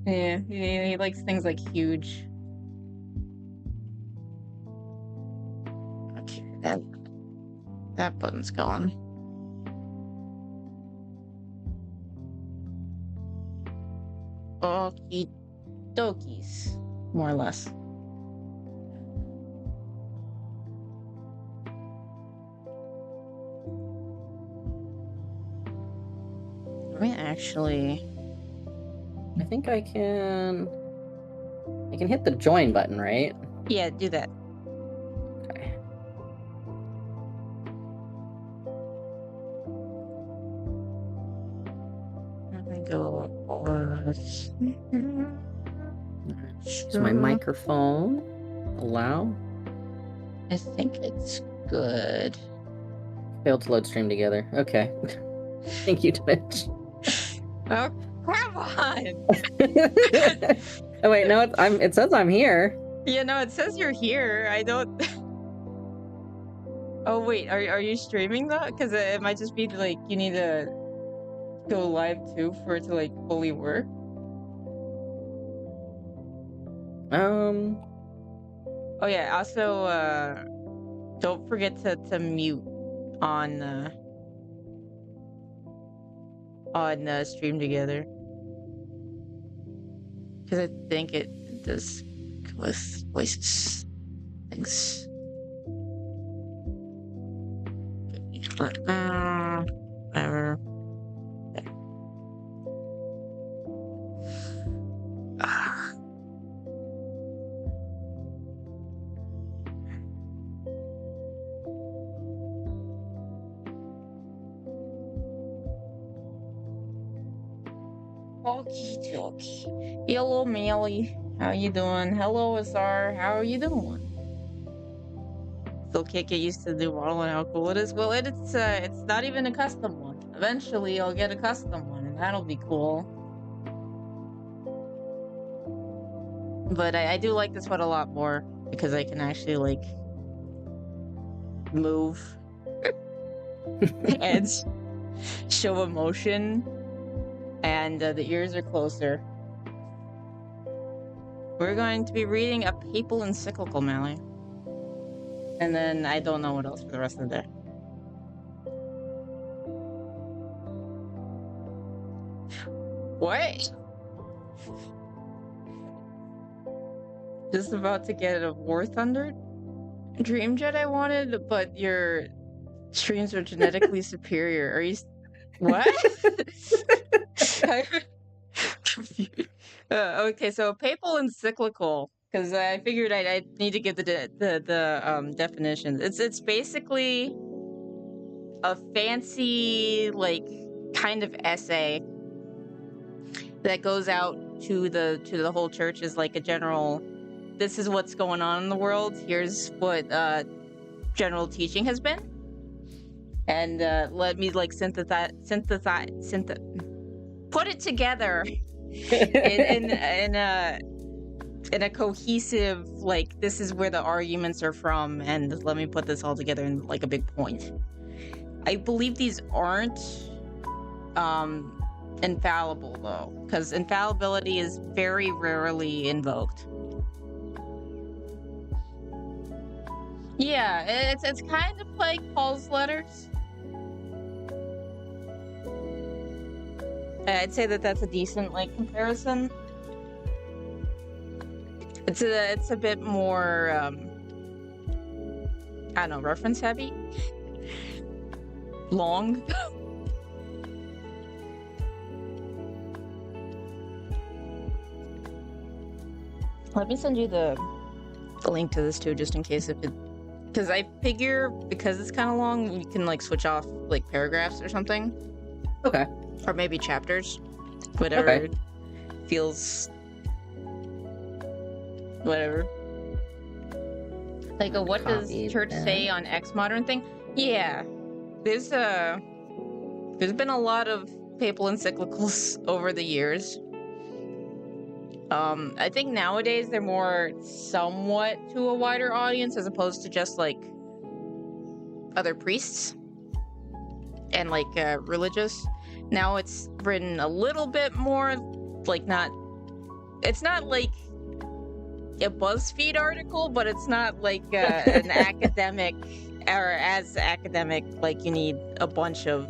Yeah, he likes things like huge. Okay, that button's gone. Okie dokies, more or less. Let me actually. I think I can hit the join button, right? Yeah, do that. Okay. Let me go over. Use my microphone. Allow. I think it's good. Failed to load stream together. Okay. Thank you, Twitch. Oh, come on! Oh wait, no, it says I'm here. Yeah, no, it says you're here. I don't. Oh wait, are you streaming though? Because it might just be like you need to go live too for it to like fully work. Oh yeah. Also, don't forget to mute on stream together, because I think it does with voices. Thanks. Whatever. Okie dokie. Hello, Melly. How you doing? Hello, Azar. How are you doing? Still can't get used to the new model and how cool it is. Well, it's not even a custom one. Eventually, I'll get a custom one, and that'll be cool. But I do like this one a lot more because I can actually like move and show emotion, and the ears are closer. We're going to be reading a papal encyclical, Mally. And then I don't know what else for the rest of the day. What? Just about to get a War Thunder Dream Jet I wanted, but your streams are genetically superior. Are you... What? Okay, so papal encyclical, because I figured I'd need to get the definitions. It's basically a fancy like kind of essay that goes out to the whole church as like a general. This is what's going on in the world. Here's what general teaching has been, and let me like synthesize, put it together in a cohesive, like, this is where the arguments are from, and let me put this all together in like a big point. I believe these aren't infallible though, because infallibility is very rarely invoked. Yeah, it's kind of like Paul's letters. I'd say that's a decent like comparison. It's a bit more I don't know, reference heavy, long. Let me send you the link to this too, just in case if it, because I figure because it's kind of long, you can like switch off like paragraphs or something. Okay. Or maybe chapters, whatever feels, whatever. Like, what does church say on X modern thing? Yeah, there's been a lot of papal encyclicals over the years. I think nowadays they're more somewhat to a wider audience as opposed to just like other priests and like religious. Now it's written a little bit more like not it's not like a BuzzFeed article, but it's not like an academic or as academic. Like you need a bunch of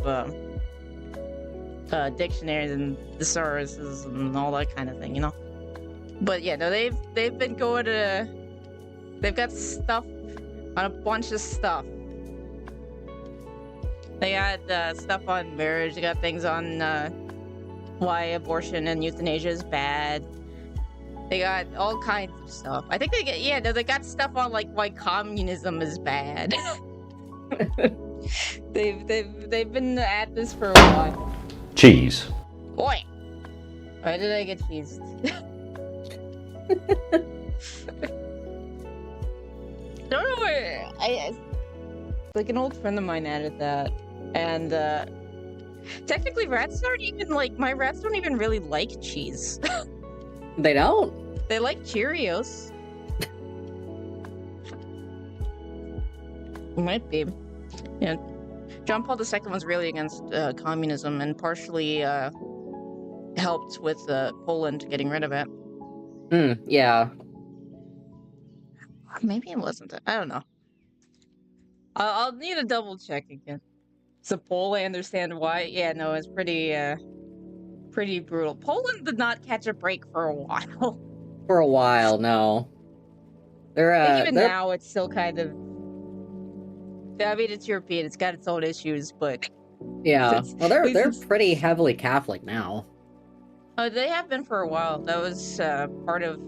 dictionaries and thesauruses and all that kind of thing, you know. But yeah, no, they've been going to. They've got stuff on a bunch of stuff. They got stuff on marriage. They got things on why abortion and euthanasia is bad. They got all kinds of stuff. I think they got stuff on like why communism is bad. they've been at this for a while. Cheese. Boy, why did I get cheese? I don't know where I like an old friend of mine added that, and technically rats aren't even like my rats don't even really like cheese. They don't? They like Cheerios. Might be. Yeah. John Paul II was really against communism and partially helped with Poland getting rid of it. Yeah. Maybe it wasn't. I don't know. I'll need a double check again. So Poland, I understand why. Yeah, no, it's pretty brutal. Poland did not catch a break for a while. For a while, no. They're Now, it's still kind of. I mean, it's European. It's got its own issues, but yeah. Well, they're pretty heavily Catholic now. They have been for a while. That was part of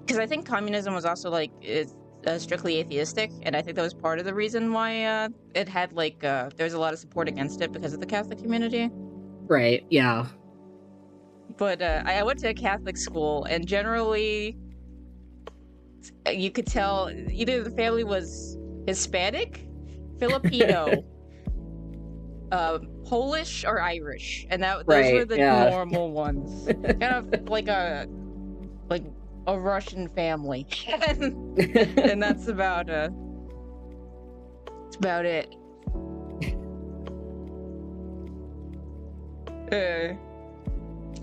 because I think communism was also like it's strictly atheistic, and I think that was part of the reason why it had like there's a lot of support against it because of the Catholic community. Right. Yeah. But I went to a Catholic school, and generally, you could tell either the family was Hispanic, Filipino, Polish, or Irish, and those were the normal ones. Kind of like a Russian family, and that's about it.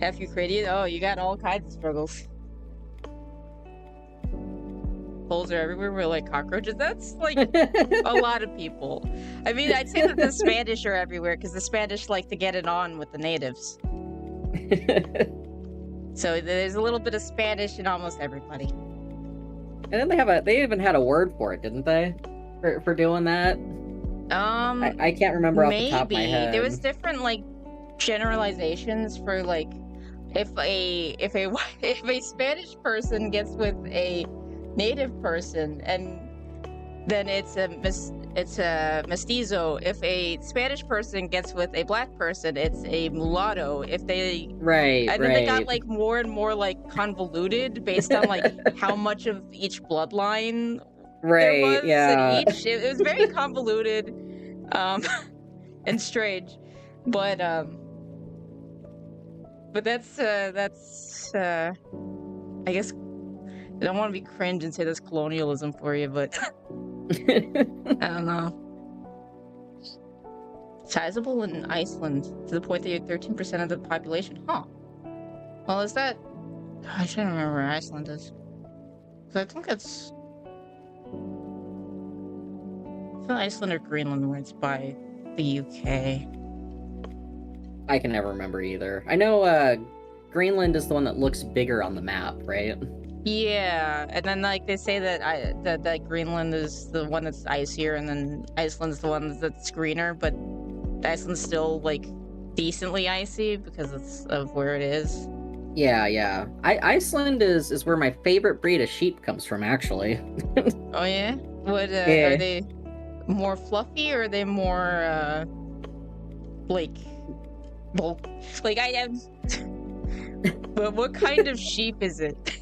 Half Ukrainian. Oh, you got all kinds of struggles. Poles are everywhere. We're like cockroaches. That's like a lot of people. I mean, I'd say that the Spanish are everywhere because the Spanish like to get it on with the natives. So there's a little bit of Spanish in almost everybody. And then they even had a word for it, didn't they? For doing that? I can't remember off the top of my head. There was different like generalizations for like if a Spanish person gets with a native person, and then it's a mestizo. If a Spanish person gets with a black person, it's a mulatto. If they and then they got like more and more like convoluted based on like how much of each bloodline there was in each. It was very convoluted and strange, but that's I guess I don't want to be cringe and say that's colonialism for you, but I don't know. Sizable in Iceland to the point that you have 13% of the population. Huh. Well, is that? I shouldn't remember where Iceland is. Because I think it's Iceland or Greenland where it's by the UK. I can never remember either. I know Greenland is the one that looks bigger on the map, right? Yeah, and then like they say that that Greenland is the one that's icier, and then Iceland's the one that's greener, but Iceland's still like decently icy because of where it is. Yeah. Iceland is where my favorite breed of sheep comes from, actually. Oh yeah? What are they more fluffy or are they more like I am but what kind of sheep is it?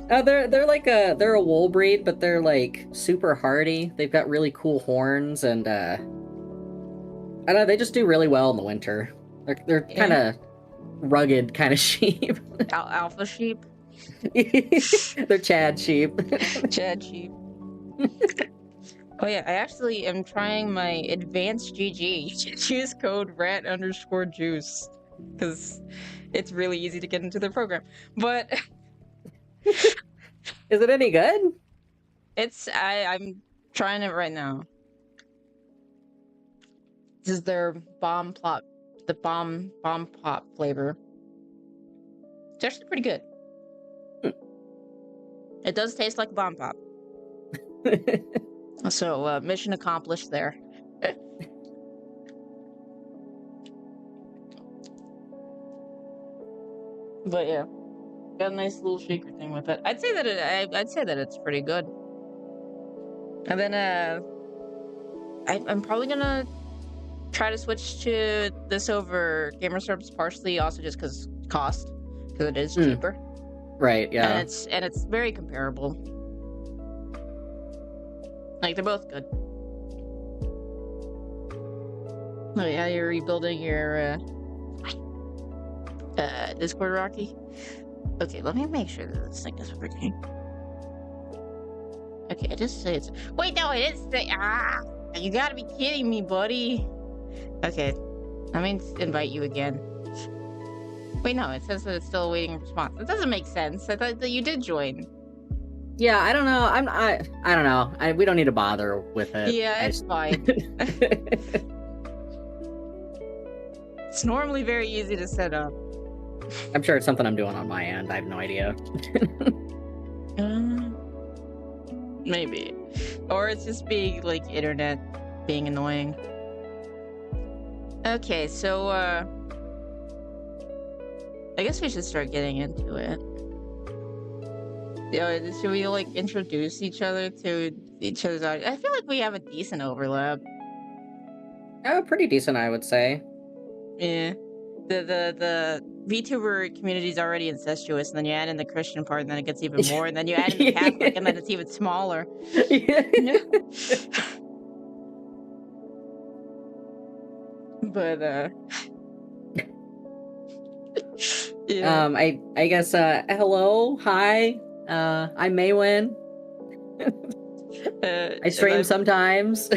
They're like they're a wool breed, but they're like super hardy. They've got really cool horns, and I don't know, they just do really well in the winter. They're kind of rugged kind of sheep. Alpha sheep. They're Chad sheep. Chad sheep. Oh yeah, I actually am trying my advanced GG. Use code rat_juice because it's really easy to get into the program. But Is it any good? I'm trying it right now. This is their bomb pop, the bomb pop flavor. It's actually pretty good. It does taste like bomb pop. So mission accomplished there. But yeah, got a nice little shaker thing with it. I'd say that it's pretty good. And then I'm probably gonna try to switch to this over Gamer Syrups, partially also just because cost, because it is cheaper. Right. Yeah. And it's very comparable. Like, they're both good. Oh yeah, you're rebuilding your Discord, Rocky. Okay, let me make sure that this thing is working. Okay, I just say it's. Wait, no, it is. You gotta be kidding me, buddy. Okay, let me invite you again. Wait, no, it says that it's still awaiting a response. That doesn't make sense. I thought that you did join. Yeah, I don't know. I don't know. We don't need to bother with it. Yeah, it's fine. It's normally very easy to set up. I'm sure it's something I'm doing on my end. I have no idea. Maybe. Or it's just being, like, internet being annoying. Okay, so, I guess we should start getting into it. Should we, like, introduce each other to each other's audience? I feel like we have a decent overlap. Oh, pretty decent, I would say. Yeah. The VTuber community is already incestuous, and then you add in the Christian part, and then it gets even more, and then you add in the Catholic, and then it's even smaller. But yeah. I guess hello, hi. I'm Maywin. I stream sometimes.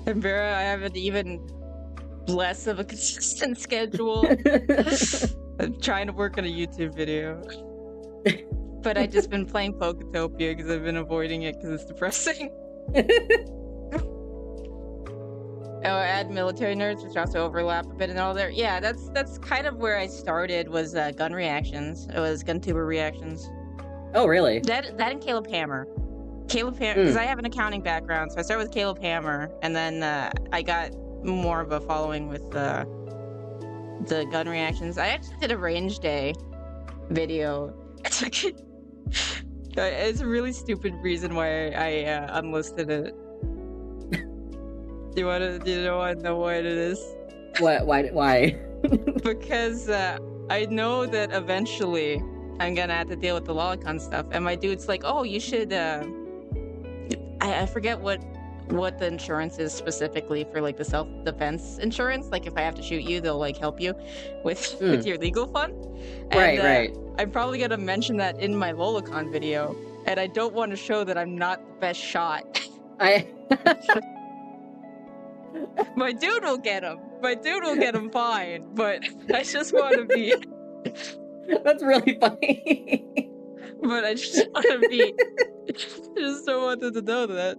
And Vera, I have an even less of a consistent schedule. I'm trying to work on a YouTube video. But I've just been playing Poketopia because I've been avoiding it because it's depressing. Oh, add military nerds, which also overlap a bit and all there. Yeah, that's kind of where I started, was gun reactions. It was GunTuber reactions. Oh, really? That and Caleb Hammer. Caleb Hammer, because I have an accounting background, so I started with Caleb Hammer, and then I got more of a following with the gun reactions. I actually did a range day video. It's a really stupid reason why I unlisted it. Do you want to know what it is? What? Why? Because I know that eventually I'm gonna have to deal with the lolicon stuff, and my dude's like, "Oh, you should." I forget what the insurance is specifically for, like, the self-defense insurance. Like, if I have to shoot you, they'll, like, help you with your legal fund. And, right. I'm probably gonna mention that in my Lolicon video, and I don't want to show that I'm not the best shot. My dude will get him. My dude will get him fine, but I just want to be... That's really funny. But I just want to be... I just don't want them to know that.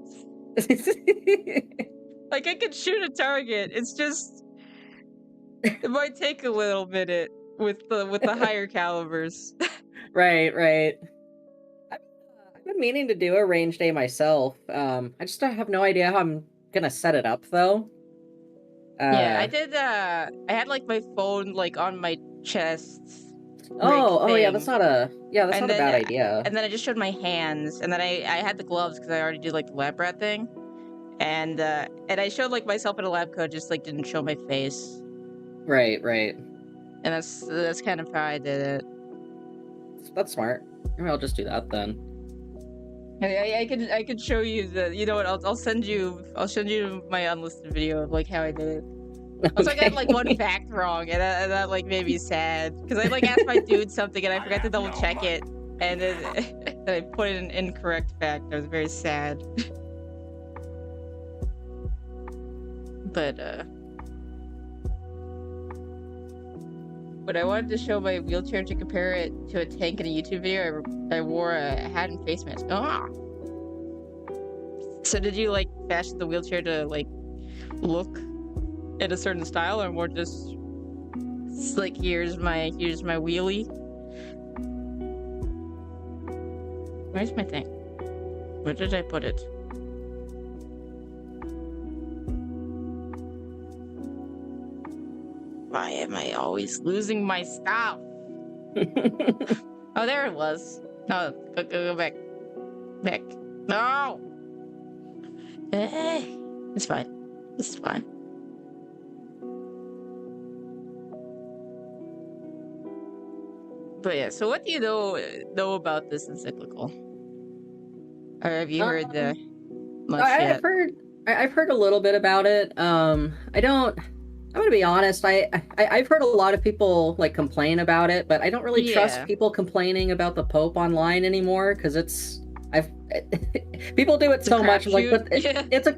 Like, I can shoot a target. It's just... It might take a little minute with the higher calibers. Right. I've been meaning to do a range day myself. I just have no idea how I'm gonna set it up, though. Yeah, I did, I had, like, my phone, like, on my chest. Oh yeah, that's not a bad idea. And then I just showed my hands, and then I had the gloves because I already do, like, the lab rat thing. And I showed, like, myself in a lab coat, just, like, didn't show my face. Right. And that's kind of how I did it. That's smart. Maybe I'll just do that then. I could show you you know what, I'll send you my unlisted video of, like, how I did it. Also, I got, like, one fact wrong, and that like, made me sad. Because I, like, asked my dude something, and I forgot to double check it. And then I put in an incorrect fact. I was very sad. But, when I wanted to show my wheelchair to compare it to a tank in a YouTube video, I wore a hat and face mask. Ah. So did you like fashion the wheelchair to like look in a certain style, or more just like here's my wheelie? Where's my thing? Where did I put it? Why am I always losing my stuff? Oh, there it was. No, go back. Back. No! It's fine. It's fine. But yeah, so what do you know about this encyclical? Or have you heard much yet? I've heard a little bit about it. I'm gonna be honest. I've heard a lot of people like complain about it, but I don't really trust people complaining about the Pope online anymore because people do it so much. Like, but it's a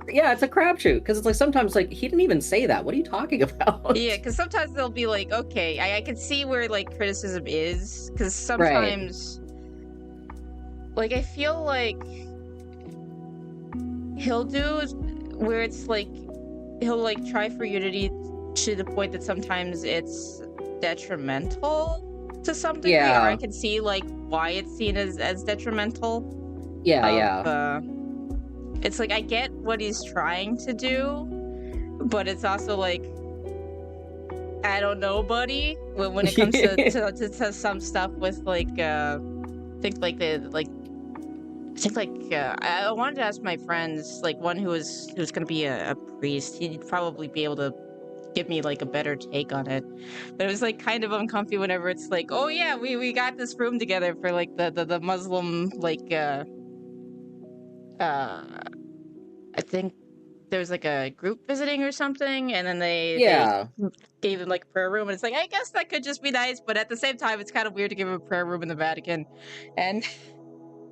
crapshoot because it's like sometimes like he didn't even say that. What are you talking about? Yeah, because sometimes they'll be like, okay, I can see where like criticism is, because sometimes, like, I feel like he'll do where it's like he'll like try for unity to the point that sometimes it's detrimental to some degree, or I can see like why it's seen as detrimental. It's like I get what he's trying to do, but it's also like I don't know, buddy. When it comes to some stuff with like I wanted to ask my friends, like one who's gonna be a priest. He'd probably be able to give me like a better take on it, but it was like kind of uncomfy whenever it's like, oh yeah, we got this room together for like the Muslim like I think there was like a group visiting or something, and then they gave him like a prayer room, and it's like I guess that could just be nice, but at the same time it's kind of weird to give him a prayer room in the Vatican. And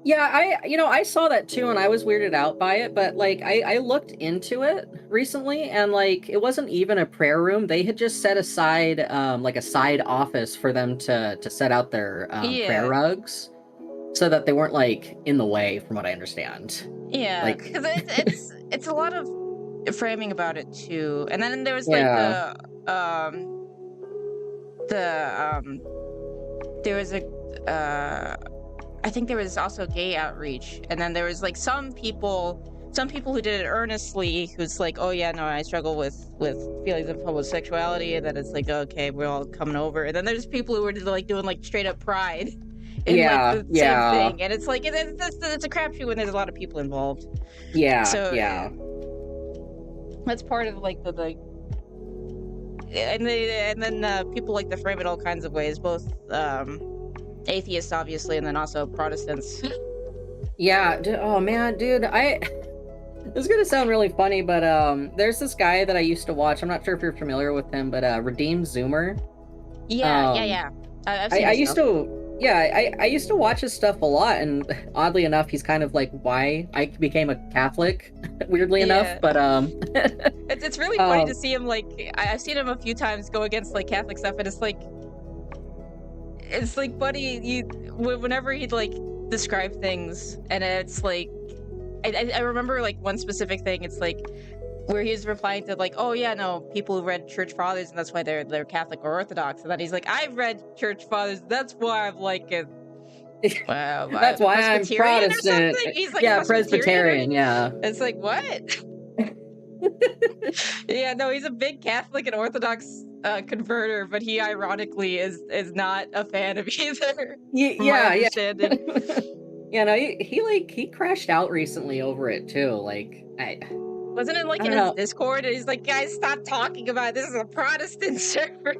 yeah, I saw that too, and I was weirded out by it, but like I looked into it recently, and like it wasn't even a prayer room. They had just set aside like a side office for them to set out their prayer rugs, so that they weren't like in the way, from what I understand. Yeah, like because it's a lot of framing about it too, and then there was like there was I think there was also gay outreach, and then there was like some people who did it earnestly, who's like, oh yeah, no, I struggle with feelings of homosexuality, and then it's like, okay, we're all coming over, and then there's people who were like doing like straight up pride. In like the same thing, and it's like it's a crapshoot when there's a lot of people involved. So that's part of like the and then people like to frame it all kinds of ways, both atheists obviously, and then also Protestants. Oh man, dude, this is gonna sound really funny, but there's this guy that I used to watch. I'm not sure if you're familiar with him, but Redeemed Zoomer. I've seen I used to watch his stuff a lot, and oddly enough, he's kind of like why I became a Catholic, weirdly enough, but it's really funny to see him, like, I've seen him a few times go against, like, Catholic stuff, and it's like, buddy, whenever he'd, like, describe things, and it's like, I remember, like, one specific thing, it's like, where he's replying to like, oh yeah, no, people who read Church Fathers and that's why they're Catholic or Orthodox, and then he's like, I've read Church Fathers, that's why I'm like wow, that's why I'm Protestant. He's like, Presbyterian. Yeah, it's like, what? Yeah, no, he's a big Catholic and Orthodox converter, but he ironically is not a fan of either. He crashed out recently over it too. Like wasn't it like in his Discord? And he's like, guys, stop talking about it. This is a Protestant server.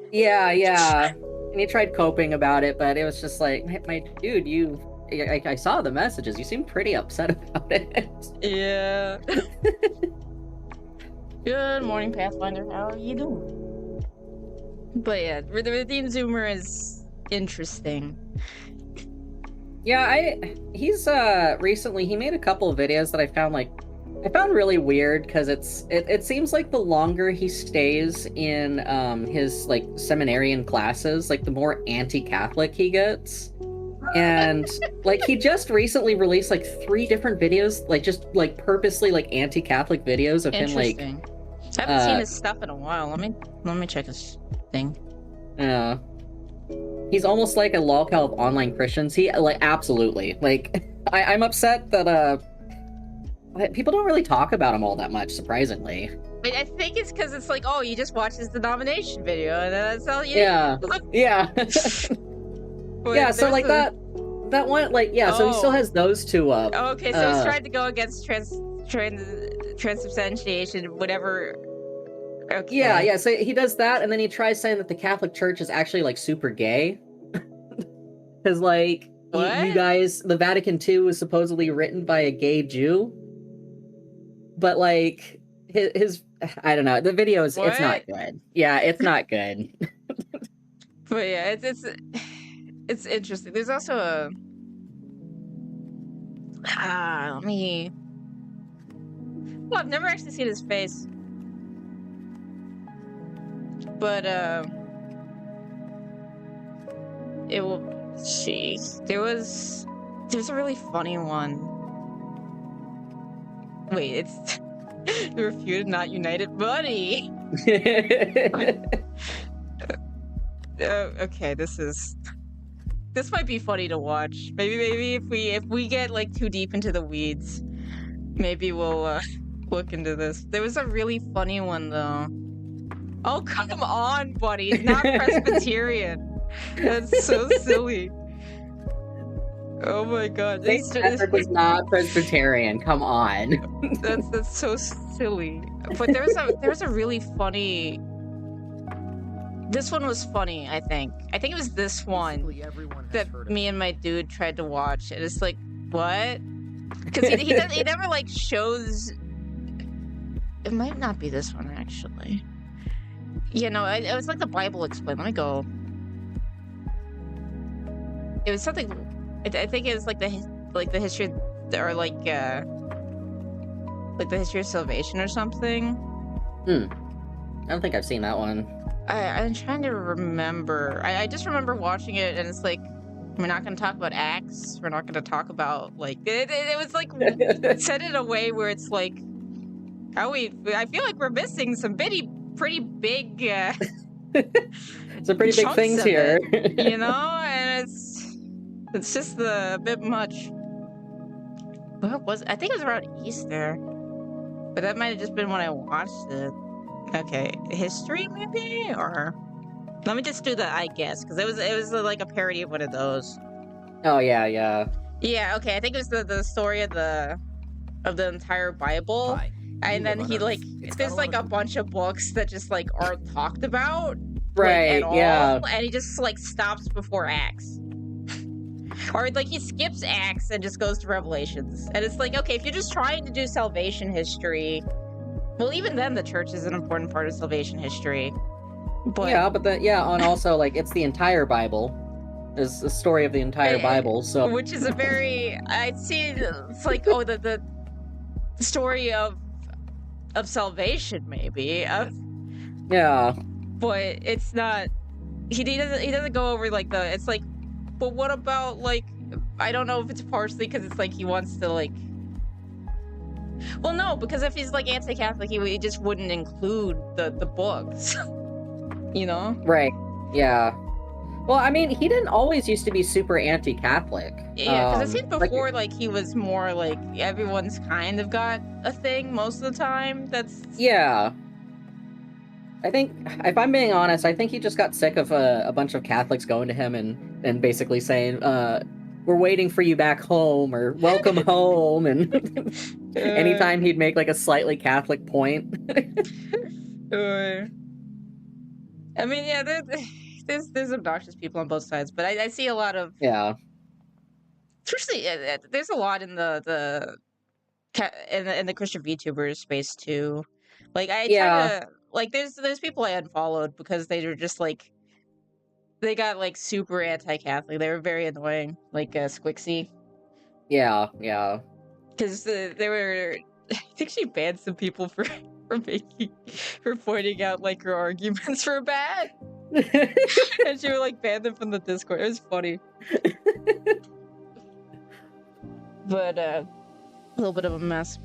Yeah. And he tried coping about it, but it was just like, my dude, I saw the messages. You seem pretty upset about it. Yeah. Good morning, Pathfinder. How are you doing? But yeah, the Redeemed Zoomer is interesting. Yeah, he's recently he made a couple of videos that I found like I found really weird because it seems like the longer he stays in his like seminarian classes, like the more anti-Catholic he gets. And like he just recently released like 3 different videos, like just like purposely like anti-Catholic videos of him like Interesting. I haven't seen his stuff in a while. Let me check his thing. Yeah. He's almost like a lolcow of online Christians. He like absolutely. Like I'm upset that people don't really talk about him all that much, surprisingly. I think it's because it's like, oh, you just watch his denomination video, and that's all you. Yeah. Yeah. Yeah, so like that one, like, yeah, so he still has those 2 up. Okay, so he's trying to go against transubstantiation, whatever. Okay. Yeah, so he does that, and then he tries saying that the Catholic Church is actually like super gay. Because like you guys, the Vatican II was supposedly written by a gay Jew. But like his I don't know, the video is it's not good. Yeah, it's not good. But yeah, it's interesting. There's also a let me. Well, I've never actually seen his face, but it will. Jeez, there's a really funny one. Wait, it's refuted, not united, buddy. Okay, this might be funny to watch. Maybe if we get like too deep into the weeds, maybe we'll look into this. There was a really funny one though. Oh, come on, buddy. He's not Presbyterian. That's so silly. Oh my god. St. Patrick was not Presbyterian. Come on. That's so silly. But there's a really funny. This one was funny, I think. I think it was this one that me and my dude tried to watch. And it's like, what? Because he never like shows. It might not be this one actually. You know, it was like the Bible explained. Let me go. It was something. I think it was like the history, or like the history of salvation or something. I don't think I've seen that one. I'm trying to remember. I just remember watching it, and it's like, we're not going to talk about Acts. We're not going to talk about like it was like said in a way where it's like, I feel like we're missing some pretty big. Some pretty big things here, you know, and it's just a bit much. What was I think it was around Easter, but that might have just been when I watched it. Okay, history maybe, or let me just do the I guess, because it was like a parody of one of those. Oh yeah. Okay, I think it was the story of the entire Bible. Hi. And then he like there's like a bunch of books that just like aren't talked about, right? Like, at all, yeah, and he just like stops before Acts. Or like he skips Acts and just goes to Revelations. And it's like, okay, if you're just trying to do salvation history, well, even then the church is an important part of salvation history. But and also like it's the entire Bible. Is the story of the entire Bible, so which is a very I see it's like, oh, the story of salvation maybe. Yeah. But it's not he doesn't go over like it's like, but what about like, I don't know if it's partially because it's like he wants to like, well, no, because if he's like anti-Catholic, he just wouldn't include the books, you know? Right. Yeah. Well, I mean, he didn't always used to be super anti-Catholic. Yeah, because it seemed before like he was more like everyone's kind of got a thing most of the time. That's yeah. I think, if I'm being honest, I think he just got sick of a bunch of Catholics going to him and basically saying, we're waiting for you back home, or welcome home, and anytime he'd make like a slightly Catholic point. I mean, yeah, there's obnoxious people on both sides, but I see a lot of especially there's a lot in the Christian VTuber space too. Like I try to like there's people I unfollowed because they were just like they got like super anti-Catholic. They were very annoying, like Squixie. Yeah. Because they were I think she banned some people for pointing out like her arguments were bad, and she would like ban them from the Discord. It was funny, but a little bit of a mess.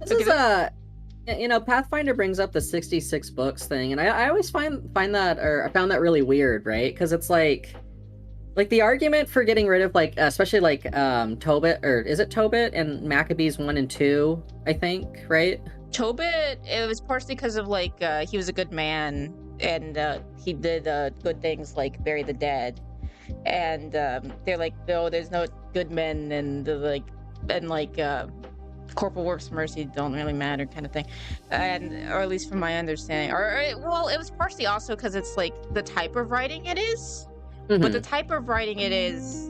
This is Pathfinder brings up the 66 books thing, and I always find that, or I found that really weird, right? Because it's like the argument for getting rid of especially Tobit, or is it Tobit and Maccabees 1 and 2, I think, right? Tobit, it was partially because of he was a good man, and he did good things like bury the dead, and they're like, no, there's no good men, and corporal works of mercy don't really matter, kind of thing, or at least from my understanding, well, it was partially also because it's like the type of writing it is, but the type of writing it is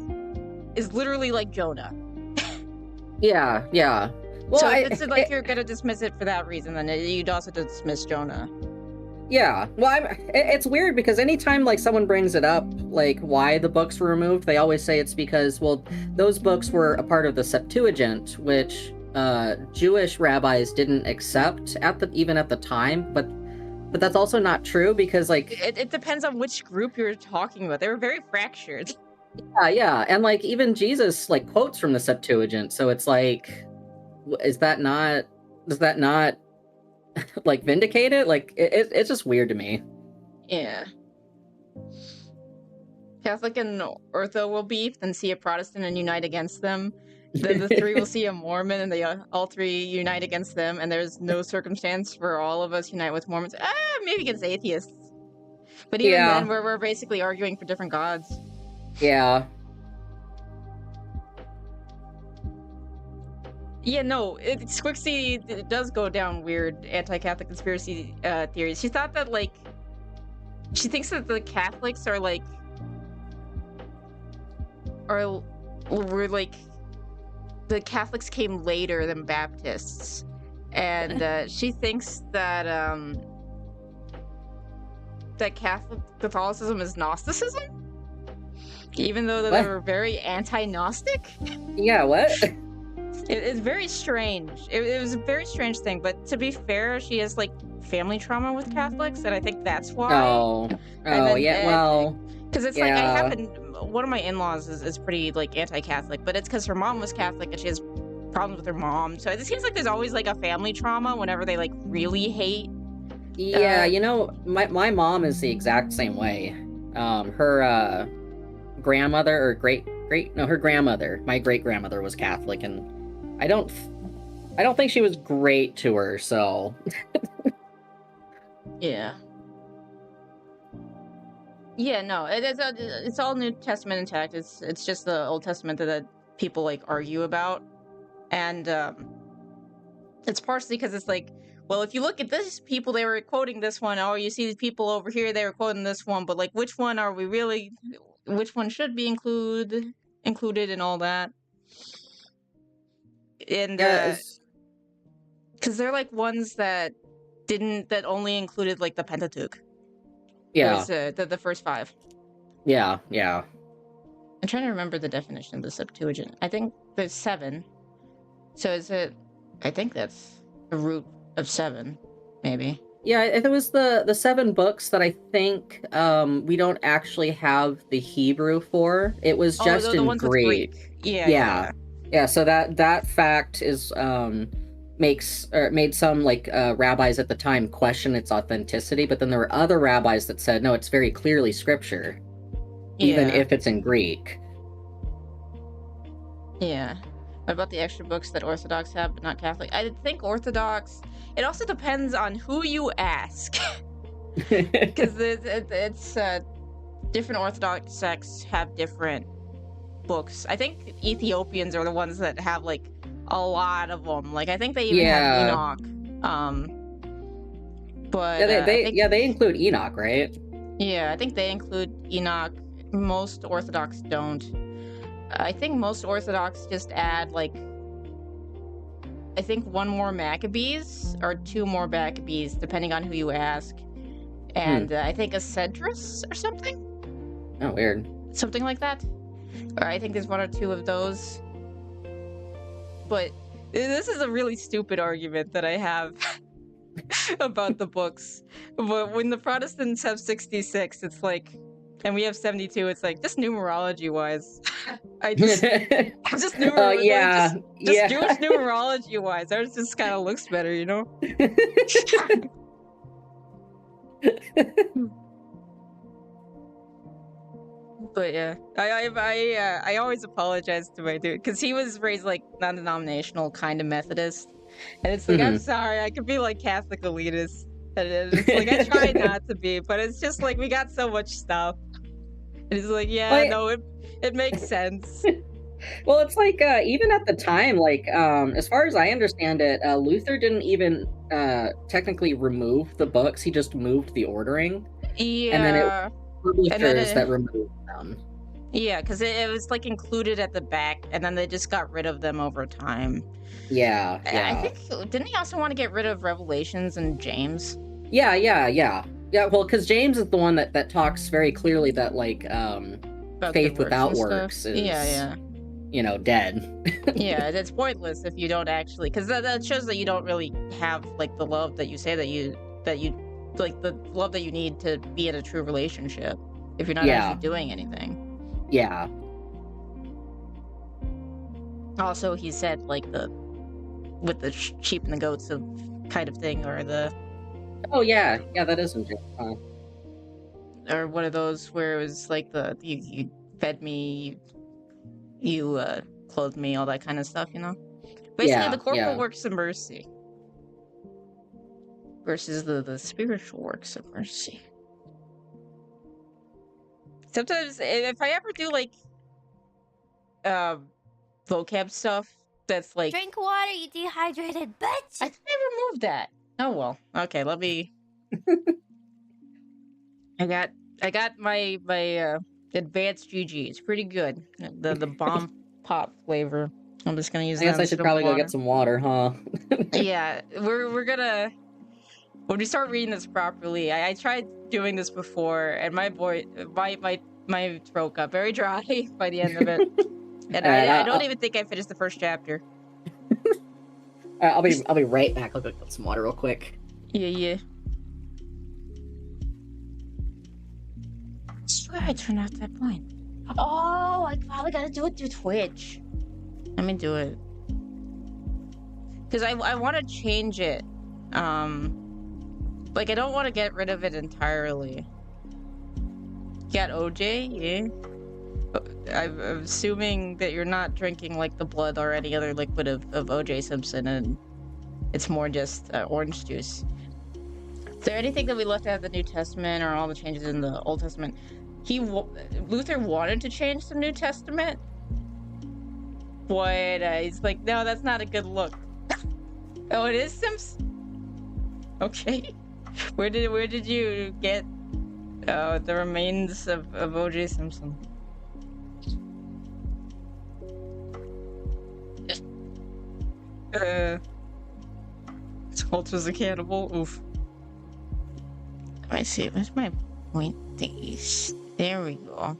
literally like Jonah. Yeah. Well, so it's like you're gonna dismiss it for that reason, then you'd also dismiss Jonah. Yeah, well, it's weird because anytime someone brings it up, why the books were removed, they always say it's because, well, those books were a part of the Septuagint, which Jewish rabbis didn't accept even at the time, but that's also not true because it depends on which group you're talking about. They were very fractured. Yeah, and even Jesus quotes from the Septuagint, so it's does that not vindicate it? It's just weird to me. Yeah. Catholic and Ortho will beef, then see a Protestant and unite against them. Then the three will see a Mormon, and they all three unite against them, and there's no circumstance for all of us unite with Mormons. Maybe against atheists. But even then, we're basically arguing for different gods. Yeah. Yeah, no, Squixie does go down weird anti-Catholic conspiracy theories. She thought that, she thinks that the Catholics the Catholics came later than Baptists. And she thinks that Catholicism is Gnosticism, even though they were very anti-Gnostic. Yeah, what? It's very strange. It was a very strange thing, but to be fair, she has family trauma with Catholics, and I think that's why. Because it's I happen. One of my in-laws is pretty anti-Catholic, but it's because her mom was Catholic and she has problems with her mom. So it seems like there's always a family trauma whenever they really hate. Yeah, my mom is the exact same way. Her grandmother or her grandmother, my great grandmother was Catholic, and I don't think she was great to her, so. Yeah. Yeah, no, it's all New Testament intact. It's just the Old Testament that people argue about, and it's partially because it's well, if you look at this people, they were quoting this one. Oh, you see these people over here, they were quoting this one, but which one are we really? Which one should be included and all that? And because they're ones that only included the Pentateuch. Yeah. The first 5. Yeah. I'm trying to remember the definition of the Septuagint. I think there's 7. So I think that's a root of 7, maybe. Yeah, it was the 7 books that I think we don't actually have the Hebrew for. It was just in Greek. Yeah. So that fact is made some rabbis at the time question its authenticity, but then there were other rabbis that said no, it's very clearly scripture, even if it's in Greek. Yeah. What about the extra books that Orthodox have but not Catholic? I think Orthodox. It also depends on who you ask, because it's different Orthodox sects have different books. I think Ethiopians are the ones that have a lot of them. I think they even have Enoch. But they include Enoch, right? Yeah, I think they include Enoch. Most Orthodox don't. I think most Orthodox just add I think 1 more Maccabees or 2 more Maccabees, depending on who you ask, and I think a Cedrus or something. Oh, weird. Something like that. Or I think there's 1 or 2 of those. But This is a really stupid argument that I have about the books. But when the Protestants have 66, it's like, and we have 72, it's like, just numerology wise. I just Oh yeah, just yeah. Jewish numerology wise, ours just kind of looks better, you know? But yeah, I always apologize to my dude because he was raised like non-denominational kind of Methodist, and it's like I'm sorry, I could be like Catholic elitist, and it's like I try not to be, but it's just like we got so much stuff. And it's like, yeah, no, it makes sense. Well, it's like even at the time, like as far as I understand it, Luther didn't even technically remove the books; he just moved the ordering. Yeah, and then it publishers that removed them. Yeah, because it was like included at the back, and then they just got rid of them over time. Yeah. I think didn't he also want to get rid of Revelations and James? Yeah. Well, because James is the one that talks very clearly that like faith without works is dead. Yeah, it's pointless if you don't actually, because that shows that you don't really have like the love that you say that you like the love that you need to be in a true relationship if you're not actually doing anything. Yeah. Also, he said like with the sheep and the goats of kind of thing, or the that isn't it. Or one of those where it was like you fed me, you clothed me, all that kind of stuff, you know? Basically, the corporal works of mercy versus the spiritual works of mercy. Sometimes, if I ever do like vocab stuff, that's like drink water, you dehydrated bitch. I think I removed that. Oh well. Okay, let me. I got my advanced GG. It's pretty good. The bomb pop flavor. I'm just gonna use that. I guess I should probably go get some water, huh? Yeah, we're gonna. When we start reading this properly, I tried doing this before, and my throat got very dry by the end of it, and I don't even think I finished the first chapter. I'll be right back. I'll go get some water real quick. Yeah. I swear I turned off that blind. Oh, I probably gotta do it through Twitch. Let me do it. Because I want to change it. Like, I don't want to get rid of it entirely. Got OJ? Yeah. I'm assuming that you're not drinking, like, the blood or any other liquid of OJ Simpson, and it's more just orange juice. Is there anything that we left out of the New Testament or all the changes in the Old Testament? Luther wanted to change the New Testament, but he's like, no, that's not a good look. Oh, it is Simpson? Okay. Where did you get the remains of O.J. Simpson? Walter's a cannibal. Oof. Let me see. Where's my point thingies? There we go.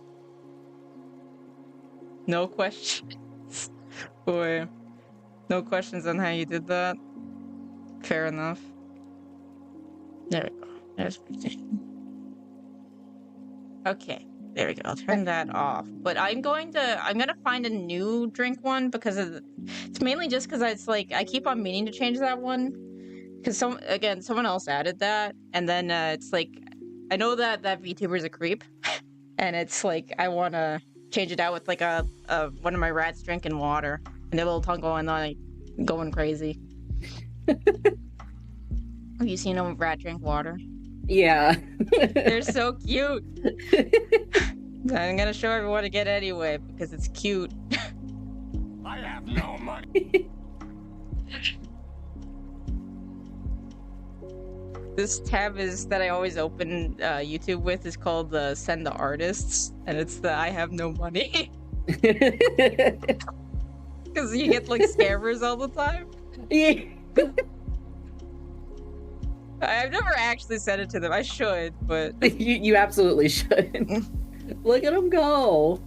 No questions. Or no questions on how you did that. Fair enough. There we go. There's okay. There we go. I'll turn that off. But I'm gonna find a new drink one because it's mainly just because it's like I keep on meaning to change that one because someone else added that, and then it's like I know that VTuber's a creep, and it's like I want to change it out with like a one of my rats drinking water and their little tongue going crazy. Have you seen a rat drink water? Yeah. They're so cute. I'm gonna show everyone again anyway because it's cute. I have no money. This tab that I always open YouTube with is called the Send the Artists, and it's the I have no money. Because you get like scammers all the time. Yeah. I've never actually sent it to them. I should, but you absolutely should. Look at him go.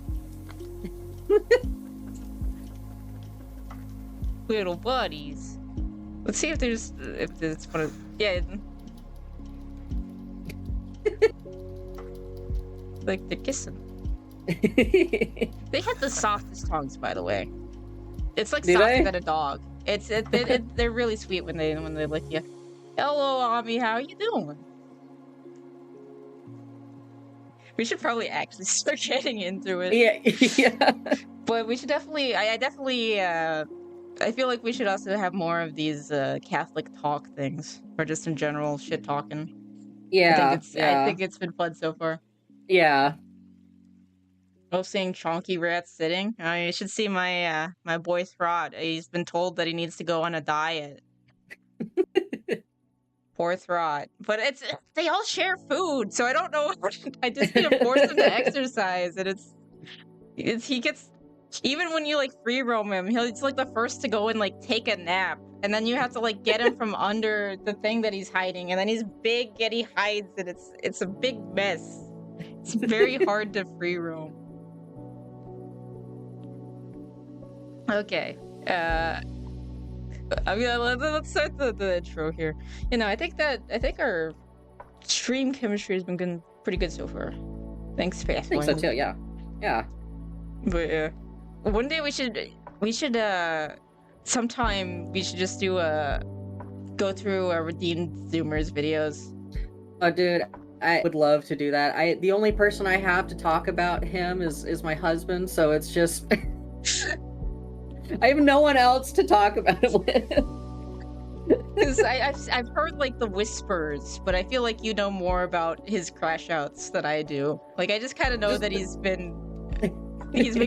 little buddies. Let's see if there's one of yeah. Like they're kissing. They have the softest tongues, by the way. It's like Do softer they? than a dog. They're really sweet when they lick you. Hello, Ami, how you doing? We should probably actually start getting into it. Yeah. But we should definitely. I definitely. I feel like we should also have more of these Catholic talk things, or just in general shit talking. Yeah. I think it's been fun so far. Yeah. Oh, seeing chonky rats sitting. You should see my my boy Throt. He's been told that he needs to go on a diet. Poor Throt. But they all share food, so I don't know. I just need to force him to exercise, and he gets, even when you like free roam him, he's like the first to go and like take a nap, and then you have to like get him from under the thing that he's hiding, and then he's big yet he hides, and it's a big mess. It's very hard to free roam. Okay. I mean, let's start the intro here. You know, I think our stream chemistry has been pretty good so far. Thanks, Fast. I think so too. Yeah. Yeah. But yeah, one day we should sometime we should just do go through Redeemed Zoomers videos. Oh, dude, I would love to do that. The only person I have to talk about him is my husband, so it's just I have no one else to talk about it with. Because I've heard like the whispers, but I feel like you know more about his crash outs than I do. Like I just kind of know that he's been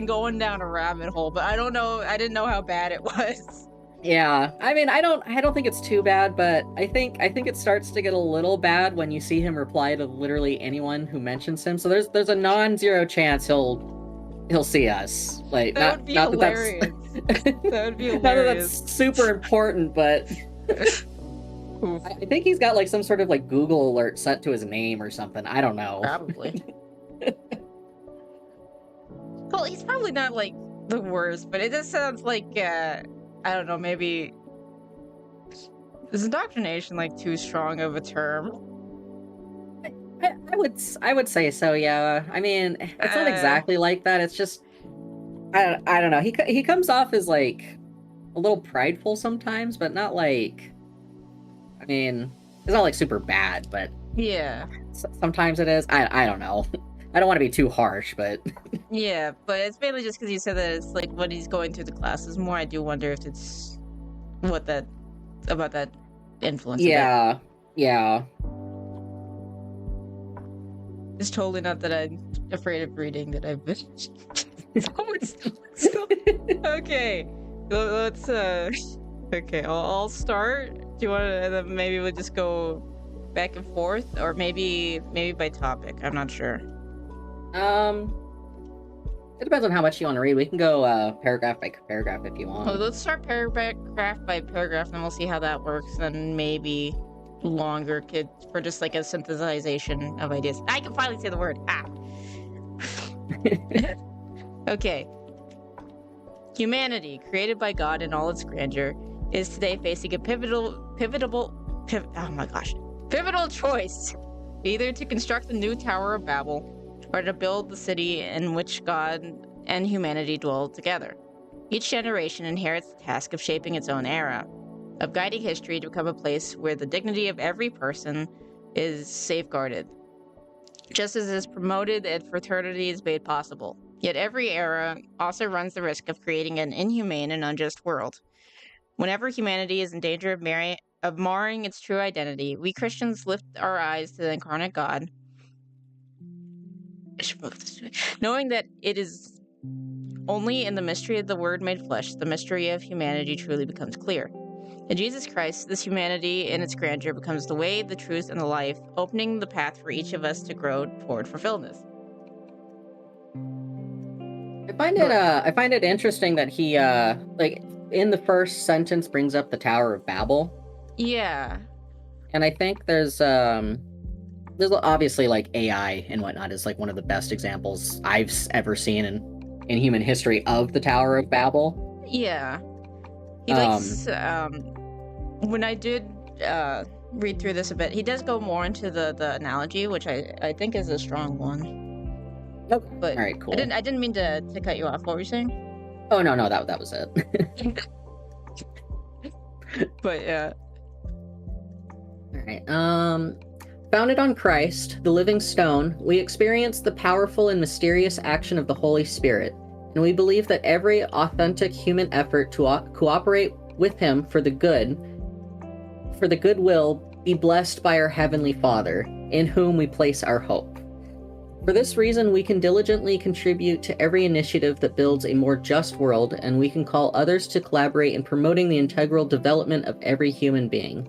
going down a rabbit hole, but I don't know. I didn't know how bad it was. Yeah, I mean, I don't think it's too bad, but I think it starts to get a little bad when you see him reply to literally anyone who mentions him. So there's a non-zero chance he'll see us. Like That would be hilarious. That would be hilarious. Not that that's super important, but I think he's got like some sort of like Google alert set to his name or something. I don't know. Probably. Well, he's probably not like the worst, but it just sounds like I don't know, maybe is indoctrination like too strong of a term? I would say so, yeah. I mean, it's not exactly like that. It's just I don't know. He comes off as like a little prideful sometimes, but not like, I mean, it's not like super bad, but yeah, sometimes it is. I don't know. I don't want to be too harsh, but yeah, but it's mainly just because you said that it's like when he's going through the classes more. I do wonder if it's about that influence. Yeah, yeah. It's totally not that I'm afraid of reading, that I've been. Okay, let's okay, I'll start. Do you want to? Then maybe we'll just go back and forth, or maybe by topic. I'm not sure. It depends on how much you want to read. We can go paragraph by paragraph if you want. Oh, let's start paragraph by paragraph, and we'll see how that works. And maybe longer for just like a synthesization of ideas. I can finally say the word. Okay. Humanity, created by God in all its grandeur, is today facing a pivotal choice: either to construct a new Tower of Babel, or to build the city in which God and humanity dwell together. Each generation inherits the task of shaping its own era, of guiding history to become a place where the dignity of every person is safeguarded, just as is promoted and fraternity is made possible. Yet every era also runs the risk of creating an inhumane and unjust world. Whenever humanity is in danger of marring its true identity, we Christians lift our eyes to the incarnate God, knowing that it is only in the mystery of the Word made flesh the mystery of humanity truly becomes clear. In Jesus Christ, this humanity in its grandeur becomes the way, the truth, and the life, opening the path for each of us to grow toward fulfillment. I find it interesting that he like in the first sentence brings up the Tower of Babel. Yeah. And I think there's obviously like AI and whatnot is like one of the best examples I've ever seen in human history of the Tower of Babel. Yeah. He likes, when I did read through this a bit, he does go more into the analogy, which I think is a strong one. Okay. But All right, cool. I didn't mean to cut you off. What were you saying? Oh no, that was it. But yeah. All right. Founded on Christ, the living stone, we experience the powerful and mysterious action of the Holy Spirit, and we believe that every authentic human effort to cooperate with him for the good will be blessed by our Heavenly Father, in whom we place our hope. For this reason, we can diligently contribute to every initiative that builds a more just world, and we can call others to collaborate in promoting the integral development of every human being.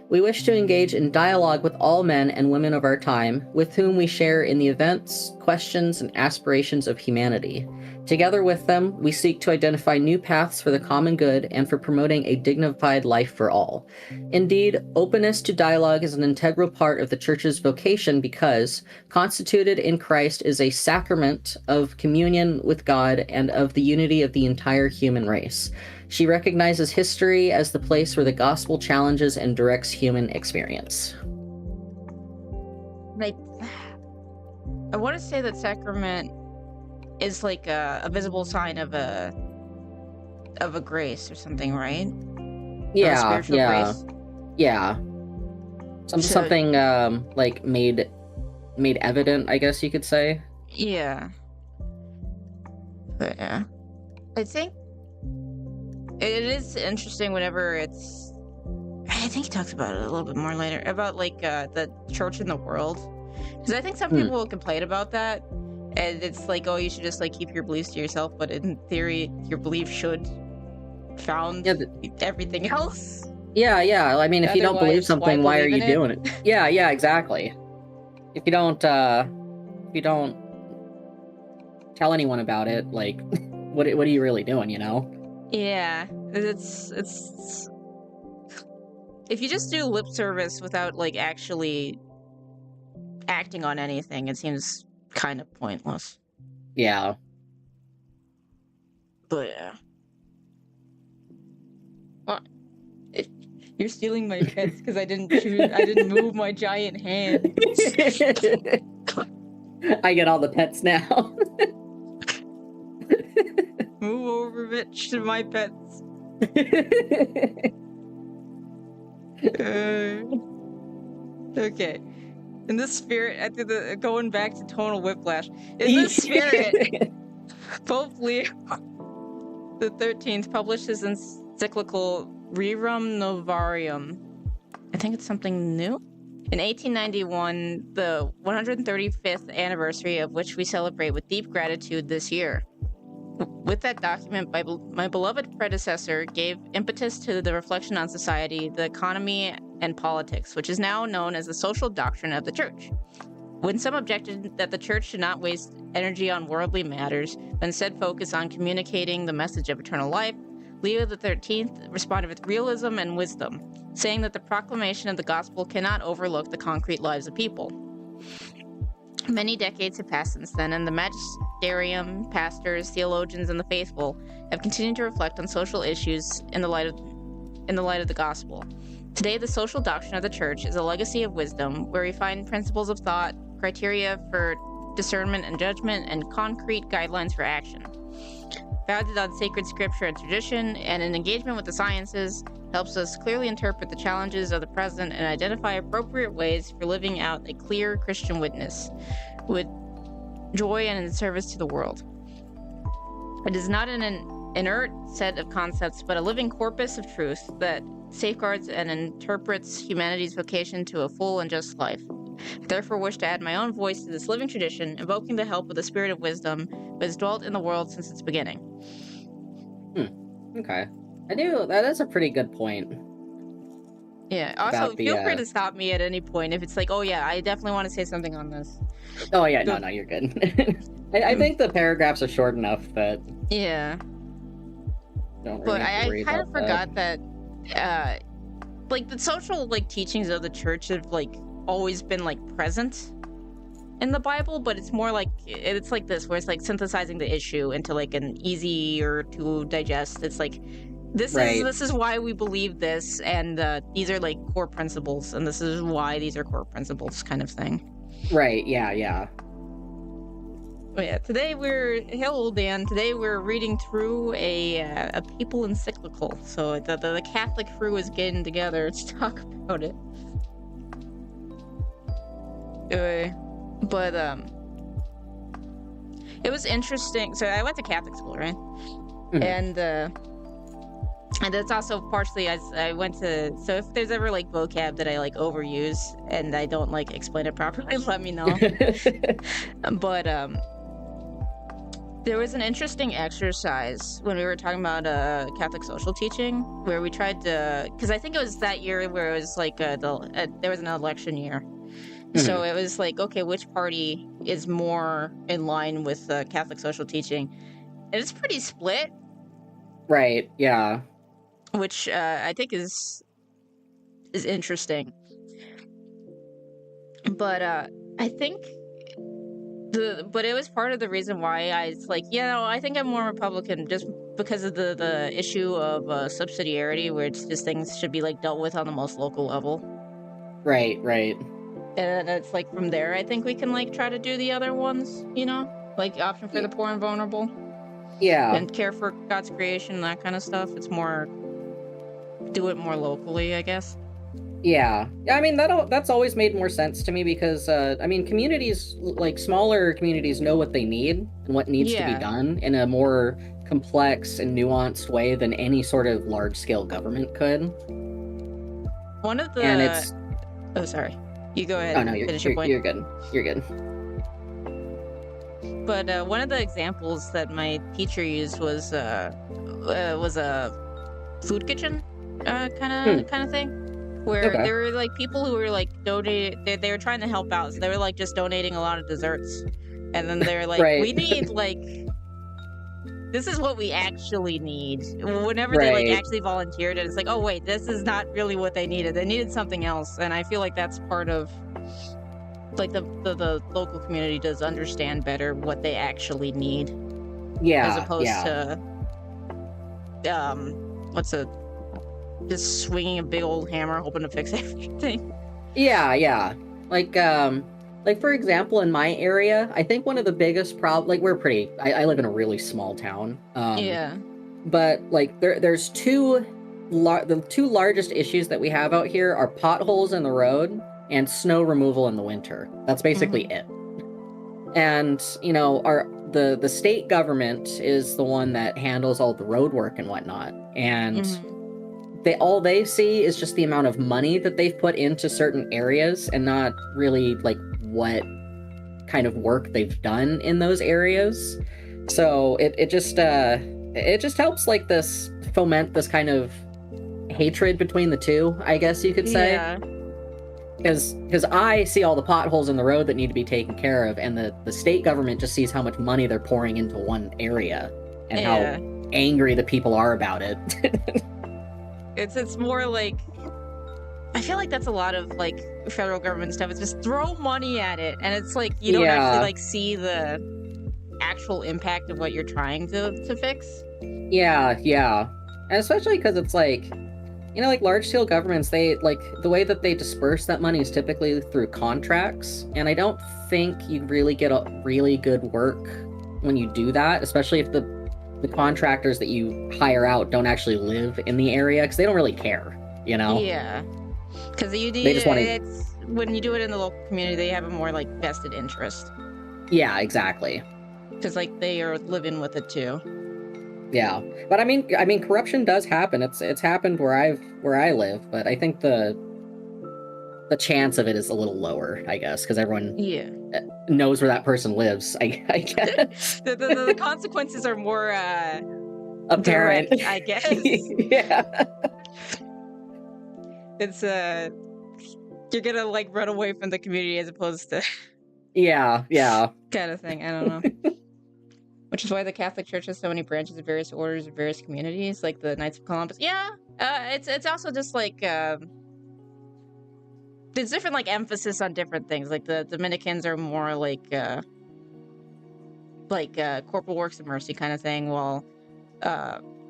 We wish to engage in dialogue with all men and women of our time, with whom we share in the events, questions, and aspirations of humanity. Together with them, we seek to identify new paths for the common good and for promoting a dignified life for all. Indeed, openness to dialogue is an integral part of the Church's vocation because, constituted in Christ, is a sacrament of communion with God and of the unity of the entire human race. She recognizes history as the place where the gospel challenges and directs human experience. Like, I want to say that sacrament is like a visible sign of a grace or something, right? Yeah, spiritual grace. Yeah. Something like made evident, I guess you could say. Yeah. But yeah, I think it is interesting whenever it's. I think he talks about it a little bit more later about like the church in the world, because I think some people will complain about that, and it's like, oh, you should just like keep your beliefs to yourself, but in theory, your belief should found everything else. Yeah. I mean, if you don't believe something, why are you doing it? Yeah, exactly. If you don't tell anyone about it, like, what are you really doing, you know? Yeah, it's if you just do lip service without like actually acting on anything, it seems kind of pointless. Yeah. But yeah. What? You're stealing my pets because I didn't move my giant hand. I get all the pets now. Move over, bitch, to my pets. Okay. In this spirit, after going back to tonal whiplash, in this spirit, Pope Leo XIII published his encyclical Rerum Novarium. I think it's something new. In 1891, the 135th anniversary of which we celebrate with deep gratitude this year. With that document, my beloved predecessor gave impetus to the reflection on society, the economy, and politics, which is now known as the social doctrine of the Church. When some objected that the Church should not waste energy on worldly matters, but instead focus on communicating the message of eternal life, Leo XIII responded with realism and wisdom, saying that the proclamation of the gospel cannot overlook the concrete lives of people. Many decades have passed since then, and the magisterium, pastors, theologians, and the faithful have continued to reflect on social issues in the light of the gospel. Today, the social doctrine of the Church is a legacy of wisdom, where we find principles of thought, criteria for discernment and judgment, and concrete guidelines for action. Founded on sacred scripture and tradition, and in engagement with the sciences, helps us clearly interpret the challenges of the present and identify appropriate ways for living out a clear Christian witness with joy and in service to the world. It is not an inert set of concepts, but a living corpus of truth that safeguards and interprets humanity's vocation to a full and just life. I therefore wish to add my own voice to this living tradition, invoking the help of the spirit of wisdom that has dwelt in the world since its beginning. Okay. That is a pretty good point. Yeah, also feel free to stop me at any point if it's like, oh yeah, I definitely want to say something on this. Oh yeah, no, you're good. I think the paragraphs are short enough that... Yeah. Don't really but I kind of forgot that like the social like teachings of the Church have like always been like present in the Bible, but it's more like it's like this, where it's like synthesizing the issue into like an easier to digest. It's like Right. this is why we believe this, and these are like core principles, and this is why these are core principles, kind of thing. Right. Yeah. Yeah. But yeah, today hello Dan. Today we're reading through a papal encyclical. So the Catholic crew is getting together to talk about it. But it was interesting. So I went to Catholic school, right? Mhm. And that's also partially as I went to. So if there's ever like vocab that I like overuse and I don't like explain it properly, let me know. But there was an interesting exercise when we were talking about Catholic social teaching, where we tried to, because I think it was that year where it was like there was an election year, so it was like, okay, which party is more in line with Catholic social teaching? And it's pretty split, Right. Yeah. which I think is interesting. But I think. But it was part of the reason why I was like, I think I'm more Republican just because of the issue of subsidiarity, where it's just things should be like dealt with on the most local level. Right. Right. And it's like from there, I think we can like try to do the other ones, like option for the poor and vulnerable. Yeah. And care for God's creation and that kind of stuff. It's more do it more locally, I guess. Yeah. I mean, that's always made more sense to me because, I mean, communities, like smaller communities, know what they need and what needs to be done in a more complex and nuanced way than any sort of large-scale government could. One of the... And it's... Oh, sorry. You go ahead. Oh, no, finish your point. You're good. You're good. But one of the examples that my teacher used was a food kitchen kind of thing. Where there were like people who were like donating, they were trying to help out, so they were like just donating a lot of desserts, and then they're like, we need like, this is what we actually need. Whenever they like actually volunteered, and it's like, oh wait, this is not really what they needed. They needed something else, and I feel like that's part of like the local community does understand better what they actually need. Yeah. As opposed to just swinging a big old hammer hoping to fix everything. Yeah. Like for example, in my area, I think one of the biggest problems, like I live in a really small town. But like there's the two largest issues that we have out here are potholes in the road and snow removal in the winter. That's basically it. And, the state government is the one that handles all the road work and whatnot. And all they see is just the amount of money that they've put into certain areas and not really like what kind of work they've done in those areas. So it just helps like this foment this kind of hatred between the two, I guess you could say. Yeah. Because I see all the potholes in the road that need to be taken care of, and the state government just sees how much money they're pouring into one area and how angry the people are about it. It's more like, I feel like that's a lot of like federal government stuff. It's just throw money at it, and it's like you don't actually like see the actual impact of what you're trying to fix. Yeah, and especially because it's like, like large-scale governments, they like the way that they disperse that money is typically through contracts, and I don't think you really get a really good work when you do that, especially if the contractors that you hire out don't actually live in the area, because they don't really care, Yeah, because they just want to. When you do it in the local community, they have a more like vested interest. Yeah, exactly. Because like they are living with it too. Yeah, but I mean, corruption does happen. It's happened where I live, but I think the chance of it is a little lower, I guess, because everyone knows where that person lives. I guess the consequences are more apparent, direct, I guess. Yeah, it's you're gonna like run away from the community as opposed to yeah kind of thing. I don't know. Which is why the Catholic Church has so many branches of various orders of various communities, like the Knights of Columbus. Yeah, it's also just like there's different like emphasis on different things. Like the Dominicans are more like corporal works of mercy kind of thing, while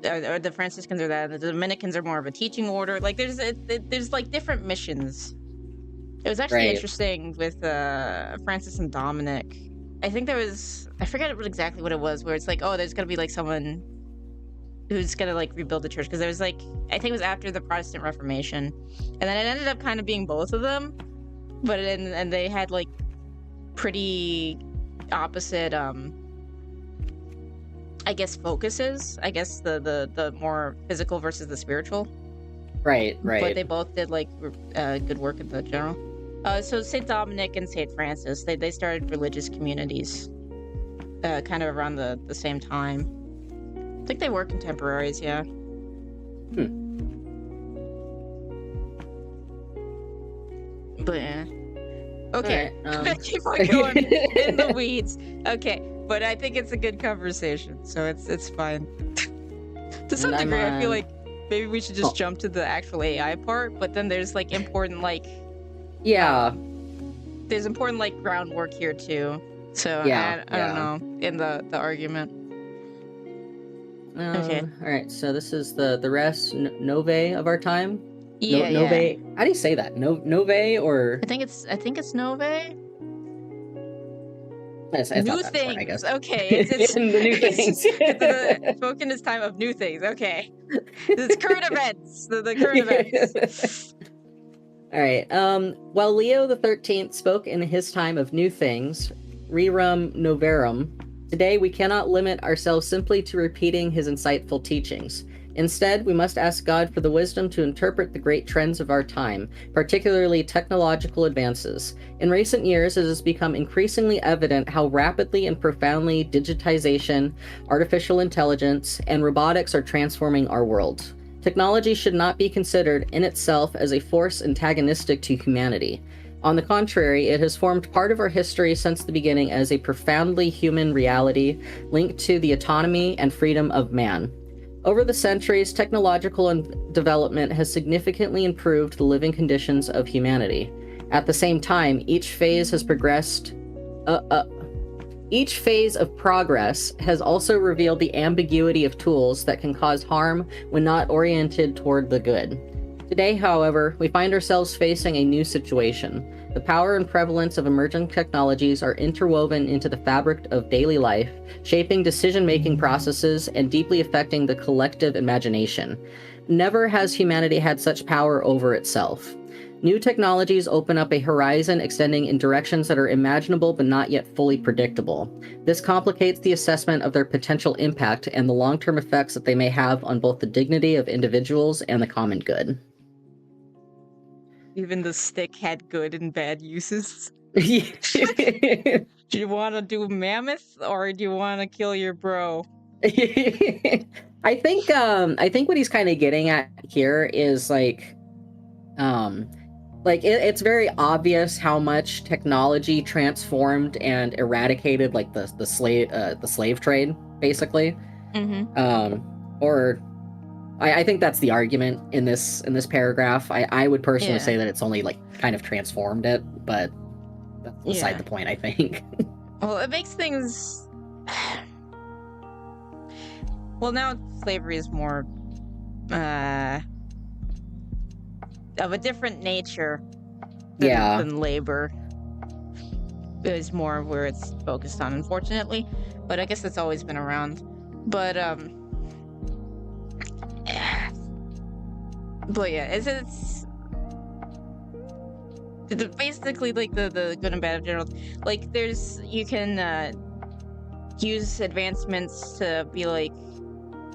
or the Franciscans are that. The Dominicans are more of a teaching order. Like there's like different missions. It was actually Right. interesting with Francis and Dominic. I think I forget exactly what it was, where it's like, oh, there's gonna be like someone who's gonna like rebuild the church, because there was like, I think it was after the Protestant Reformation, and then it ended up kind of being both of them, but and they had like pretty opposite I guess focuses. I guess the more physical versus the spiritual. Right. But they both did like good work in the general. So Saint Dominic and Saint Francis, they started religious communities, kind of around the same time. I think they were contemporaries, yeah. But yeah. Okay, right, keep on going in the weeds. Okay, but I think it's a good conversation, so it's fine. To some degree, I feel like maybe we should just jump to the actual AI part, but then there's like important like there's important like groundwork here too. So I don't know in the argument. Okay. All right. So this is the res nove of our time. Yeah, Nove. How do you say that? Nove or? I think it's Nove. New things. I guess. Okay, it's the new things. Spoken this time of new things. Okay, it's current events. The current events. All right. While Leo XIII spoke in his time of new things, rerum noverum, today we cannot limit ourselves simply to repeating his insightful teachings. Instead, we must ask God for the wisdom to interpret the great trends of our time, particularly technological advances. In recent years, it has become increasingly evident how rapidly and profoundly digitization, artificial intelligence, and robotics are transforming our world. Technology should not be considered in itself as a force antagonistic to humanity. On the contrary, it has formed part of our history since the beginning as a profoundly human reality linked to the autonomy and freedom of man. Over the centuries, technological development has significantly improved the living conditions of humanity. At the same time, each phase of progress has also revealed the ambiguity of tools that can cause harm when not oriented toward the good. Today, however, we find ourselves facing a new situation. The power and prevalence of emerging technologies are interwoven into the fabric of daily life, shaping decision-making processes and deeply affecting the collective imagination. Never has humanity had such power over itself. New technologies open up a horizon extending in directions that are imaginable but not yet fully predictable. This complicates the assessment of their potential impact and the long-term effects that they may have on both the dignity of individuals and the common good. Even the stick had good and bad uses. Do you want to do mammoth or do you want to kill your bro? I think what he's kind of getting at here is it's very obvious how much technology transformed and eradicated like the slave trade, basically. I think that's the argument in this paragraph. I would personally say that it's only like kind of transformed it, but that's beside the point, I think. Well, it makes things. Well, now slavery is more of a different nature than labor. It is more where it's focused on, unfortunately. But I guess it's always been around. But yeah, it's basically like the good and bad of general. Like you can use advancements to be like,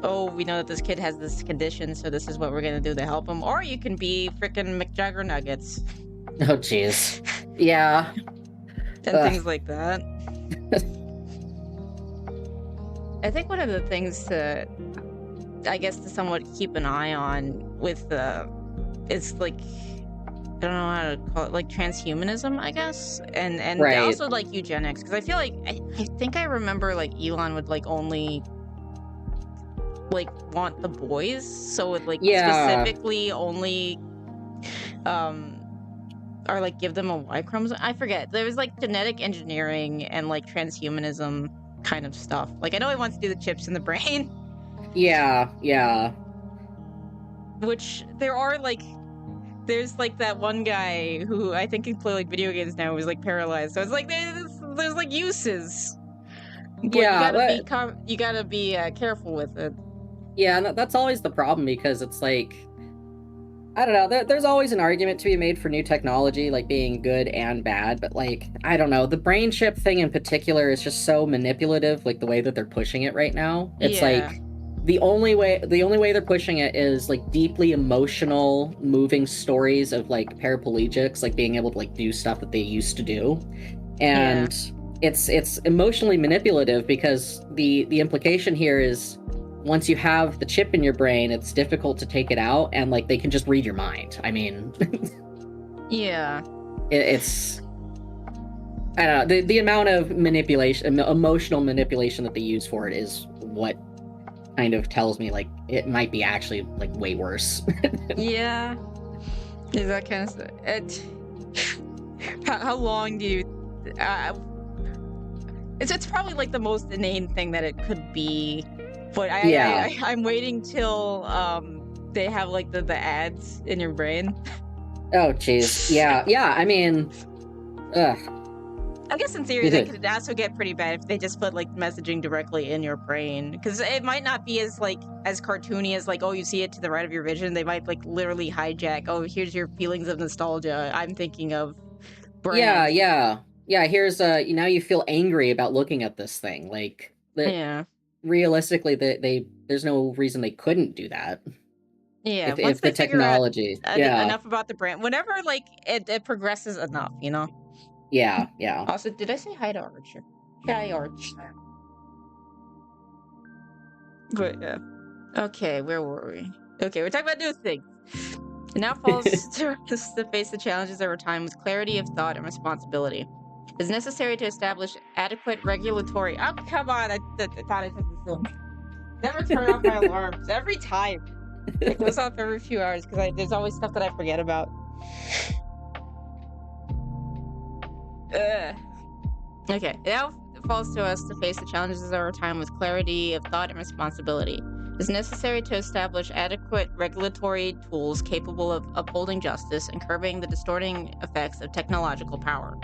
oh, we know that this kid has this condition, so this is what we're gonna do to help him. Or you can be frickin' McJagger Nuggets. Oh, jeez. Yeah. And things like that. I think one of the things to somewhat keep an eye on with is like, I don't know how to call it, like transhumanism, I guess, and also like eugenics, because I feel like I think I remember like Elon would like only like want the boys, so it like specifically only or like give them a Y chromosome. I forget. There was like genetic engineering and like transhumanism kind of stuff. Like I know he wants to do the chips in the brain. Yeah, yeah. Which there's like that one guy who I think can play like video games now who's like paralyzed. So it's like there's like uses, but Yeah, you gotta be careful with it. yeah, and that's always the problem because it's like, I don't know, there's always an argument to be made for new technology, like being good and bad, but like, I don't know, the brain chip thing in particular is just so manipulative, like the way that they're pushing it right now. It's Yeah. like, the only way they're pushing it is like deeply emotional, moving stories of like paraplegics, like being able to like do stuff that they used to do. And it's emotionally manipulative because the implication here is once you have the chip in your brain, it's difficult to take it out, and like they can just read your mind. I mean, Yeah. it's I don't know, the amount of manipulation, emotional manipulation that they use for it is what kind of tells me like it might be actually like way worse. Yeah. Is that kind of stuff? How long do you? It's probably like the most inane thing that it could be, but Yeah. I'm waiting till they have like the ads in your brain. Oh jeez. Yeah. Yeah. I mean, ugh. I guess in theory that could also get pretty bad if they just put like messaging directly in your brain, because it might not be as cartoony as like, oh, you see it to the right of your vision. They might like literally hijack, oh, here's your feelings of nostalgia. I'm thinking of Yeah, brand. yeah. Here's now you feel angry about looking at this thing. Like that Yeah. realistically, there's no reason they couldn't do that. Yeah, once If the they figure out technology, yeah, enough about the brand, whenever like it progresses enough, you know. yeah. Also, did I say hi to Archer? Hi, Arch. But yeah. Okay, where were we? Okay, we're talking about new things. It now falls to us to face the challenges of our time with clarity of thought and responsibility. It is necessary to establish adequate regulatory. Oh, come on! I thought I took this in. Never turn off my alarms every time. It goes off every few hours because there's always stuff that I forget about. Okay, it now falls to us to face the challenges of our time with clarity of thought and responsibility. It is necessary to establish adequate regulatory tools capable of upholding justice and curbing the distorting effects of technological power.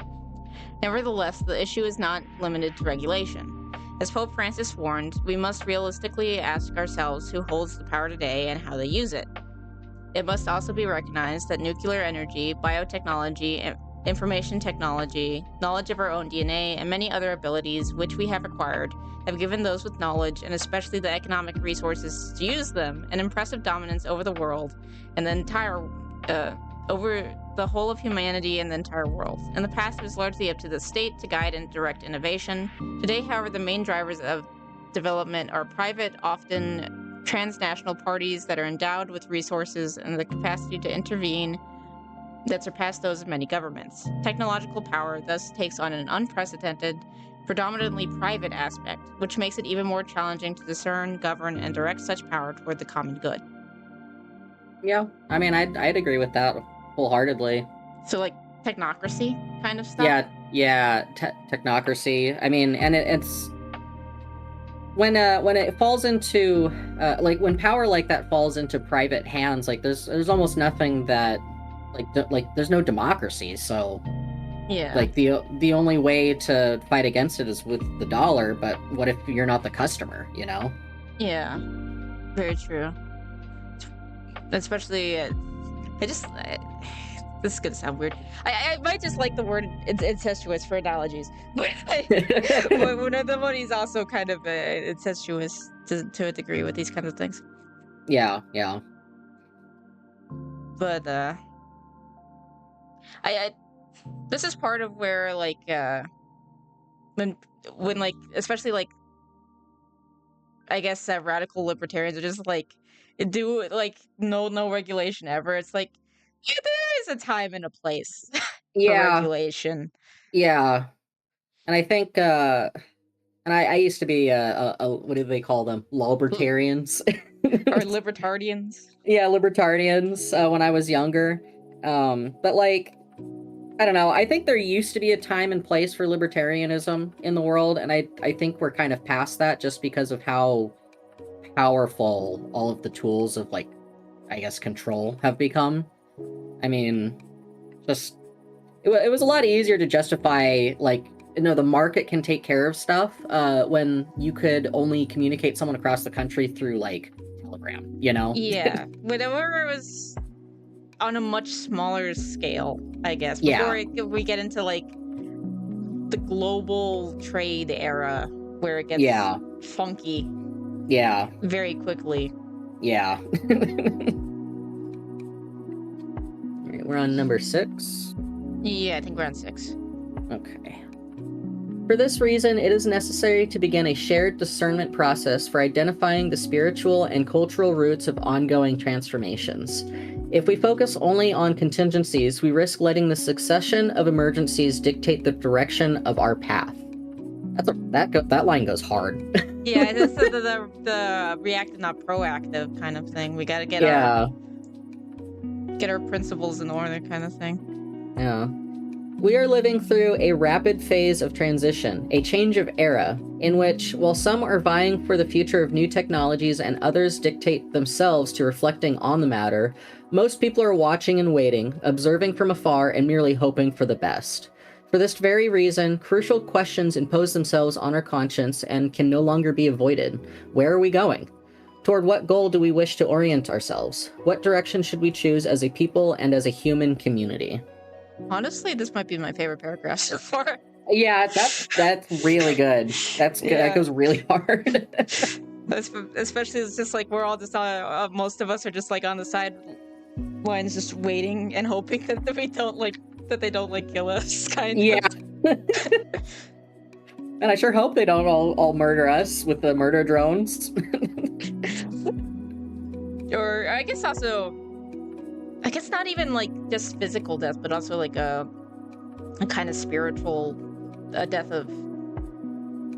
Nevertheless, the issue is not limited to regulation. As Pope Francis warned, we must realistically ask ourselves who holds the power today and how they use it. It must also be recognized that nuclear energy, biotechnology, information technology, knowledge of our own DNA, and many other abilities which we have acquired have given those with knowledge, and especially the economic resources to use them, an impressive dominance over the world and the entire over the whole of humanity and the entire world. In the past, it was largely up to the state to guide and direct innovation. Today, however, the main drivers of development are private, often transnational parties that are endowed with resources and the capacity to intervene that surpass those of many governments. Technological power thus takes on an unprecedented, predominantly private aspect, which makes it even more challenging to discern, govern, and direct such power toward the common good. Yeah, I mean, I'd agree with that wholeheartedly. So, like, technocracy kind of stuff? Yeah, technocracy. I mean, and it's when it falls into like when power like that falls into private hands, like there's almost nothing that like there's no democracy. So Yeah. like the only way to fight against it is with the dollar. But what if you're not the customer? You know? Yeah. Very true. Especially, this is gonna sound weird. I might just like the word incestuous for analogies, but one of the money's also kind of incestuous to a degree with these kinds of things. Yeah. But I this is part of where like when like especially like I guess radical libertarians are just like do like no regulation ever. It's like there is a time and a place for Yeah. regulation. Yeah. And I think and I used to be what do they call them? Libertarians. Or libertarians. Yeah, libertarians when I was younger. But like I don't know. I think there used to be a time and place for libertarianism in the world, and I think we're kind of past that just because of how powerful all of the tools of, like, I guess, control have become. I mean, just it was a lot easier to justify, like, the market can take care of stuff when you could only communicate someone across the country through, like, Telegram, Yeah, whenever it was on a much smaller scale, I guess. Yeah. Before we get into, like, the global trade era, where it gets Yeah. funky Yeah. very quickly. Yeah. Alright, we're on number 6. Yeah, I think we're on 6. Okay. For this reason, it is necessary to begin a shared discernment process for identifying the spiritual and cultural roots of ongoing transformations. If we focus only on contingencies, we risk letting the succession of emergencies dictate the direction of our path. That line goes hard. Yeah, it's the reactive, not proactive kind of thing. We gotta get our principles in order kind of thing. Yeah. We are living through a rapid phase of transition, a change of era, in which, while some are vying for the future of new technologies and others dictate themselves to reflecting on the matter, most people are watching and waiting, observing from afar and merely hoping for the best. For this very reason, crucial questions impose themselves on our conscience and can no longer be avoided. Where are we going? Toward what goal do we wish to orient ourselves? What direction should we choose as a people and as a human community? Honestly, this might be my favorite paragraph so far. Yeah, that's really good. That's good. Yeah. That goes really hard. Especially, it's just like we're all just most of us are just like on the sidelines, just waiting and hoping that they don't kill us. Kind of. Yeah. And I sure hope they don't all murder us with the murder drones. Or I guess not even like just physical death, but also like a kind of spiritual death of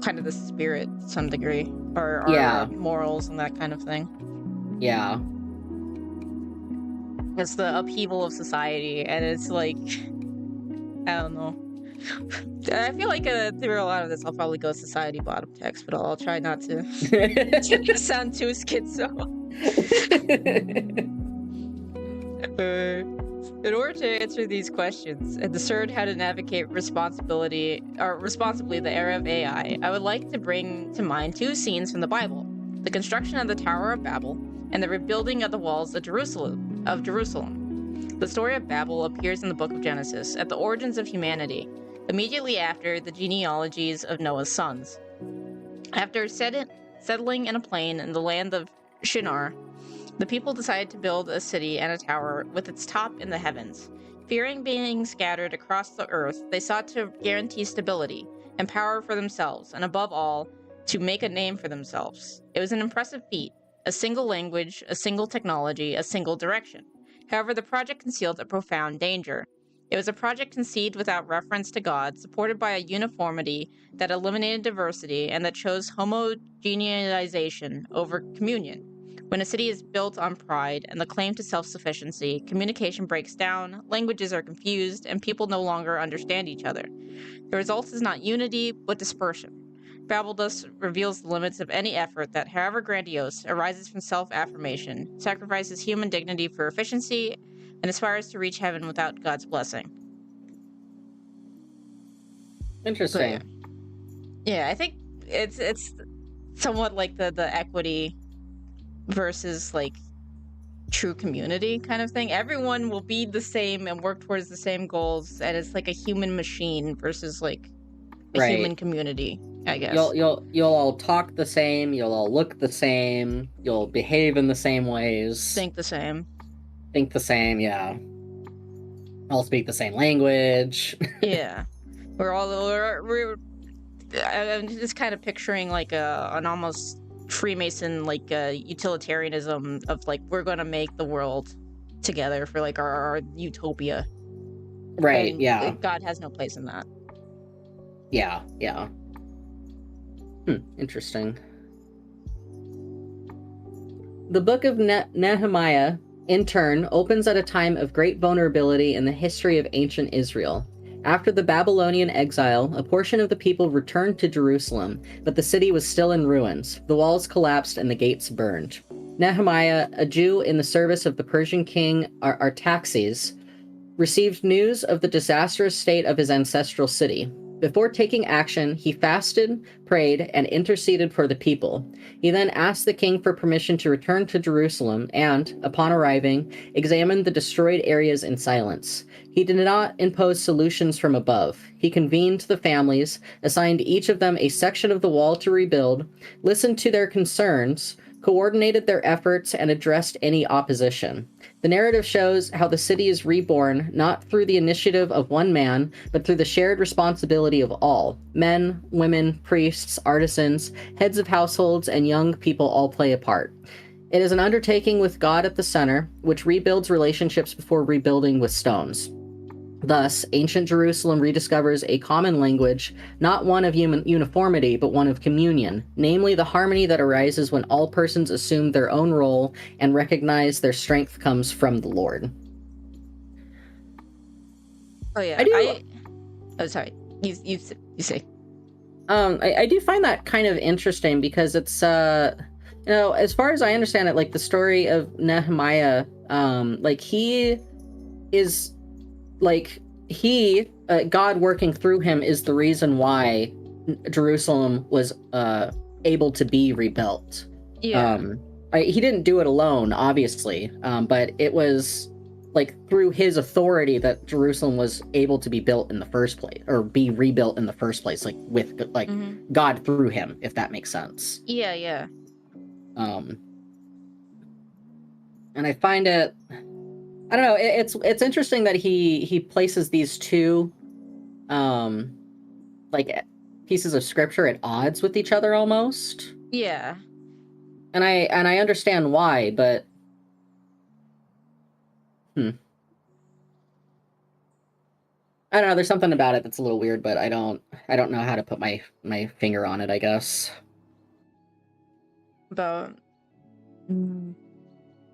kind of the spirit to some degree, or Yeah. morals and that kind of thing. Yeah. It's the upheaval of society, and it's like, I don't know. I feel like through a lot of this, I'll probably go society bottom text, but I'll try not to sound too schizo. In order to answer these questions and discern how to navigate responsibly the era of AI, I would like to bring to mind 2 scenes from the Bible: the construction of the Tower of Babel and the rebuilding of the walls of Jerusalem. The story of Babel appears in the book of Genesis at the origins of humanity, immediately after the genealogies of Noah's sons. After settling in a plain in the land of Shinar, the people decided to build a city and a tower with its top in the heavens. Fearing being scattered across the earth, they sought to guarantee stability and power for themselves, and above all, to make a name for themselves. It was an impressive feat: a single language, a single technology, a single direction. However, the project concealed a profound danger. It was a project conceived without reference to God, supported by a uniformity that eliminated diversity and that chose homogenization over communion. When a city is built on pride and the claim to self-sufficiency, communication breaks down, languages are confused, and people no longer understand each other. The result is not unity, but dispersion. Babel thus reveals the limits of any effort that, however grandiose, arises from self-affirmation, sacrifices human dignity for efficiency, and aspires to reach heaven without God's blessing. Interesting. Yeah, I think it's somewhat like the equity versus like true community kind of thing. Everyone will be the same and work towards the same goals, and it's like a human machine versus like a human community, I guess. You'll all talk the same, you'll all look the same, you'll behave in the same ways. Think the same, yeah. All speak the same language. Yeah. I'm just kind of picturing like an almost Freemason like utilitarianism of like, we're gonna make the world together for like our utopia. Right, and yeah. God has no place in that. Yeah. Interesting. The book of Nehemiah, in turn, opens at a time of great vulnerability in the history of ancient Israel. After the Babylonian exile, a portion of the people returned to Jerusalem, but the city was still in ruins. The walls collapsed and the gates burned. Nehemiah, a Jew in the service of the Persian king Artaxerxes, received news of the disastrous state of his ancestral city. Before taking action, he fasted, prayed, and interceded for the people. He then asked the king for permission to return to Jerusalem and, upon arriving, examined the destroyed areas in silence. He did not impose solutions from above. He convened the families, assigned each of them a section of the wall to rebuild, listened to their concerns, coordinated their efforts, and addressed any opposition. The narrative shows how the city is reborn not through the initiative of one man, but through the shared responsibility of all. Men, women, priests, artisans, heads of households, and young people all play a part. It is an undertaking with God at the center, which rebuilds relationships before rebuilding with stones. Thus, ancient Jerusalem rediscovers a common language, not one of uniformity, but one of communion, namely the harmony that arises when all persons assume their own role and recognize their strength comes from the Lord. Oh yeah, oh sorry, you say. I do find that kind of interesting because it's as far as I understand it, like the story of Nehemiah, like he is. Like, God working through him is the reason why Jerusalem was able to be rebuilt. Yeah. He didn't do it alone, obviously, but it was, like, through his authority that Jerusalem was able to be built in the first place, or be rebuilt in the first place, like, with, like, God through him, if that makes sense. Yeah, yeah. And I find it... I don't know. It's interesting that he places these two, like pieces of scripture at odds with each other almost. Yeah. And I understand why, but I don't know. There's something about it that's a little weird, but I don't know how to put my finger on it, I guess. About.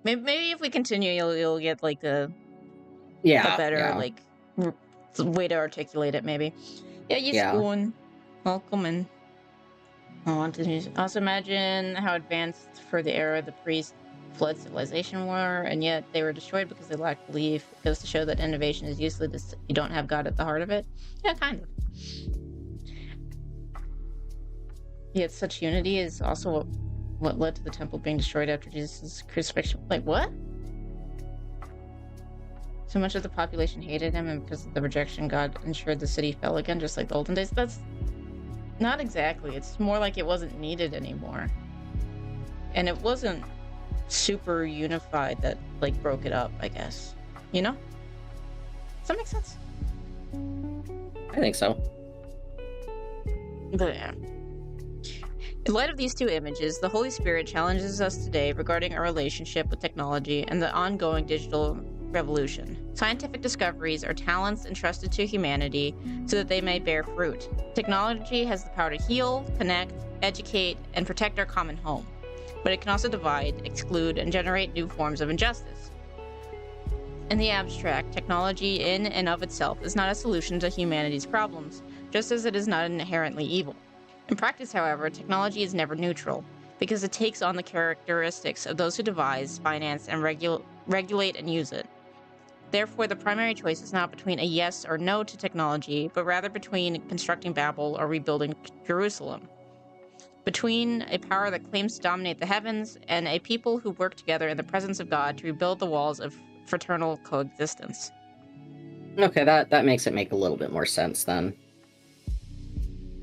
Maybe if we continue, you'll get like a better like way to articulate it. Maybe. Yeah, you're going. Welcome and I want to also imagine how advanced for the era the pre-flood civilization were, and yet they were destroyed because they lacked belief. It goes to show that innovation is useless if you don't have God at the heart of it. Yeah, kind of. Yet such unity is also what led to the temple being destroyed after Jesus' crucifixion. Like, what? So much of the population hated him, and because of the rejection, God ensured the city fell again, just like the olden days. That's not exactly. It's more like it wasn't needed anymore. And it wasn't super unified that, like, broke it up, I guess. You know? Does that make sense? I think so. But yeah. In light of these two images, the Holy Spirit challenges us today regarding our relationship with technology and the ongoing digital revolution. Scientific discoveries are talents entrusted to humanity so that they may bear fruit. Technology has the power to heal, connect, educate, and protect our common home, but it can also divide, exclude, and generate new forms of injustice. In the abstract, technology in and of itself is not a solution to humanity's problems, just as it is not inherently evil. In practice, however, technology is never neutral, because it takes on the characteristics of those who devise, finance, and regulate and use it. Therefore, the primary choice is not between a yes or no to technology, but rather between constructing Babel or rebuilding Jerusalem. Between a power that claims to dominate the heavens and a people who work together in the presence of God to rebuild the walls of fraternal coexistence. Okay, that makes it make a little bit more sense then.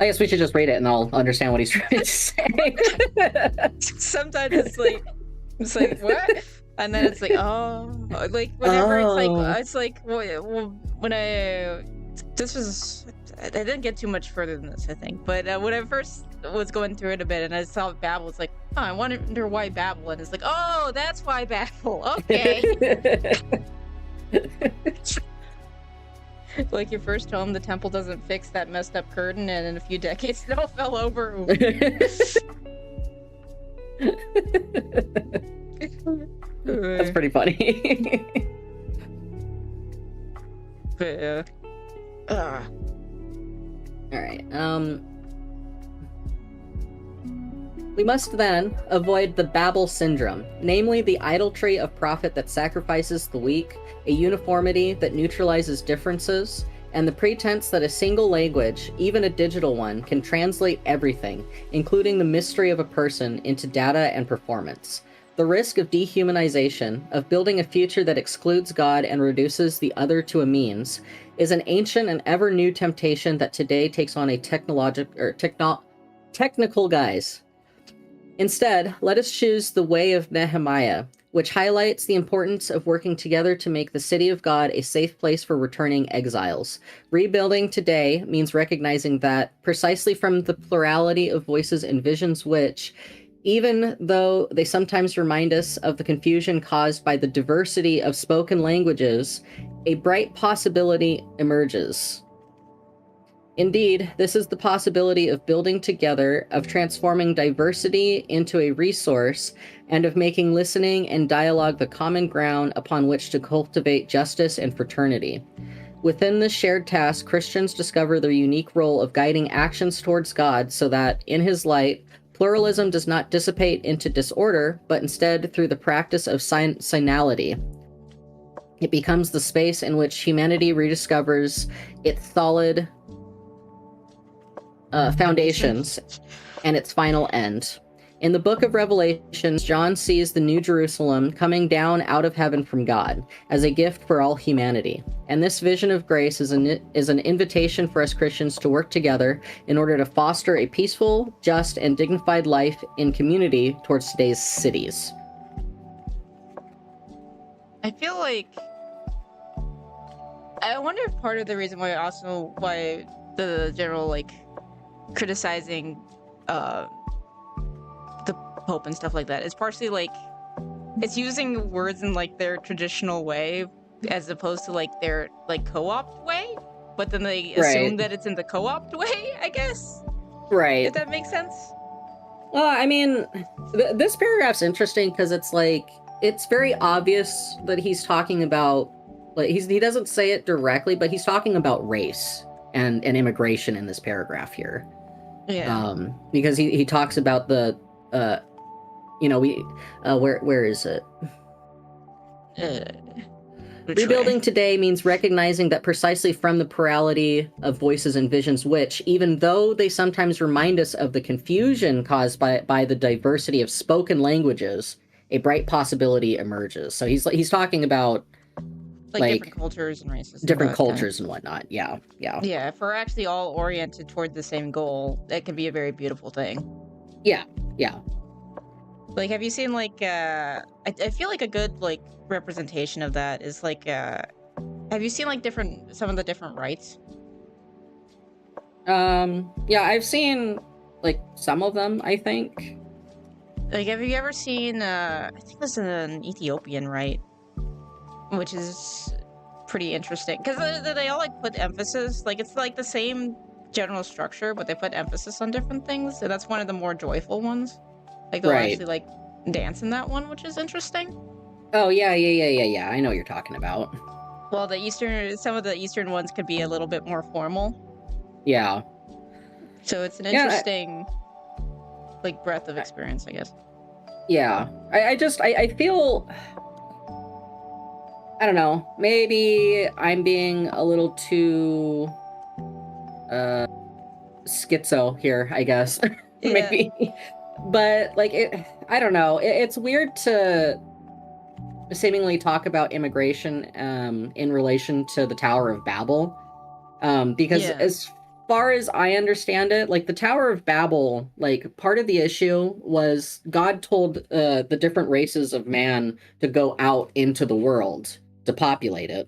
I guess we should just read it and I'll understand what he's trying to say. Sometimes it's like, what? And then it's like, oh, like whenever it's like when I didn't get too much further than this, I think. But when I first was going through it a bit and I saw Babel, it's like, oh, I wonder why Babel, and it's like, oh, that's why Babel. Okay. Like your first home, the temple doesn't fix that messed up curtain, and in a few decades it all fell over. That's pretty funny. But, Ugh. All right. We must then avoid the Babel syndrome, namely the idolatry of prophet that sacrifices the weak, a uniformity that neutralizes differences, and the pretense that a single language, even a digital one, can translate everything, including the mystery of a person, into data and performance. The risk of dehumanization, of building a future that excludes God and reduces the other to a means, is an ancient and ever-new temptation that today takes on a technical guise. Instead, let us choose the way of Nehemiah, which highlights the importance of working together to make the city of God a safe place for returning exiles. Rebuilding today means recognizing that, precisely from the plurality of voices and visions which, even though they sometimes remind us of the confusion caused by the diversity of spoken languages, a bright possibility emerges. Indeed, this is the possibility of building together, of transforming diversity into a resource, and of making listening and dialogue the common ground upon which to cultivate justice and fraternity. Within this shared task, Christians discover their unique role of guiding actions towards God so that, in His light, pluralism does not dissipate into disorder, but instead, through the practice of synality, it becomes the space in which humanity rediscovers its solid foundations and its final end. In the book of Revelations, John sees the New Jerusalem coming down out of heaven from God as a gift for all humanity. And this vision of grace is an invitation for us Christians to work together in order to foster a peaceful, just, and dignified life in community towards today's cities. I feel like I wonder if part of the reason why the general criticizing the Pope and stuff like that is partially it's using words in their traditional way as opposed to their co-opt way, but then they assume that it's in the co-opt way, I guess. Right. If that makes sense. Well, I mean, this paragraph's interesting because it's very obvious that he's talking about, he doesn't say it directly, but he's talking about race and immigration in this paragraph here. Yeah. Because he talks about the, where is it? Rebuilding today means recognizing that precisely from the plurality of voices and visions which, even though they sometimes remind us of the confusion caused by the diversity of spoken languages, a bright possibility emerges. So he's talking about different cultures and races. Different cultures and whatnot. Yeah. Yeah, if we're actually all oriented toward the same goal, that can be a very beautiful thing. Yeah. Have you seen I feel like a good representation of that is have you seen some of the different rites? Yeah, I've seen some of them, I think. Have you ever seen I think it was an Ethiopian rite, which is pretty interesting because they all put emphasis, it's the same general structure, but they put emphasis on different things, and that's one of the more joyful ones. They'll actually dance in that one, which is interesting. Oh yeah. I know what you're talking about. Well, some of the Eastern ones could be a little bit more formal. Yeah. So it's an interesting breadth of experience, I guess. Yeah. I feel, I don't know, maybe I'm being a little too schizo here, I guess. Yeah. Maybe. But I don't know. It's weird to seemingly talk about immigration in relation to the Tower of Babel, because as far as I understand it, the Tower of Babel, part of the issue was God told the different races of man to go out into the world to populate it.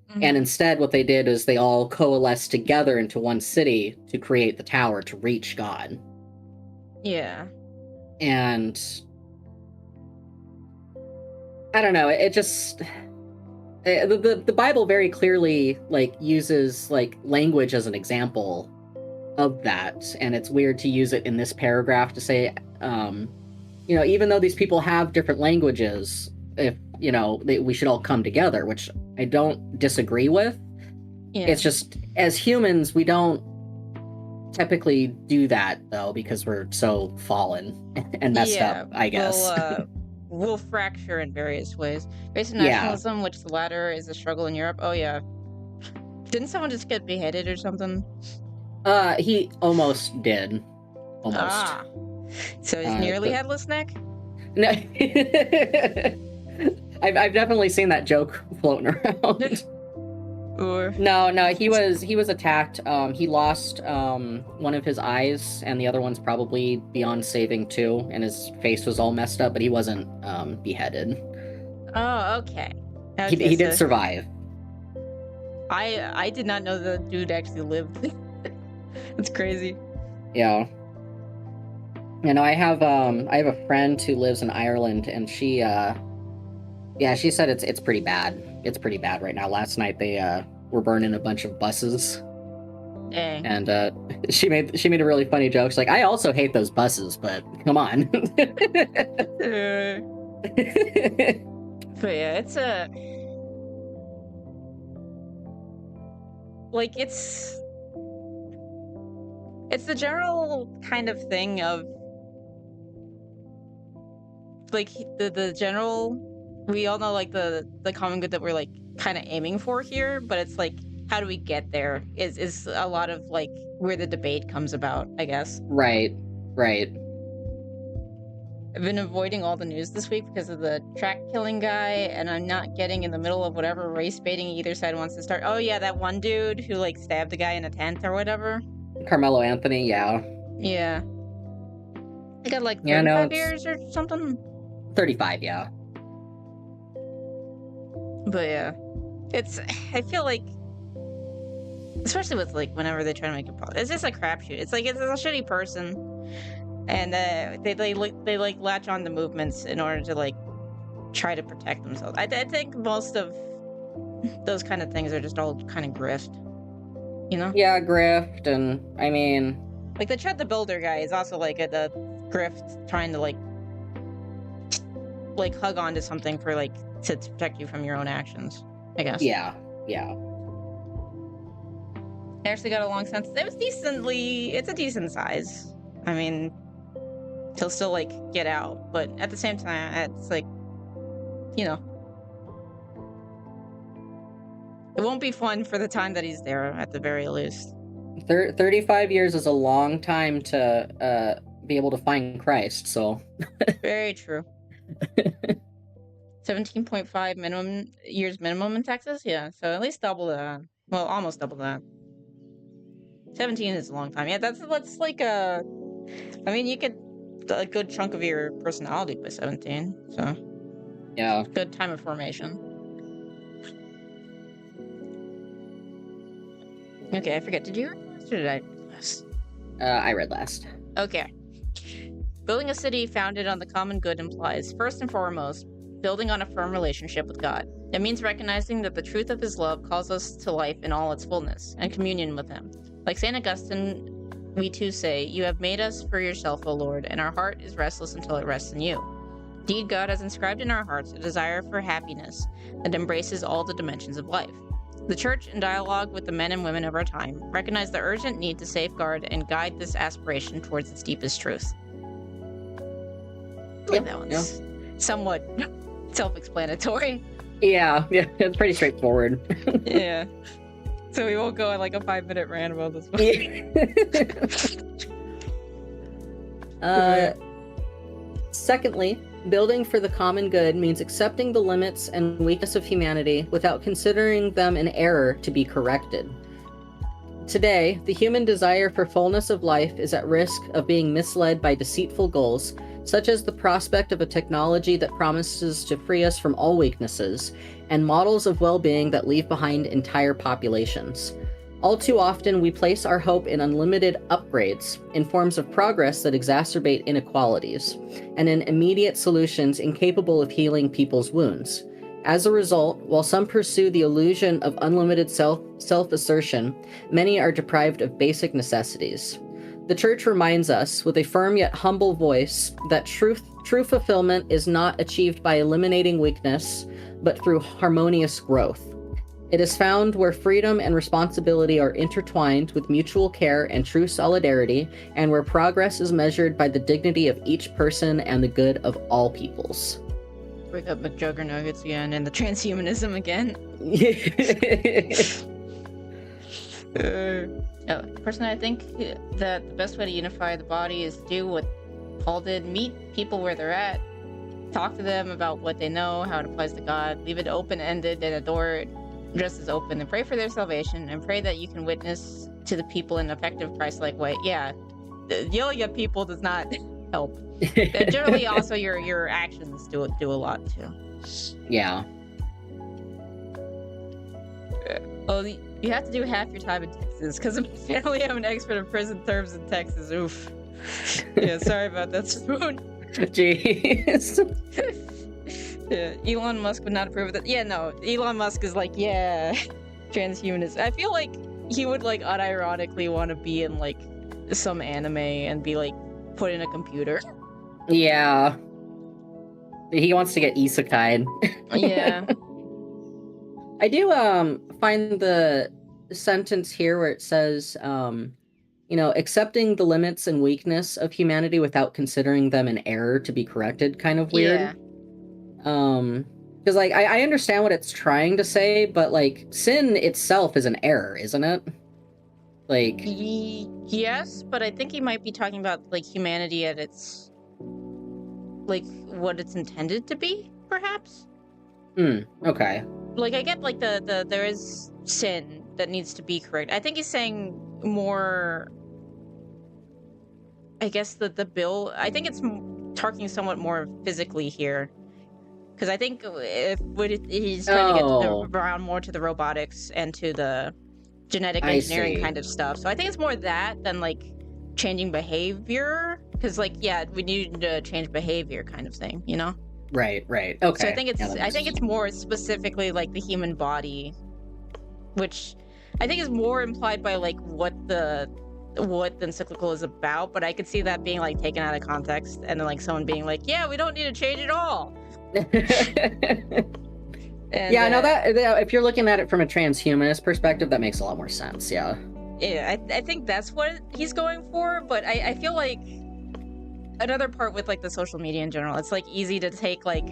Mm-hmm. And instead what they did is they all coalesced together into one city to create the tower to reach God. Yeah. And I don't know, it just the Bible very clearly uses language as an example of that, and it's weird to use it in this paragraph to say even though these people have different languages, if we should all come together, which I don't disagree with, Yeah. It's just, as humans, we don't typically do that, though, because we're so fallen and messed up, I guess. We'll fracture in various ways. Based on Yeah. nationalism, which the latter is a struggle in Europe. Oh, yeah. Didn't someone just get beheaded or something? He almost did. Almost. Ah. So he's nearly headless neck? No. I've definitely seen that joke floating around. Or... No, he was attacked. He lost one of his eyes, and the other one's probably beyond saving too, and his face was all messed up, but he wasn't beheaded. Oh, okay. He did survive. I did not know the dude actually lived. That's crazy. Yeah. You know, I have a friend who lives in Ireland, and she said it's pretty bad. It's pretty bad right now. Last night they were burning a bunch of buses. Dang. And she made a really funny joke. She's like, I also hate those buses, but come on. But yeah, it's a like it's the general kind of thing of like the general, we all know like the common good that we're like kind of aiming for here, but it's like, how do we get there is a lot of like where the debate comes about, I guess. Right. I've been avoiding all the news this week because of the track killing guy, and I'm not getting in the middle of whatever race baiting either side wants to start. Oh yeah, that one dude who like stabbed a guy in a tent or whatever. Carmelo Anthony, yeah. Yeah. He got like 35 years or something. 35, yeah. But yeah, I feel like, especially with like whenever they try to make a it's just a crapshoot. It's like it's a shitty person, and they like latch on to movements in order to like try to protect themselves. I think most of those kind of things are just all kind of grift, you know? Yeah, grift, and I mean, like the Chet the Builder guy is also like a grift, trying to like hug onto something for like to protect you from your own actions, I guess. Yeah. I actually got a long sentence. It's a decent size. I mean, he'll still like get out, but at the same time, it's like, you know, it won't be fun for the time that he's there, at the very least. 35 years is a long time to be able to find Christ, so. Very true. 17.5 years minimum in Texas? Yeah, so at least double that. Well, almost double that. 17 is a long time. Yeah, that's like I mean, you get a good chunk of your personality by 17, so. Yeah. Good time of formation. Okay, I forget. Did you read last or did I read last? I read last. Okay. Building a city founded on the common good implies, first and foremost, building on a firm relationship with God. It means recognizing that the truth of His love calls us to life in all its fullness, and communion with Him. Like St. Augustine, we too say, "You have made us for yourself, O Lord, and our heart is restless until it rests in you." Indeed, God has inscribed in our hearts a desire for happiness that embraces all the dimensions of life. The Church, in dialogue with the men and women of our time, recognize the urgent need to safeguard and guide this aspiration towards its deepest truth. I believe that one's somewhat self-explanatory. Yeah, it's pretty straightforward. Yeah. So we won't go on like a 5-minute rant about this one. Secondly, building for the common good means accepting the limits and weakness of humanity without considering them an error to be corrected. Today, the human desire for fullness of life is at risk of being misled by deceitful goals, such as the prospect of a technology that promises to free us from all weaknesses, and models of well-being that leave behind entire populations. All too often, we place our hope in unlimited upgrades, in forms of progress that exacerbate inequalities, and in immediate solutions incapable of healing people's wounds. As a result, while some pursue the illusion of unlimited self-assertion, many are deprived of basic necessities. The Church reminds us, with a firm yet humble voice, that true fulfillment is not achieved by eliminating weakness, but through harmonious growth. It is found where freedom and responsibility are intertwined with mutual care and true solidarity, and where progress is measured by the dignity of each person and the good of all peoples. Wake up McJuggernuggets again and the transhumanism again. Personally, I think that the best way to unify the body is to do what Paul did: meet people where they're at, talk to them about what they know, how it applies to God, leave it open-ended and a door just as open, and pray for their salvation, and pray that you can witness to the people in an effective Christ-like way. Yeah, yelling at people does not help. And generally, also your actions do a lot too. Yeah. Oh, you have to do half your time in Texas, because apparently I'm an expert in prison terms in Texas. Oof. Yeah, sorry about that, Spoon. Jeez. Yeah, Elon Musk would not approve of that. Yeah, no, Elon Musk is like, yeah, transhumanist. I feel like he would like unironically want to be in like some anime and be like put in a computer. Yeah. He wants to get isekai'd. Yeah. I do find the sentence here where it says, accepting the limits and weakness of humanity without considering them an error to be corrected, kind of weird. Yeah. Because like I understand what it's trying to say, but like sin itself is an error, isn't it? Like yes, but I think he might be talking about like humanity at its like what it's intended to be, perhaps. Okay. Like I get like the there is sin that needs to be correct. I think he's saying more. I guess the bill. I think it's talking somewhat more physically here. Because I think he's trying to get around more to the robotics and to the genetic engineering kind of stuff. So I think it's more that than like changing behavior. Because like, yeah, we need to change behavior kind of thing, you know? Right. Okay. So I think it's more specifically like the human body, which I think is more implied by like what the encyclical is about. But I could see that being like taken out of context and then like someone being like, yeah, we don't need to change it all. Yeah, no, that if you're looking at it from a transhumanist perspective, that makes a lot more sense. Yeah, I think that's what he's going for, but I feel like another part with like the social media in general, it's like easy to take like,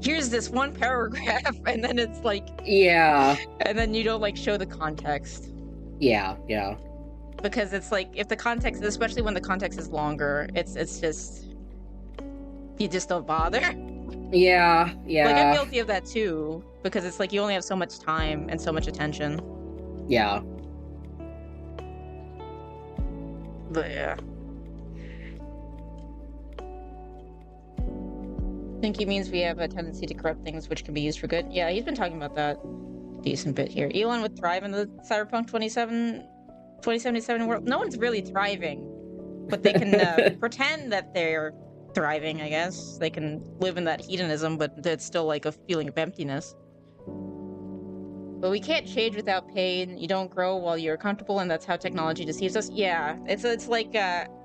here's this one paragraph, and then it's like, yeah, and then you don't like show the context. Yeah, because it's like if the context, especially when the context is longer, it's just you just don't bother. Yeah. Like, I'm guilty of that too, because it's like you only have so much time and so much attention. Yeah. But yeah. I think he means we have a tendency to corrupt things which can be used for good. Yeah, he's been talking about that a decent bit here. Elon would thrive in the Cyberpunk 2077 world. No one's really thriving, but they can pretend that they're thriving, I guess. They can live in that hedonism, but it's still like a feeling of emptiness. But we can't change without pain. You don't grow while you're comfortable, and that's how technology deceives us. Yeah, it's like,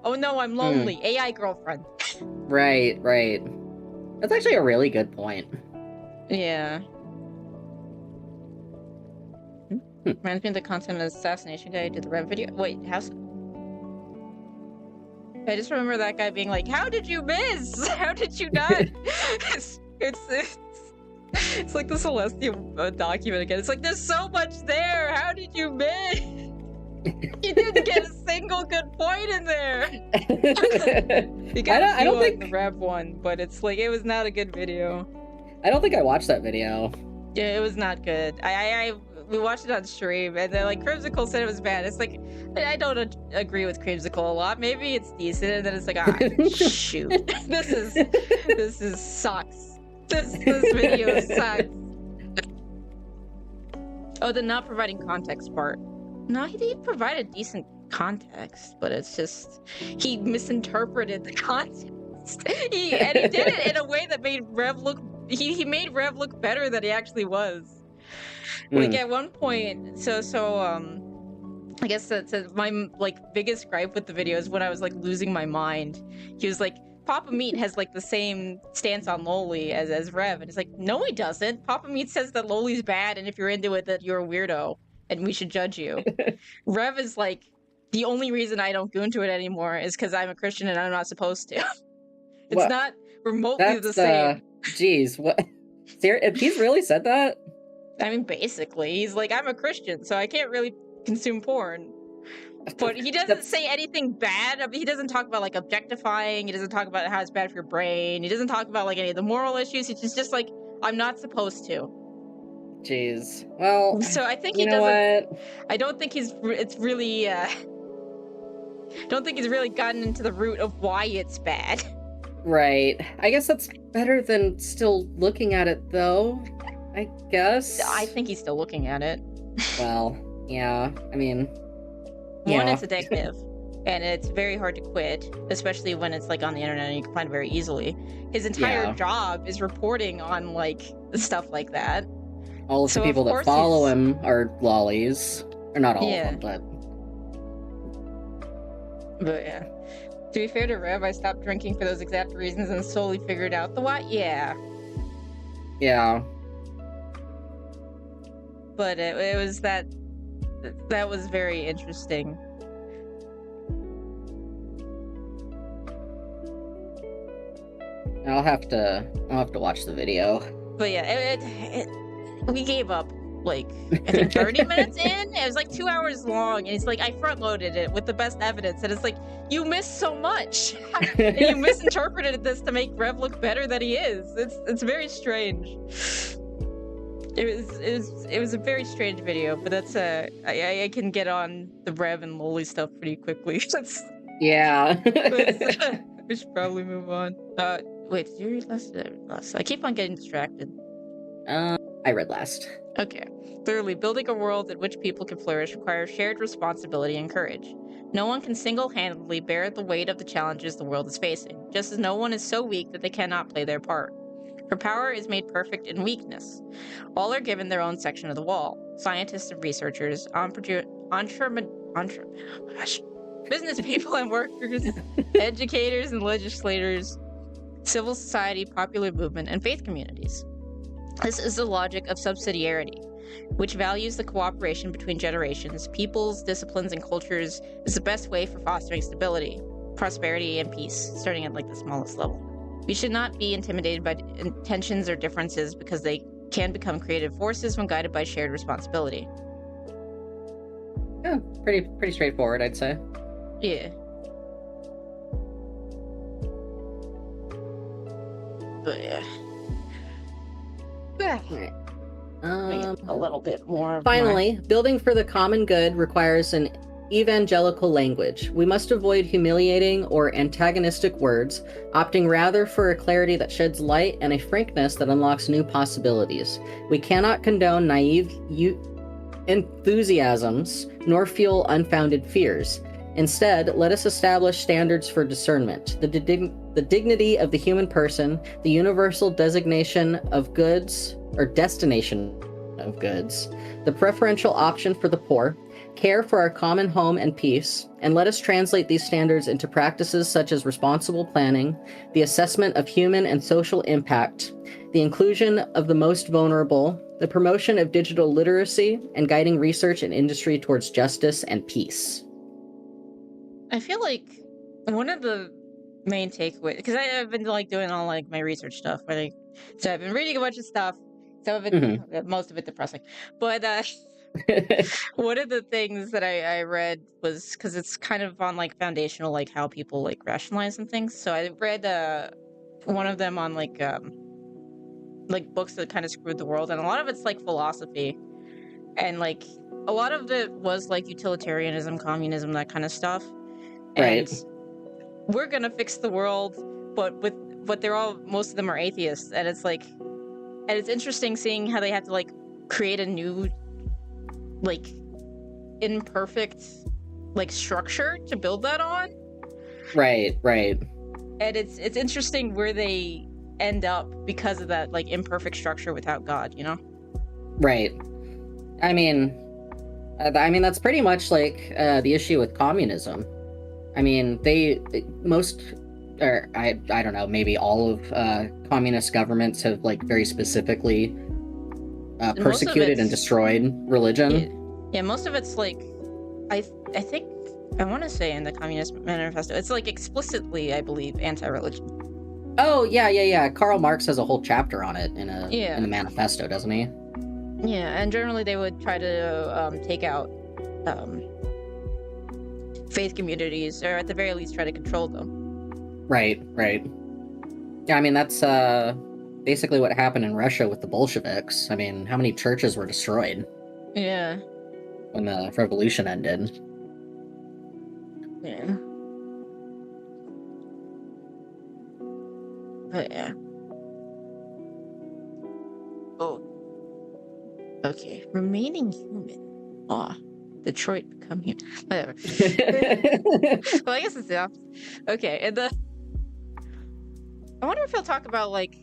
oh no, I'm lonely. AI girlfriend. Right. That's actually a really good point. Yeah. Reminds me of the concept of assassination guy who did the Rev video. Wait, how's... I just remember that guy being like, how did you miss? How did you not? It's like the Celestial document again. It's like, there's so much there. How did you miss? You didn't get a single good point in there. You got I don't think the Rev one, but it's like, it was not a good video. I don't think I watched that video. Yeah, it was not good. We watched it on stream, and then like Crimsicle said it was bad. It's like, I don't agree with Crimsicle a lot. Maybe it's decent, and then it's like, shoot, this is sucks. This video sucks. Oh, the not providing context part. No, he provided decent context, but it's just he misinterpreted the context. He did it in a way that made Rev look. He made Rev look better than he actually was. Like at one point, I guess that's my like biggest gripe with the video is when I was like losing my mind. He was like, Papa Meat has like the same stance on Loli as Rev, and it's like, no, he doesn't. Papa Meat says that Loli's bad, and if you're into it, that you're a weirdo, and we should judge you. Rev is like, the only reason I don't goon to it anymore is because I'm a Christian and I'm not supposed to. It's What? not remotely the That's same. Geez, what? He's really said that? I mean, basically, he's like, I'm a Christian, so I can't really consume porn. But he doesn't say anything bad. I mean, he doesn't talk about like objectifying. He doesn't talk about how it's bad for your brain. He doesn't talk about like any of the moral issues. He's just like, I'm not supposed to. Jeez. Well, So I think you he know doesn't. what? I don't think it's really. Don't think he's really gotten into the root of why it's bad. Right. I guess that's better than still looking at it, though. I guess. I think he's still looking at it. Well, yeah. I mean, One, yeah. it's addictive, and it's very hard to quit, especially when it's like on the internet and you can find it very easily. His entire Yeah. job is reporting on like stuff like that. All of So, the people of that course follow he's- him are lollies. Or not all Yeah. of them, But yeah. To be fair to Rev, I stopped drinking for those exact reasons and slowly figured out the why. Yeah. yeah. But it was that was very interesting. I'll have to watch the video. But yeah, we gave up like I think 30 minutes in. It was like 2 hours long, and it's like I front loaded it with the best evidence, and it's like you missed so much, and you misinterpreted this to make Rev look better than he is. It's very strange. It was a very strange video, but that's I can get on the Rev and Loli stuff pretty quickly. Yeah. We should probably move on. Wait, did you read last? Did I read last? I keep on getting distracted. I read last. Okay. Thirdly, building a world in which people can flourish requires shared responsibility and courage. No one can single-handedly bear the weight of the challenges the world is facing, just as no one is so weak that they cannot play their part. For power is made perfect in weakness. All are given their own section of the wall. Scientists and researchers, business people and workers, educators and legislators, civil society, popular movement, and faith communities. This is the logic of subsidiarity, which values the cooperation between generations, peoples, disciplines, and cultures is the best way for fostering stability, prosperity, and peace, starting at like the smallest level. We should not be intimidated by tensions or differences because they can become creative forces when guided by shared responsibility. Yeah, pretty straightforward, I'd say. Yeah. But yeah. Right. A little bit more. Of Finally, building for the common good requires an evangelical language. We must avoid humiliating or antagonistic words, opting rather for a clarity that sheds light and a frankness that unlocks new possibilities. We cannot condone naive enthusiasms nor fuel unfounded fears. Instead, let us establish standards for discernment, the dignity of the human person, the universal designation of goods or destination of goods, the preferential option for the poor, care for our common home and peace, and let us translate these standards into practices such as responsible planning, the assessment of human and social impact, the inclusion of the most vulnerable, the promotion of digital literacy, and guiding research and industry towards justice and peace. I feel like one of the main takeaways, because I've been like doing all like my research stuff, right? So I've been reading a bunch of stuff. Some of it, most of it depressing. But one of the things that I read was because it's kind of on like foundational, like how people like rationalize and things. So I read one of them on like books that kind of screwed the world, and a lot of it's like philosophy, and like a lot of it was like utilitarianism, communism, that kind of stuff. And Right. we're gonna fix the world, but most of them are atheists, and it's like, and it's interesting seeing how they have to like create a new, like, imperfect, like structure to build that on. Right. And it's interesting where they end up because of that like imperfect structure without God, you know? Right. I mean, that's pretty much like the issue with communism. I mean, most or I don't know, maybe all of communist governments have like very specifically persecuted and destroyed religion. Yeah, most of it's like, I think, I want to say in the Communist Manifesto, it's like explicitly, I believe, anti-religion. Oh yeah. Karl Marx has a whole chapter on it in the manifesto, doesn't he? Yeah, and generally they would try to take out faith communities, or at the very least try to control them. Right. Yeah, I mean that's basically what happened in Russia with the Bolsheviks. I mean, how many churches were destroyed? Yeah. When the revolution ended. Yeah. But yeah. Oh. Okay. Remaining human. Aw. Detroit become human. Whatever. Well, I guess it's the opposite. Okay, and I wonder if he'll talk about like.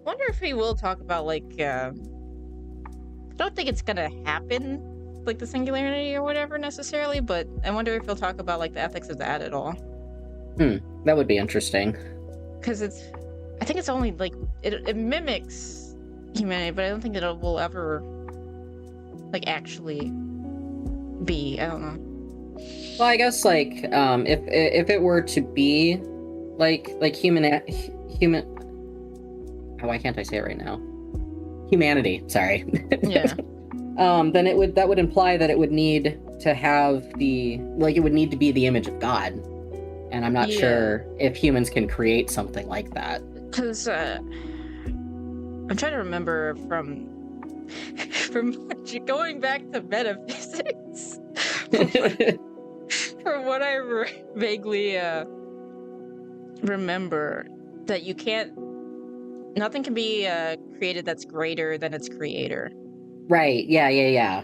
I wonder if he will talk about like. I don't think it's gonna happen, like the singularity or whatever necessarily, but I wonder if he'll talk about like the ethics of that at all. That would be interesting. Because I think it's only like it mimics humanity, but I don't think will ever like actually be. I don't know. Well, I guess like if it were to be like human. Oh, why can't I say it right now? Humanity. Sorry. Yeah. Then that would imply that it would need to have it would need to be the image of God, and I'm not sure if humans can create something like that. Because I'm trying to remember from going back to metaphysics. From what I vaguely remember, that you can't. Nothing can be created that's greater than its creator. Right. Yeah.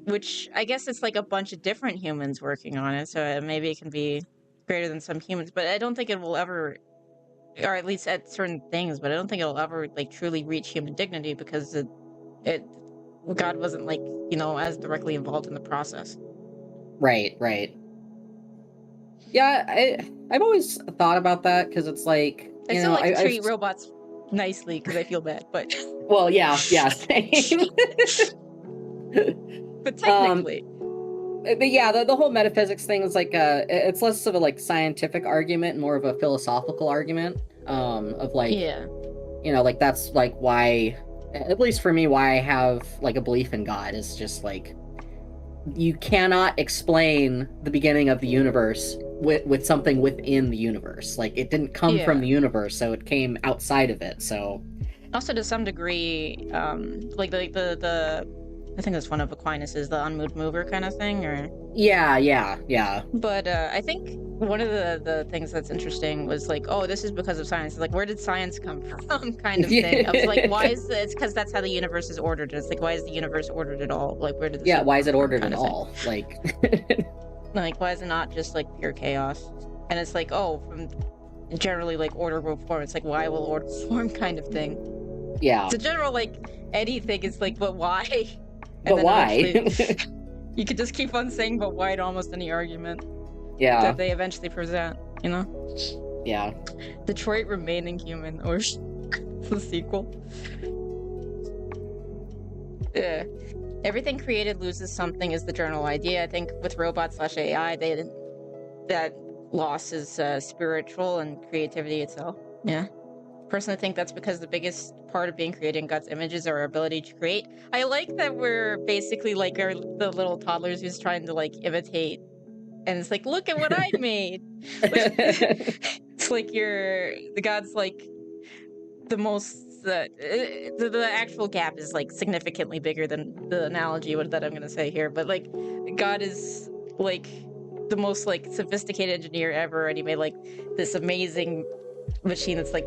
Which I guess it's like a bunch of different humans working on it, so maybe it can be greater than some humans. But I don't think it will ever, or at least at certain things. But I don't think it'll ever like truly reach human dignity because God wasn't like as directly involved in the process. Right. Yeah, I've always thought about that because it's like I still like to treat robots nicely because I feel bad, but well, yeah, same. But technically, but yeah, the whole metaphysics thing is like it's less of a like scientific argument and more of a philosophical argument of like like that's like why, at least for me, why I have like a belief in God is just like you cannot explain the beginning of the universe with something within the universe. Like it didn't come from the universe, so it came outside of it. So also to some degree, like the I think that's one of Aquinas's, the unmoved mover kind of thing, or yeah. But I think one of the things that's interesting was like, oh, this is because of science. Like, where did science come from? Kind of thing. I was like, why is it's because that's how the universe is ordered. It's like, why is the universe ordered at all? Like, where did this why is it ordered at all? Like, why is it not just like pure chaos? And it's like, oh, from generally like order will form. It's like, why will order form kind of thing. Yeah. It's a general like anything. It's like, but why? But why? You could just keep on saying but why to almost any argument that they eventually present, Yeah. Detroit Remaining Human, or the sequel. Yeah. Everything created loses something is the general idea. I think with robots/AI, that loss is spiritual and creativity itself. Yeah. Personally, think that's because the biggest part of being created in God's image is our ability to create. I like that we're basically like the little toddlers who's trying to like imitate, and it's like, look at what I made. It's like the God's like the most the actual gap is like significantly bigger than the analogy that I'm gonna say here, but like God is like the most like sophisticated engineer ever, and he made like this amazing machine that's like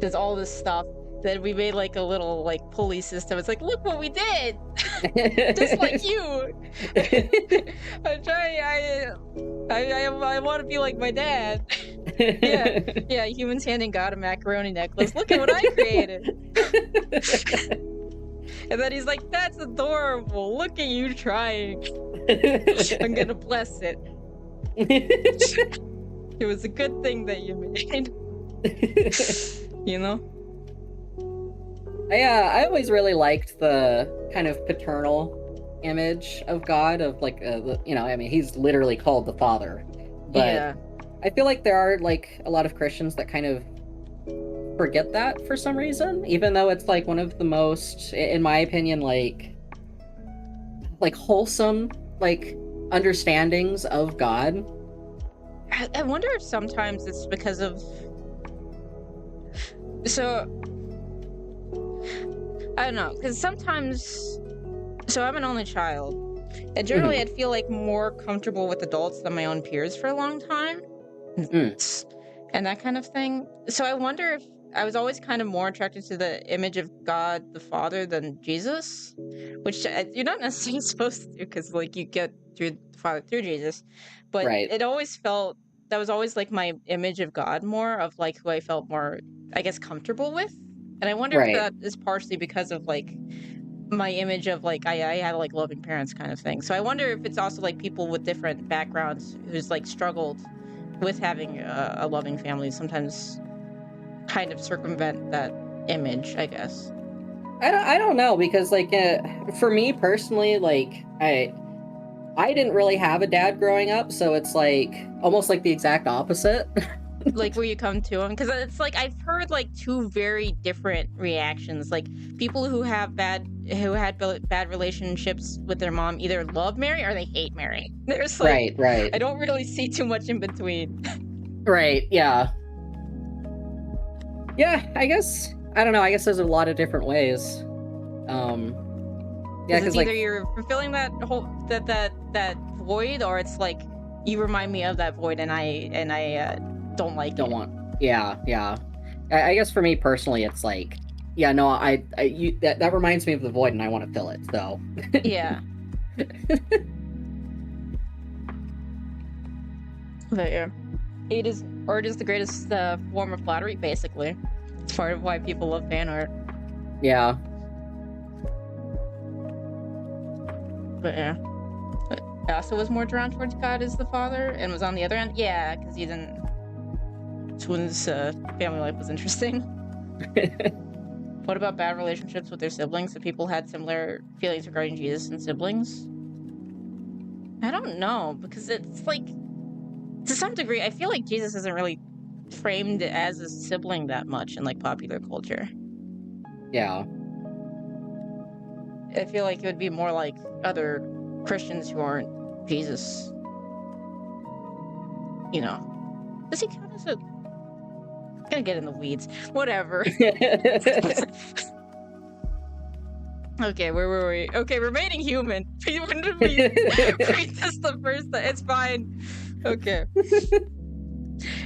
does all this stuff. Then we made like a little like pulley system. It's like, look what we did, just like you. I'm trying. I want to be like my dad. Yeah. Humans handing God a macaroni necklace. Look at what I created. And then he's like, that's adorable. Look at you trying. I'm gonna bless it. It was a good thing that you made. You know? I always really liked the kind of paternal image of God, of like, I mean, he's literally called the Father, but Yeah. I feel like there are like a lot of Christians that kind of forget that for some reason, even though it's like one of the most, in my opinion, like wholesome, like, understandings of God. I wonder if sometimes it's because of. So. I don't know, because sometimes. So I'm an only child. And generally, I'd feel like more comfortable with adults than my own peers for a long time. And that kind of thing. So I wonder if I was always kind of more attracted to the image of God the Father than Jesus, which you're not necessarily supposed to do, because like you get through the Father through Jesus. But Right. it always felt that was always like my image of God, more of like who I felt more, I guess, comfortable with. And I wonder if Right. that is partially because of like my image of like I had like loving parents kind of thing. So I wonder if it's also like people with different backgrounds who's like struggled with having a loving family sometimes kind of circumvent that image, I guess. I don't know, because like for me personally, like I didn't really have a dad growing up, so it's like almost like the exact opposite. Like where you come to him, because it's like I've heard like two very different reactions. Like people who had bad relationships with their mom either love Mary or they hate Mary. There's like right. I don't really see too much in between. Right, yeah. Yeah, I guess, I don't know, I guess there's a lot of different ways. Yeah, because because either like, you're fulfilling that whole that void, or it's like you remind me of that void and I don't like don't it. want, yeah. I guess for me personally, it's like, yeah, no, that reminds me of the void and I want to fill it, so. Yeah. But yeah, art is the greatest form of flattery, basically. It's part of why people love fan art. Yeah. But yeah, I also was more drawn towards God as the Father, and was on the other end. Yeah, because he didn't. Twins' family life was interesting. What about bad relationships with their siblings? If people had similar feelings regarding Jesus and siblings? I don't know, because it's like, to some degree, I feel like Jesus isn't really framed as a sibling that much in like popular culture. Yeah. I feel like it would be more like other Christians who aren't Jesus. You know, does he count as a? I'm gonna get in the weeds. Whatever. Okay, where were we? Okay, remaining human. When did we read this the first time? It's fine. Okay.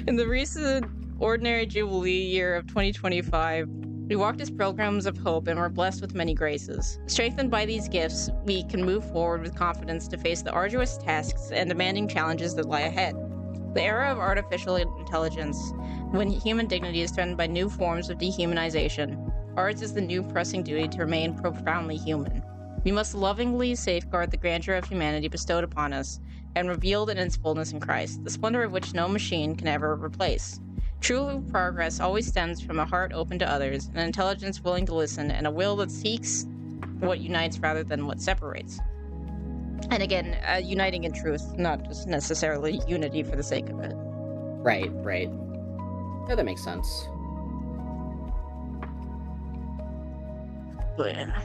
In the recent Ordinary Jubilee year of 2025, we walked as pilgrims of hope and were blessed with many graces. Strengthened by these gifts, we can move forward with confidence to face the arduous tasks and demanding challenges that lie ahead. The era of artificial intelligence, when human dignity is threatened by new forms of dehumanization, ours is the new pressing duty to remain profoundly human. We must lovingly safeguard the grandeur of humanity bestowed upon us and revealed in its fullness in Christ, the splendor of which no machine can ever replace. True progress always stems from a heart open to others, an intelligence willing to listen, and a will that seeks what unites rather than what separates. And again, uniting in truth, not just necessarily unity for the sake of it. Right. Yeah, that makes sense. But yeah.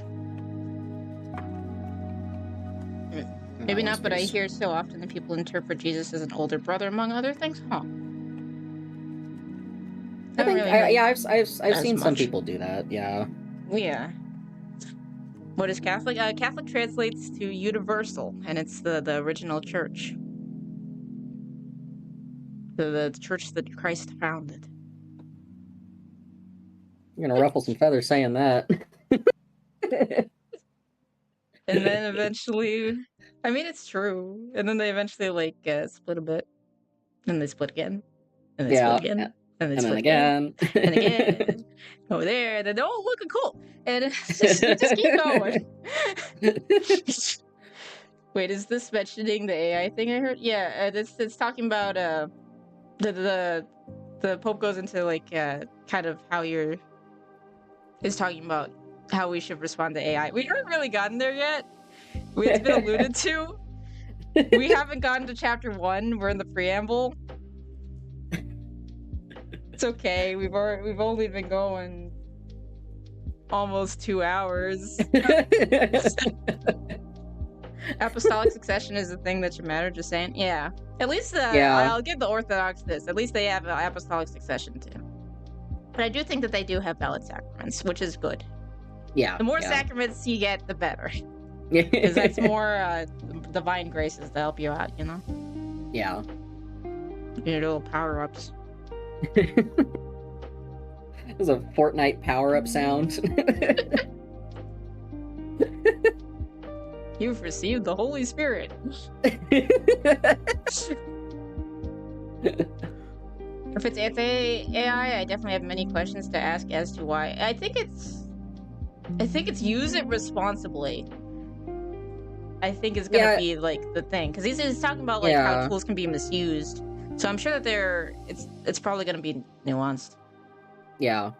Maybe not, but I hear so often that people interpret Jesus as an older brother, among other things. Huh. I think, I've seen some people do that. Yeah. Yeah. What is Catholic? Catholic translates to universal, and it's the original church. The church that Christ founded. You're gonna ruffle some feathers saying that. And then eventually, I mean, it's true. And then they eventually like split a bit, and they split again, and they split again, and they split again, and again. Over there, and then oh look, a cult, and just keep going. Wait, is this mentioning the AI thing I heard? Yeah, it's talking about the Pope goes into like kind of how is talking about how we should respond to AI. We haven't really gotten there yet. It's been alluded to. We haven't gotten to chapter 1. We're in the preamble. It's okay. We've only been going almost 2 hours. Apostolic succession is the thing that should matter. Just saying. Yeah. At least I'll give the Orthodox this. At least they have apostolic succession too. But I do think that they do have valid sacraments, which is good. Yeah. The more sacraments you get, the better. Because that's more divine graces to help you out, you know? Yeah. Your little power-ups. There's a Fortnite power-up sound. You've received the Holy Spirit. If it's anti-AI, I definitely have many questions to ask as to why. I think it's use it responsibly. I think it's gonna be like the thing, because he's talking about like how tools can be misused. So I'm sure that it's probably gonna be nuanced. Yeah.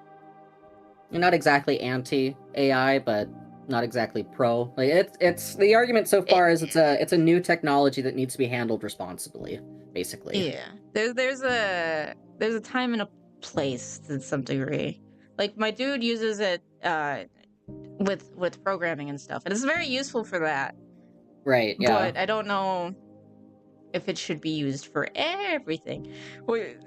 You're not exactly anti-AI, but not exactly pro. Like it's the argument so far is it's a new technology that needs to be handled responsibly, basically. Yeah. There's a time and a place to some degree. Like my dude uses it with programming and stuff, and it's very useful for that. Right, yeah. But I don't know if it should be used for everything. Wait,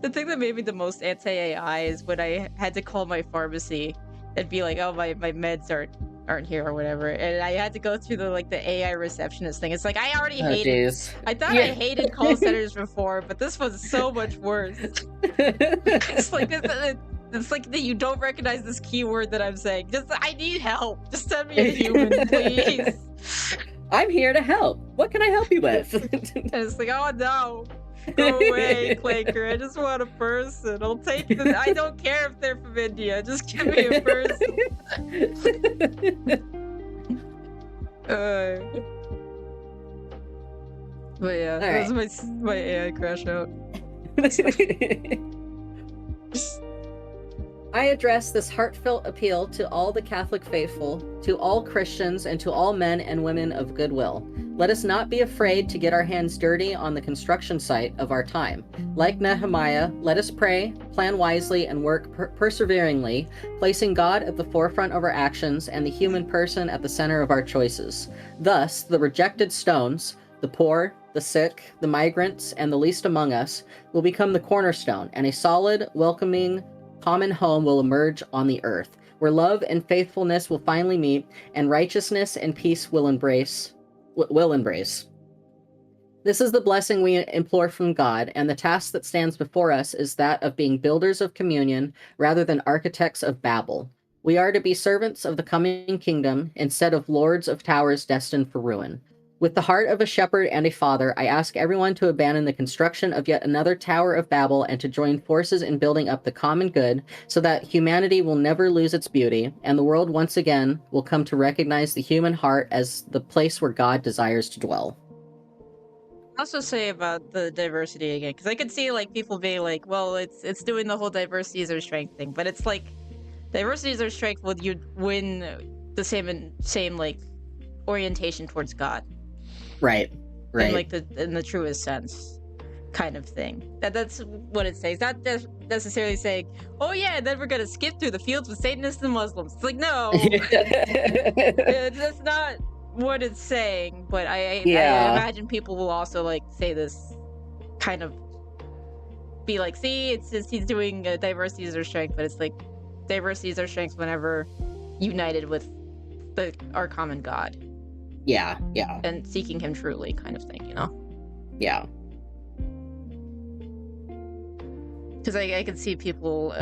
the thing that made me the most anti-AI is when I had to call my pharmacy and be like, oh, my meds aren't here or whatever, and I had to go through the AI receptionist thing. It's like I already hated. I thought I hated call centers before, but this was so much worse. It's like it's like that you don't recognize this keyword that I'm saying. I need help. Just send me a human, please. I'm here to help. What can I help you with? And it's like, oh no. Go away, Clanker. I just want a person. I'll take this. I don't care if they're from India. Just give me a person. But yeah, that was my AI crash out. I address this heartfelt appeal to all the Catholic faithful, to all Christians, and to all men and women of goodwill. Let us not be afraid to get our hands dirty on the construction site of our time. Like Nehemiah, let us pray, plan wisely, and work perseveringly, placing God at the forefront of our actions and the human person at the center of our choices. Thus, the rejected stones, the poor, the sick, the migrants, and the least among us, will become the cornerstone, and a solid, welcoming, common home will emerge on the earth, where love and faithfulness will finally meet, and righteousness and peace will embrace. This is the blessing we implore from God, and the task that stands before us is that of being builders of communion rather than architects of Babel. We are to be servants of the coming kingdom instead of lords of towers destined for ruin. With the heart of a shepherd and a father, I ask everyone to abandon the construction of yet another Tower of Babel and to join forces in building up the common good so that humanity will never lose its beauty and the world once again will come to recognize the human heart as the place where God desires to dwell. I'll also say about the diversity again, because I could see people being like, well, it's doing the whole diversity is our strength thing, but it's like diversity is our strength when you win the same orientation towards God. Right. In the truest sense, kind of thing. That's what it says. Not necessarily saying, oh yeah, then we're gonna skip through the fields with Satanists and Muslims. It's like, no. That's not what it's saying, but I imagine people will also say this, kind of be like, see, it's just he's doing diversity is our strength, but it's like diversity is our strength whenever united with our common God. Yeah. And seeking him truly, kind of thing, you know? Yeah. Because I could see people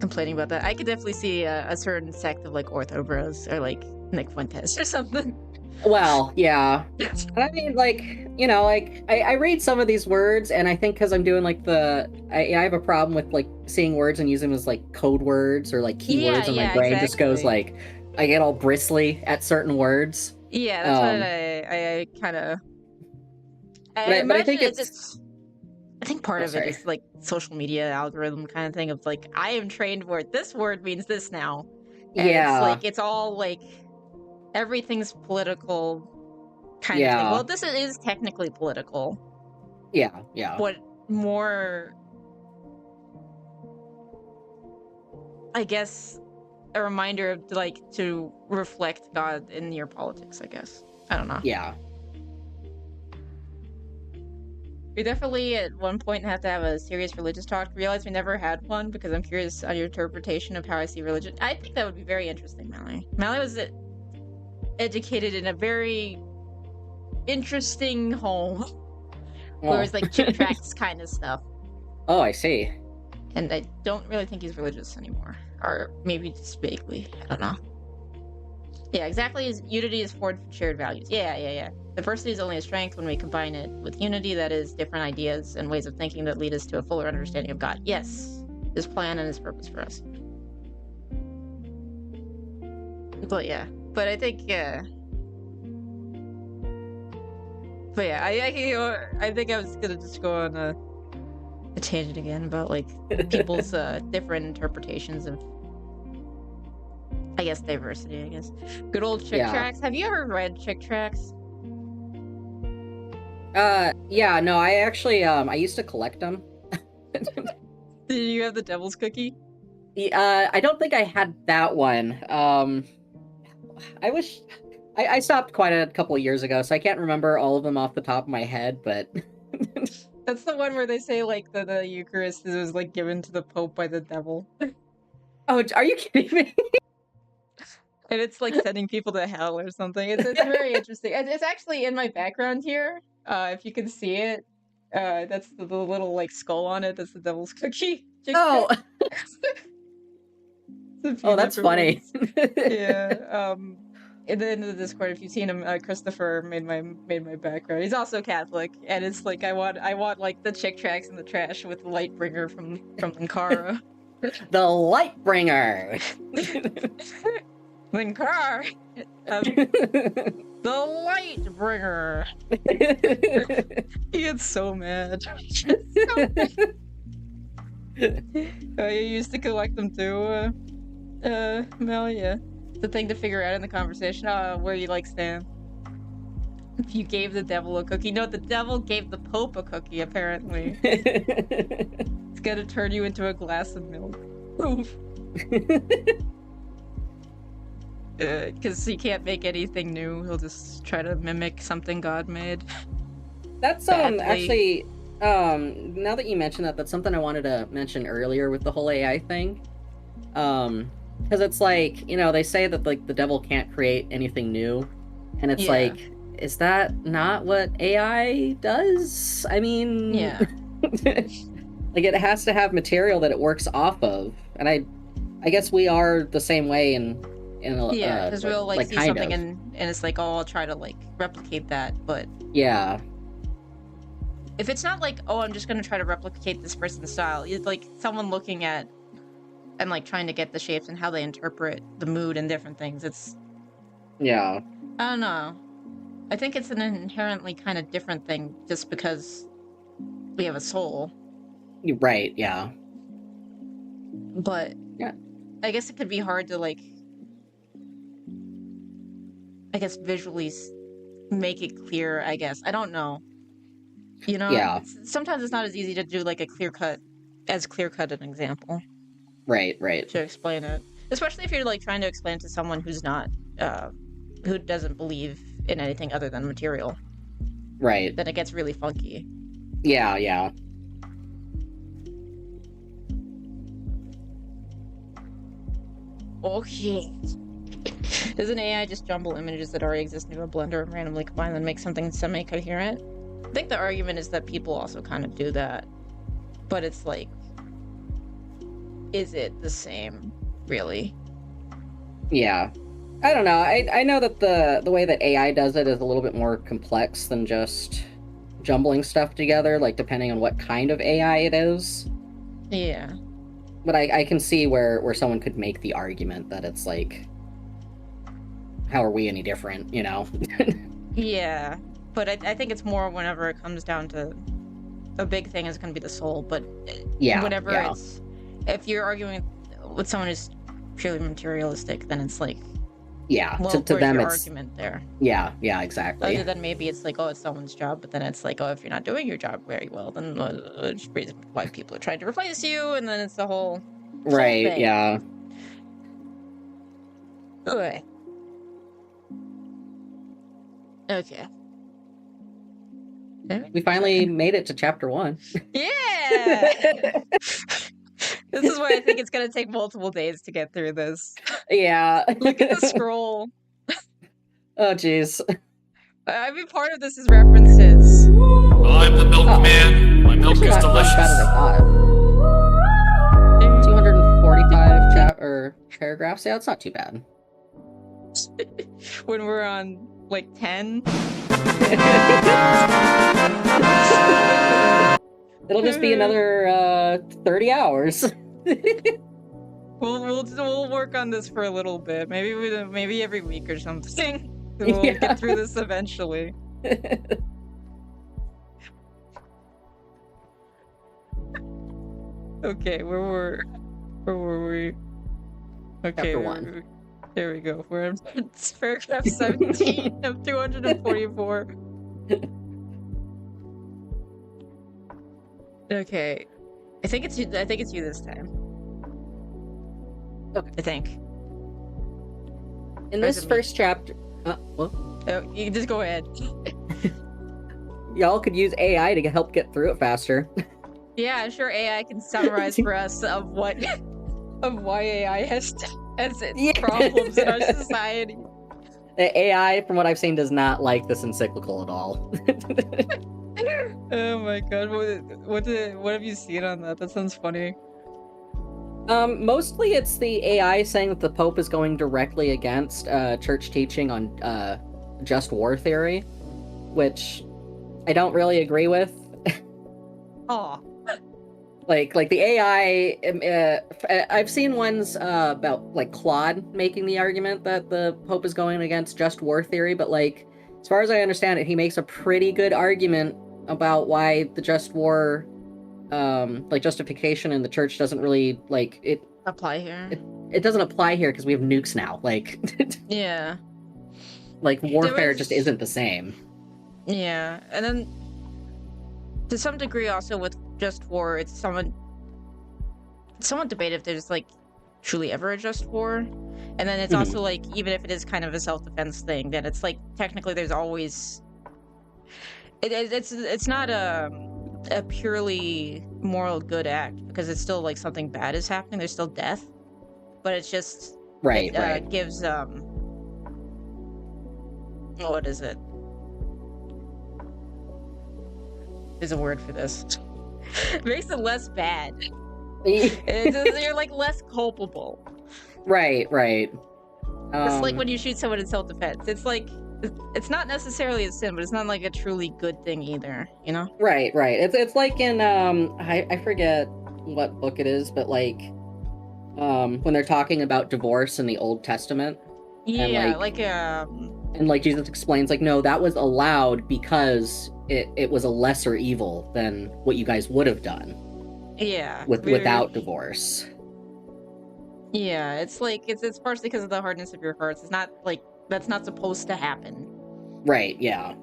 complaining about that. I could definitely see a certain sect of Ortho Bros or Nick Fuentes or something. Well, yeah. I mean, I read some of these words, and I think because I'm doing I have a problem with seeing words and using them as code words or keywords, and my brain just goes I get all bristly at certain words. Yeah, that's what I kind of. I but I think imagine it's. I think part Oh, of it sorry. is like social media algorithm kind of thing of like I am trained where this word means this now, and it's Yeah. like it's all like everything's political kind of thing. Yeah. Well, this is technically political, Yeah. Yeah. but more, I guess, a reminder of like to reflect God in your politics. I guess I don't know. Yeah. We definitely at one point have to have a serious religious talk. Realize we never had one because I'm curious on your interpretation of how I see religion. I think that would be very interesting, Mallory. Mallory was educated in a very interesting home where it's like chip tracks kind of stuff. Oh, I see. And I don't really think he's religious anymore. Or maybe just vaguely. I don't know. Yeah, exactly. Unity is forged from shared values. Yeah. Diversity is only a strength when we combine it with unity, that is, different ideas and ways of thinking that lead us to a fuller understanding of God. Yes, His plan and His purpose for us. But yeah, but I think but yeah, I think I was gonna just go on a tangent again about like people's different interpretations of, I guess, diversity. I guess good old Chick Tracts. Have you ever read Chick Tracts? Yeah, no, I actually, I used to collect them. Did you have the Devil's Cookie? I don't think I had that one. I wish... I stopped quite a couple of years ago, so I can't remember all of them off the top of my head, but... That's the one where they say, like, the Eucharist was, like, given to the Pope by the devil. Oh, are you kidding me? And it's, like, sending people to hell or something. It's very interesting. It's actually in my background here. If you can see it. That's the little, like, skull on it. That's the Devil's Cookie. Oh! Oh, that's funny. Yeah. In the end of the Discord, if you've seen him, Christopher made my background. He's also Catholic, and it's like I want like the Chick Tracts in the trash with the Lightbringer from Linkara. The Lightbringer. Linkara. The Lightbringer. He gets so mad. You used to collect them too, Mel, yeah. The thing to figure out in the conversation, where you like stand. If you gave the devil a cookie. No, the devil gave the Pope a cookie, apparently. It's gonna turn you into a glass of milk. Oof. Because he can't make anything new. He'll just try to mimic something God made. That's actually, now that you mention that, that's something I wanted to mention earlier with the whole AI thing. Because it's like, you know, they say that like the devil can't create anything new, and it's like, is that not what AI does? I mean, yeah. Like it has to have material that it works off of, and I guess we are the same way in yeah, because we'll like see something of. and it's like, oh, I'll try to like replicate that, but yeah, if it's not like, oh, I'm just gonna try to replicate this person's style, it's like someone looking at and like trying to get the shapes and how they interpret the mood and different things. It's yeah, I don't know. I think it's an inherently kind of different thing just because we have a soul. you're right. Yeah, but yeah, I guess it could be hard to like, I guess visually make it clear. I guess I don't know. You know, yeah. Sometimes it's not as easy to do like a clear cut an example. Right. To explain it, especially if you're like trying to explain it to someone who's not, who doesn't believe in anything other than material. Right. Then it gets really funky. Yeah. Okay. Doesn't AI just jumble images that already exist into a blender and randomly combine them and make something semi-coherent? I think the argument is that people also kind of do that. But it's like, is it the same, really? Yeah. I don't know. I know that the way that AI does it is a little bit more complex than just jumbling stuff together, like depending on what kind of AI it is. Yeah. But I can see where someone could make the argument that it's like, how are we any different, you know? Yeah, but I think it's more whenever it comes down to a big thing is going to be the soul. But whenever it's, if you're arguing with someone who's purely materialistic, then it's like, well, to them your it's argument there. Yeah, exactly. Other than maybe it's like, oh, it's someone's job, but then it's like, oh, if you're not doing your job very well, then it's reason why people are trying to replace you, and then it's the whole thing. Yeah. Okay. We finally made it to chapter 1. Yeah! This is why I think it's gonna take multiple days to get through this. Yeah. Look at the scroll. Oh, jeez. I mean, part of this is references. I'm the milkman. My milk is Not delicious. as bad as I thought. 245 paragraphs. Yeah, it's not too bad. When we're on like 10. It'll just be another 30 hours. We'll work on this for a little bit. Maybe every week or something. We'll get through this eventually. Okay, where were we? Okay, Chapter 1. There we go. We're in paragraph 17 of 244. Okay, I think it's you this time. Okay. I think. In this first chapter, well, Oh, you can just go ahead. y'all could use AI to help get through it faster. Yeah, I'm sure AI can summarize for us of why AI has its problems in our society. The AI, from what I've seen, does not like this encyclical at all. Oh my god, what have you seen on that? That sounds funny. Mostly it's the AI saying that the Pope is going directly against church teaching on just war theory, which I don't really agree with. Aw. Like the AI, I've seen ones about like Claude making the argument that the Pope is going against just war theory, but like as far as I understand it, he makes a pretty good argument about why the just war like justification in the church doesn't really like it Apply here. it doesn't apply here because we have nukes now. Like Yeah. like warfare just isn't the same. Yeah, and then to some degree also with just war, it's somewhat debated if there's like truly ever a just war. And then it's also like, even if it is kind of a self-defense thing, then it's like technically there's always it's not a purely moral good act, because it's still like something bad is happening, there's still death, but it's just right. Gives what is it? There's a word for this. It makes it less bad. You're like less culpable. Right. It's like when you shoot someone in self-defense. It's like, it's not necessarily a sin, but it's not like a truly good thing either, you know? Right. It's like in I forget what book it is, but like when they're talking about divorce in the Old Testament. Yeah, and like Jesus explains, like, no, that was allowed because it was a lesser evil than what you guys would have done. Yeah. Without divorce. Yeah, it's like it's partially because of the hardness of your hearts. It's not like that's not supposed to happen. Right, yeah.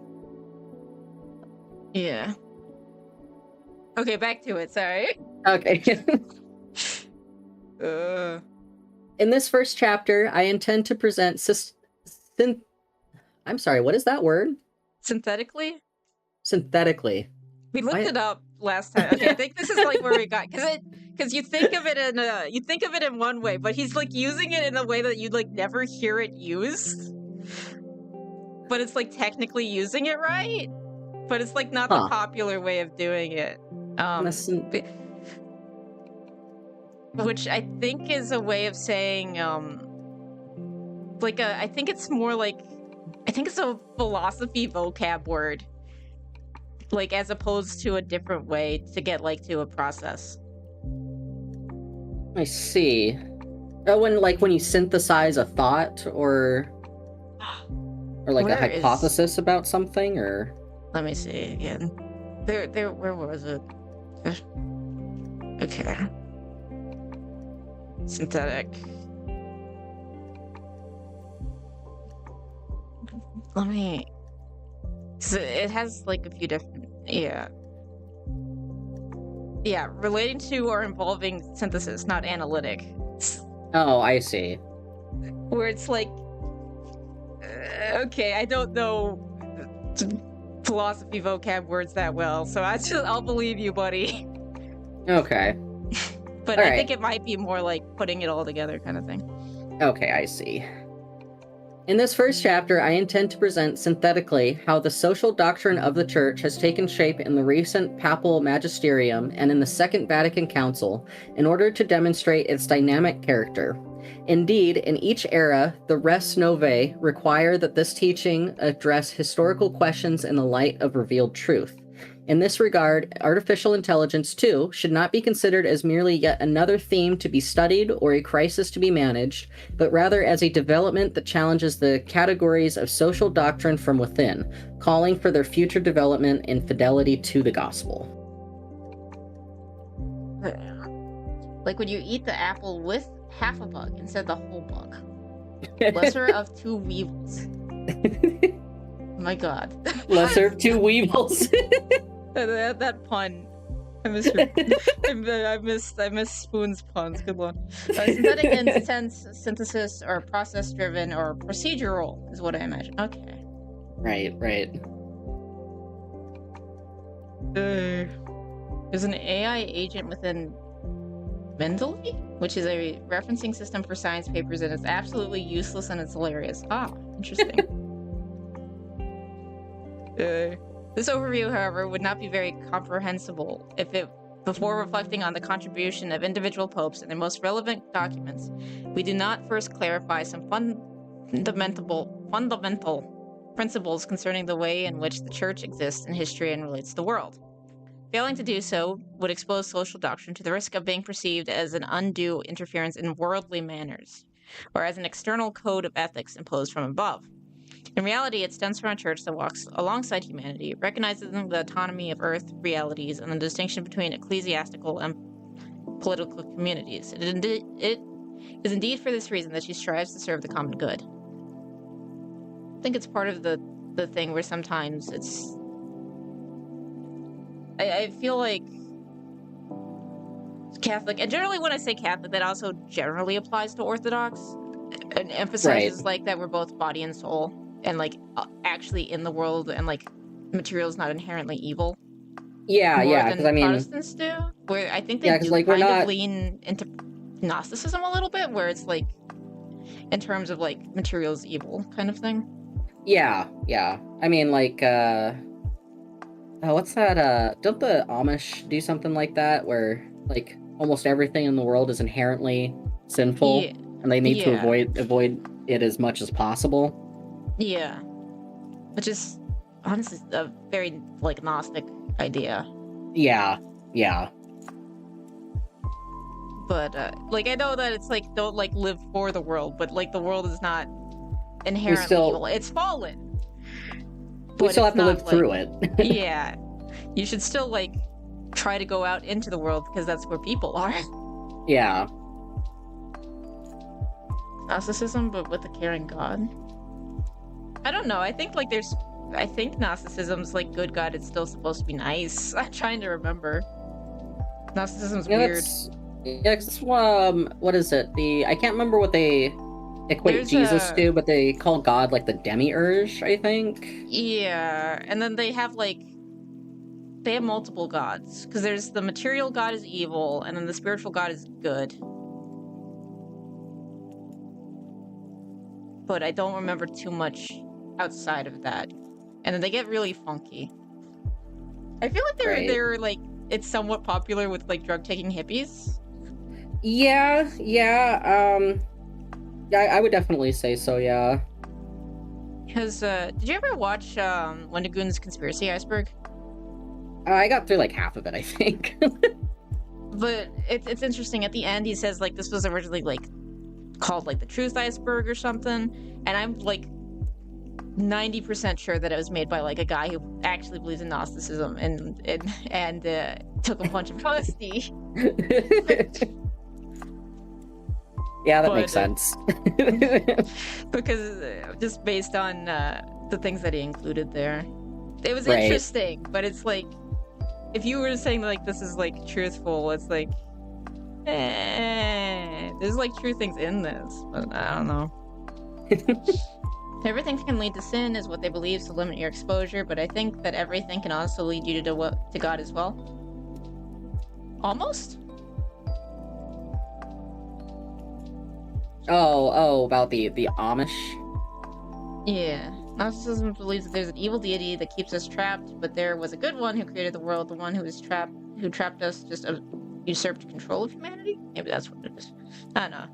Yeah. Okay, back to it, sorry. Okay. In this first chapter, I intend to present I'm sorry, what is that word? Synthetically? Synthetically. We looked it up last time. Okay, I think this is like where we got, because you think of it in one way, but he's like using it in a way that you'd like never hear it used. But it's like technically using it right, but it's like not the popular way of doing it. Which I think is a way of saying, I think it's more like, I think it's a philosophy vocab word, like as opposed to a different way to get like to a process. I see. Oh, when you synthesize a thought, or Or like a Where is- hypothesis about something, or... Let me see again. Where was it? Okay. Synthetic. Let me... So it has like a few different... Yeah. Yeah, relating to or involving synthesis, not analytic. Oh, I see. Where it's like... okay, I don't know philosophy vocab words that well, so I'll believe you, buddy. Okay. But All I right. think it might be more like putting it all together kind of thing. Okay, I see. In this first chapter, I intend to present synthetically how the social doctrine of the Church has taken shape in the recent papal magisterium and in the Second Vatican Council in order to demonstrate its dynamic character. Indeed, in each era, the res novae require that this teaching address historical questions in the light of revealed truth. In this regard, artificial intelligence, too, should not be considered as merely yet another theme to be studied or a crisis to be managed, but rather as a development that challenges the categories of social doctrine from within, calling for their future development in fidelity to the gospel. Like when you eat the apple with half a bug instead of the whole bug. Lesser of two weevils. My god. Lesser of two weevils. that pun. I miss Spoon's puns. Good one. Synthetic intense synthesis or process driven or procedural is what I imagine. Okay. Right. There's an AI agent within Mendeley, which is a referencing system for science papers, and it's absolutely useless and it's hilarious. Ah, interesting. This overview, however, would not be very comprehensible if it, before reflecting on the contribution of individual popes and their most relevant documents, we do not first clarify some fundamental principles concerning the way in which the Church exists in history and relates to the world. Failing to do so would expose social doctrine to the risk of being perceived as an undue interference in worldly manners, or as an external code of ethics imposed from above. In reality, it stems from a church that walks alongside humanity, recognizing the autonomy of earth realities and the distinction between ecclesiastical and political communities. It is indeed for this reason that she strives to serve the common good. I think it's part of the thing where sometimes it's... I feel like Catholic, and generally when I say Catholic, that also generally applies to Orthodox, and emphasizes like that we're both body and soul, and like actually in the world, and like material is not inherently evil. Yeah, because I mean, Protestants do, where I think they do like, kind of lean into Gnosticism a little bit, where it's like in terms of like material is evil kind of thing. Yeah. I mean, like, what's that? Don't the Amish do something like that, where like almost everything in the world is inherently sinful, and they need to avoid it as much as possible? Yeah, which is honestly a very like Gnostic idea. Yeah. But like I know that it's like don't like live for the world, but like the world is not inherently evil. It's fallen. We still have to live through it. Yeah. You should still like try to go out into the world because that's where people are. Yeah. Gnosticism, but with a caring God. I don't know. I think Gnosticism's like good God. It's still supposed to be nice. I'm trying to remember. Gnosticism's weird. Yeah, what is it? I can't remember what they equate Jesus to, but they call God like the demiurge, I think. Yeah, and then they have multiple gods, because there's the material God is evil, and then the spiritual God is good. But I don't remember too much outside of that. And then they get really funky. I feel like they're like, it's somewhat popular with like drug taking hippies. Yeah, I would definitely say so, yeah. Because, did you ever watch Wendigoon's Conspiracy Iceberg? I got through like half of it, I think. But it's interesting. At the end, he says like this was originally like called like the Truth Iceberg or something, and I'm like 90% sure that it was made by like a guy who actually believes in Gnosticism and took a bunch of LSD. Yeah, that But, makes sense. because just based on the things that he included there, it was Right. interesting. But it's like, if you were saying like this is like truthful, it's like, there's like true things in this, but I don't know. Everything can lead to sin is what they believe, so limit your exposure, but I think that everything can also lead you to God as well. Almost? Oh, about the Amish? Yeah. Gnosticism believes that there's an evil deity that keeps us trapped, but there was a good one who created the world. The one who trapped us just usurped control of humanity? Maybe that's what it is. I don't know.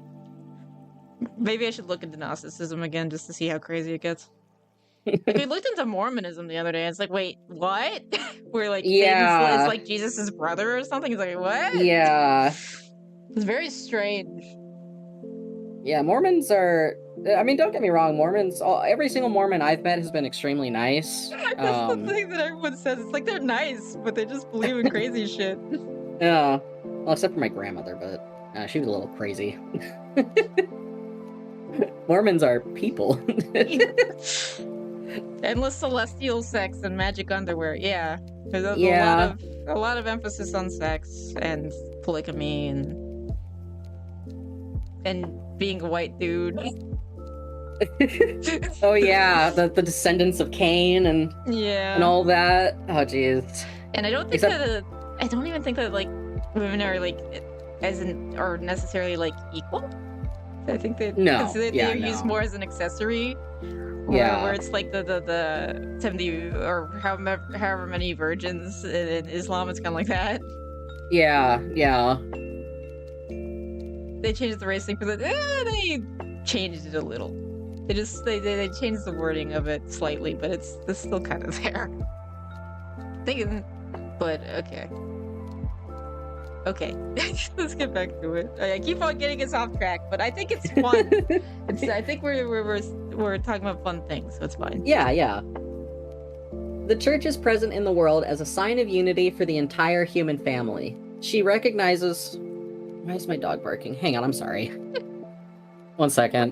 Maybe I should look into Gnosticism again just to see how crazy it gets. Like, we looked into Mormonism the other day. And it's like, wait, what? Where like Yeah. Satan's is like Jesus' brother or something? It's like, what? Yeah. It's very strange. Yeah, Mormons are... I mean, don't get me wrong, Mormons... every single Mormon I've met has been extremely nice. That's the thing that everyone says. It's like they're nice, but they just believe in crazy shit. Yeah. Well, except for my grandmother, but she was a little crazy. Mormons are people. Endless celestial sex and magic underwear. Yeah. There's a lot of emphasis on sex and polygamy and being a white dude. Oh yeah, the descendants of Cain and all that. Oh jeez. And I don't think I don't even think that like women are like are necessarily like equal. I think they're used more as an accessory. Where it's like the 70 or however many virgins in Islam, it's kind of like that. Yeah. They changed the race thing for they changed it a little. They changed the wording of it slightly, but it's still kind of there. But okay. Let's get back to it. I keep on getting us off track, but I think it's fun. I think we're talking about fun things, so it's fine. Yeah. The church is present in the world as a sign of unity for the entire human family. She recognizes... Why is my dog barking? Hang on, I'm sorry. 1 second.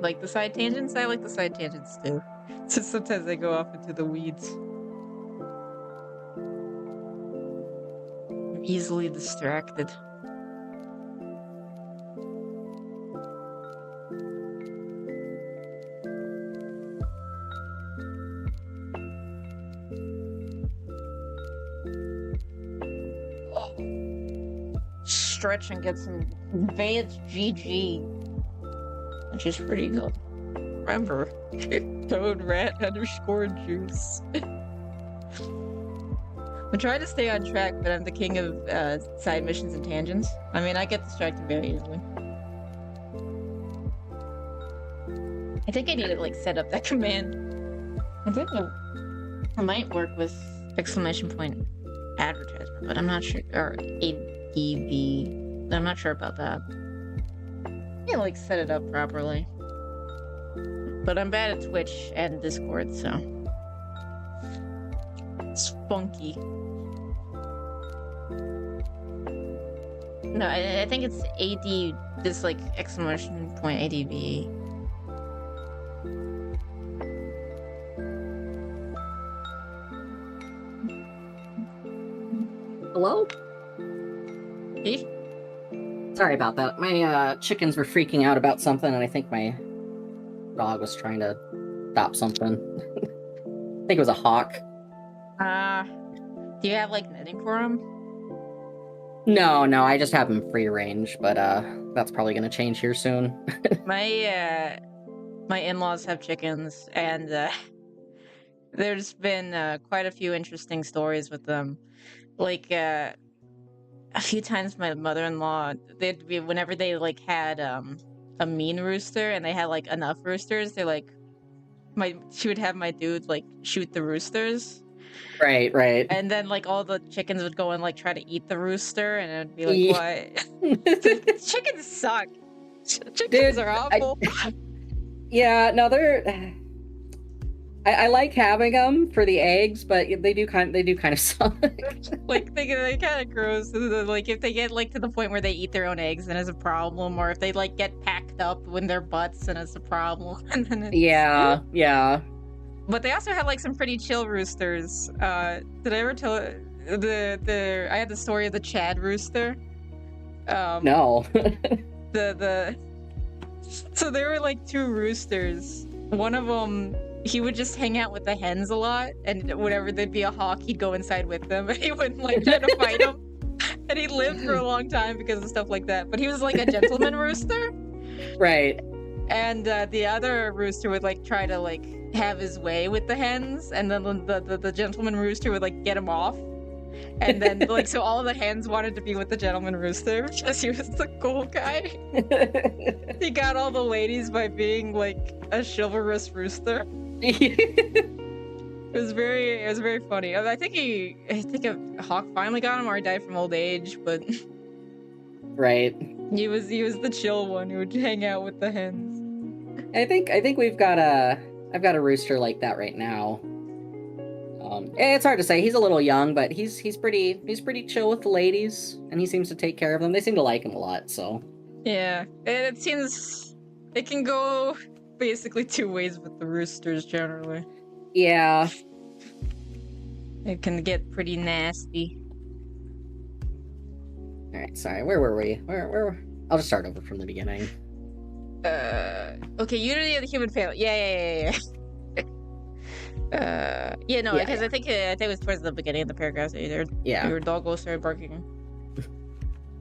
Like the side tangents? I like the side tangents too. So sometimes they go off into the weeds. I'm easily distracted. Stretch and get some advanced GG, which is pretty good. Remember, Toad Rat _ Juice. I'm trying to stay on track, but I'm the king of side missions and tangents. I mean, I get distracted very easily. I think I need to like set up that command. I think it might work with exclamation point advertisement, but I'm not sure. Or ADV. I'm not sure about that. I can like set it up properly. But I'm bad at Twitch and Discord, so it's funky. No, I think it's AD, this like exclamation point ADV. Hello? Hey? Sorry about that. My chickens were freaking out about something, and I think my dog was trying to stop something. I think it was a hawk. Do you have like netting for them? No, I just have them free range, but that's probably gonna change here soon. My in-laws have chickens, and there's been quite a few interesting stories with them. Like a few times my mother-in-law, whenever they like had a mean rooster and they had like enough roosters, they're like she would have my dude like shoot the roosters. Right. And then like all the chickens would go and like try to eat the rooster, and it'd be like, what? Chickens suck. Chickens Dude, are awful. Yeah, no, they're. I like having them for the eggs, but they do kind of suck. Like they kind of gross. Like if they get like to the point where they eat their own eggs, then it's a problem. Or if they like get packed up in their butts, then it's a problem. And then it's... Yeah. But they also have like some pretty chill roosters. Did I ever tell the I had the story of the Chad rooster? No. So there were like two roosters. One of them, he would just hang out with the hens a lot, and whenever there'd be a hawk, he'd go inside with them, and he wouldn't like try to fight him. And he lived for a long time because of stuff like that. But he was like a gentleman rooster. Right. And the other rooster would like try to like have his way with the hens, and then the gentleman rooster would like get him off. And then like so all the hens wanted to be with the gentleman rooster because he was the cool guy. He got all the ladies by being like a chivalrous rooster. It was very funny. I think a hawk finally got him, or he died from old age, but Right. he was the chill one who would hang out with the hens. I think I've got a rooster like that right now. It's hard to say. He's a little young, but he's pretty chill with the ladies, and he seems to take care of them. They seem to like him a lot, so. Yeah, it seems it can go basically two ways with the roosters generally. Yeah. It can get pretty nasty. All right. Sorry. Where were we? Where? I'll just start over from the beginning. Okay, unity of the human family. Yeah. Because I think it was towards the beginning of the paragraph that your doggo started barking.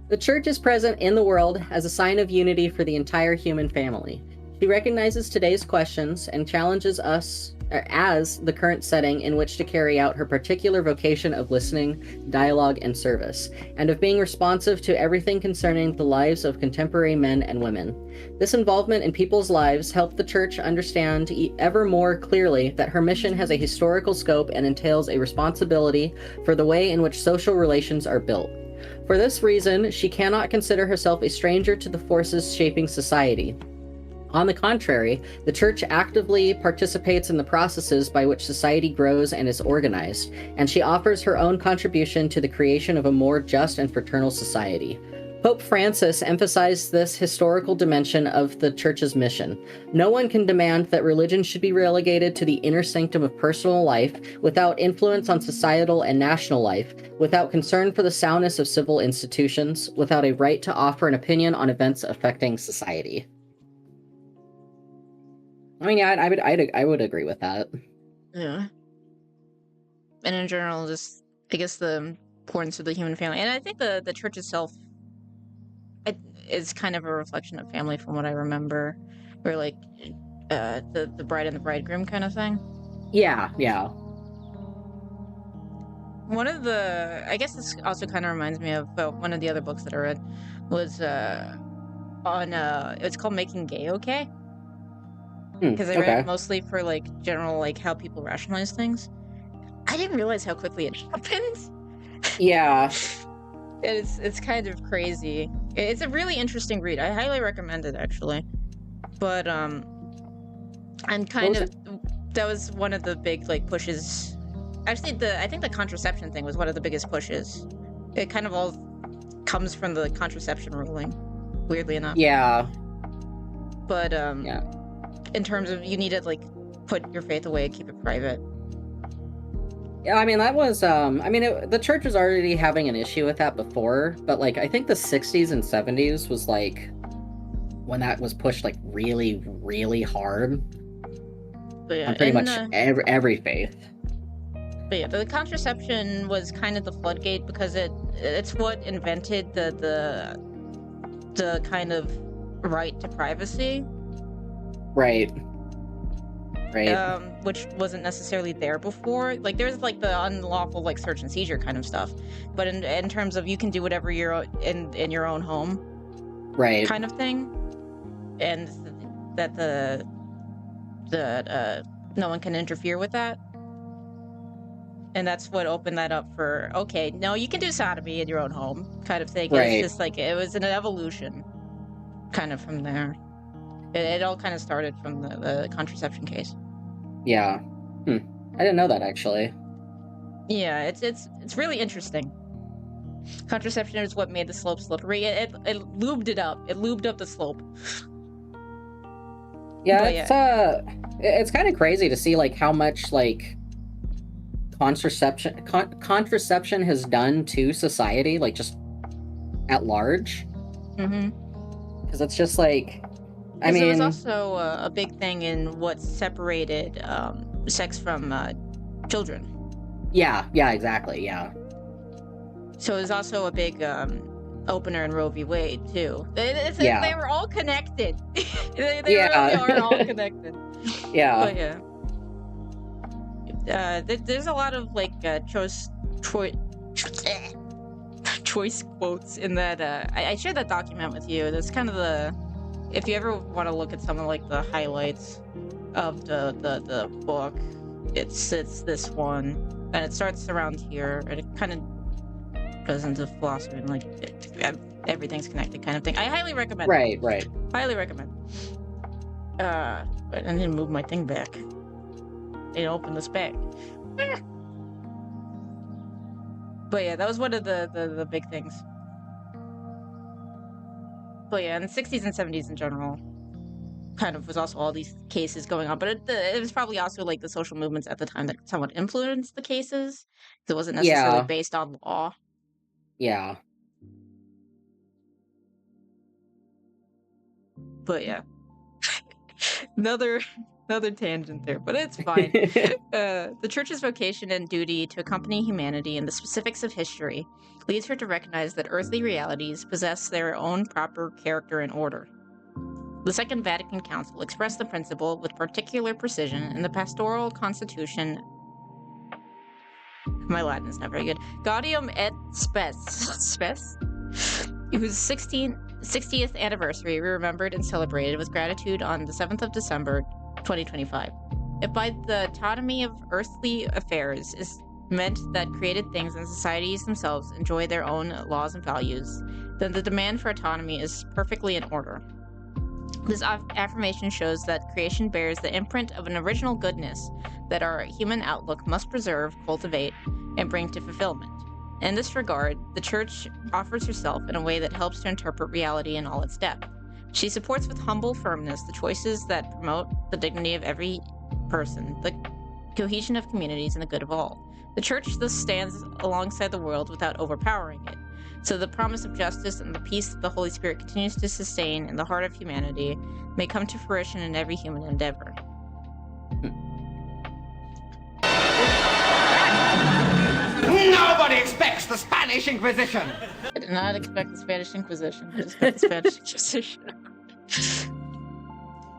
The church is present in the world as a sign of unity for the entire human family. She recognizes today's questions and challenges us as the current setting in which to carry out her particular vocation of listening, dialogue, and service, and of being responsive to everything concerning the lives of contemporary men and women. This involvement in people's lives helped the church understand ever more clearly that her mission has a historical scope and entails a responsibility for the way in which social relations are built. For this reason, she cannot consider herself a stranger to the forces shaping society. On the contrary, the Church actively participates in the processes by which society grows and is organized, and she offers her own contribution to the creation of a more just and fraternal society. Pope Francis emphasized this historical dimension of the Church's mission. No one can demand that religion should be relegated to the inner sanctum of personal life, without influence on societal and national life, without concern for the soundness of civil institutions, without a right to offer an opinion on events affecting society. I mean, yeah, I would agree with that. Yeah. And in general, just I guess the importance of the human family, and I think the church itself is kind of a reflection of family, from what I remember, where like the bride and the bridegroom kind of thing. Yeah. One of the, I guess this also kind of reminds me of one of the other books that I read was on it's called Making Gay Okay. Because I read it mostly for like general like how people rationalize things. I didn't realize how quickly it happened. Yeah. It's kind of crazy. It's a really interesting read. I highly recommend it actually. But I'm kind of that was one of the big like pushes. Actually, I think the contraception thing was one of the biggest pushes. It kind of all comes from the contraception ruling, weirdly enough. Yeah. But yeah. In terms of you need to like put your faith away and keep it private. Yeah, I mean that was the church was already having an issue with that before, but like I think the 60s and 70s was like when that was pushed like really, really hard. But yeah, on pretty much every faith. But yeah, the contraception was kind of the floodgate because it's what invented the kind of right to privacy. Right. Which wasn't necessarily there before. Like there's like the unlawful like search and seizure kind of stuff, but in terms of you can do whatever you're in your own home, right? Kind of thing, and that no one can interfere with that, and that's what opened that up for. Okay, no, you can do sodomy in your own home, kind of thing. Right. It's just like it was an evolution. kind of from there. It all kind of started from the contraception case. Yeah. I didn't know that, actually. Yeah, it's really interesting. Contraception is what made the slope slippery. It lubed it up. It lubed up the slope. Yeah, But it's kind of crazy to see like how much like contraception has done to society, like just at large. Because it's just like, I mean, it was also a big thing in what separated sex from children. Yeah, exactly, yeah. So it was also a big opener in Roe v. Wade too. They were all connected. they really are all connected. Yeah. But yeah, there's a lot of like choice quotes in that. I shared that document with you. That's kind of if you ever want to look at some of like the highlights of the book, it's this one, and it starts around here, and it kind of goes into philosophy and like everything's connected kind of thing. I highly recommend. Right. Highly recommend. But I didn't move my thing back. They open this back. But yeah, that was one of the big things. But yeah, in the 60s and 70s in general, kind of was also all these cases going on. But it was probably also like the social movements at the time that somewhat influenced the cases. It wasn't necessarily based on law. Yeah. But yeah. Another tangent there, but it's fine. The church's vocation and duty to accompany humanity in the specifics of history leads her to recognize that earthly realities possess their own proper character and order. The Second Vatican Council expressed the principle with particular precision in the Pastoral Constitution. My Latin is not very good. Gaudium et Spes, whose 60th anniversary we remembered and celebrated with gratitude on the 7th of December, 2025. If by the autonomy of earthly affairs is meant that created things and societies themselves enjoy their own laws and values, then the demand for autonomy is perfectly in order. This affirmation shows that creation bears the imprint of an original goodness that our human outlook must preserve, cultivate, and bring to fulfillment. In this regard, the Church offers herself in a way that helps to interpret reality in all its depth. She supports with humble firmness the choices that promote the dignity of every person, the cohesion of communities, and the good of all. The Church thus stands alongside the world without overpowering it, so the promise of justice and the peace that the Holy Spirit continues to sustain in the heart of humanity may come to fruition in every human endeavor. Nobody expects the Spanish Inquisition! I did not expect the Spanish Inquisition. I just got the Spanish Inquisition.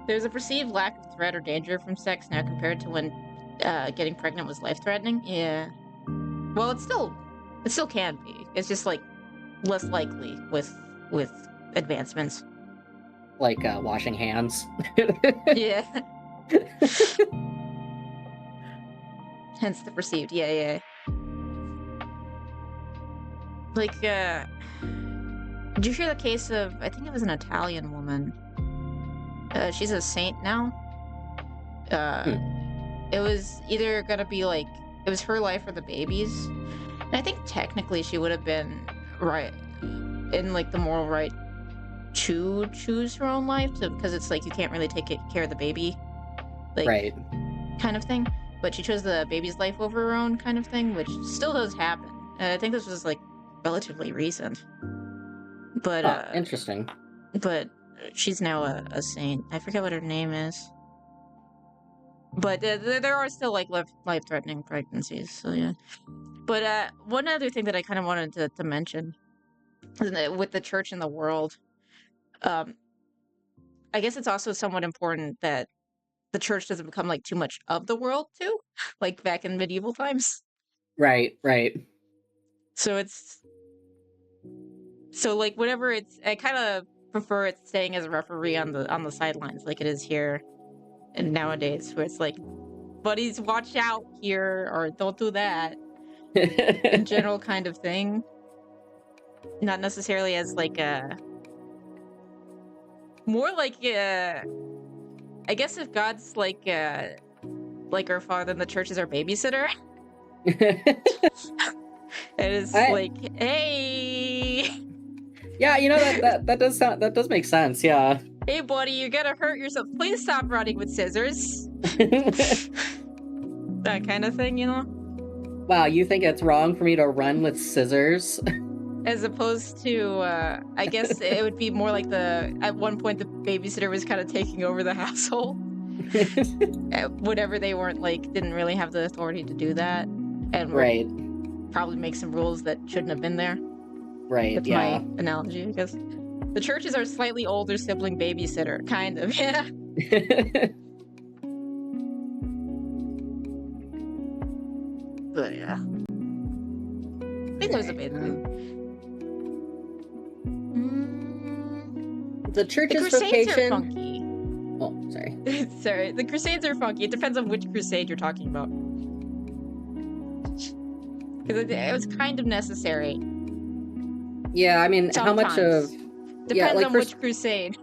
There's a perceived lack of threat or danger from sex now compared to when getting pregnant was life-threatening. Yeah. Well, it still can be. It's just like less likely with advancements. Like washing hands. Yeah. Hence the perceived. Yeah. Like, did you hear the case of, I think it was an Italian woman. She's a saint now. It was either gonna be like, it was her life or the baby's. And I think technically she would have been right, in like the moral right to choose her own life, because it's like you can't really take care of the baby. Like, right. Kind of thing. But she chose the baby's life over her own kind of thing, which still does happen. I think this was like relatively recent. But interesting. But she's now a saint. I forget what her name is. But there are still like life-threatening pregnancies, so yeah. But one other thing that I kind of wanted to mention with the church and the world, I guess it's also somewhat important that the church doesn't become like too much of the world too, like back in medieval times. Right. So like whenever I kind of prefer it staying as a referee on the sidelines, like it is here and nowadays, where it's like, buddies, watch out here, or don't do that. In general kind of thing. Not necessarily as like more like I guess if God's like our father, then the church is our babysitter. It is like, hey, Yeah, you know that does make sense. Yeah. hey, buddy, you're gonna hurt yourself. Please stop running with scissors. That kind of thing, you know. Wow, you think it's wrong for me to run with scissors? As opposed to, I guess it would be more like at one point the babysitter was kind of taking over the household. Whenever they didn't really have the authority to do that. And Right. probably make some rules that shouldn't have been there. Right, That's yeah. my analogy, I guess. The church is our slightly older sibling babysitter, kind of, yeah. But yeah. I think there's a bit. The The church's Crusades are vocation... funky. Oh, sorry. Sorry, the Crusades are funky. It depends on which crusade you're talking about. Because it was kind of necessary. Yeah, I mean, how much of... Depends on which crusade.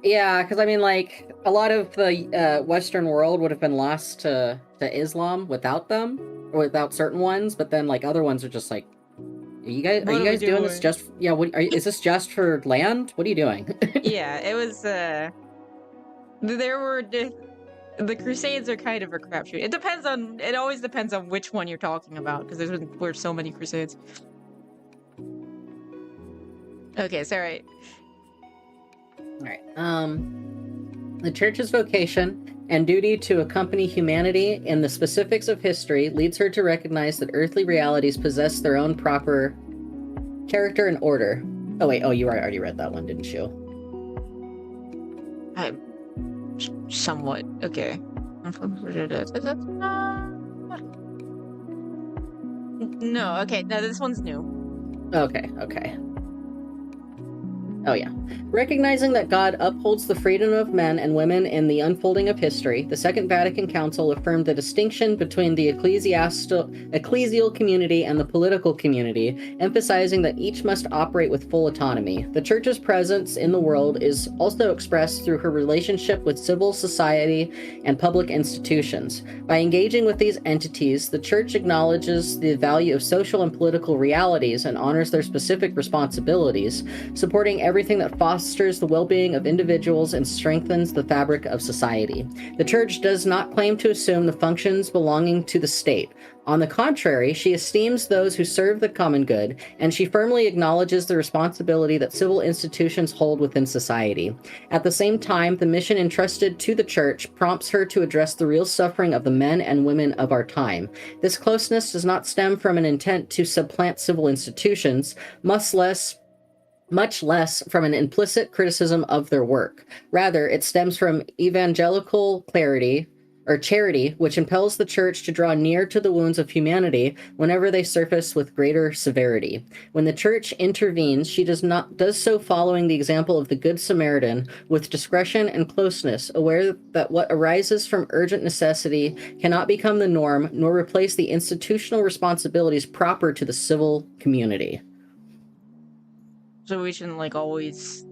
Yeah, because I mean, like, a lot of the Western world would have been lost to Islam without them, or without certain ones, but then, like, other ones are just like, are you guys doing this just... Yeah, is this just for land? What are you doing? Yeah, it was, there were... The Crusades are kind of a crapshoot. It always depends on which one you're talking about, because were so many Crusades. Okay, sorry. Alright, the church's vocation and duty to accompany humanity in the specifics of history leads her to recognize that earthly realities possess their own proper character and order. Oh wait, you already read that one, didn't you? Somewhat. Okay. No, okay. No, this one's new. Okay. Oh yeah. Recognizing that God upholds the freedom of men and women in the unfolding of history, the Second Vatican Council affirmed the distinction between the ecclesial community and the political community, emphasizing that each must operate with full autonomy. The Church's presence in the world is also expressed through her relationship with civil society and public institutions. By engaging with these entities, the Church acknowledges the value of social and political realities and honors their specific responsibilities, supporting everything that fosters the well-being of individuals and strengthens the fabric of society. The Church does not claim to assume the functions belonging to the state. On the contrary, she esteems those who serve the common good, and she firmly acknowledges the responsibility that civil institutions hold within society. At the same time, the mission entrusted to the Church prompts her to address the real suffering of the men and women of our time. This closeness does not stem from an intent to supplant civil institutions, much less from an implicit criticism of their work. Rather, it stems from evangelical charity, which impels the Church to draw near to the wounds of humanity whenever they surface with greater severity. When the Church intervenes, she does so following the example of the Good Samaritan, with discretion and closeness, aware that what arises from urgent necessity cannot become the norm, nor replace the institutional responsibilities proper to the civil community. So we shouldn't always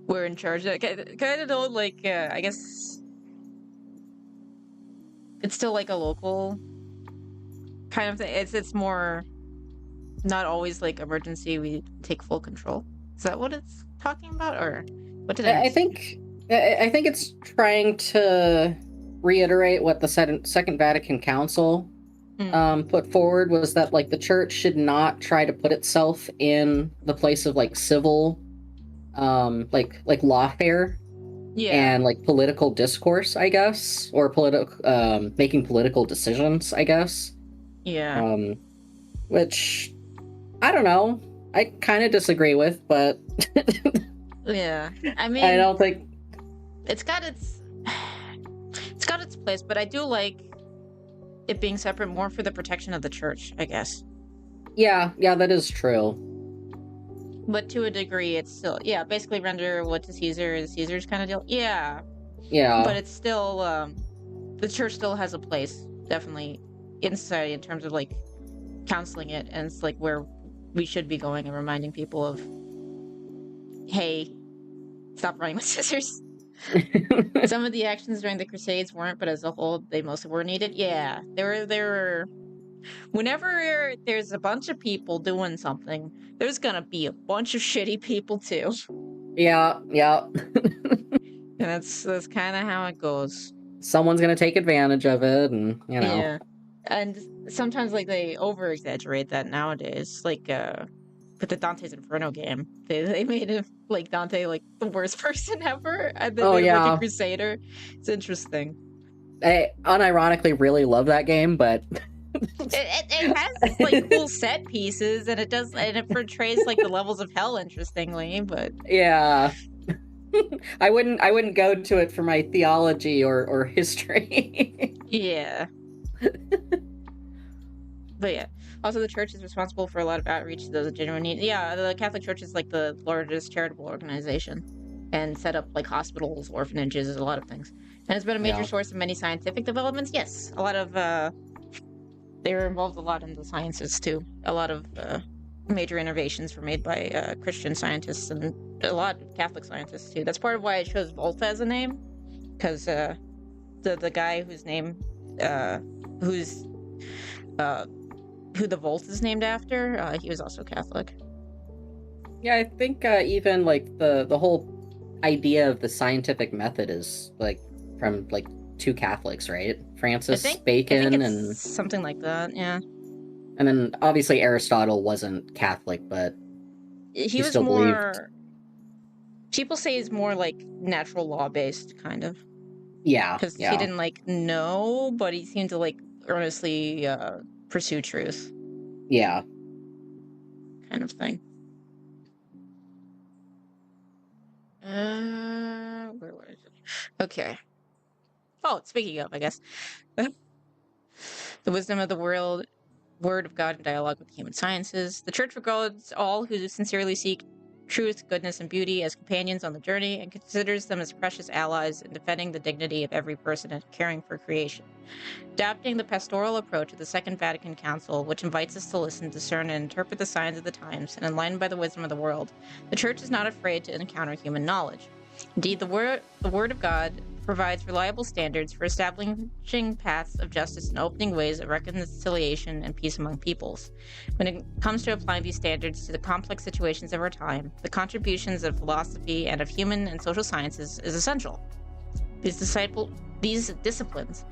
we're in charge. Kind of don't I guess it's still a local kind of thing. It's more not always emergency. We take full control. Is that what it's talking about, or what did I think it's trying to reiterate what the Second Vatican Council put forward, was that the Church should not try to put itself in the place of civil lawfare and political discourse, I guess, or making political decisions, I guess. Which I don't know, I kind of disagree with, but yeah, I mean, I don't think it's got its place, but I do like it being separate more for the protection of the Church, I guess. Yeah, that is true. But to a degree, it's still, basically render what to Caesar is Caesar's kind of deal. Yeah. But it's still, the Church still has a place, definitely, in society in terms of, counseling it, and it's, where we should be going and reminding people of, hey, Stop running with scissors. Some of the actions during the Crusades weren't, but as a whole, they mostly were needed. Yeah, there were. Whenever there's a bunch of people doing something, there's gonna be a bunch of shitty people too. Yeah. And that's kind of how it goes. Someone's gonna take advantage of it, and Yeah, and sometimes like they over exaggerate that nowadays. Like with the Dante's Inferno game, they made him like Dante like the worst person ever, and they made him like a crusader. It's interesting. I unironically really love that game, but it has like cool set pieces, and it portrays like the levels of hell interestingly. But yeah, I wouldn't go to it for my theology or history. Yeah. But yeah. Also, the church is responsible for a lot of outreach to those with genuine need. Yeah, the Catholic Church is like the largest charitable organization and set up like hospitals, orphanages, a lot of things. And it's been a major source of many scientific developments. Yes, a lot of they were involved a lot in the sciences too. A lot of major innovations were made by Christian scientists and a lot of Catholic scientists too. That's part of why I chose Volta as a name, because the guy whose name who the Volt is named after, he was also Catholic. Yeah, I think even like the whole idea of the scientific method is like from like two Catholics, right? Francis Bacon I think it's and something like that. Yeah. And then obviously Aristotle wasn't Catholic, but he was still more. believed. People say he's more like natural law based, kind of. Yeah, because he didn't like know, but he seemed to like earnestly pursue truth. Yeah. Kind of thing. Where was it? Okay. Oh, speaking of, I guess. The wisdom of the world, word of God in dialogue with human sciences. The church regards all who sincerely seek truth, goodness, and beauty as companions on the journey and considers them as precious allies in defending the dignity of every person and caring for creation. Adapting the pastoral approach of the Second Vatican Council, which invites us to listen, discern, and interpret the signs of the times, and enlightened by the wisdom of the world, the Church is not afraid to encounter human knowledge. Indeed, the Word of God provides reliable standards for establishing paths of justice and opening ways of reconciliation and peace among peoples. When it comes to applying these standards to the complex situations of our time, the contributions of philosophy and of human and social sciences is essential. These disciplines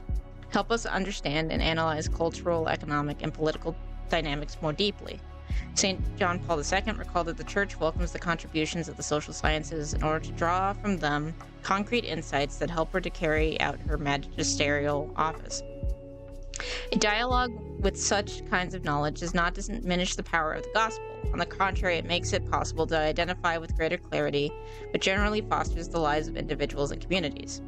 help us understand and analyze cultural, economic, and political dynamics more deeply. St. John Paul II recalled that the Church welcomes the contributions of the social sciences in order to draw from them concrete insights that help her to carry out her magisterial office. A dialogue with such kinds of knowledge does not diminish the power of the gospel. On the contrary, it makes it possible to identify with greater clarity, but generally fosters the lives of individuals and communities.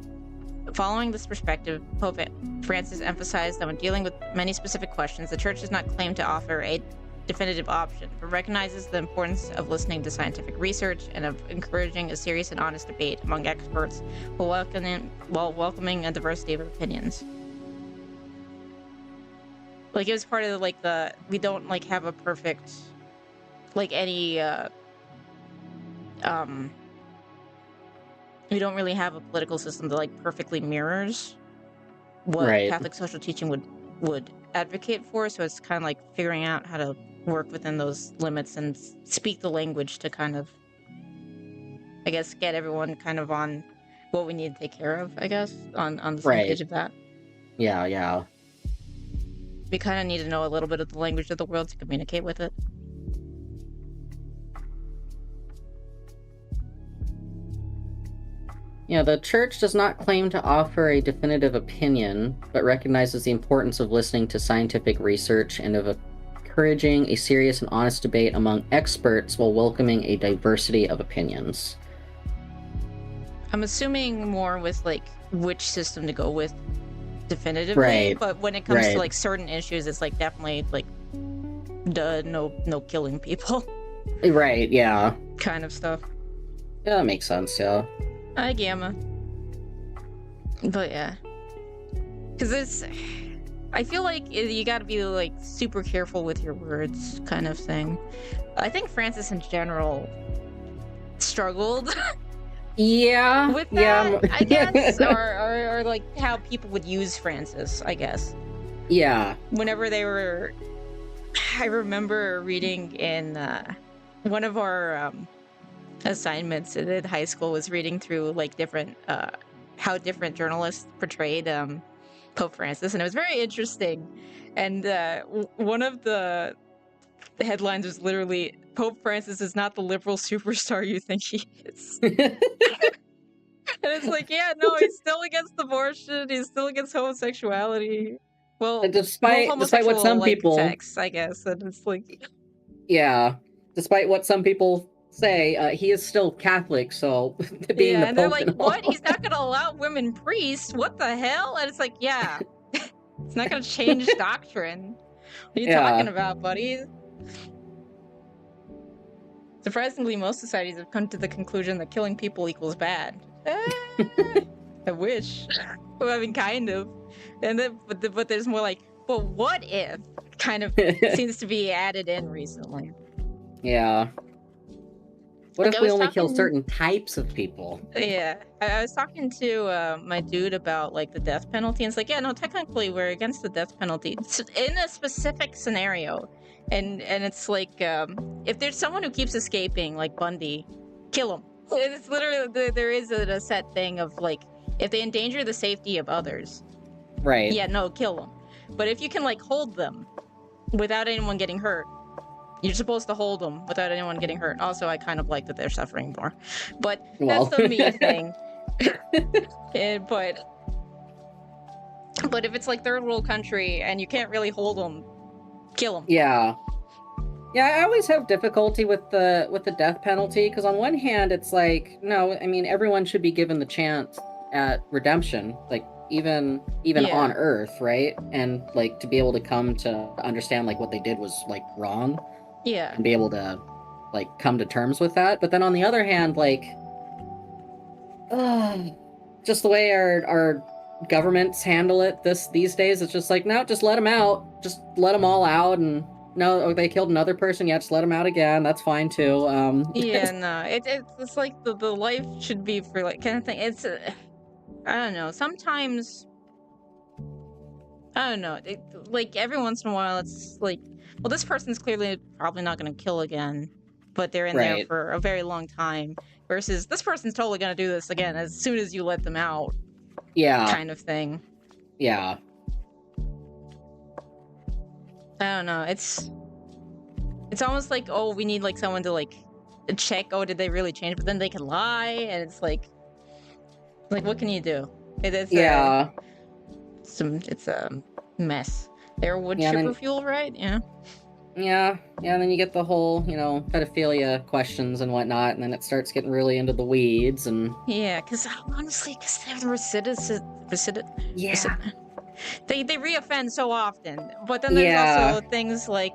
Following this perspective, Pope Francis emphasized that when dealing with many specific questions, the Church does not claim to offer a definitive option, but recognizes the importance of listening to scientific research and of encouraging a serious and honest debate among experts while welcoming a diversity of opinions. Like, it was part of we don't like have a perfect, like any we don't really have a political system that like perfectly mirrors what Catholic social teaching would advocate for, so it's kind of like figuring out how to work within those limits and speak the language to kind of, I guess, get everyone kind of on what we need to take care of, I guess, on the same page of that. Yeah. We kind of need to know a little bit of the language of the world to communicate with it. Yeah, the Church does not claim to offer a definitive opinion, but recognizes the importance of listening to scientific research and of encouraging a serious and honest debate among experts while welcoming a diversity of opinions. I'm assuming more with like which system to go with definitively, but when it comes to like certain issues, it's like definitely like no killing people. Right, yeah. Kind of stuff. Yeah, that makes sense, yeah. I gamma. But yeah. Because I feel like you gotta be like super careful with your words, kind of thing. I think Francis in general struggled Yeah. With Yeah. that, I guess, or like how people would use Francis, I guess. Yeah. Whenever they were, I remember reading in one of our assignments in high school was reading through like different how different journalists portrayed Pope Francis, and it was very interesting. And one of the headlines was literally, Pope Francis is not the liberal superstar you think he is. And it's like, yeah, no, he's still against abortion, he's still against homosexuality. Well, Despite what homosexual some like people, sex, I guess. And it's like, yeah, despite what some people say, he is still Catholic. So being yeah, the and they're Pope like, and what? all. He's not gonna allow women priests? What the hell? And it's like, yeah, it's not gonna change doctrine. What are you Yeah. talking about, buddy? Surprisingly, most societies have come to the conclusion that killing people equals bad. I wish. Well, I mean, kind of. And then, but there's more like, but what if? Kind of seems to be added in recently. Yeah. What Like, if I we was only kill talking- certain types of people? Yeah, I was talking to my dude about like the death penalty, and it's like, yeah, no, technically we're against the death penalty in a specific scenario, and it's like, if there's someone who keeps escaping, like Bundy, kill him. It's literally there is a set thing of like, if they endanger the safety of others, Right. yeah, no, kill them. But if you can like hold them without anyone getting hurt, you're supposed to hold them without anyone getting hurt. Also, I kind of like that they're suffering more, but Well. that's the me thing. But if it's like third world country and you can't really hold them, kill them. Yeah. Yeah, I always have difficulty with the death penalty, because on one hand it's like, no, I mean, everyone should be given the chance at redemption, like even Yeah. on Earth, right? And like to be able to come to understand like what they did was like wrong, Yeah. and be able to like come to terms with that. But then on the other hand, like just the way our governments handle it these days, it's just like, no, just let them out, just let them all out. And no, oh, they killed another person, yeah, just let them out again, that's fine too. Yeah, no, it's like the life should be for like kind of thing. It's I don't know. Sometimes I don't know. Like every once in a while, it's like, well, this person's clearly probably not going to kill again, but they're in there Right. for a very long time. Versus this person's totally going to do this again as soon as you let them out, Yeah, kind of thing. yeah, I don't know. It's almost like, oh, we need like someone to like check. Oh, did they really change? But then they can lie, and it's like what can you do? It's yeah. it's a mess. They're wood Yeah, chipper then- fuel, right? Yeah. Yeah, and then you get the whole, pedophilia questions and whatnot, and then it starts getting really into the weeds, and Yeah, because honestly, because they're yeah, they reoffend so often. But then there's Yeah. also things like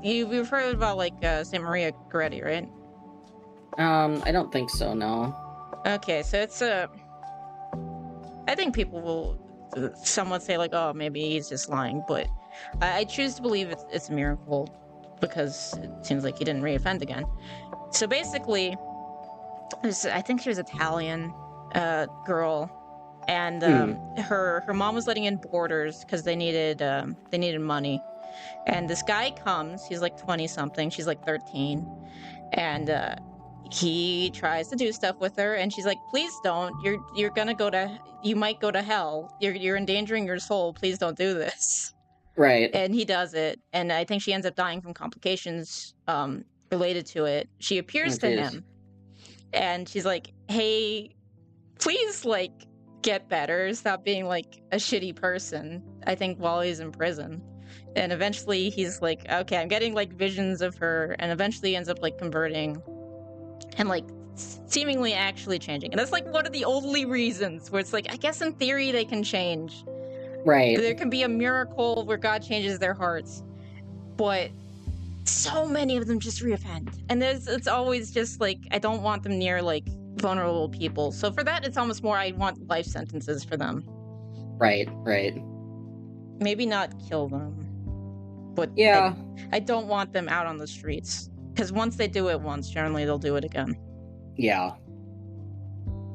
you've heard about like Saint Maria Goretti, right? I don't think so, no. Okay, so it's I think people will somewhat say like, oh, maybe he's just lying, but I choose to believe it's a miracle because it seems like he didn't reoffend again. So basically, I think she was Italian girl, and her mom was letting in boarders because they needed money. And this guy comes, he's like 20 something, she's like 13, and he tries to do stuff with her, and she's like, please don't, you're gonna you might go to hell, you're endangering your soul, please don't do this. Right. And he does it, and I think she ends up dying from complications related to it. She appears to jeez. him, and she's like, hey, please, like, get better, stop being like a shitty person, I think, while he's in prison. And eventually he's like, okay, I'm getting like visions of her, and eventually he ends up like converting and like seemingly actually changing. And that's like one of the only reasons where it's like, I guess in theory they can change. Right. There can be a miracle where God changes their hearts, but so many of them just reoffend. And it's always just like, I don't want them near like vulnerable people. So for that, it's almost more I want life sentences for them. Right. Maybe not kill them, but Yeah. I don't want them out on the streets, because once they do it once, generally they'll do it again. Yeah.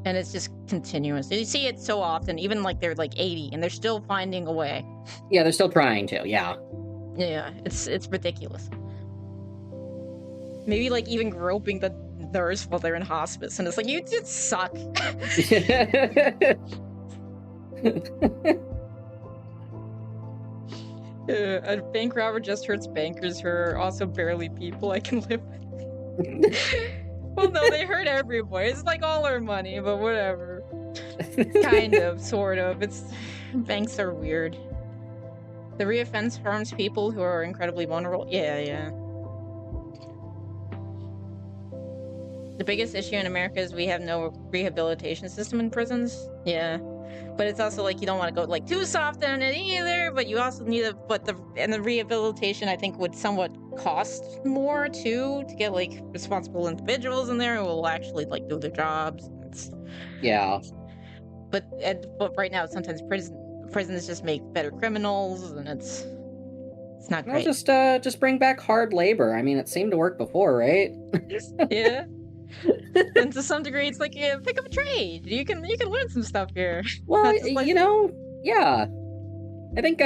And it's just continuous. You see it so often, even like they're like 80 and they're still finding a way. Yeah, they're still trying to, yeah. Yeah, it's ridiculous. Maybe like even groping the nurse while they're in hospice, and it's like, you just suck. A bank robber just hurts bankers who are also barely people I can live with. Well, no, they hurt everybody. It's like all our money, but whatever. Kind of, sort of. Banks are weird. The reoffense harms people who are incredibly vulnerable. Yeah. The biggest issue in America is we have no rehabilitation system in prisons. Yeah. But it's also like you don't want to go like too soft on it either, but you also need the rehabilitation I think would somewhat cost more too, to get like responsible individuals in there who will actually like do their jobs. Yeah. But right now sometimes prisons just make better criminals, and it's not great. Well, just bring back hard labor. I mean, it seemed to work before, right? Yeah. And to some degree, it's like, yeah, pick up a trade. You can learn some stuff here. Well, like... yeah. I think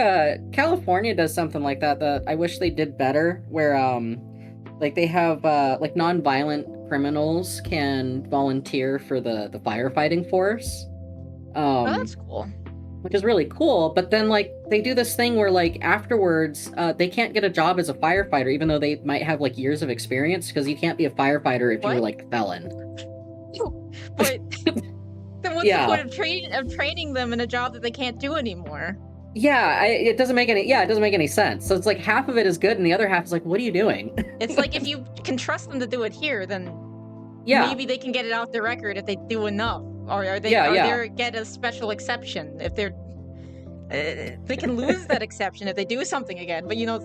California does something like that I wish they did better, where like they have like non-violent criminals can volunteer for the firefighting force. Oh, that's cool. Which is really cool, but then like they do this thing where like afterwards they can't get a job as a firefighter even though they might have like years of experience, because you can't be a firefighter if you're like a felon. But then what's the point of training them in a job that they can't do anymore? Yeah, it doesn't make any sense. So it's like half of it is good and the other half is like, what are you doing? It's like if you can trust them to do it here, then maybe they can get it off their record if they do enough. Or are they get a special exception if they're they can lose that exception if they do something again, but you know?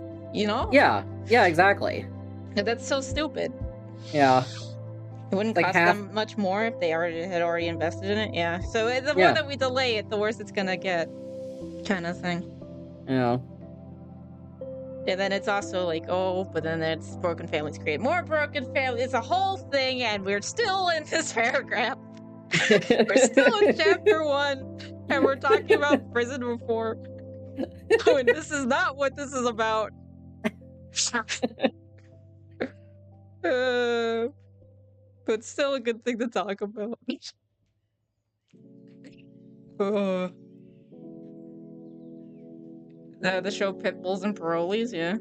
Yeah, exactly. That's so stupid. Yeah. It wouldn't cost them much more if they had already invested in it. Yeah. So the more that we delay it, the worse it's gonna get, kind of thing. Yeah. And then it's also like, but then it's broken families create more broken families. It's a whole thing, and we're still in this paragraph. We're still in chapter 1, and we're talking about prison reform. And this is not what this is about. But still a good thing to talk about. The show Pit Bulls and Parolees, yeah.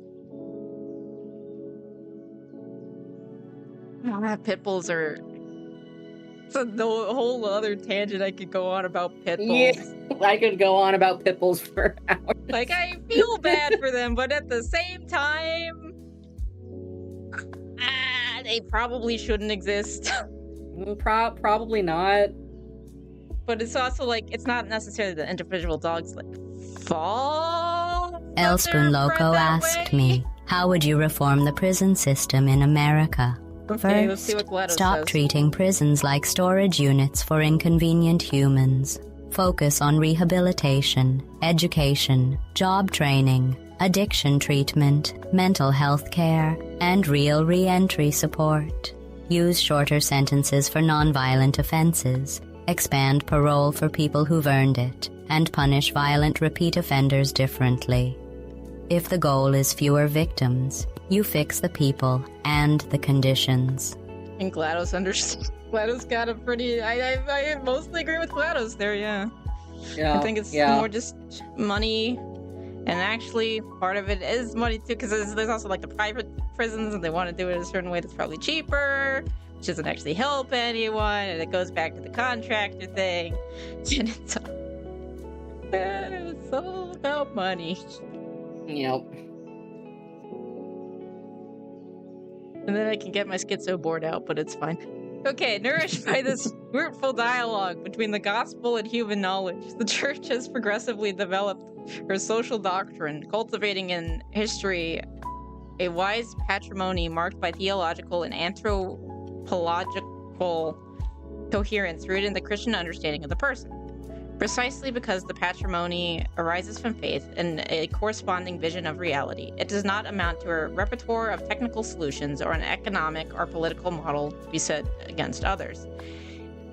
Pit Bulls are... It's a whole other tangent I could go on about pit bulls. Yeah, I could go on about pit bulls for hours. Like, I feel bad for them, but at the same time, they probably shouldn't exist. Probably not. But it's also like, it's not necessarily the individual dog's like fault. Elspoon Loco asked me, how would you reform the prison system in America? Okay, let's see what First, GLaDOS stop says. treating prisons like storage units for inconvenient humans. Focus on rehabilitation, education, job training, addiction treatment, mental health care, and real re-entry support. Use shorter sentences for nonviolent offenses. Expand parole for people who've earned it, and punish violent repeat offenders differently. If the goal is fewer victims, you fix the people and the conditions. And GLaDOS understands. GLaDOS got a pretty... I mostly agree with GLaDOS there, yeah. I think it's more just money, and actually part of it is money too, because there's also like the private prisons, and they want to do it a certain way that's probably cheaper, which doesn't actually help anyone, and it goes back to the contractor thing. And it's all about money. Yep. And then I can get my schizo board out, but it's fine. Okay, nourished by this fruitful dialogue between the gospel and human knowledge, the church has progressively developed her social doctrine, cultivating in history a wise patrimony marked by theological and anthropological coherence rooted in the Christian understanding of the person. Precisely because the patrimony arises from faith and a corresponding vision of reality, it does not amount to a repertoire of technical solutions or an economic or political model to be set against others.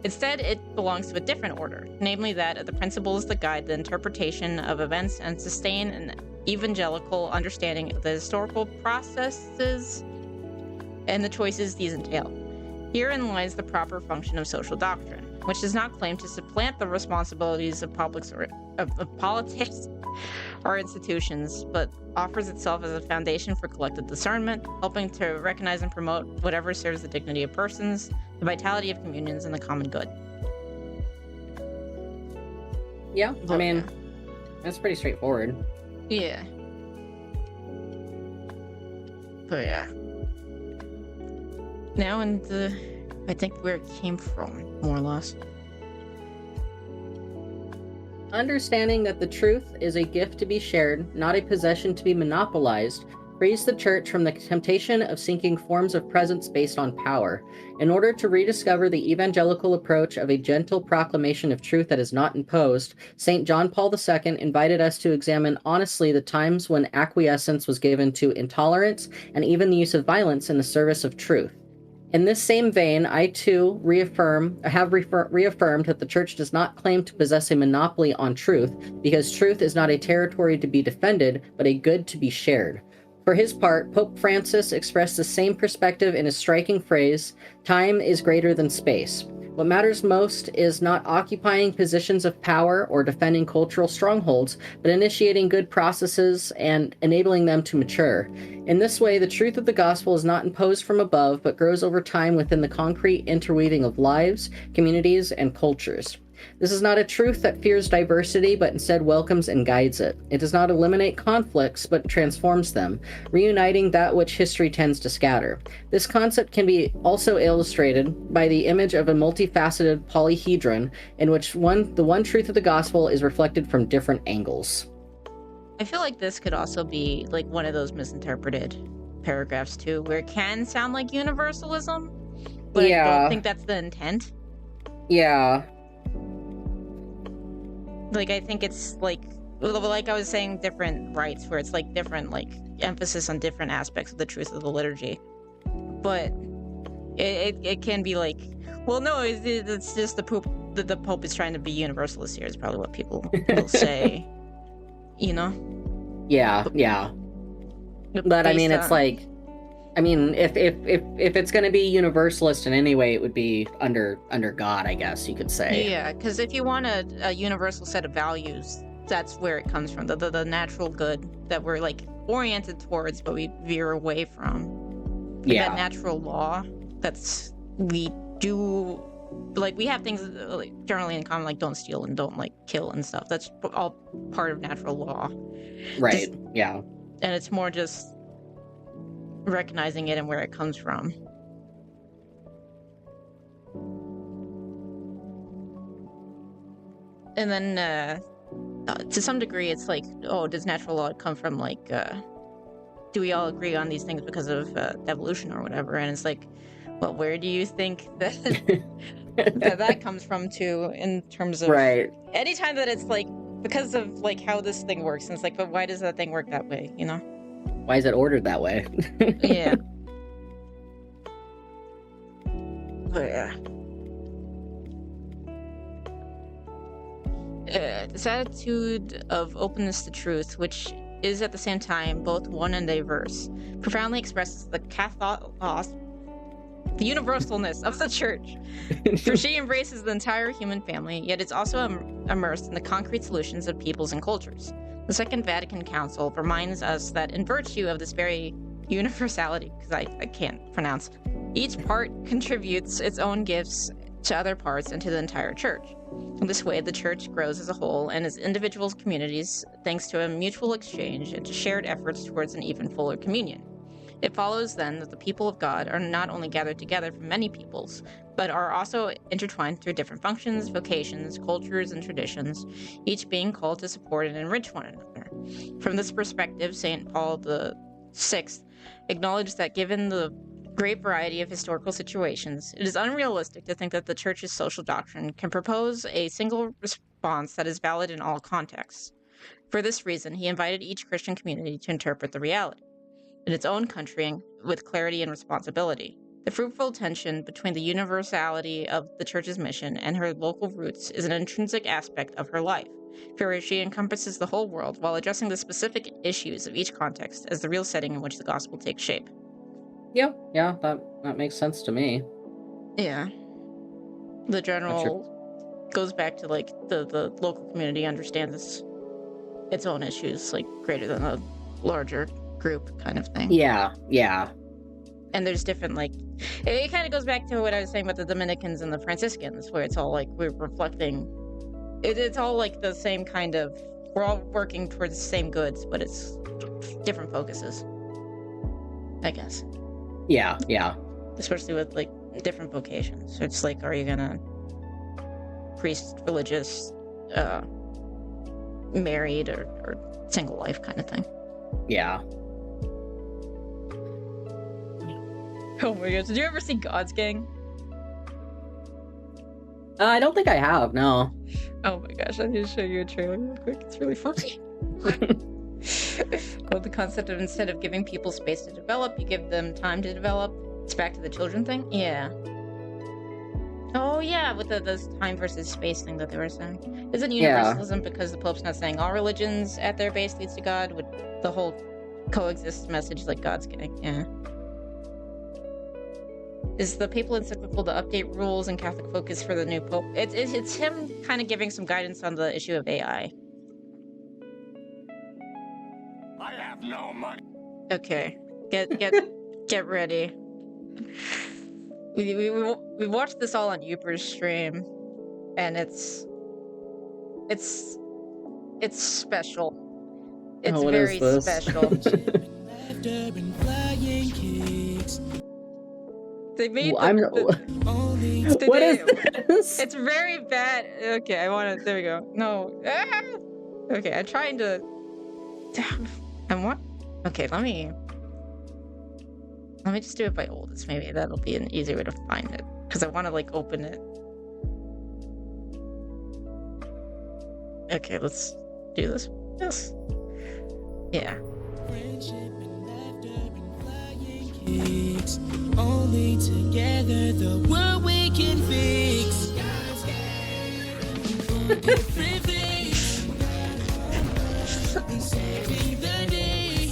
Instead, it belongs to a different order, namely that of the principles that guide the interpretation of events and sustain an evangelical understanding of the historical processes and the choices these entail. Herein lies the proper function of social doctrine, which does not claim to supplant the responsibilities of politics or institutions, but offers itself as a foundation for collective discernment, helping to recognize and promote whatever serves the dignity of persons, the vitality of communions, and the common good. Yeah, I mean, that's pretty straightforward. Yeah. But yeah. Now into, I think, where it came from, more or less. Understanding that the truth is a gift to be shared, not a possession to be monopolized, frees the Church from the temptation of seeking forms of presence based on power. In order to rediscover the evangelical approach of a gentle proclamation of truth that is not imposed, St. John Paul II invited us to examine honestly the times when acquiescence was given to intolerance and even the use of violence in the service of truth. In this same vein, I too reaffirmed that the Church does not claim to possess a monopoly on truth, because truth is not a territory to be defended, but a good to be shared. For his part, Pope Francis expressed the same perspective in a striking phrase, "Time is greater than space." What matters most is not occupying positions of power or defending cultural strongholds, but initiating good processes and enabling them to mature. In this way, the truth of the gospel is not imposed from above, but grows over time within the concrete interweaving of lives, communities, and cultures. This is not a truth that fears diversity, but instead welcomes and guides it. It does not eliminate conflicts, but transforms them, reuniting that which history tends to scatter. This concept can be also illustrated by the image of a multifaceted polyhedron in which the one truth of the gospel is reflected from different angles. I feel like this could also be like one of those misinterpreted paragraphs too, where it can sound like universalism, but I don't think that's the intent. Yeah. Like, I think it's like I was saying, different rites, where it's like different, like, emphasis on different aspects of the truth of the liturgy. But it can be like, well, no, it's just the Pope is trying to be universalist here, is probably what people will say, you know? Yeah. But I mean, it's like, I mean, if it's going to be universalist in any way, it would be under God, I guess you could say. Yeah, because if you want a universal set of values, that's where it comes from. The natural good that we're like oriented towards, but we veer away from. Like that natural law we have things like generally in common, like don't steal and don't like kill and stuff. That's all part of natural law. Right. And it's more just recognizing it and where it comes from. And then to some degree it's like, oh, does natural law come from like do we all agree on these things because of evolution or whatever? And it's like, well, where do you think that that comes from too, in terms of anytime that it's like because of like how this thing works, and it's like, but why does that thing work that way, you know? Why is it ordered that way? Yeah. But yeah. This attitude of openness to truth, which is at the same time both one and diverse, profoundly expresses the universalness of the Church. For she embraces the entire human family, yet it's also immersed in the concrete solutions of peoples and cultures. The Second Vatican Council reminds us that in virtue of this very universality, because I can't pronounce, each part contributes its own gifts to other parts and to the entire Church. In this way, the Church grows as a whole and as individual communities, thanks to a mutual exchange and to shared efforts towards an even fuller communion. It follows then that the people of God are not only gathered together from many peoples, but are also intertwined through different functions, vocations, cultures, and traditions, each being called to support and enrich one another. From this perspective, St. Paul VI acknowledged that given the great variety of historical situations, it is unrealistic to think that the Church's social doctrine can propose a single response that is valid in all contexts. For this reason, he invited each Christian community to interpret the reality in its own country with clarity and responsibility. The fruitful tension between the universality of the Church's mission and her local roots is an intrinsic aspect of her life, for she encompasses the whole world while addressing the specific issues of each context as the real setting in which the gospel takes shape. Yeah, that makes sense to me. Yeah. The general goes back to, like, the local community understands its own issues, like, greater than a larger group kind of thing. Yeah. And there's different, like, it kind of goes back to what I was saying about the Dominicans and the Franciscans, where it's all like we're reflecting, it's all like the same kind of, we're all working towards the same goods, but it's different focuses, I guess. Yeah. Especially with, like, different vocations. So it's like, are you gonna priest, religious, married, or single life kind of thing? Yeah. Oh my gosh, did you ever see God's Gang? I don't think I have, no. Oh my gosh, I need to show you a trailer real quick. It's really funny. Well, the concept of instead of giving people space to develop, you give them time to develop. It's back to the children thing? Yeah. Oh yeah, with the time versus space thing that they were saying. Isn't universalism because the Pope's not saying all religions at their base leads to God? With the whole coexist message like God's Gang? Yeah. Is the papal encyclical to update rules and Catholic focus for the new Pope? It's him kind of giving some guidance on the issue of AI. I have no money. Okay, get ready. We watched this all on Uper's stream, and it's special. It's very special. They made what is this? It's very bad. Okay, I want to. There we go. No. Okay, I'm trying to. Okay, let me just do it by oldest. Maybe that'll be an easier way to find it, because I want to, like, open it. Okay, let's do this. Yes. Yeah. Only together the world we can fix. Saving the day.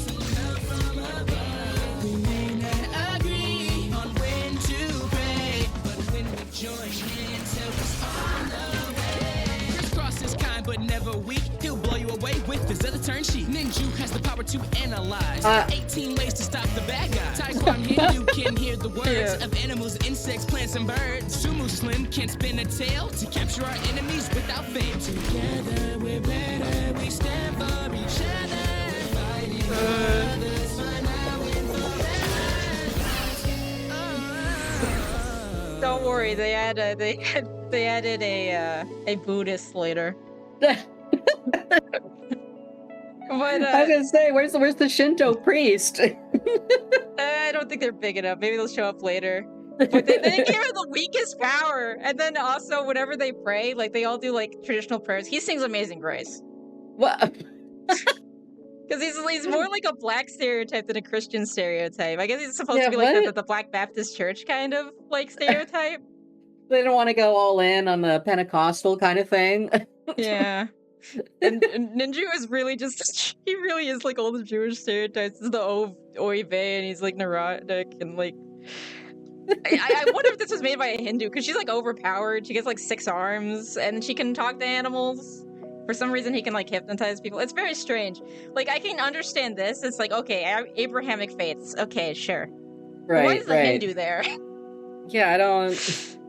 We may not agree on when to pray, but when we join hands, help us on the way. Crisscross is kind but never weak. He'll blow you away with his other turn sheet. Ninja has the power to analyze 18 ways to stop the bad guy. Taekwondo Hindu can hear the words of animals, insects, plants, and birds. Sumo Slim can spin a tail to capture our enemies without fail. Together we're better. We stand for each other. Fighting for others. For now and forever. Don't worry, they added a Buddhist later. But, I was gonna say, where's the Shinto priest? I don't think they're big enough. Maybe they'll show up later. But they gave her the weakest power. And then also, whenever they pray, like, they all do, like, traditional prayers. He sings Amazing Grace. What? Because he's more like a black stereotype than a Christian stereotype. I guess he's supposed to be like the Black Baptist Church kind of, like, stereotype. They don't want to go all in on the Pentecostal kind of thing. Yeah. And Ninja is really just, he really is like all the Jewish stereotypes. This is the oy vey, and he's like neurotic, and like, I wonder if this was made by a Hindu, because she's like overpowered. She gets like 6 arms, and she can talk to animals. For some reason, he can like hypnotize people. It's very strange. Like, I can understand this. It's like, okay, Abrahamic faiths. Okay, sure. Right, why is the Hindu there? Yeah, I don't... Is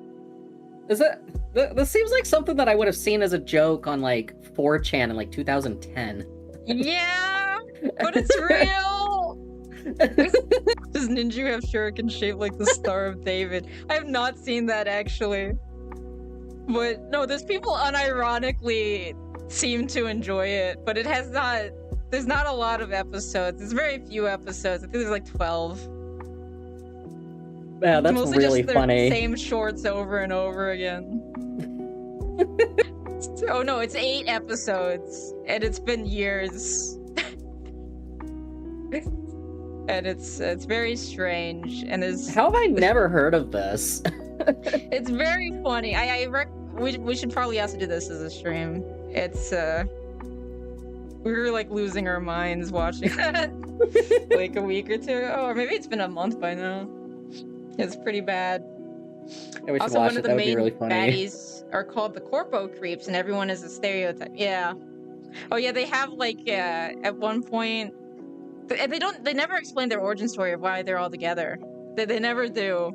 it... This seems like something that I would have seen as a joke on, like, 4chan in, like, 2010. Yeah, but it's real! Does Ninja have shuriken shaped like the Star of David? I have not seen that, actually. But, no, there's people unironically seem to enjoy it, but it has not... There's not a lot of episodes. There's very few episodes. I think there's like 12. Yeah, It's that's mostly really just their funny. same shorts over and over again. Oh no, it's 8 episodes, and it's been years. And it's very strange, and How have I never heard of this? it's very funny. We should probably also do this as a stream. It's we were like losing our minds watching that like a week or two ago, or maybe it's been a month by now. It's pretty bad. Yeah, we should Also, watch one it. of the That would be main really funny. baddies are called the Corpo Creeps, and everyone is a stereotype. Yeah. Oh yeah, they have like at one point they never explain their origin story of why they're all together. They never do.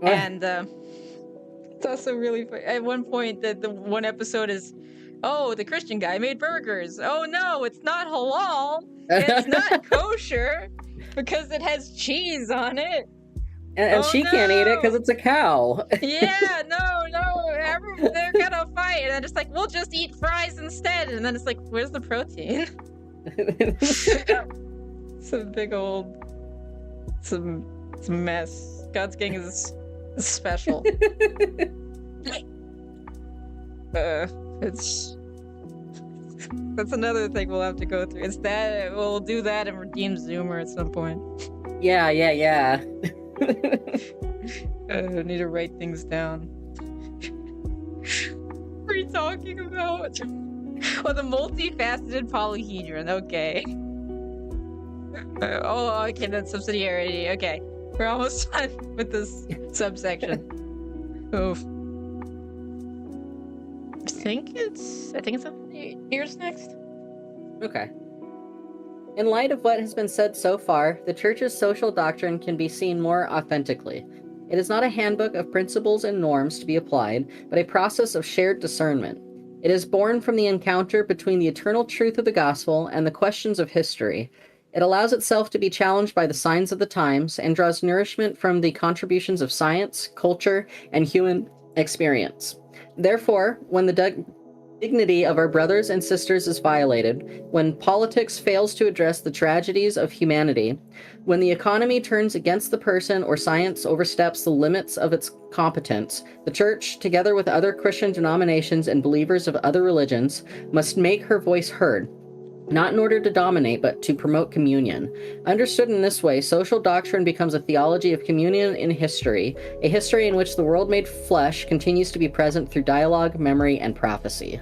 And it's also really funny. At one point the one episode is, oh, the Christian guy made burgers. Oh no, it's not halal. It's not kosher because it has cheese on it. And she can't eat it because it's a cow. Yeah, no, they're gonna fight, and then it's like, we'll just eat fries instead, and then it's like, where's the protein? It's a big old, it's a mess. God's Gang is special. That's another thing we'll have to go through. It's that we'll do that and redeem Zoomer at some point. Yeah. I need to write things down. What are you talking about? Oh, the multifaceted polyhedron. Okay. Okay, that's subsidiarity. Okay, we're almost done with this subsection. Oof. I think it's up here's next. Okay. In light of what has been said so far, the Church's social doctrine can be seen more authentically. It is not a handbook of principles and norms to be applied, but a process of shared discernment. It is born from the encounter between the eternal truth of the gospel and the questions of history. It allows itself to be challenged by the signs of the times and draws nourishment from the contributions of science, culture, and human experience. Therefore, when the dignity of our brothers and sisters is violated, when politics fails to address the tragedies of humanity, when the economy turns against the person or science oversteps the limits of its competence, the Church, together with other Christian denominations and believers of other religions, must make her voice heard, not in order to dominate, but to promote communion. Understood in this way, social doctrine becomes a theology of communion in history, a history in which the world made flesh continues to be present through dialogue, memory, and prophecy.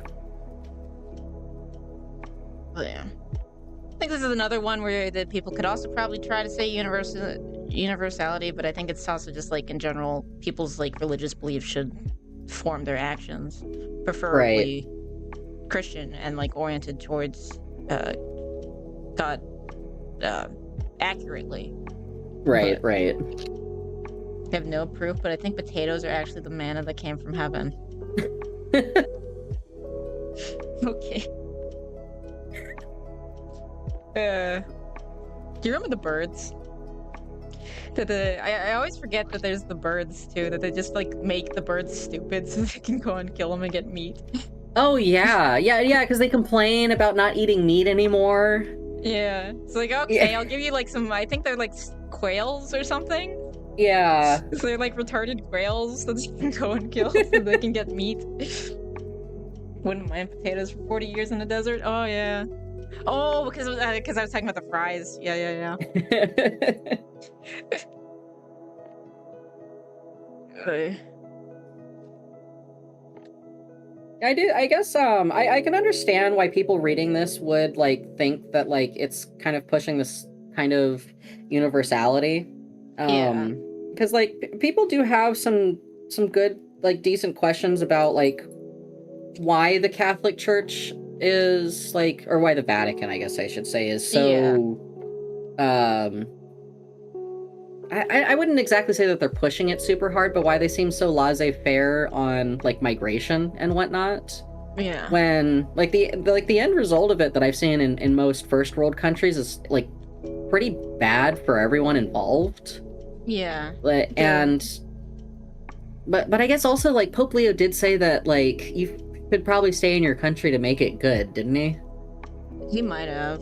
Oh, yeah. I think this is another one where the people could also probably try to say universality, but I think it's also just like in general, people's like religious beliefs should form their actions, preferably Christian and like oriented towards God accurately. Right. I have no proof, but I think potatoes are actually the manna that came from heaven. Okay. Do you remember the birds? I always forget that there's the birds too, that they just like make the birds stupid so they can go and kill them and get meat. Oh, yeah, because they complain about not eating meat anymore. Yeah. It's like, okay, I'll give you like some, I think they're like quails or something. Yeah. So they're like retarded quails that you can go and kill so they can get meat. Wouldn't mind potatoes for 40 years in the desert. Oh, yeah. Oh, because I was talking about the fries. Yeah. I guess I can understand why people reading this would like think that like it's kind of pushing this kind of universality. Because like people do have some good like decent questions about like why the Catholic Church is like, or why the Vatican, I guess I should say, is so I wouldn't exactly say that they're pushing it super hard, but why they seem so laissez-faire on like migration and whatnot. Yeah. When like the end result of it that I've seen in most first world countries is like pretty bad for everyone involved. Yeah. But I guess also like Pope Leo did say that like you could probably stay in your country to make it good, didn't he? He might have.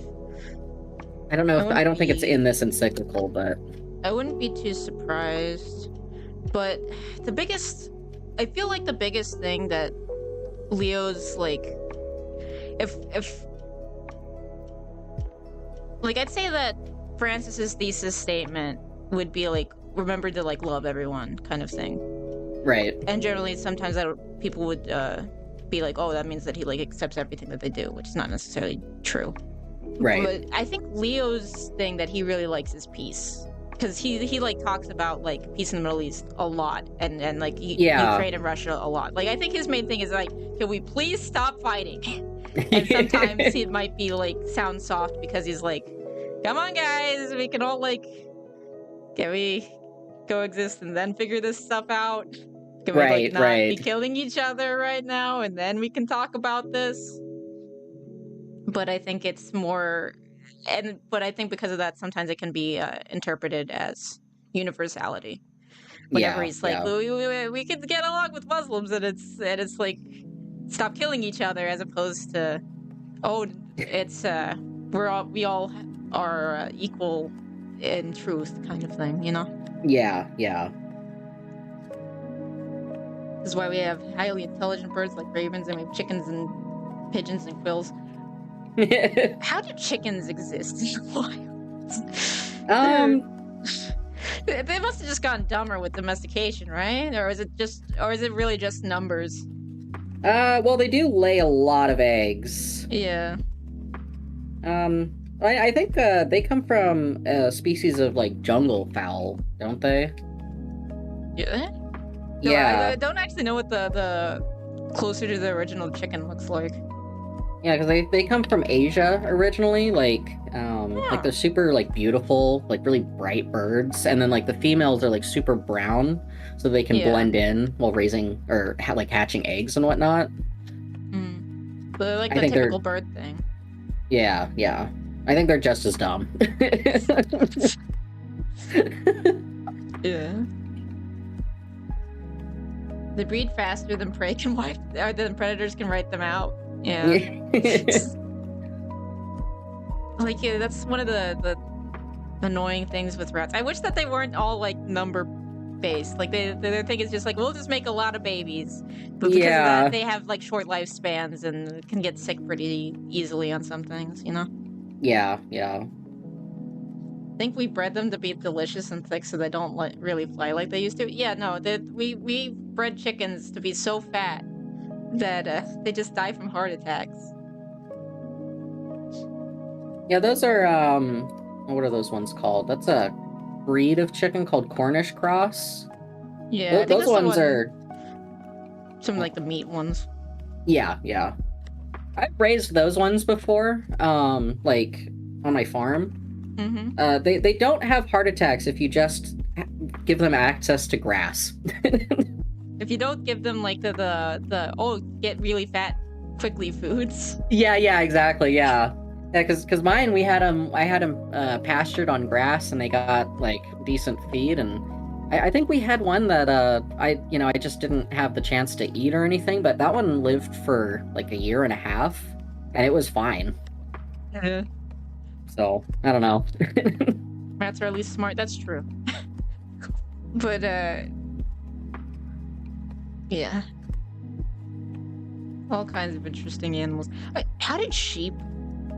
I don't know. I don't think it's in this encyclical, but I wouldn't be too surprised. But I feel like the biggest thing that Leo's like, if like, I'd say that Francis's thesis statement would be like, remember to like love everyone kind of thing. Right. And generally, sometimes people would be like, oh, that means that he like accepts everything that they do, which is not necessarily true. Right. But I think Leo's thing that he really likes is peace. Because he like talks about like peace in the Middle East a lot, and like Ukraine and Russia a lot. Like, I think his main thing is like, can we please stop fighting? And sometimes he might be like sound soft because he's like, come on guys, we can all like, can we coexist and then figure this stuff out? Can we like not be killing each other right now, and then we can talk about this? But I think it's more, but I think because of that, sometimes it can be interpreted as universality. Whenever he's like, we could get along with Muslims, and it's like, stop killing each other, as opposed to, oh, it's we all are equal in truth, kind of thing, you know? Yeah. This is why we have highly intelligent birds like ravens, and we have chickens and pigeons and quills. How do chickens exist in the wild? They must have just gotten dumber with domestication, right? Or is it really just numbers? Well, they do lay a lot of eggs. Yeah. I think they come from a species of like jungle fowl, don't they? Yeah. Yeah. I don't actually know what the closer to the original chicken looks like. Yeah, because they come from Asia originally, like they're super like beautiful, like really bright birds, and then like the females are like super brown, so they can blend in while raising or like hatching eggs and whatnot. But they're like the typical bird thing. Yeah. I think they're just as dumb. Yeah. They breed faster than prey can wipe, or than predators can write them out. Yeah. Like, yeah, that's one of the annoying things with rats. I wish that they weren't all like number based. Like, their thing is just like, we'll just make a lot of babies. But because of that, they have like short lifespans and can get sick pretty easily on some things, you know? Yeah. I think we bred them to be delicious and thick so they don't really fly like they used to. Yeah, no, we bred chickens to be so fat that they just die from heart attacks. Yeah, those are what are those ones called? That's a breed of chicken called Cornish cross. Yeah, those ones are some like the meat ones. Yeah. I've raised those ones before, like on my farm. Mm-hmm. They don't have heart attacks if you just give them access to grass. If you don't give them like the get really fat quickly foods. Yeah, exactly. Yeah, because mine I had them pastured on grass, and they got like decent feed, and I think we had one that I just didn't have the chance to eat or anything, but that one lived for like a year and a half, and it was fine. Yeah. So I don't know. Rats are at least smart. That's true. But yeah, all kinds of interesting animals. How did sheep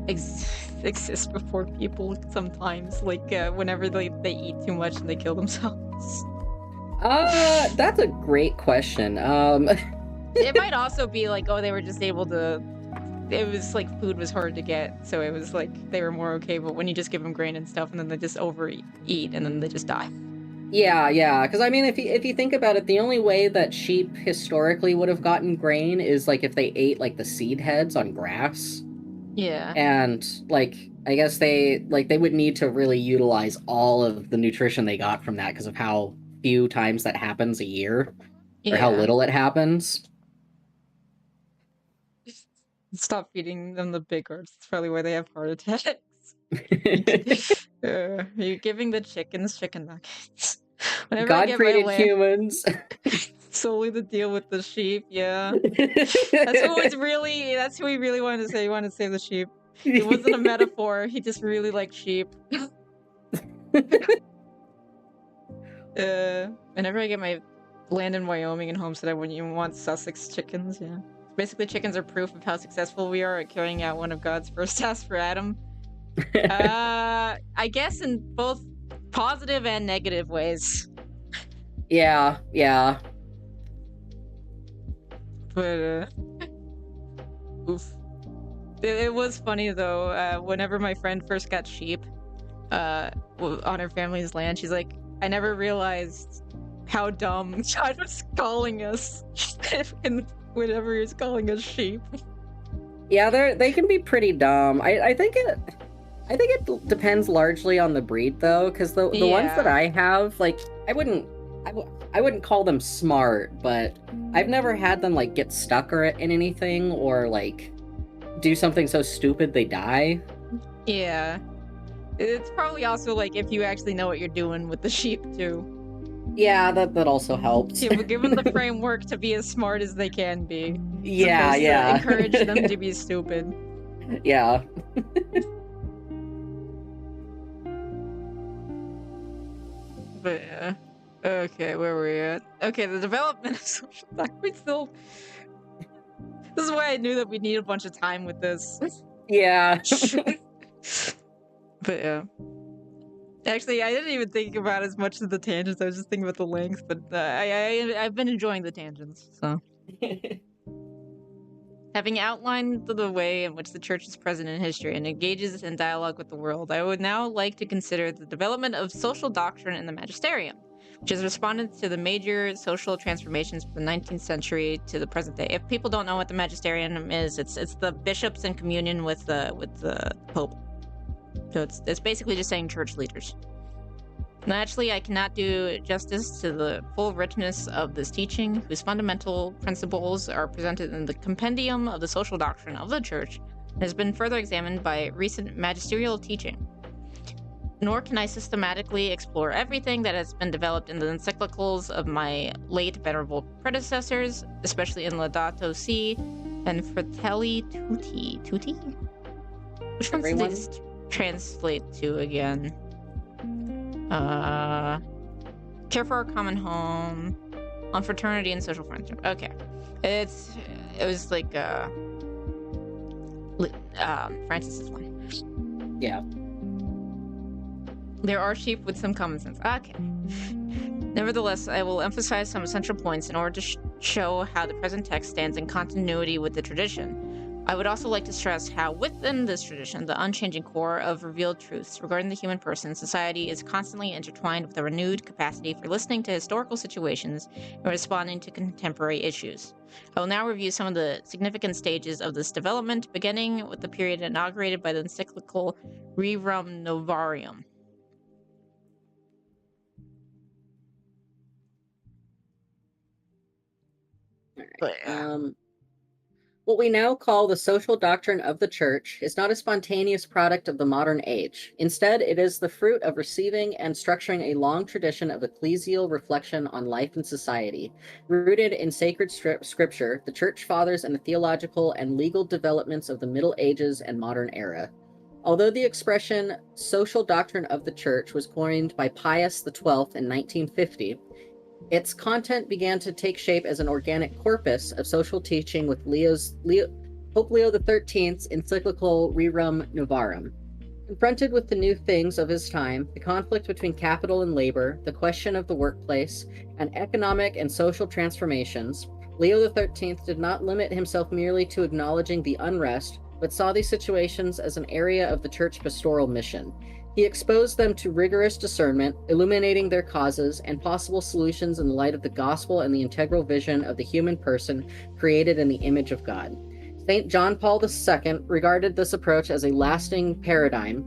exist before people? Sometimes, like whenever they eat too much and they kill themselves. That's a great question. It might also be like, oh, they were just able to. It was like food was hard to get, so it was like they were more okay. But when you just give them grain and stuff, and then they just overeat, and then they just die. Yeah. Because I mean, if you think about it, the only way that sheep historically would have gotten grain is like if they ate like the seed heads on grass. Yeah. And like I guess they would need to really utilize all of the nutrition they got from that because of how few times that happens a year, or how little it happens. Stop feeding them the big hearts. It's probably why they have heart attacks. You're giving the chickens chicken nuggets. Whenever God created humans solely to deal with the sheep. Yeah, that's who we really wanted to say. He wanted to save the sheep. It wasn't a metaphor. He just really liked sheep. Whenever I get my land in Wyoming and homestead, I wouldn't even want Sussex chickens, yeah. Basically, chickens are proof of how successful we are at carrying out one of God's first tasks for Adam. I guess in both positive and negative ways. Yeah, yeah. But, oof. It was funny, though, whenever my friend first got sheep, on her family's land, she's like, I never realized how dumb God was calling us whenever he was calling us sheep. Yeah, they can be pretty dumb. I think it depends largely on the breed, though, because the ones that Yeah. I have, like, I wouldn't call them smart, but I've never had them like get stuck in anything or like do something so stupid they die. Yeah. It's probably also like if you actually know what you're doing with the sheep too. Yeah, that also helps. Give them the framework to be as smart as they can be. Yeah, Supposed to yeah. encourage them to be stupid. Yeah. But yeah. Okay, where were we at? Okay, the development of social we still. This is why I knew that we need a bunch of time with this. Yeah. But yeah. Actually, I didn't even think about as much of the tangents. I was just thinking about the length. But I've been enjoying the tangents. So, having outlined the way in which the church is present in history and engages in dialogue with the world, I would now like to consider the development of social doctrine in the magisterium, which has responded to the major social transformations from the 19th century to the present day. If people don't know what the magisterium is, it's the bishops in communion with the Pope. So it's basically just saying church leaders. Naturally, I cannot do justice to the full richness of this teaching, whose fundamental principles are presented in the compendium of the social doctrine of the Church, and has been further examined by recent magisterial teaching. Nor can I systematically explore everything that has been developed in the encyclicals of my late venerable predecessors, especially in Laudato Si and Fratelli Tutti? Which ones do Everyone? these translate to again? Care for our common home, on fraternity and social friendship. Okay, it was like Francis's one. Yeah. There are sheep with some common sense. Okay. Nevertheless, I will emphasize some essential points in order to show how the present text stands in continuity with the tradition. I would also like to stress how within this tradition, the unchanging core of revealed truths regarding the human person and society is constantly intertwined with a renewed capacity for listening to historical situations and responding to contemporary issues. I will now review some of the significant stages of this development, beginning with the period inaugurated by the encyclical Rerum Novarium. But, What we now call the social doctrine of the Church is not a spontaneous product of the modern age. Instead, it is the fruit of receiving and structuring a long tradition of ecclesial reflection on life and society. Rooted in sacred scripture, the Church Fathers, and the theological and legal developments of the Middle Ages and modern era. Although the expression social doctrine of the Church was coined by Pius XII in 1950, its content began to take shape as an organic corpus of social teaching with Pope Leo XIII's encyclical Rerum Novarum. Confronted with the new things of his time, the conflict between capital and labor, the question of the workplace, and economic and social transformations, Leo XIII did not limit himself merely to acknowledging the unrest, but saw these situations as an area of the church pastoral mission. He exposed them to rigorous discernment, illuminating their causes and possible solutions in the light of the gospel and the integral vision of the human person created in the image of God. St. John Paul II regarded this approach as a lasting paradigm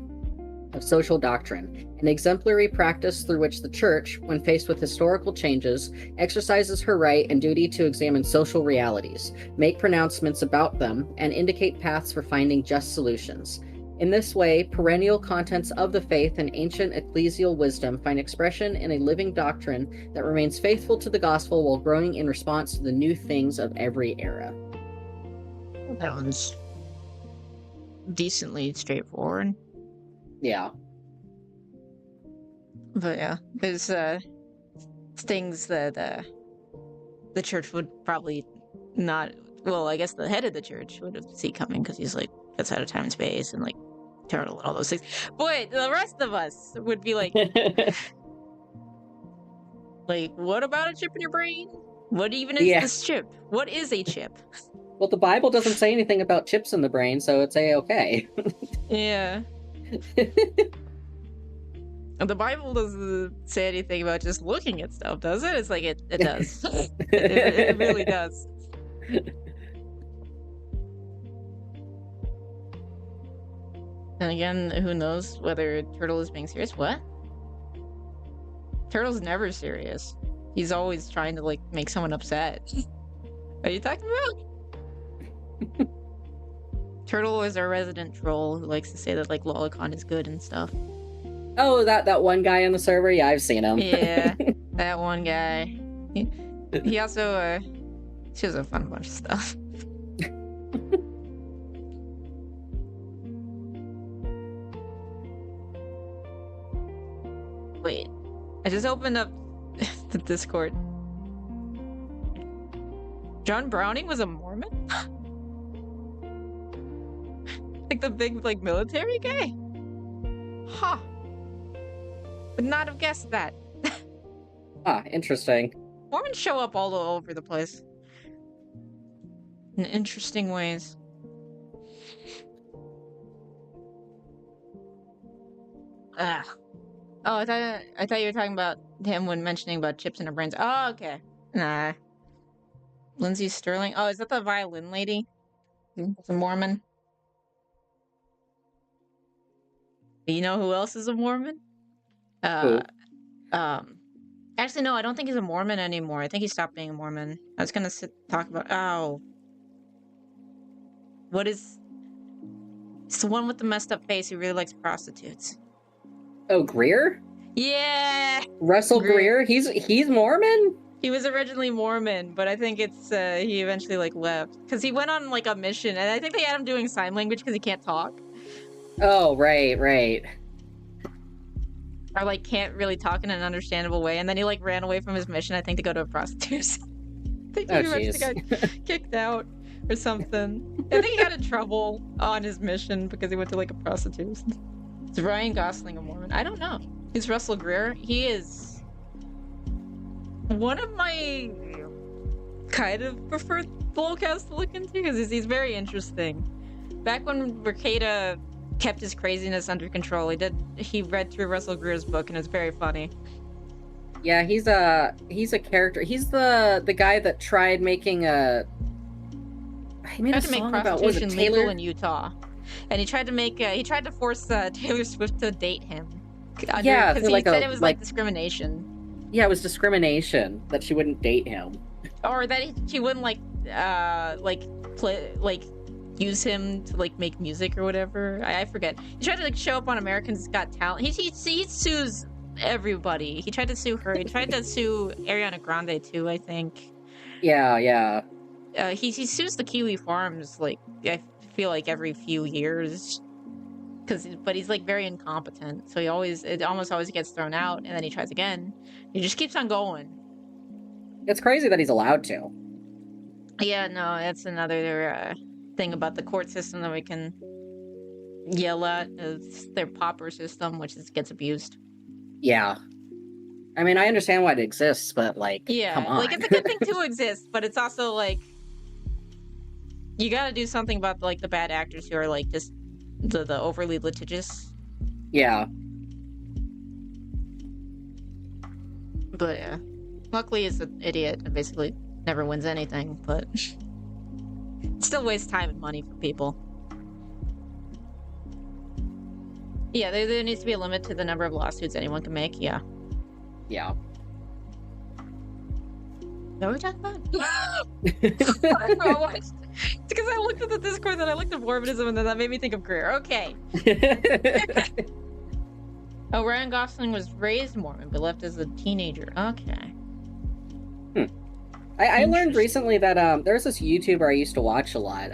of social doctrine, an exemplary practice through which the Church, when faced with historical changes, exercises her right and duty to examine social realities, make pronouncements about them, and indicate paths for finding just solutions. In this way, perennial contents of the faith and ancient ecclesial wisdom find expression in a living doctrine that remains faithful to the gospel while growing in response to the new things of every era. that one's decently straightforward. Yeah. But yeah, there's things that the church would probably not. Well, I guess the head of the church would have seen coming because he's like outside of time and space and like turtle and all those things. But the rest of us would be like, what about a chip in your brain? What even is this chip? What is a chip? Well, the Bible doesn't say anything about chips in the brain, so it's a-okay. Yeah. The Bible doesn't say anything about just looking at stuff, does it? It's like it does. it really does. And again, who knows whether Turtle is being serious? What? Turtle's never serious. He's always trying to like make someone upset. What are you talking about? Turtle is our resident troll who likes to say that like Lolicon is good and stuff. Oh, that one guy on the server? Yeah, I've seen him. Yeah, that one guy. He also shows a fun bunch of stuff. Wait, I just opened up the Discord. John Browning was a Mormon? Like the big like military guy? Huh. Would not have guessed that. Interesting. Mormons show up all over the place. In interesting ways. Ah. Oh, I thought you were talking about him when mentioning about chips in her brains. Oh, okay. Nah. Lindsay Sterling. Oh, is that the violin lady? It's a Mormon. You know who else is a Mormon? Who? Actually, no, I don't think he's a Mormon anymore. I think he stopped being a Mormon. I was gonna talk about. Oh. What is. It's the one with the messed up face who really likes prostitutes. Oh, Greer? Yeah! Russell Greer? He's Mormon? He was originally Mormon, but I think it's, he eventually, like, left. Because he went on, like, a mission, and I think they had him doing sign language because he can't talk. Oh, right. Or, like, can't really talk in an understandable way, and then he, like, ran away from his mission, I think, to go to a prostitute. I think he eventually got kicked out or something. I think he got in trouble on his mission because he went to, like, a prostitute. Is Ryan Gosling a Mormon? I don't know. Is Russell Greer? He is one of my kind of preferred locals to look into because he's very interesting. Back when Mercada kept his craziness under control, he read through Russell Greer's book and it's very funny. Yeah, he's a character. He's the guy that tried making a. He made a song about, was it Taylor? Legal in Utah. And he tried to force Taylor Swift to date him. Yeah, because he said it was like discrimination. Yeah, it was discrimination that she wouldn't date him, or that she wouldn't use him to like make music or whatever. I forget. He tried to like show up on America's Got Talent. He sues everybody. He tried to sue her. He tried to sue Ariana Grande too, I think. Yeah. He sues the Kiwi Farms like I feel like every few years. But he's like very incompetent, so it almost always gets thrown out, and then he tries again. He just keeps on going. It's crazy that he's allowed to. Yeah, no, that's another thing about the court system that we can yell at is their pauper system, which gets abused. Yeah, I mean, I understand why it exists, but like, come on. Like it's a good thing to exist, but it's also like you got to do something about like the bad actors who are like just. The overly litigious. Yeah. But yeah. Luckily he's an idiot and basically never wins anything, but it still wastes time and money for people. Yeah, there needs to be a limit to the number of lawsuits anyone can make, yeah. Yeah. What are we talking about? I don't know what. It's because I looked at the Discord, then I looked at Mormonism, and then that made me think of Greer. Okay. Oh, Ryan Gosling was raised Mormon, but left as a teenager. Okay. I learned recently that there's this YouTuber I used to watch a lot,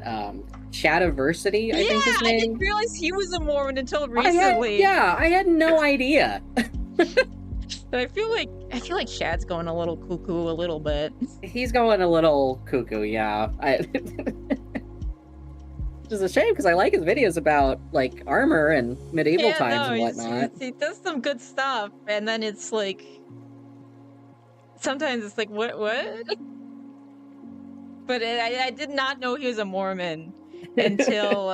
Shadiversity, I think his name. I didn't realize he was a Mormon until recently. I had no idea. I feel like Shad's going a little cuckoo a little bit. He's going a little cuckoo, yeah. Which is a shame because I like his videos about like armor and medieval times and whatnot. He does some good stuff, and then it's like sometimes it's like what? But I did not know he was a Mormon until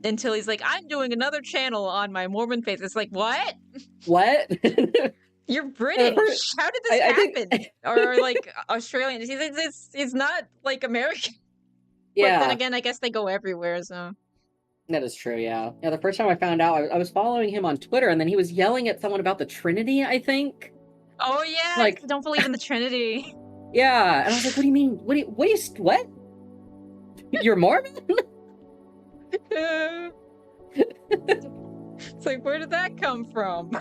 until he's like, I'm doing another channel on my Mormon faith. It's like, what? What? You're British. How did this happen? Or like Australian. He's not like American. Yeah. But then again, I guess they go everywhere, so. That is true, yeah. Yeah, the first time I found out, I was following him on Twitter, and then he was yelling at someone about the Trinity, I think. Oh, yeah. Like, I don't believe in the Trinity. Yeah. And I was like, what do you mean? What? You're Mormon? It's like, where did that come from?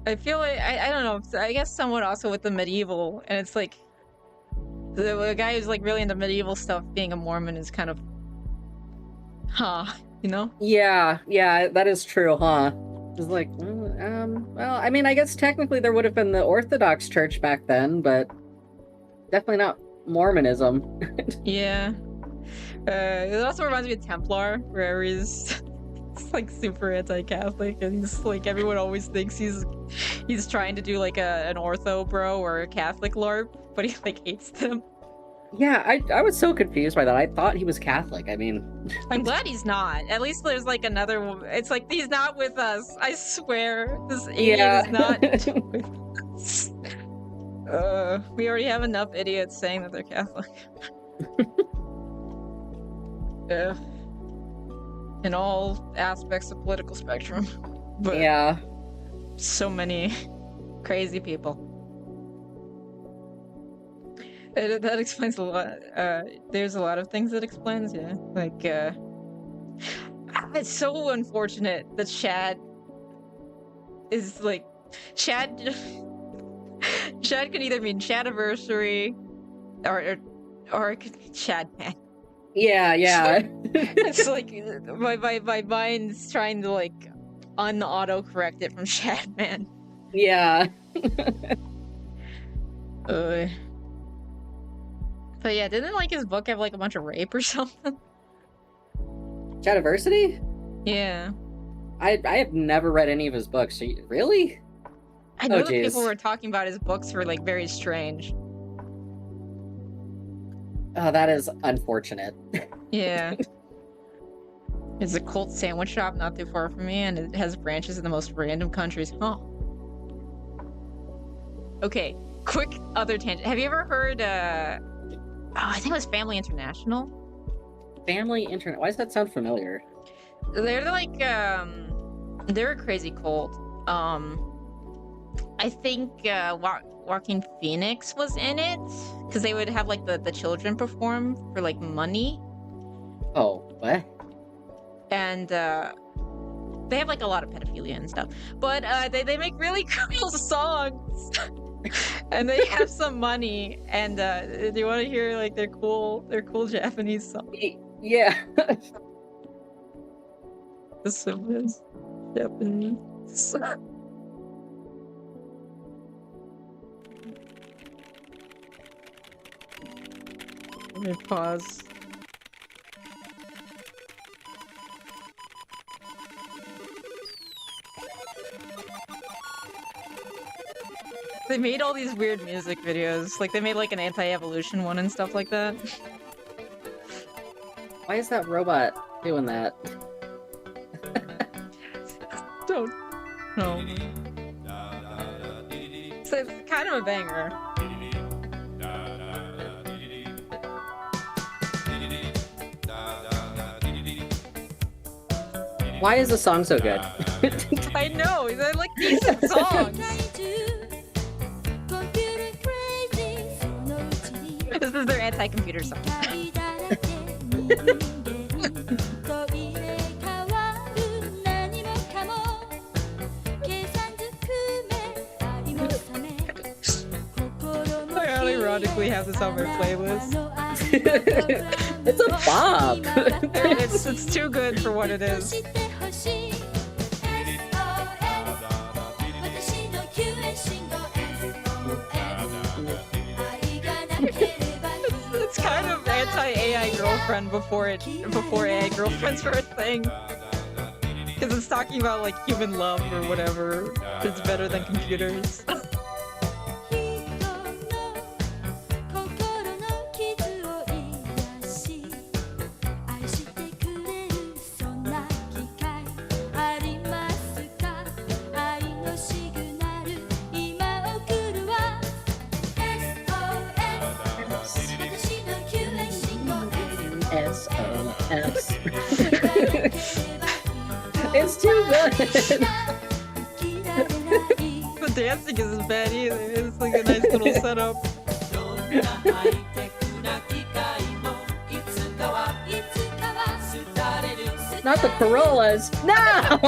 I feel like I don't know. I guess somewhat also with the medieval, and it's like the guy who's like really into medieval stuff being a Mormon is kind of, you know? Yeah, that is true, huh? It's like, well, I mean, I guess technically there would have been the Orthodox Church back then, but definitely not Mormonism. Yeah. It also reminds me of Templar, where he's like super anti-Catholic, and he's like everyone always thinks he's trying to do like an ortho bro or a Catholic LARP, but he like hates them. Yeah, I was so confused by that. I thought he was Catholic. I mean, I'm glad he's not. At least there's like another. It's like he's not with us. I swear, this idiot is not with us. We already have enough idiots saying that they're Catholic. Yeah. In all aspects of political spectrum. But yeah. So many crazy people. That explains a lot. There's a lot of things that explains, yeah. Like, it's so unfortunate that Chad is like, Chad could either mean Chadiversary or it could be Chad Man. Yeah. It's like my mind's trying to like un-autocorrect it from Chad Man. Yeah. But yeah, didn't like his book have like a bunch of rape or something? Chadiversity? Yeah. I have never read any of his books. Really? I know that people were talking about his books were like very strange. Oh, that is unfortunate. Yeah. There's a cult sandwich shop not too far from me, and it has branches in the most random countries. Huh. Okay, quick other tangent. Have you ever heard, I think it was Family International? Family Internet? Why does that sound familiar? They're like, they're a crazy cult. I think, Joaquin Phoenix was in it, because they would have like the children perform for like money. Oh, what? And they have like a lot of pedophilia and stuff, but they make really cool songs. And they have some money, and do you want to hear like their cool Japanese songs? Yeah. This is Japanese. Let me pause. They made all these weird music videos. Like, they made like an anti-evolution one and stuff like that. Why is that robot doing that? Don't know. So it's kind of a banger. Why is the song so good? I know, they're like decent songs. This is their anti-computer song. periodically have this on my playlist. It's a bop. It's too good for what it is. It's kind of anti-AI girlfriend before AI girlfriends were a thing. Because it's talking about like human love or whatever. It's better than computers. SOS. It's too good. The dancing isn't bad either. It's like a nice little setup. Not the Corollas. No! I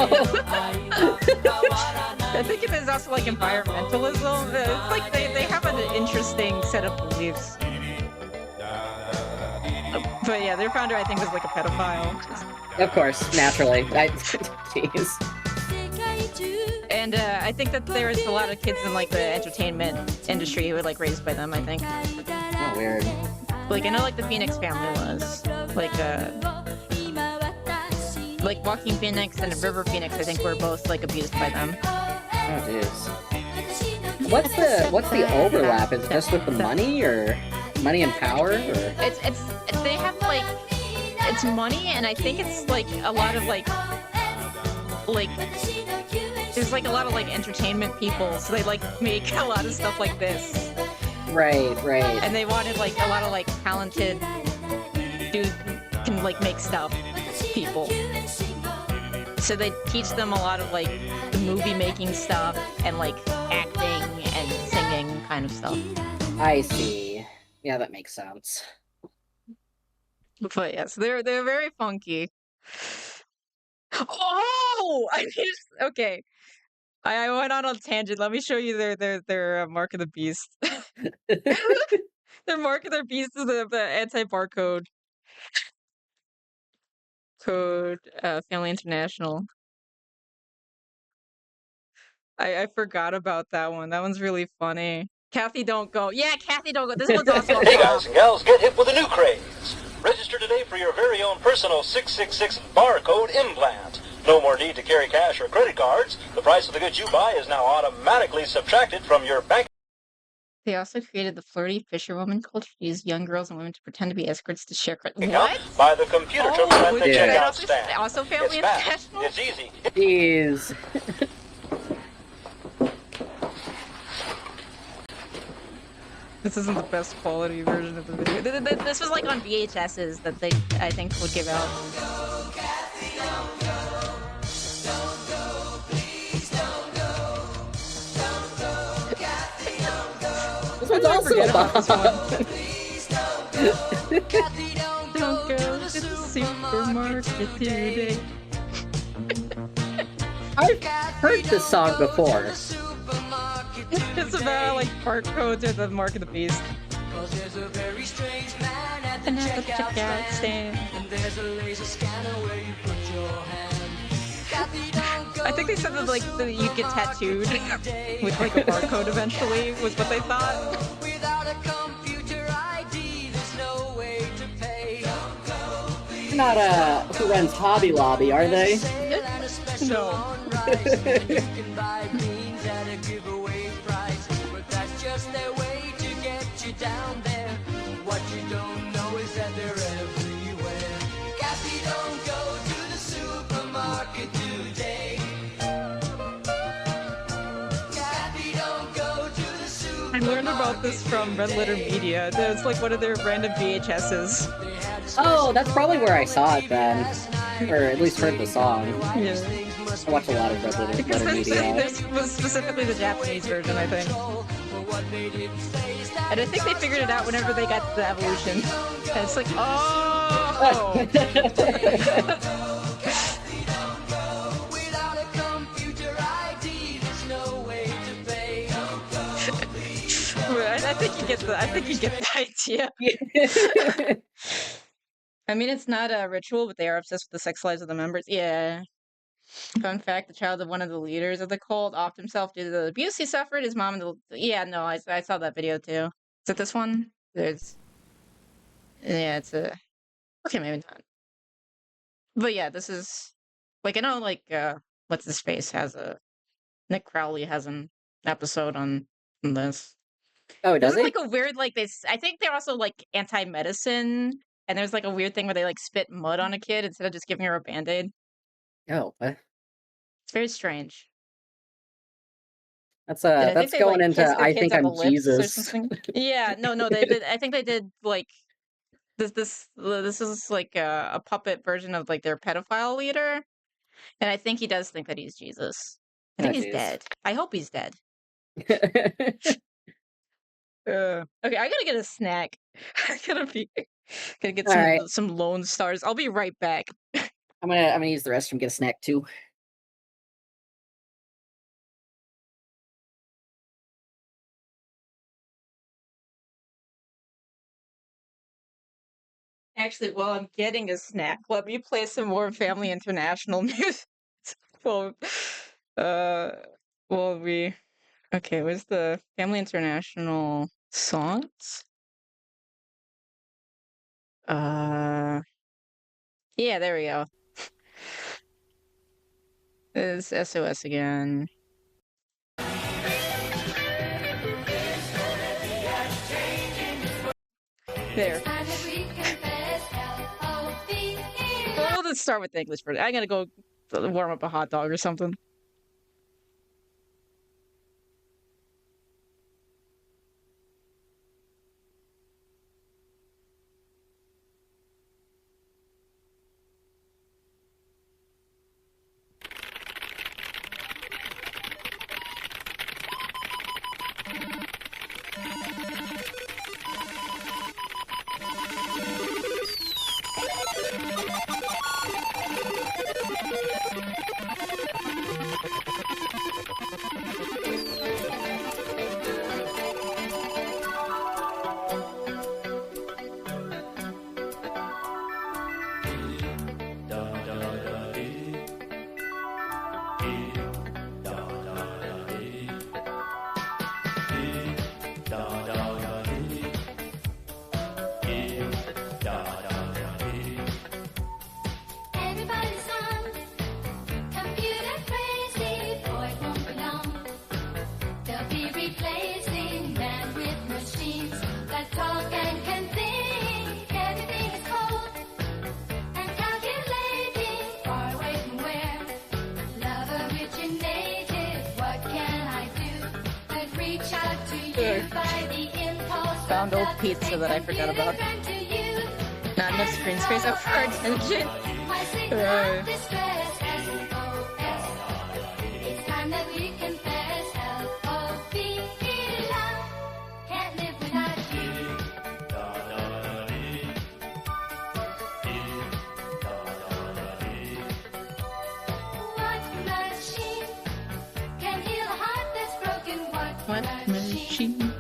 think it is also like environmentalism. It's like they have an interesting set of beliefs. But yeah, their founder I think was like a pedophile. Of course, naturally. Jeez. And I think that there was a lot of kids in like the entertainment industry who were like raised by them, I think. Oh, weird. Like I know like the Phoenix family was. Like Joaquin Phoenix and River Phoenix I think were both like abused by them. Oh jeez. What's the overlap? Is it just with the money or money and power or It's they have like it's money and I think it's like a lot of like there's like a lot of like entertainment people, so they like make a lot of stuff like this. Right. And they wanted like a lot of like talented dudes can like make stuff people. So they teach them a lot of like the movie making stuff and like acting and singing kind of stuff. I see. Yeah, that makes sense. But yes, they're very funky. Oh, okay. I went on a tangent. Let me show you their Mark of the Beast. Their Mark of the Beast is the anti-barcode code. Family International. I forgot about that one. That one's really funny. Kathy, don't go. Yeah, Kathy, don't go. This one's also. Hey guys and gals, get hip with a new craze. Register today for your very own personal 666 barcode implant. No more need to carry cash or credit cards. The price of the goods you buy is now automatically subtracted from your bank. They also created the flirty fisherwoman culture to use young girls and women to pretend to be escorts to share credit. Account What? by the computer terminal at the yeah. checkout stand. Also Family It's fast. International? It's easy. Jeez. This isn't the best quality version of the video. This was like on VHSs that they, I think, would give out. This one's also a bop. Don't go to the supermarket today. I've heard this song before. It's about like barcodes at the Mark of the Beast. And at the checkout stand. I think they said that like you'd get tattooed with like a barcode eventually was what they thought. Not who runs Hobby Lobby, are they? No. I learned about this from Red Letter Media. It's like one of their random VHSs. Oh, that's probably where I saw it then. Or at least heard the song. Yeah. I watch a lot of Red Letter Because Media. this was specifically the Japanese version, I think. And I think they figured it out whenever they got to the evolution. And it's like, oh! I think think you get the idea. I mean, it's not a ritual, but they are obsessed with the sex lives of the members. Yeah. Fun fact: the child of one of the leaders of the cult offed himself due to the abuse he suffered. His mom and yeah, no, I saw that video too. Is it this one? Yeah, it's a okay, maybe not. But yeah, this is like I know like what's his face has a Nick Crowley has an episode on this. Oh, does There's he? like a weird like I think they're also like anti-medicine, and there's like a weird thing where they like spit mud on a kid instead of just giving her a band-aid. Oh, It's very strange. that's And I think that's they going like into kiss their I kids think on the I'm lips or Jesus. something. Yeah, no, they did. I think they did like this is like a puppet version of like their pedophile leader, and I think he does think that he's Jesus. I Oh, think he's jeez. dead. I hope he's dead. Okay, I gotta get a snack. I gotta get All right. some Lone Stars. I'll be right back. I'm gonna use the restroom, get a snack too. Actually, while I'm getting a snack, let me play some more Family International music. well, well, okay, where's the Family International songs? Yeah, there we go. It's SOS again. There. We'll just start with the English version. I'm gonna go warm up a hot dog or something. Found old pizza that I forgot about. Not enough screen space out for our attention. What machine?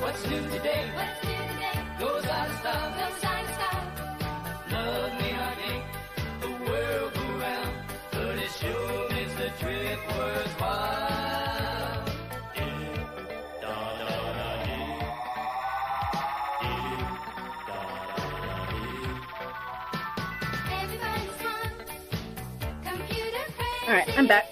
What's new today? Goes out of style. Love may not make the world go round, but it sure makes the trip worthwhile. Alright, I'm back.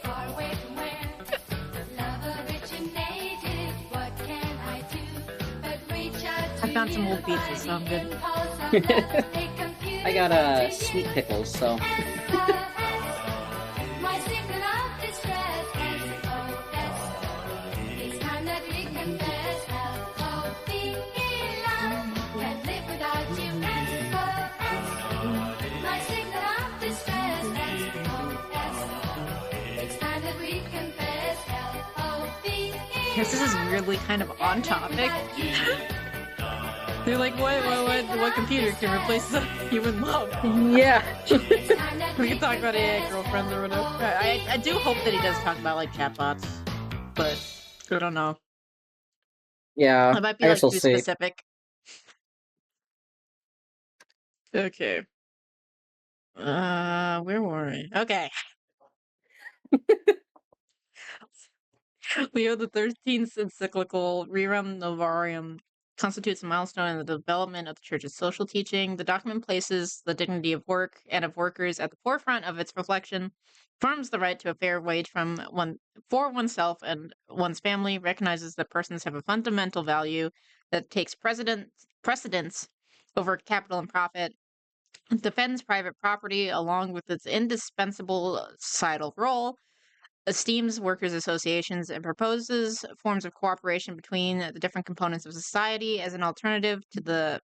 I found some old pizza, so I'm good. I got sweet pickles, so. This is really kind of on topic. They're like, what computer can replace the human love? Yeah. We can talk about AI girlfriends or whatever. I do hope that he does talk about like chatbots, but I don't know. Yeah. That might be I like guess we'll too see. specific. Okay. Where were we? Okay. Leo XIII's encyclical Rerum Novarum constitutes a milestone in the development of the Church's social teaching. The document places the dignity of work and of workers at the forefront of its reflection, affirms the right to a fair wage for oneself and one's family, recognizes that persons have a fundamental value that takes precedence over capital and profit, defends private property along with its indispensable societal role, esteems workers' associations, and proposes forms of cooperation between the different components of society as an alternative to the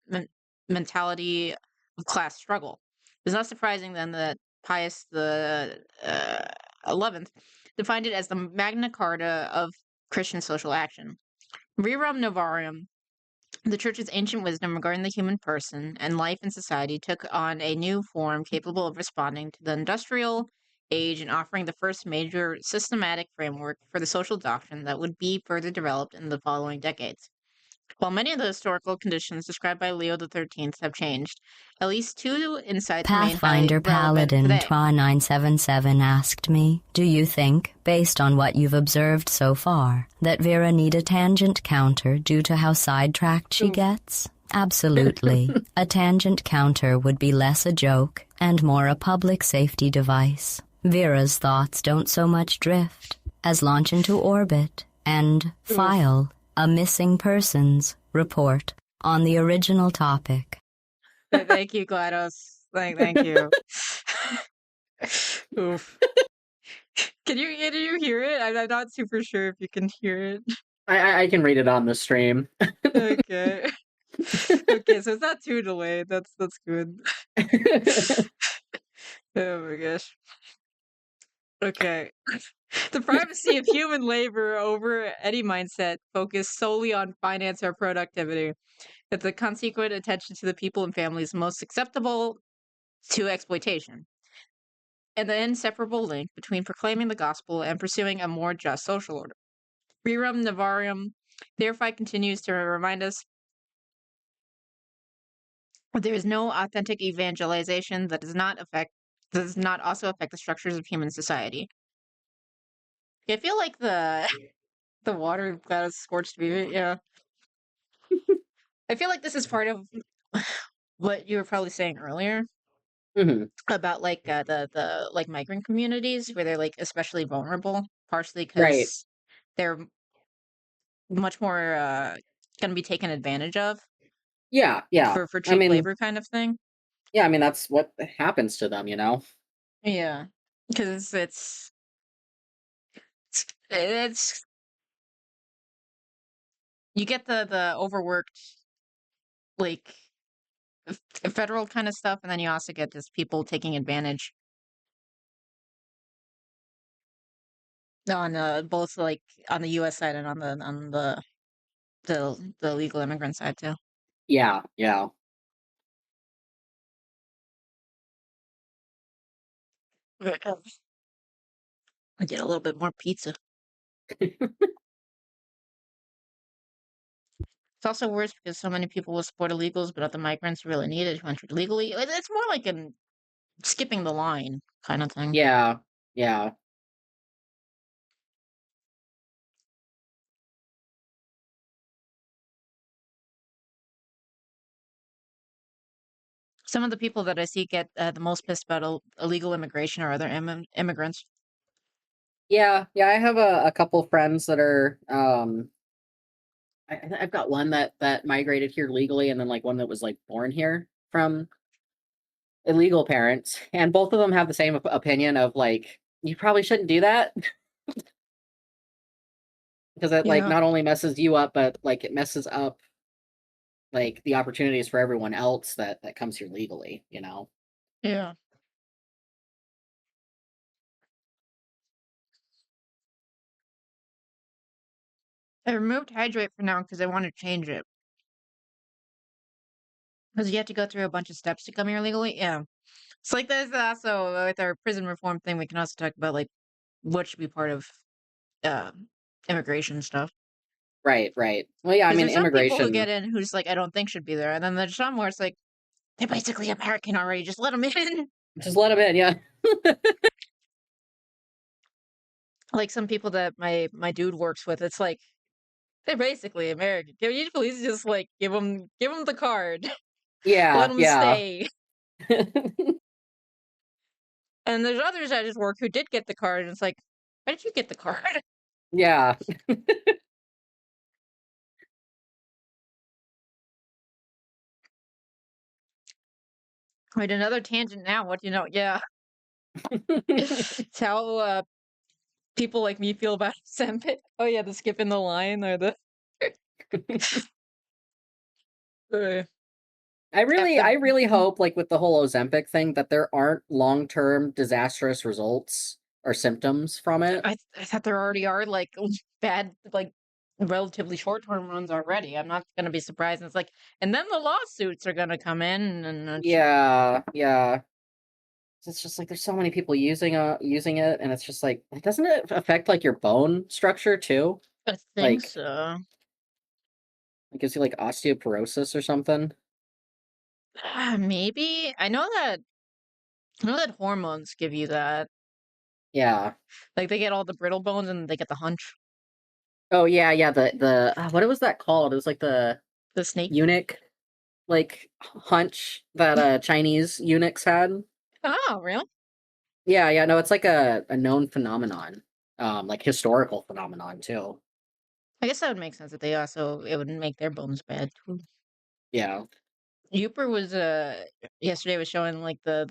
mentality of class struggle. It's not surprising then that Pius the 11th defined it as the Magna Carta of Christian social action. Rerum Novarum, the Church's ancient wisdom regarding the human person and life in society, took on a new form capable of responding to the industrial age and offering the first major systematic framework for the social doctrine that would be further developed in the following decades. While many of the historical conditions described by Leo XIII have changed, at least two insights remain highly Pathfinder relevant Paladin today. Twa977 asked me, do you think, based on what you've observed so far, that Vera need a tangent counter due to how sidetracked she gets? Absolutely. A tangent counter would be less a joke and more a public safety device. Vera's thoughts don't so much drift as launch into orbit and file a missing persons report on the original topic. Thank you, GLaDOS. Thank you. Oof. Can you hear it? I'm not super sure if you can hear it. I can read it on the stream. Okay. Okay, so it's not too delayed. That's good. Oh my gosh. Okay. The privacy of human labor over any mindset focused solely on finance or productivity. That the consequent attention to the people and families most acceptable to exploitation. And the inseparable link between proclaiming the gospel and pursuing a more just social order. Rerum Novarum therefore continues to remind us that there is no authentic evangelization that does not also affect the structures of human society. I feel like the water got a scorched me. Yeah, I feel like this is part of what you were probably saying earlier Hmm. about like the like migrant communities where they're like especially vulnerable, partially Right. because they're much more going to be taken advantage of Yeah, yeah. for I cheap mean, labor kind of thing. yeah, I mean that's what happens to them, you know? Yeah, because it's you get the overworked like federal kind of stuff, and then you also get just people taking advantage on both like on the U.S. side and on the legal immigrant side too. Yeah, yeah. I get a little bit more pizza. It's also worse because so many people will support illegals, but other migrants who really need it who entered legally. It's more like an skipping the line kind of thing. Yeah, yeah. Some of the people that I see get the most pissed about illegal immigration or other immigrants. Yeah, yeah, I have a couple friends that are I've got one that migrated here legally and then like one that was like born here from illegal parents, and both of them have the same opinion of like you probably shouldn't do that because it like Yeah. not only messes you up but like it messes up like the opportunities for everyone else that comes here legally, you know. Yeah. I removed hydrate for now because I want to change it. Because you have to go through a bunch of steps to come here legally. Yeah. It's like there's also with our prison reform thing, we can also talk about like what should be part of uh, immigration stuff. Right, right. Well, yeah, I Because mean, there's some people who get immigration. in who's like, I don't think should be there. And then there's some where it's like, they're basically American already. Just let them in. Just let them in, yeah. Like some people that my dude works with, it's like, they're basically American. Can you please just like give them the card, let Yeah, them yeah. stay. And there's others at his work who did get the card, and it's like, why did you get the card? Yeah. Wait, another tangent now. What do you know? Yeah, it's how people like me feel about Sempit. Oh yeah, the skip in the line or the uh, I really, after. I really hope, like with the whole Ozempic thing, that there aren't long-term disastrous results or symptoms from it. I thought there already are like bad like relatively short term ones already. I'm not gonna be surprised. And it's like, and then the lawsuits are gonna come in, and Yeah, yeah. It's just like there's so many people using it, and it's just like, doesn't it affect like your bone structure too? I think Like, so. it gives you like osteoporosis or something. Maybe I know that hormones give you that. Yeah. Like they get all the brittle bones and they get the hunch. Oh yeah, yeah. The what was that called? It was like the The snake. eunuch like hunch that Chinese eunuchs had. Oh, really? Yeah, yeah. No, it's like a known phenomenon, like historical phenomenon too. I guess that would make sense that they also it would make their bones bad too. Yeah. Uper was yesterday was showing like the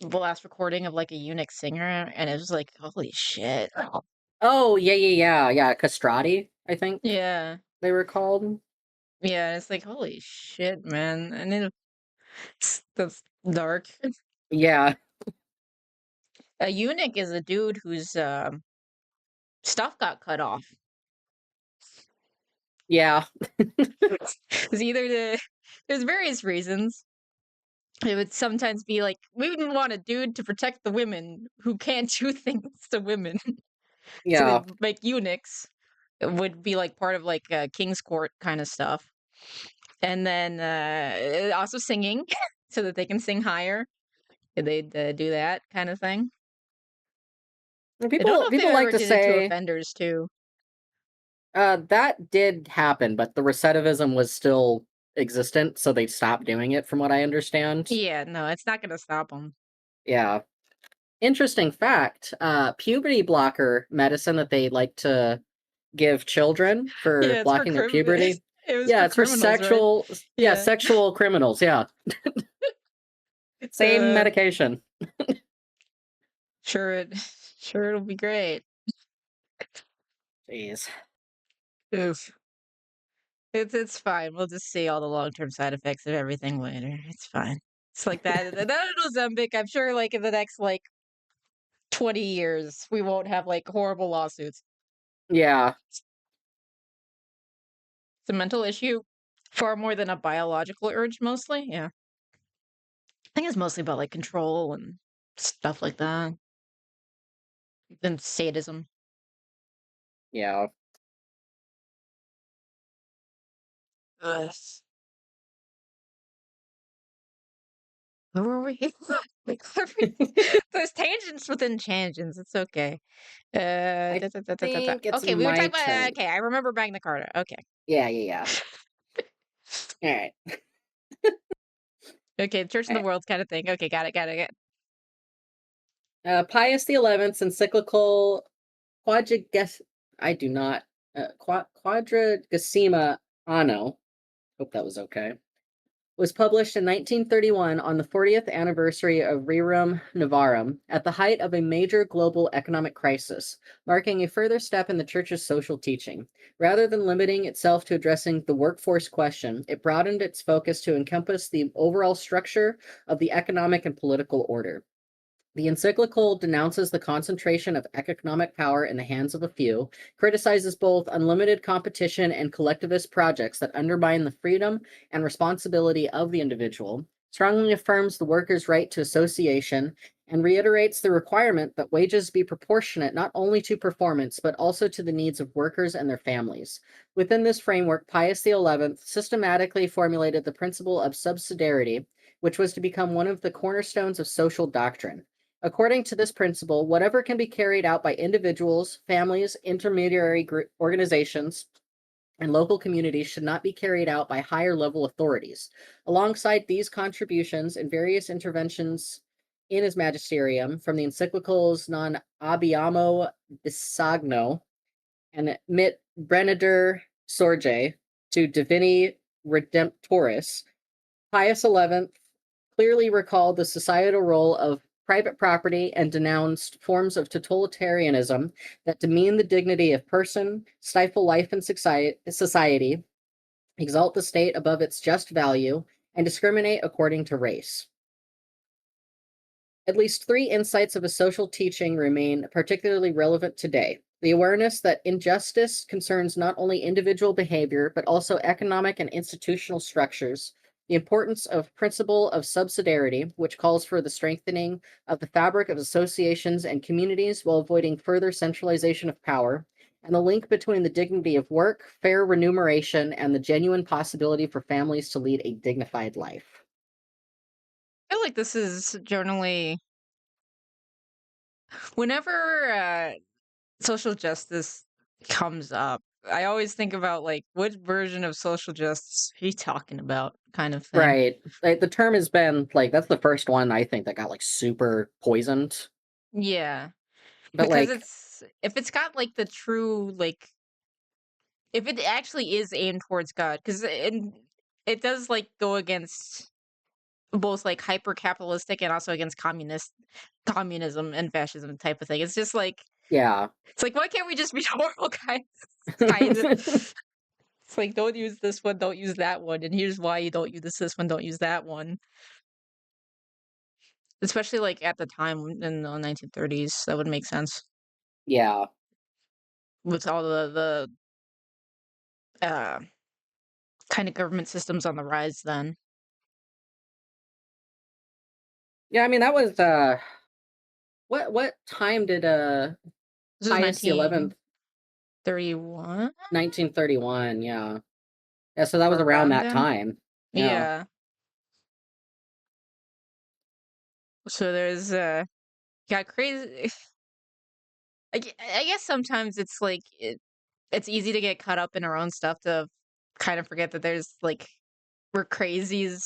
last recording of like a eunuch singer, and it was like, holy shit. Oh yeah, yeah, yeah, yeah. Castrati, I think Yeah. they were called. Yeah, it's like, holy shit, man. I need to that's dark. Yeah, A eunuch is a dude whose stuff got cut off. yeah, It's either there's various reasons. It would sometimes be like, we wouldn't want a dude to protect the women who can't do things to women. So yeah. they'd make eunuchs. It would be like part of like king's court kind of stuff. And then also singing so that they can sing higher. They'd do that kind of thing. And I don't People know if they people like ever to did it to say offenders too. that did happen, but the recidivism was still existent, so they stopped doing it, from what I understand. Yeah, no, it's not going to stop them. Yeah. Interesting fact, puberty blocker medicine that they like to give children for Yeah, it's for blocking their puberty. it was Yeah, for it's for criminals, right? Yeah. sexual criminals, yeah. Same Uh, medication. sure it sure it'll be great. Jeez. Oof. It's fine. We'll just see all the long-term side effects of everything later. It's fine. It's like that Ozempic, I'm sure like in the next like 20 years we won't have like horrible lawsuits. Yeah. It's a mental issue far more than a biological urge mostly. Yeah. I think it's mostly about like control and stuff like that. And sadism. Yeah. Ugh. Where were we? Like, there's tangents within tangents. It's okay. I think it's Okay, we were my talking about. turn. Okay, I remember Magna Carta. Okay. Yeah, yeah, yeah. All right. Okay, Church in All the right. World kind of thing. Okay, got it. Pius XI's encyclical Quadrages I do not Quadragesima Anno. Hope that was okay. was published in 1931 on the 40th anniversary of Rerum Novarum, at the height of a major global economic crisis, marking a further step in the Church's social teaching. Rather than limiting itself to addressing the workforce question, it broadened its focus to encompass the overall structure of the economic and political order. The encyclical denounces the concentration of economic power in the hands of a few, criticizes both unlimited competition and collectivist projects that undermine the freedom and responsibility of the individual, strongly affirms the workers' right to association, and reiterates the requirement that wages be proportionate not only to performance, but also to the needs of workers and their families. Within this framework, Pius XI systematically formulated the principle of subsidiarity, which was to become one of the cornerstones of social doctrine. According to this principle, whatever can be carried out by individuals, families, intermediary organizations, and local communities should not be carried out by higher level authorities. Alongside these contributions and various interventions in his magisterium, from the encyclicals Non Abbiamo Bisogno and Mit Brenider Sorge to Divini Redemptoris, Pius XI clearly recalled the societal role of private property and denounced forms of totalitarianism that demean the dignity of person, stifle life in society, exalt the state above its just value, and discriminate according to race. At least 3 insights of a social teaching remain particularly relevant today. The awareness that injustice concerns not only individual behavior, but also economic and institutional structures. The importance of principle of subsidiarity, which calls for the strengthening of the fabric of associations and communities while avoiding further centralization of power. And the link between the dignity of work, fair remuneration, and the genuine possibility for families to lead a dignified life. I feel like this is generally whenever social justice comes up, I always think about like what version of social justice are you talking about, kind of thing. Right. The term has been like, that's the first one I think that got like super poisoned. Yeah, But because like, it's if it's got like the true like if it actually is aimed towards God, because it does like go against both like hyper capitalistic and also against communism and fascism type of thing. It's just like yeah. it's like why can't we just be normal guys? Kind of. It's like don't use this one, don't use that one, and here's why you don't use this one, don't use that one. Especially like at the time in the 1930s, that would make sense Yeah. with all the kind of government systems on the rise then. Yeah, I mean that was what time did This is Pius the 11th 1931 1931, yeah. Yeah, so that was or around around that then. time. Yeah. Yeah. So there's yeah, crazy. I guess sometimes it's like it's easy to get caught up in our own stuff to kind of forget that there's like we're crazies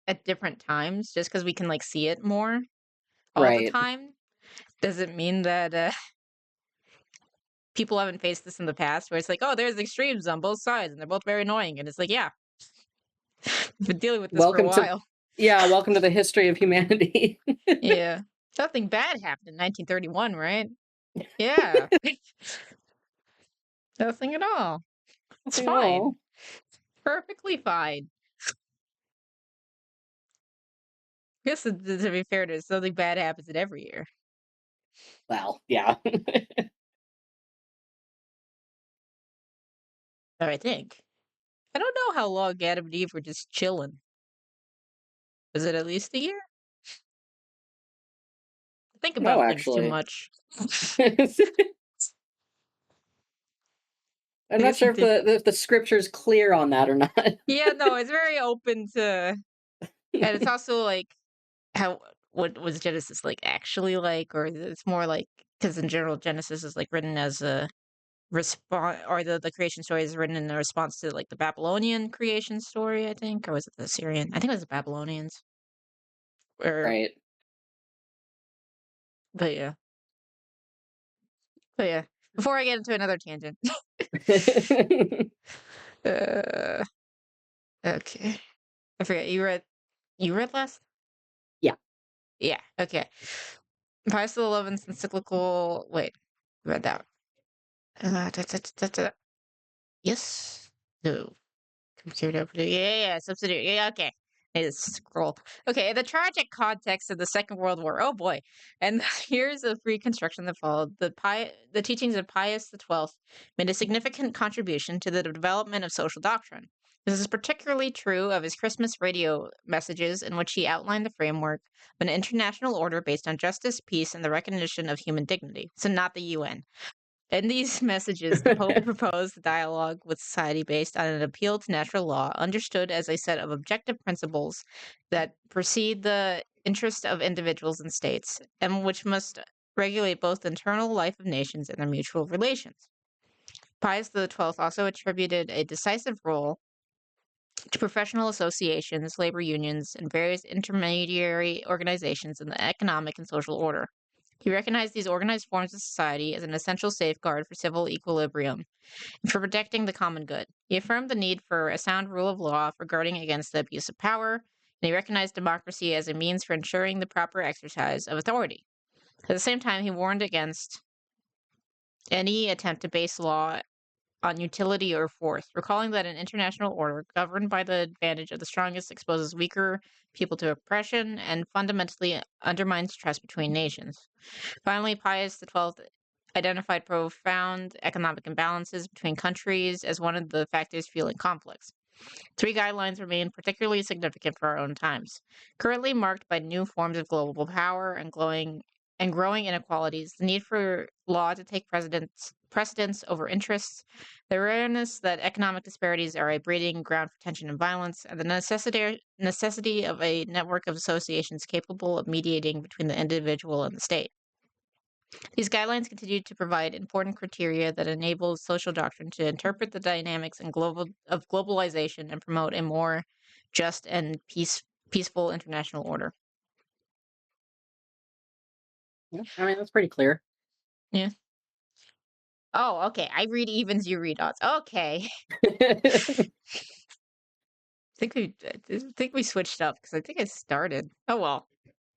at different times just because we can like see it more all the Right. time doesn't mean that people haven't faced this in the past where it's like, oh, there's extremes on both sides and they're both very annoying. And it's like, yeah, we've been dealing with this for a Welcome to while. welcome to the history of humanity. Yeah. Nothing bad happened in 1931, right? Yeah. Nothing at all. It's Nothing at fine. all. Perfectly fine. Guess to be fair, there's something bad happens in every year. Well, yeah. I think. I don't know how long Adam and Eve were just chilling. Was it at least a year? I think No, about things too actually. much. I'm I not guess he sure if did. the scripture's clear on that or not. Yeah, no, it's very open to, and it's also like how what was Genesis like actually like, or it's more like because in general Genesis is like written as a response, or the creation story is written in a response to like the Babylonian creation story, I think, or was it the Assyrian? I think it was the Babylonians. Or Right. but yeah, but yeah. Before I get into another tangent, uh, okay. I forget. You read last? Yeah. Yeah. Okay. Pius XI's encyclical. Wait, read that. Yes. No. Computer. Yeah. Subsidiary. Yeah. Okay. It's scroll. Okay. The tragic context of the Second World War. Oh boy. And here's a reconstruction that followed. The teachings of Pius XII made a significant contribution to the development of social doctrine. This is particularly true of his Christmas radio messages, in which he outlined the framework of an international order based on justice, peace, and the recognition of human dignity. So, not the UN. In these messages, the Pope proposed a dialogue with society based on an appeal to natural law, understood as a set of objective principles that precede the interest of individuals and states, and which must regulate both the internal life of nations and their mutual relations. Pius XII also attributed a decisive role to professional associations, labor unions, and various intermediary organizations in the economic and social order. He recognized these organized forms of society as an essential safeguard for civil equilibrium and for protecting the common good. He affirmed the need for a sound rule of law for guarding against the abuse of power, and he recognized democracy as a means for ensuring the proper exercise of authority. At the same time, he warned against any attempt to base law on utility or force, recalling that an international order governed by the advantage of the strongest exposes weaker people to oppression and fundamentally undermines trust between nations. Finally, Pius XII identified profound economic imbalances between countries as one of the factors fueling conflicts. Three guidelines remain particularly significant for our own times. Currently marked by new forms of global power and growing inequalities, the need for law to take precedence over interests, the awareness that economic disparities are a breeding ground for tension and violence, and the necessity of a network of associations capable of mediating between the individual and the state. These guidelines continue to provide important criteria that enable social doctrine to interpret the dynamics of globalization and promote a more just and peaceful international order. Yeah, I mean, that's pretty clear. Yeah. Oh, okay. I read evens, you read odds. Okay. I think we switched up because I think I started. Oh well.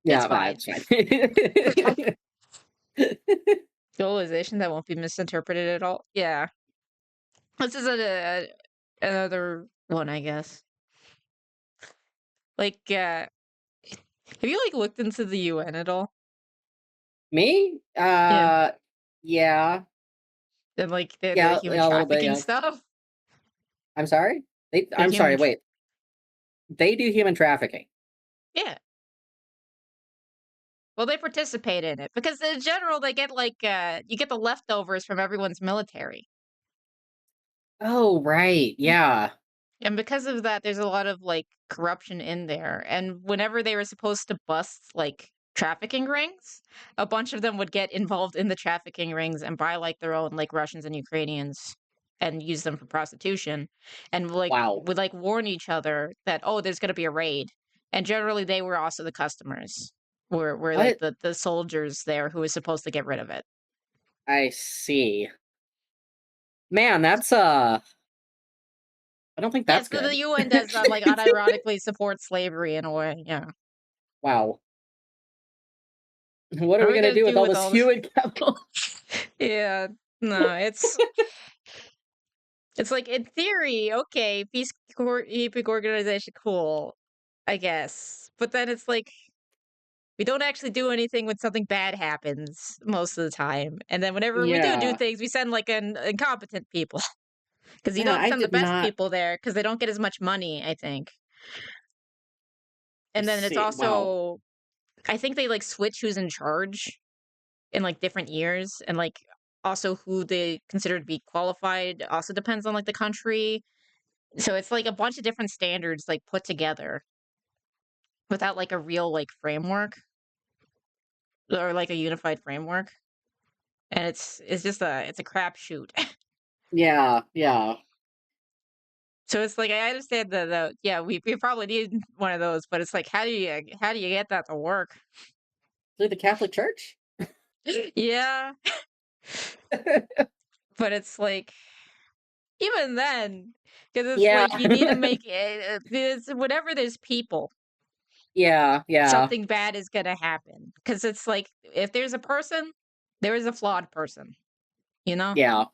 Yeah, It's fine. that's fine. Globalization that won't be misinterpreted at all. Yeah. This is another one, I guess. Like, have you like looked into the UN at all? Me? Yeah. Yeah. And like the Yeah, human yeah, a little bit, trafficking yeah. stuff? I'm sorry? The I'm sorry, human wait. They do human trafficking. Yeah. Well, they participate in it because in general they get like you get the leftovers from everyone's military. Oh, right. Yeah. And because of that, there's a lot of like corruption in there. And whenever they were supposed to bust like trafficking rings, a bunch of them would get involved in the trafficking rings and buy like their own like Russians and Ukrainians and use them for prostitution and like Wow. would like warn each other that, oh, there's gonna be a raid. And generally they were also the customers. Were like What? the soldiers there who was supposed to get rid of it. I see. Man, that's I don't think Yeah, that's so the good. UN does like unironically support slavery in a way. Yeah. Wow. What What are are we we gonna gonna do with do all with this all this? human capital? Yeah, no, it's like in theory, okay, peacekeeping organization, cool, I guess. But then it's like we don't actually do anything when something bad happens most of the time, and then whenever we do Yeah. things, we send like an incompetent people because you Yeah, don't I send the did best not. people there because they don't get as much money, I think. I And then it's see. Wow. also, I think they like switch who's in charge in like different years, and like also who they consider to be qualified also depends on like the country. So it's like a bunch of different standards like put together without like a real like framework or like a unified framework. And it's just it's a crapshoot. Yeah, yeah. So it's like I understand the yeah, we probably need one of those, but it's like how do you get that to work? Through the Catholic Church? Yeah, but it's like even then, because it's Yeah. like you need to make whenever there's people, Yeah, something bad is gonna happen. Because it's like if there's a person, there is a flawed person. You know, yeah.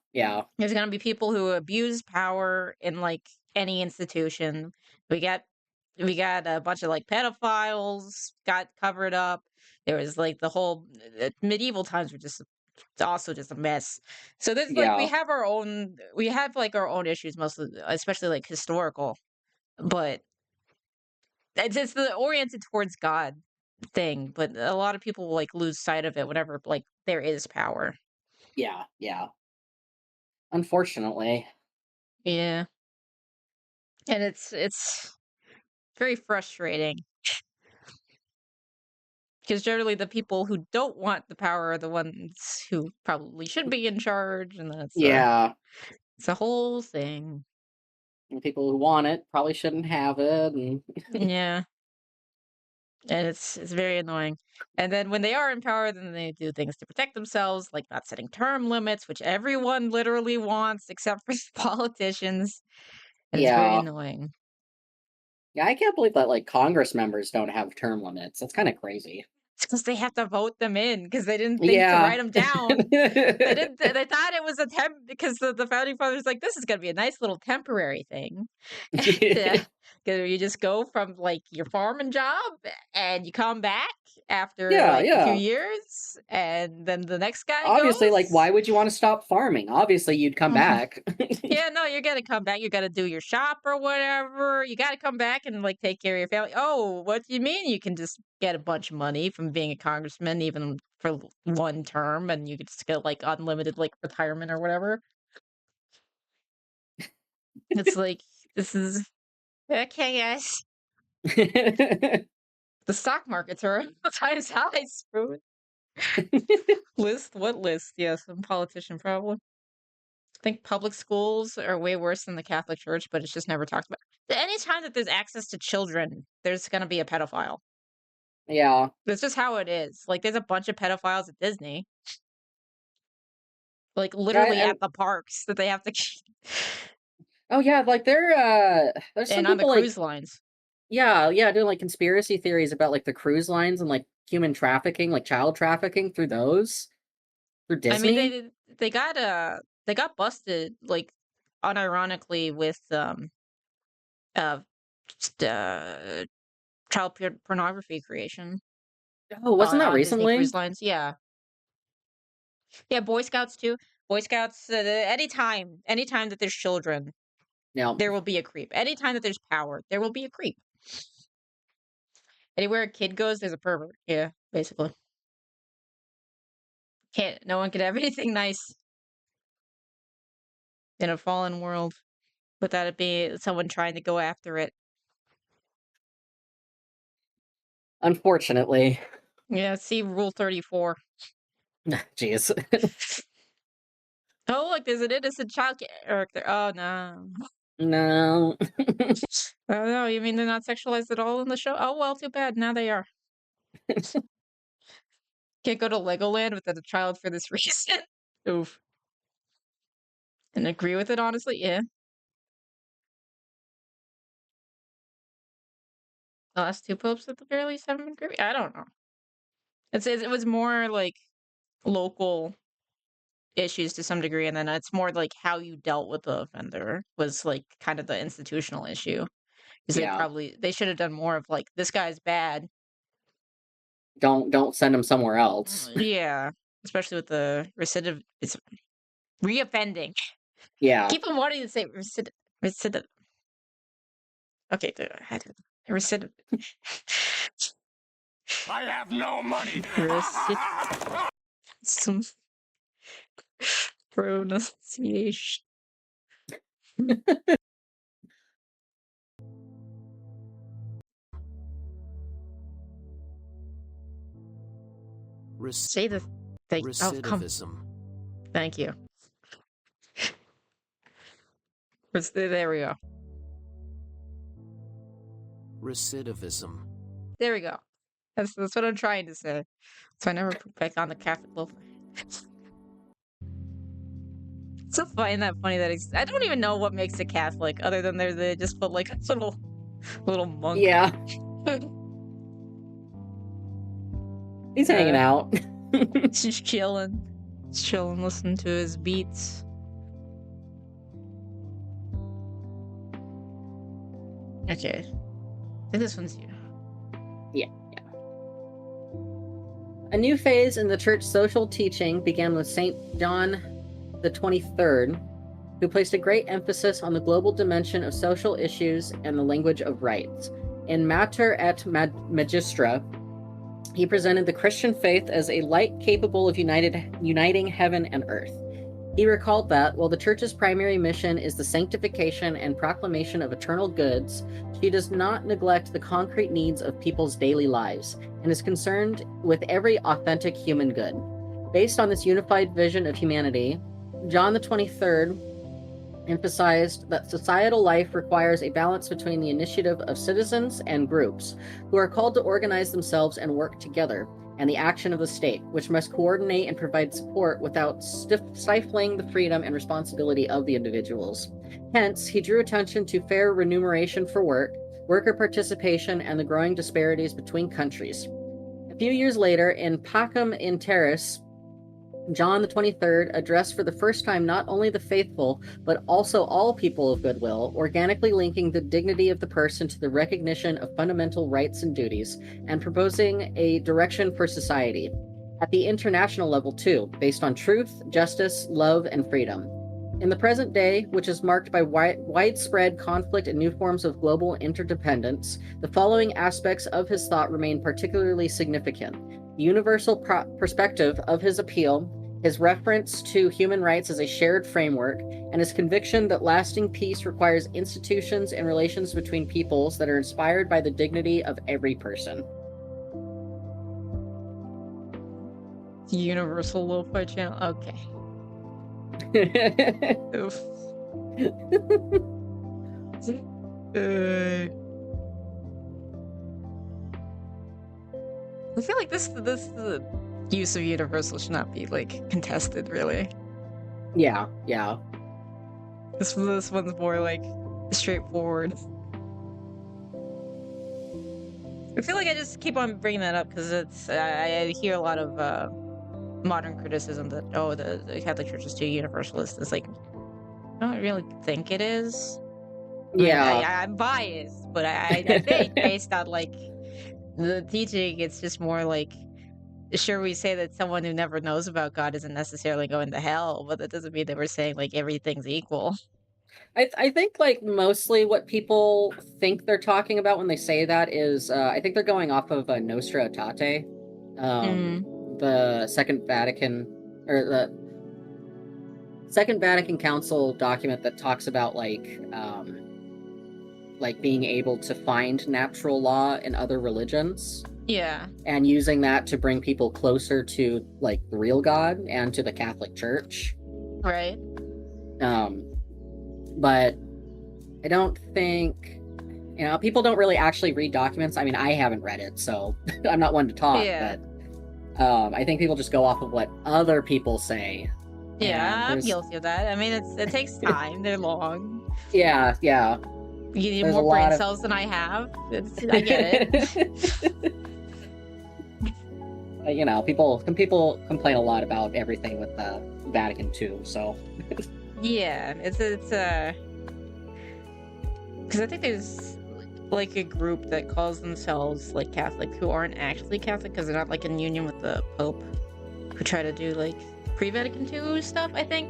there's gonna be people who abuse power in like any institution. We got a bunch of like pedophiles got covered up. There was like the whole medieval times were just also just a mess. So there's like Yeah. we have like our own issues mostly, especially like historical, but it's the oriented towards God thing. But a lot of people like lose sight of it whenever like there is power. Yeah. Unfortunately. Yeah, and it's very frustrating because generally the people who don't want the power are the ones who probably should be in charge, and then Yeah. it's a whole thing. And people who want it probably shouldn't have it. And Yeah, and it's very annoying. And then when they are in power, then they do things to protect themselves, like not setting term limits, which everyone literally wants except for politicians, and it's very yeah. annoying. Yeah, I can't believe that like Congress members don't have term limits. That's kind of crazy. It's because they have to vote them in because they didn't think to Yeah. write them down. They didn't. They thought it was a temp because the founding fathers like this is gonna be a nice little temporary thing. Yeah, because you just go from like your farming job and you come back after Yeah, like a few yeah. years, and then the next guy Obviously, like, goes. why would you want to stop farming? Obviously, you'd come back. Yeah, no, you're gonna come back. You gotta do your shop or whatever. You gotta come back and like take care of your family. Oh, what do you mean you can just get a bunch of money from being a congressman, even for one term, and you could just get like unlimited like retirement or whatever? It's like this is okay, guys. The stock markets are times high, Spoon. List? What list? Yeah, some politician probably. I think public schools are way worse than the Catholic Church, but it's just never talked about. Anytime that there's access to children, there's going to be a pedophile. Yeah. That's just how it is. Like, there's a bunch of pedophiles at Disney, like Yeah, literally and at the parks that they have to, oh yeah, like there's some and on the people like cruise lines. yeah, doing like conspiracy theories about like the cruise lines and like human trafficking, like child trafficking through those through I mean, Disney. they got busted like unironically with uh, just, child pornography creation Oh, wasn't that on Disney recently? Cruise Lines. Yeah, yeah, Boy Scouts too. Boy Scouts. Anytime that there's children, No. there will be a creep. Anytime that there's power, there will be a creep. Anywhere a kid goes, there's a pervert. Yeah, basically. No one could have anything nice in a fallen world without it being someone trying to go after it. Unfortunately. Yeah, see Rule 34. Jeez. Oh, look, there's an innocent child character. Oh, no. No. Oh, no, you mean they're not sexualized at all in the show? Oh, well, too bad. Now they are. Can't go to Legoland without a child for this reason. Oof. And agree with it, honestly? Yeah. The last two popes at the very least haven't been great. I don't know. It was more like local issues to some degree, and then it's more like how you dealt with the offender was like kind of the institutional issue. Because Yeah. they should have done more of like this guy's bad. Don't send them somewhere else. Yeah, especially with the it's reoffending. Yeah. Keep on wanting to say recidiv. Okay, recidiv. I have no money. Some pronunciation. Say the thing. Oh, come. Recidivism. Thank you. There we go. Recidivism. There we go. That's what I'm trying to say. So I never put back on the Catholic loaf. So find that funny that I don't even know what makes a Catholic other than they just put like a little monk. Yeah, he's hanging out. Just chilling, listening to his beats. Okay, I think this one's you. Yeah. A new phase in the church's social teaching began with St. John the 23rd, who placed a great emphasis on the global dimension of social issues and the language of rights. In Mater et Magistra, he presented the Christian faith as a light capable of uniting heaven and earth. He recalled that, while the Church's primary mission is the sanctification and proclamation of eternal goods, she does not neglect the concrete needs of people's daily lives, and is concerned with every authentic human good. Based on this unified vision of humanity, John the 23rd emphasized that societal life requires a balance between the initiative of citizens and groups, who are called to organize themselves and work together, and the action of the state, which must coordinate and provide support without stifling the freedom and responsibility of the individuals. Hence, he drew attention to fair remuneration for work, worker participation, and the growing disparities between countries. A few years later, in Pacem in Terris, John the 23rd addressed for the first time not only the faithful, but also all people of goodwill, organically linking the dignity of the person to the recognition of fundamental rights and duties, and proposing a direction for society, at the international level too, based on truth, justice, love, and freedom. In the present day, which is marked by widespread conflict and new forms of global interdependence, the following aspects of his thought remain particularly significant. The universal perspective of his appeal, his reference to human rights as a shared framework, and his conviction that lasting peace requires institutions and relations between peoples that are inspired by the dignity of every person. Universal lo-fi channel. Okay. Oof. I feel like this use of universal should not be like contested, really. Yeah. This one's more like straightforward. I feel like I just keep on bringing that up because it's I hear a lot of modern criticism that the Catholic Church is too universalist. It's like I don't really think it is. Yeah. I'm biased, but I think based on like the teaching, it's just more like, sure, we say that someone who never knows about God isn't necessarily going to hell, but that doesn't mean that we're saying like everything's equal. I think like mostly what people think they're talking about when they say that is I think they're going off of Nostra Aetate, the Second Vatican Council document that talks about like being able to find natural law in other religions. Yeah. And using that to bring people closer to like the real God and to the Catholic Church. Right. But I don't think, people don't really actually read documents. I mean, I haven't read it, so I'm not one to talk, but I think people just go off of what other people say. Yeah, I'm guilty of that. I mean, it takes time. They're long. Yeah. You need more brain cells than I have. I get it. People complain a lot about everything with the Vatican II, so... Yeah, it's because I think there's like a group that calls themselves like Catholic who aren't actually Catholic because they're not like in union with the Pope, who try to do like pre-Vatican II stuff, I think.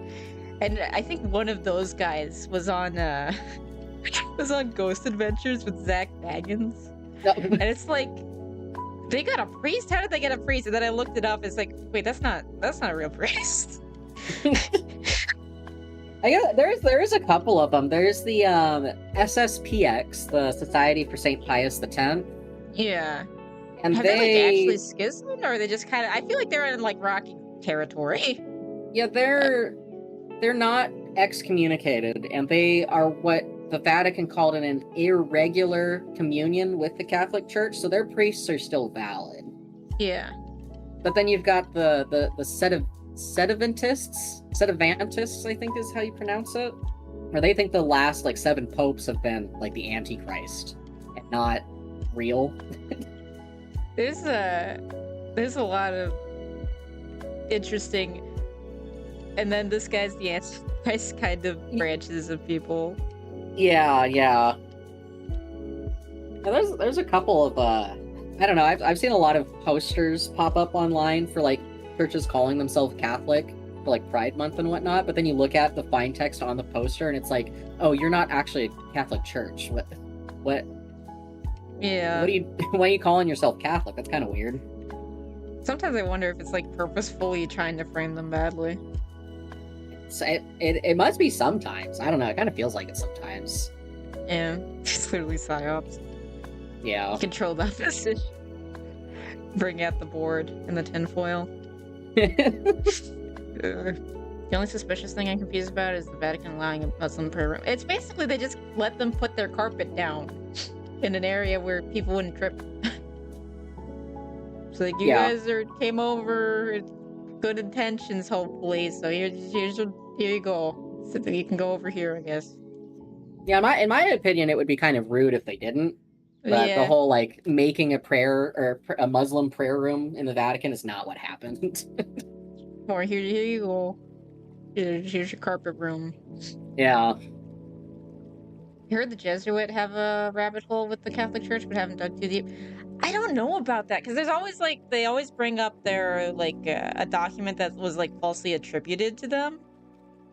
And I think one of those guys was on Ghost Adventures with Zach Baggins. And it's like, they got a priest? How did they get a priest? And then I looked it up. It's like, wait, that's not a real priest. There is a couple of them. There's the SSPX, the Society for St. Pius X. Yeah. And Have they like actually schismed, or are they just kind of? I feel like they're in like rocky territory. Yeah, they're not excommunicated, and they are what the Vatican called an irregular communion with the Catholic Church, so their priests are still valid. Yeah. But then you've got the Sedevatists, I think is how you pronounce it. Or they think the last like 7 popes have been like the Antichrist and not real. There's a lot of interesting, and then this guy's the Antichrist kind of branches of people. Yeah. Now, there's a couple of I don't know. I've seen a lot of posters pop up online for like churches calling themselves Catholic for like Pride Month and whatnot. But then you look at the fine text on the poster and it's like, oh, you're not actually a Catholic church. What? Yeah. Why are you calling yourself Catholic? That's kind of weird. Sometimes I wonder if it's like purposefully trying to frame them badly. So it must be sometimes. I don't know. It kind of feels like it sometimes. Yeah, it's clearly psyops. Yeah. Control that message. Bring out the board and the tinfoil. The only suspicious thing I'm confused about is the Vatican allowing a Muslim prayer room. It's basically they just let them put their carpet down in an area where people wouldn't trip. So like, you guys came over with good intentions, hopefully. So here you go. So that you can go over here, I guess. Yeah, in my opinion, it would be kind of rude if they didn't. But the whole like making a prayer or a Muslim prayer room in the Vatican is not what happened. Or here you go. Here's your carpet room. Yeah. You heard the Jesuit have a rabbit hole with the Catholic Church, but haven't dug too deep. I don't know about that because there's always like they always bring up their like a document that was like falsely attributed to them.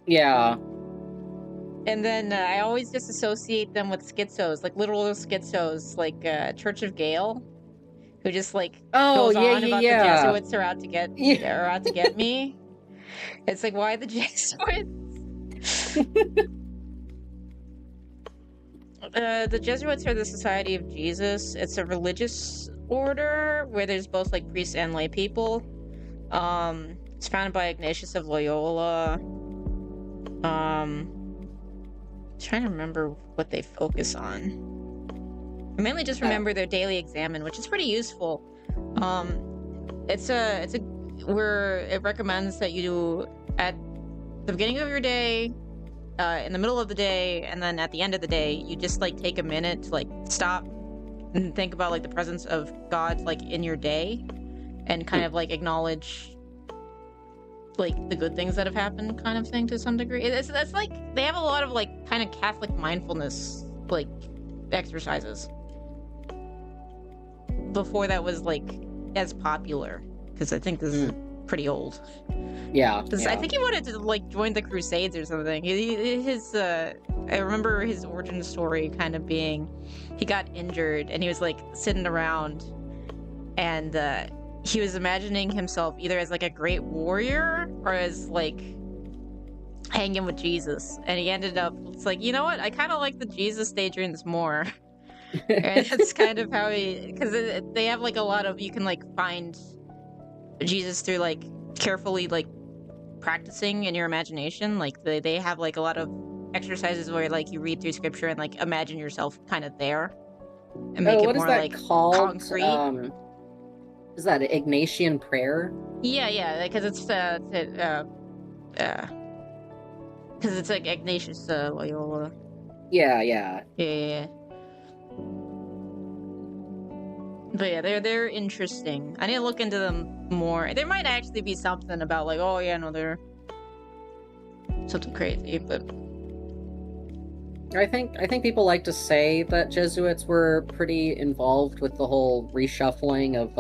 Yeah. And then I always just associate them with schizos, like literal schizos, like Church of Gale, who just like goes on about the Jesuits are out to get me. It's like, why the Jesuits? The Jesuits are the Society of Jesus. It's a religious order where there's both like priests and lay people. It's founded by Ignatius of Loyola. Trying to remember what they focus on. I mainly just remember their daily examen, which is pretty useful. It's where it recommends that you do at the beginning of your day, in the middle of the day, and then at the end of the day, you just like take a minute to like stop and think about like the presence of God like in your day, and kind of like acknowledge like the good things that have happened, kind of thing, to some degree. That's like they have a lot of like kind of Catholic mindfulness like exercises. Before that was like as popular, because I think this is pretty old. Yeah. I think he wanted to like join the Crusades or something. I remember his origin story kind of being, he got injured and he was like sitting around, and he was imagining himself either as like a great warrior or as like hanging with Jesus, and he ended up, it's like, you know what, I kind of like the Jesus daydreams more. And that's kind of how because they have like a lot of, you can like find Jesus through like carefully like practicing in your imagination. Like they have like a lot of exercises where like you read through scripture and like imagine yourself kind of there and make it more like called? concrete. Is that Ignatian prayer? Yeah, because it's because it's like Ignatius Loyola. Yeah. But yeah, they're interesting. I need to look into them more. There might actually be something about like, oh yeah, no, they're something crazy, but I think people like to say that Jesuits were pretty involved with the whole reshuffling of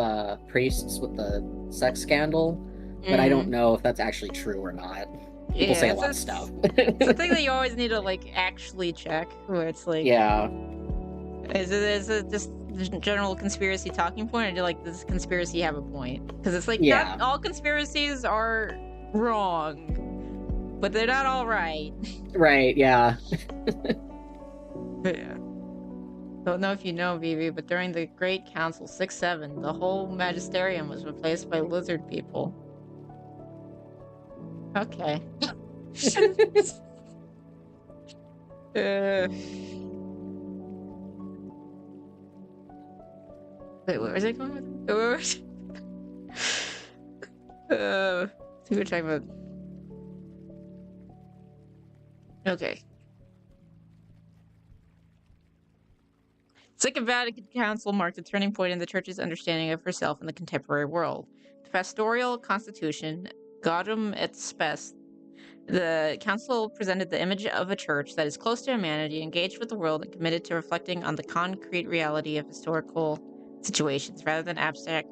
priests with the sex scandal, but I don't know if that's actually true or not. People say a lot of stuff. It's the thing that you always need to like actually check, where it's like, is it just general conspiracy talking point, or do like does conspiracy have a point? Because it's like not all conspiracies are wrong, but they're not all right. Right, yeah. Yeah. Don't know if you know, Vivi, but during the Great Council 6-7, the whole magisterium was replaced by lizard people. Okay. Wait, where was I going with it? We were talking about. Okay. Second Vatican Council marked a turning point in the Church's understanding of herself in the contemporary world. The pastoral constitution, Gaudium et Spes, the Council presented the image of a church that is close to humanity, engaged with the world, and committed to reflecting on the concrete reality of historical situations rather than abstract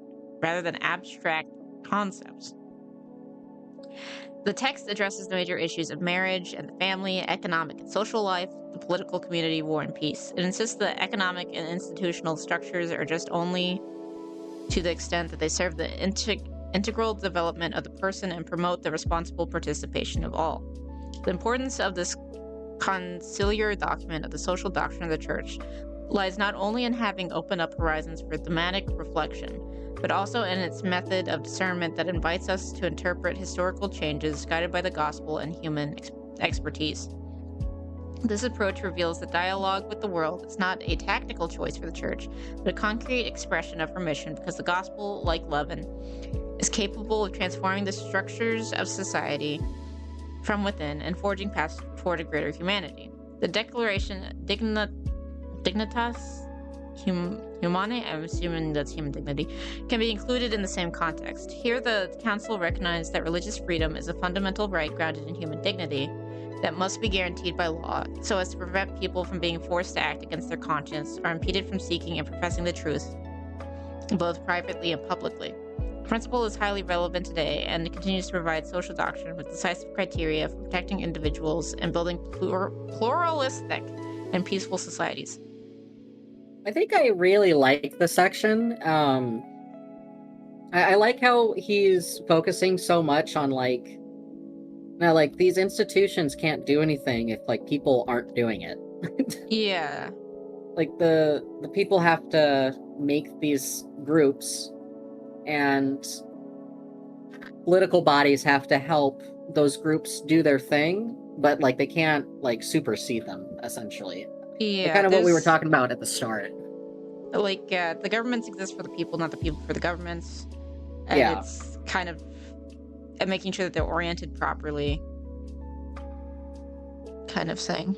concepts. The text addresses the major issues of marriage and the family, economic and social life, the political community, war, and peace. It insists that economic and institutional structures are just only to the extent that they serve the integral development of the person and promote the responsible participation of all. The importance of this conciliar document of the social doctrine of the Church lies not only in having opened up horizons for thematic reflection, but also in its method of discernment that invites us to interpret historical changes guided by the gospel and human expertise. This approach reveals that dialogue with the world is not a tactical choice for the Church, but a concrete expression of her mission, because the gospel, like leaven, is capable of transforming the structures of society from within and forging paths toward a greater humanity. The declaration Dignitas Humanae, I'm assuming that's human dignity, can be included in the same context. Here, the Council recognized that religious freedom is a fundamental right grounded in human dignity that must be guaranteed by law, so as to prevent people from being forced to act against their conscience or impeded from seeking and professing the truth, both privately and publicly. The principle is highly relevant today and continues to provide social doctrine with decisive criteria for protecting individuals and building pluralistic and peaceful societies. I think I really like the section. I like how he's focusing so much on like these institutions can't do anything if like people aren't doing it. Yeah. Like the people have to make these groups, and political bodies have to help those groups do their thing, but like they can't like supersede them, essentially. Yeah, kind of what we were talking about at the start. Like, the governments exist for the people, not the people for the governments. And Yeah. it's kind of making sure that they're oriented properly, kind of thing.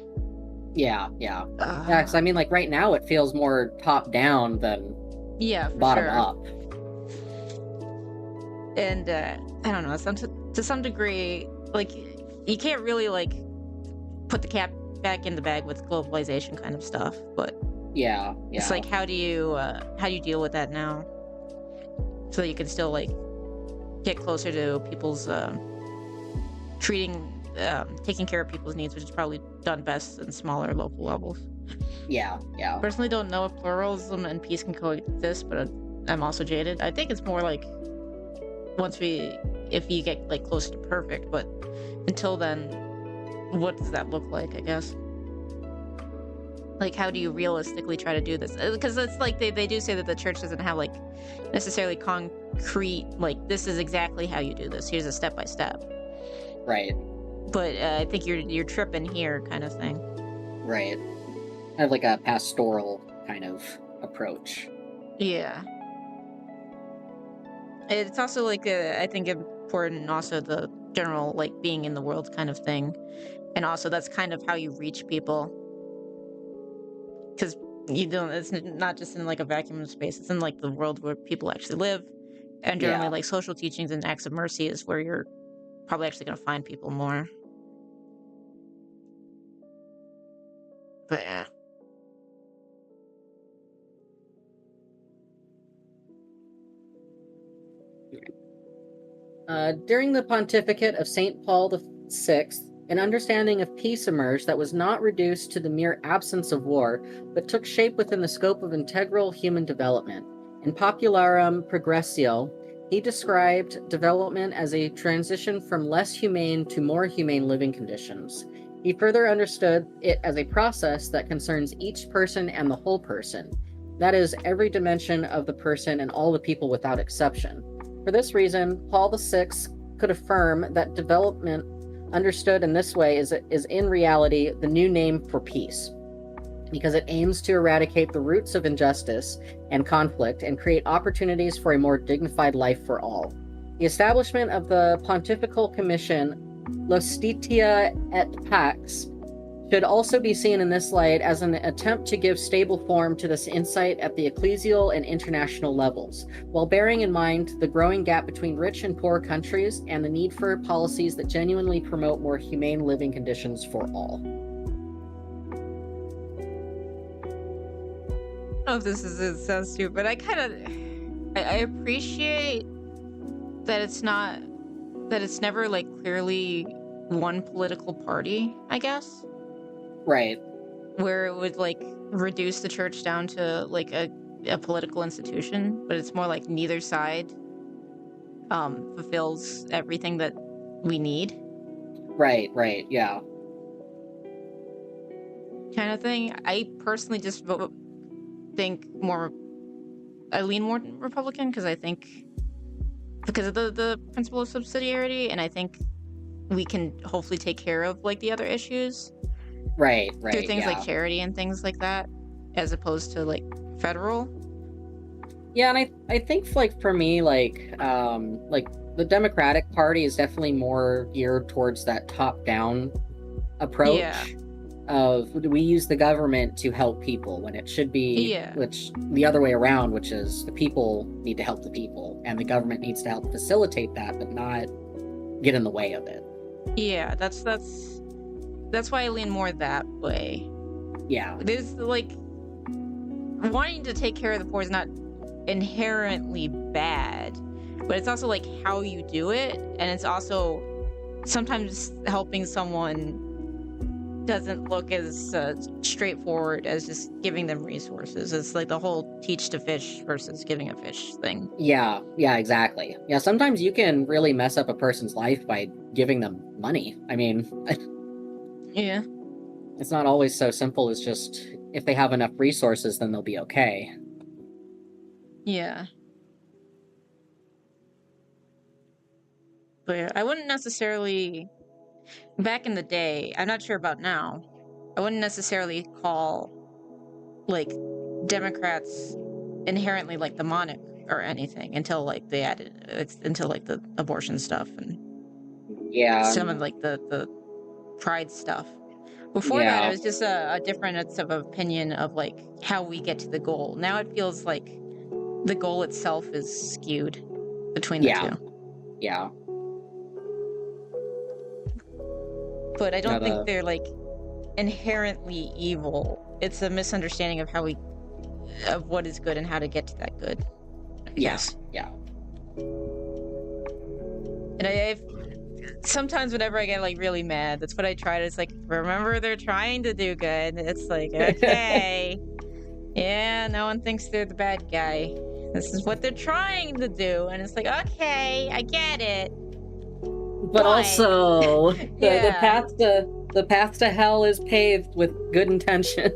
Yeah. Yeah, because I mean, like right now it feels more top down than Yeah, for bottom sure. up. And I don't know, to some degree, like you can't really like put the cat back in the bag with globalization kind of stuff, but Yeah. it's like how do you deal with that now, so that you can still like get closer to people's taking care of people's needs, which is probably done best in smaller local levels. Yeah. Personally, don't know if pluralism and peace can coexist, but I'm also jaded. I think it's more like if you get like close to perfect, but until then, what does that look like, I guess? Like, how do you realistically try to do this? Because it's like they do say that the Church doesn't have like necessarily concrete, like this is exactly how you do this, here's a step-by-step. Right. But I think you're tripping here, kind of thing. Right. I have like a pastoral kind of approach. Yeah. It's also like I think important also the general like being in the world kind of thing, and also that's kind of how you reach people, because you don't. It's not just in like a vacuum of space. It's in like the world where people actually live, and generally like social teachings and acts of mercy is where you're probably actually going to find people more. But yeah. During the pontificate of St. Paul VI, an understanding of peace emerged that was not reduced to the mere absence of war, but took shape within the scope of integral human development. In Popularum Progressio, he described development as a transition from less humane to more humane living conditions. He further understood it as a process that concerns each person and the whole person. That is, every dimension of the person and all the people without exception. For this reason, Paul VI could affirm that development understood in this way is in reality the new name for peace, because it aims to eradicate the roots of injustice and conflict and create opportunities for a more dignified life for all. The establishment of the Pontifical Commission, Justitia et Pax, should also be seen in this light as an attempt to give stable form to this insight at the ecclesial and international levels, while bearing in mind the growing gap between rich and poor countries and the need for policies that genuinely promote more humane living conditions for all. I don't know if it sounds stupid, but I appreciate that it's never like clearly one political party, I guess. Right. Where it would like reduce the church down to like a political institution, but it's more like neither side fulfills everything that we need. Right, yeah. Kind of thing. I personally just I lean more Republican because of the principle of subsidiarity, and I think we can hopefully take care of like the other issues. Right. Through things like charity and things like that, as opposed to like federal. Yeah, and I think like for me, like the Democratic Party is definitely more geared towards that top-down approach. Yeah. Of we use the government to help people when it should be which the other way around, which is the people need to help the people and the government needs to help facilitate that, but not get in the way of it. Yeah, that's why I lean more that way. Yeah. There's like wanting to take care of the poor is not inherently bad, but it's also like how you do it, and it's also sometimes helping someone doesn't look as straightforward as just giving them resources. It's like the whole teach to fish versus giving a fish thing. Yeah, exactly. Yeah, sometimes you can really mess up a person's life by giving them money. I mean, yeah. It's not always so simple as just if they have enough resources, then they'll be okay. Yeah. But yeah, I wouldn't necessarily... Back in the day, I'm not sure about now, I wouldn't necessarily call, like, Democrats inherently, like, demonic or anything until, like, they added... until, like, the abortion stuff and... Yeah. Some of, like, the pride stuff. Before that, it was just a difference of opinion of, like, how we get to the goal. Now it feels like the goal itself is skewed between the two. Yeah. But I don't think they're, like, inherently evil. It's a misunderstanding of of what is good and how to get to that good. Yes. Yeah. And I've sometimes whenever I get, like, really mad, that's what I try to, it's like, remember they're trying to do good. It's like, okay. Yeah, no one thinks they're the bad guy. This is what they're trying to do. And it's like, okay, I get it. But also, the path to hell is paved with good intention.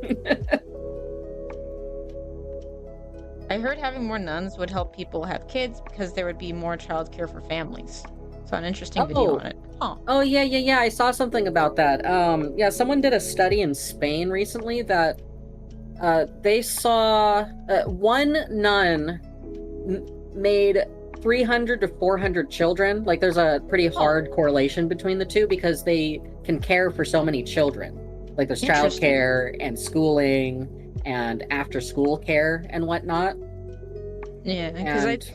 I heard having more nuns would help people have kids because there would be more childcare for families. Saw an interesting video on it. Oh yeah. I saw something about that. Someone did a study in Spain recently that they saw one nun made 300 to 400 children. Like, there's a pretty hard correlation between the two because they can care for so many children. Like, there's childcare and schooling and after-school care and whatnot. Yeah, because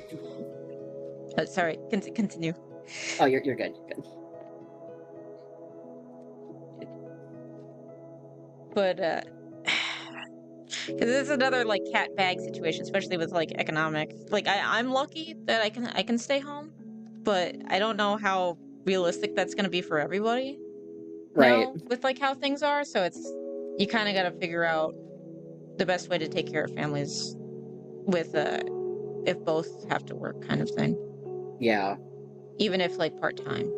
sorry, continue. Oh, you're good. But because it's another like cat bag situation, especially with like economic. Like I'm lucky that I can stay home, but I don't know how realistic that's going to be for everybody. Right. Now, with like how things are, so you kind of got to figure out the best way to take care of families with if both have to work, kind of thing. Yeah. Even if like part-time.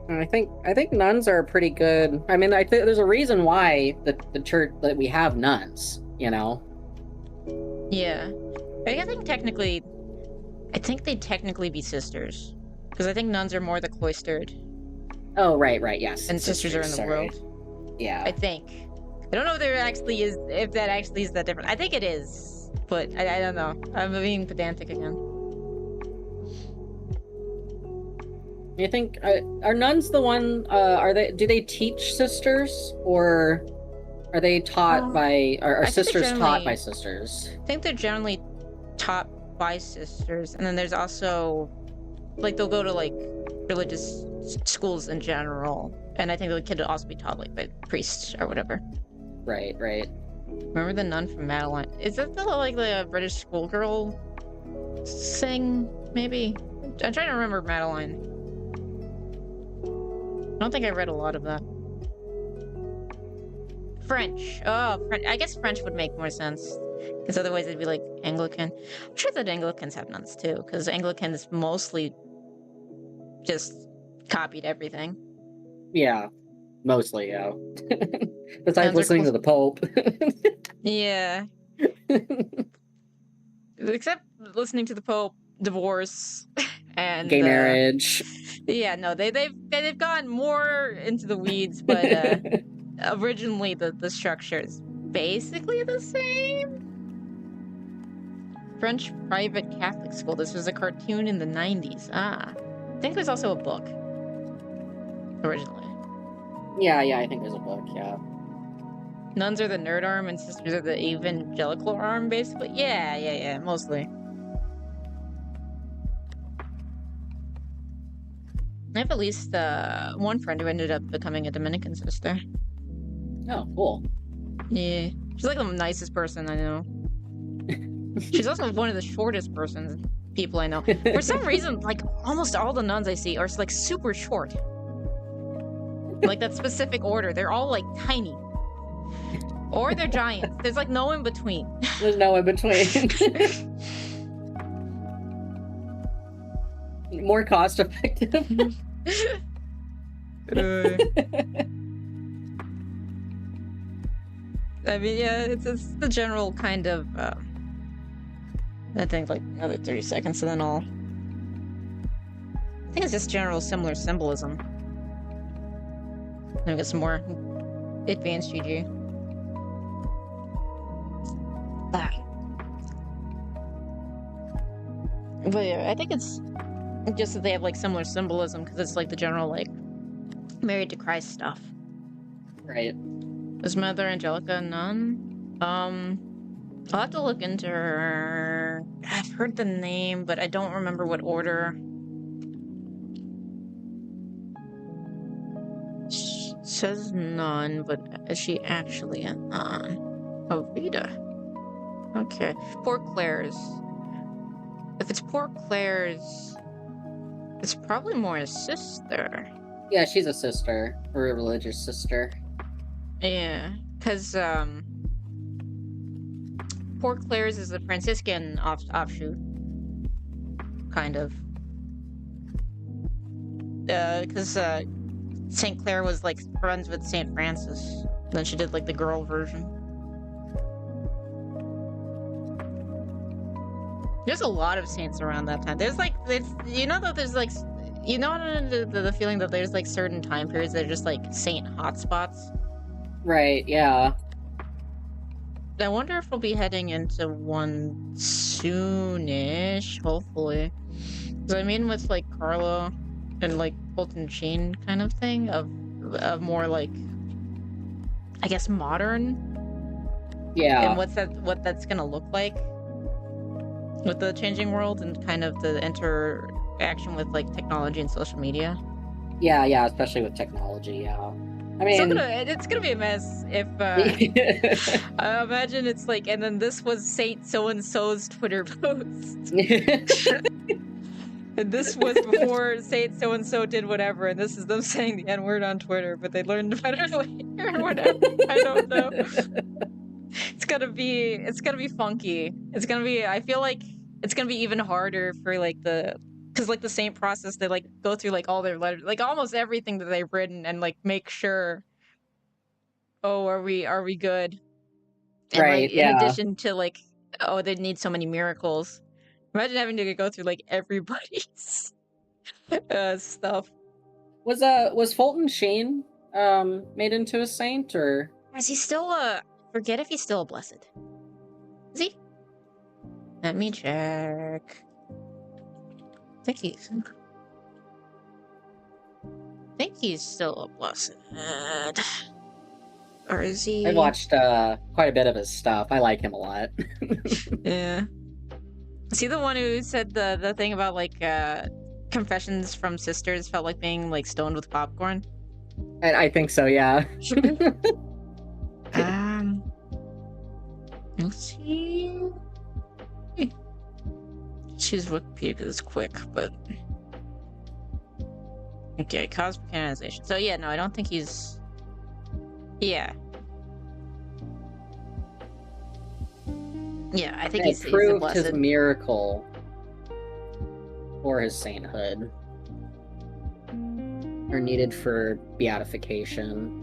I think nuns are pretty good. I mean, I think there's a reason why the church that we have nuns, you know. Yeah, I think they'd technically be sisters, because I think nuns are more the cloistered. Oh, right, yes. And sisters are in the world. Yeah. I think. I don't know if that actually is that different. I think it is. but I don't know. I'm being pedantic again. You think are nuns the one? Do they teach sisters, or are they taught by? Are I think they're sisters taught generally- by sisters? I think they're generally taught by sisters, and then there's also like they'll go to like religious schools in general, and I think the kid will also be taught like by priests or whatever. Right. Remember the nun from Madeline? Is that like the British schoolgirl thing? Maybe. I'm trying to remember Madeline. I don't think I read a lot of that. French. Oh, French. I guess French would make more sense. Because otherwise it'd be like Anglican. I'm sure that Anglicans have nuns too. Because Anglicans mostly just copied everything. Yeah, mostly. Yeah. Besides Nuns are listening to the Pope. Yeah. Except listening to the Pope, divorce, and Gay marriage. Yeah, no, they've gone more into the weeds, but originally the structure is basically the same. French private Catholic school. This was a cartoon in the 90s. I think there's also a book originally. Yeah, I think there's a book. Yeah. Nuns are the nerd arm and sisters are the evangelical arm, basically. Yeah, mostly. I have at least one friend who ended up becoming a Dominican sister. Oh, cool. Yeah. She's like the nicest person I know. She's also one of the shortest people I know. For some reason, like almost all the nuns I see are like super short. Like that specific order. They're all like tiny. Or they're giants. There's like no in between. There's no in between. More cost effective. I mean, yeah, it's the general kind of. I think like another 30 seconds and then I'll. I think it's just general similar symbolism. Let me get some more advanced GG. But yeah, I think it's just that they have like similar symbolism because it's like the general like married to Christ stuff. Right. Was Mother Angelica a nun? I'll have to look into her. I've heard the name, but I don't remember what order. She says nun, but is she actually a nun? Oh, Rita. Okay. Poor Claire's. If it's Poor Claire's, it's probably more a sister. Yeah, she's a sister, or a religious sister. Yeah, because Poor Claire's is a Franciscan offshoot, kind of. Because Saint Clair was like friends with Saint Francis. Then she did like the girl version. There's a lot of saints around that time. There's like, you know that there's like, you know the feeling that there's like certain time periods that are just like saint hotspots. Right. Yeah. I wonder if we'll be heading into one soonish, hopefully. Because I mean, with like Carlo and like Fulton Sheen kind of thing of more like, I guess, modern. Yeah. And what that's gonna look like with the changing world and kind of the interaction with like technology and social media. Yeah, especially with technology. Yeah. I mean, it's gonna be a mess if imagine it's like, and then this was Saint so and so's Twitter post, and this was before Saint so and so did whatever, and this is them saying the N-word on Twitter, but they learned better later or whatever. I don't know. It's gonna be funky. It's gonna be. I feel like it's gonna be even harder for like because like the same process, they like go through like all their letters, like almost everything that they've written, and like make sure. Oh, are we good? And, right. Like, yeah. in addition to like, oh, they need so many miracles. Imagine having to go through like everybody's stuff. Was Fulton Sheen made into a saint, or Is he still forget if he's still a blessed? Is he? Let me check. I think he's still a blessed. Or is he? I've watched quite a bit of his stuff. I like him a lot. Yeah. Is he the one who said the thing about like confessions from sisters felt like being like stoned with popcorn? I think so, yeah. Let's see. Choose Wikipedia because it's quick, but okay, cosmic canonization. So yeah, no, I don't think he's. Yeah. Yeah, I think he's proved blessed. his miracle for his sainthood. Are needed for beatification.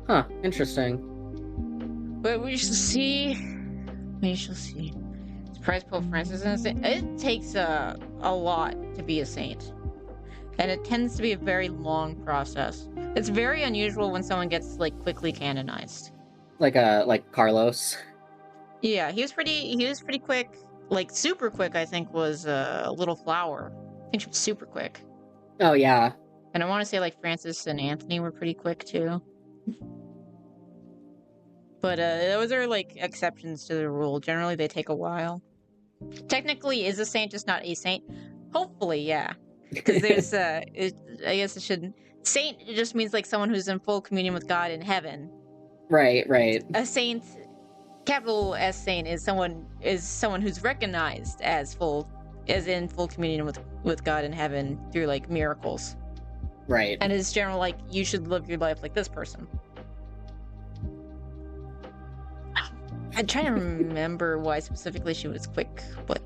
Huh, interesting. But we shall see. We shall see. Surprise Pope Francis is a saint. It takes a lot to be a saint. And it tends to be a very long process. It's very unusual when someone gets like quickly canonized. Like Carlos. Yeah, he was pretty quick. Like super quick, I think, was Little Flower. I think she was super quick. Oh yeah. And I want to say like Francis and Anthony were pretty quick too. But those are like exceptions to the rule. Generally, they take a while. Technically, is a saint just not a saint? Hopefully, yeah. Because there's, I guess it shouldn't. Saint it just means like someone who's in full communion with God in heaven. Right. A saint, capital S saint, is someone who's recognized as in full communion with God in heaven through like miracles. Right. And it's general like you should live your life like this person. I'm trying to remember why specifically she was quick, but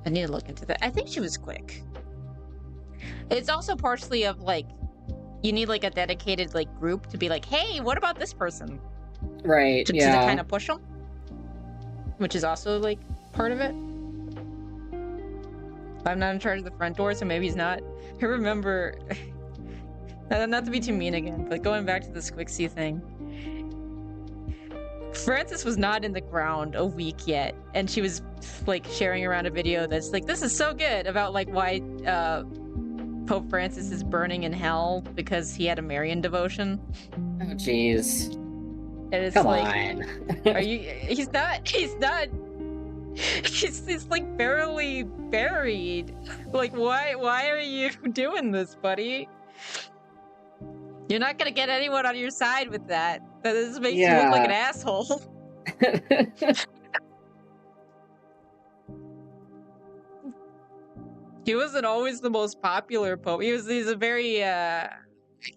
I need to look into that. I think she was quick. It's also partially of like, you need like a dedicated like group to be like, hey, what about this person? Right, to kind of push them, which is also like part of it. I'm not in charge of the front door, so maybe he's not. I remember, not to be too mean again, but going back to the Squixie thing. Francis was not in the ground a week yet, and she was like sharing around a video that's like, this is so good, about like why Pope Francis is burning in hell because he had a Marian devotion. Oh jeez. And it's Come like, on. are you? He's not. He's like barely buried. Like, why are you doing this, buddy? You're not gonna get anyone on your side with that. This makes you look like an asshole. He wasn't always the most popular pope. He's a very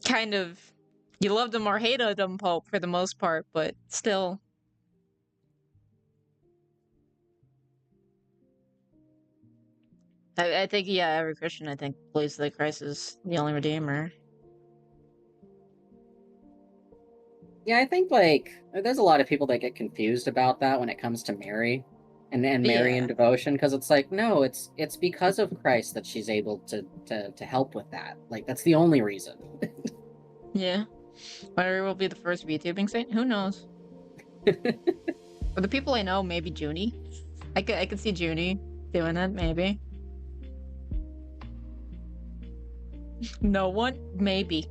kind of, you loved him or hated him pope for the most part, but still. I think every Christian I think believes that Christ is the only Redeemer. Yeah, I think like there's a lot of people that get confused about that when it comes to Mary and Marian devotion, because it's like, no, it's because of Christ that she's able to help with that. Like that's the only reason. Yeah. Mary will be the first VTubing saint? Who knows? For the people I know, maybe Junie. I could see Junie doing that, maybe. No one? Maybe.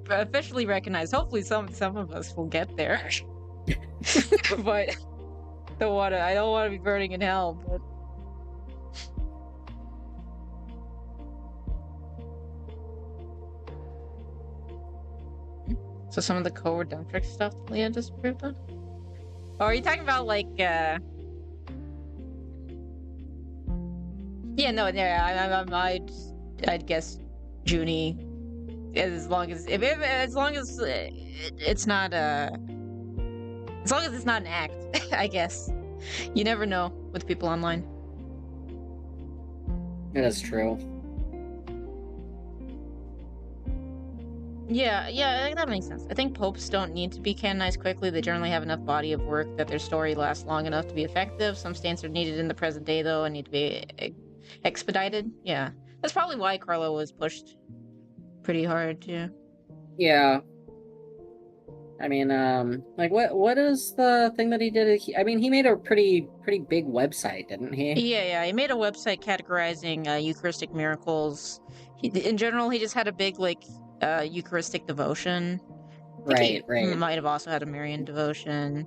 Officially recognized. Hopefully some of us will get there. But I don't want to be burning in hell, but so some of the co-redemptrix stuff Leah just proved on? Oh, are you talking about like I'd guess Junie, as long as it's not as long as it's not an act. I guess you never know with people online. It is true. Yeah, that makes sense. I think popes don't need to be canonized quickly. They generally have enough body of work that their story lasts long enough to be effective. Some saints are needed in the present day, though, and need to be expedited. Yeah. That's probably why Carlo was pushed pretty hard too. Yeah. I mean, like what is the thing that he did? I mean, he made a pretty big website, didn't he? Yeah. He made a website categorizing Eucharistic miracles. In general, he just had a big like Eucharistic devotion. I think Right. he might have also had a Marian devotion.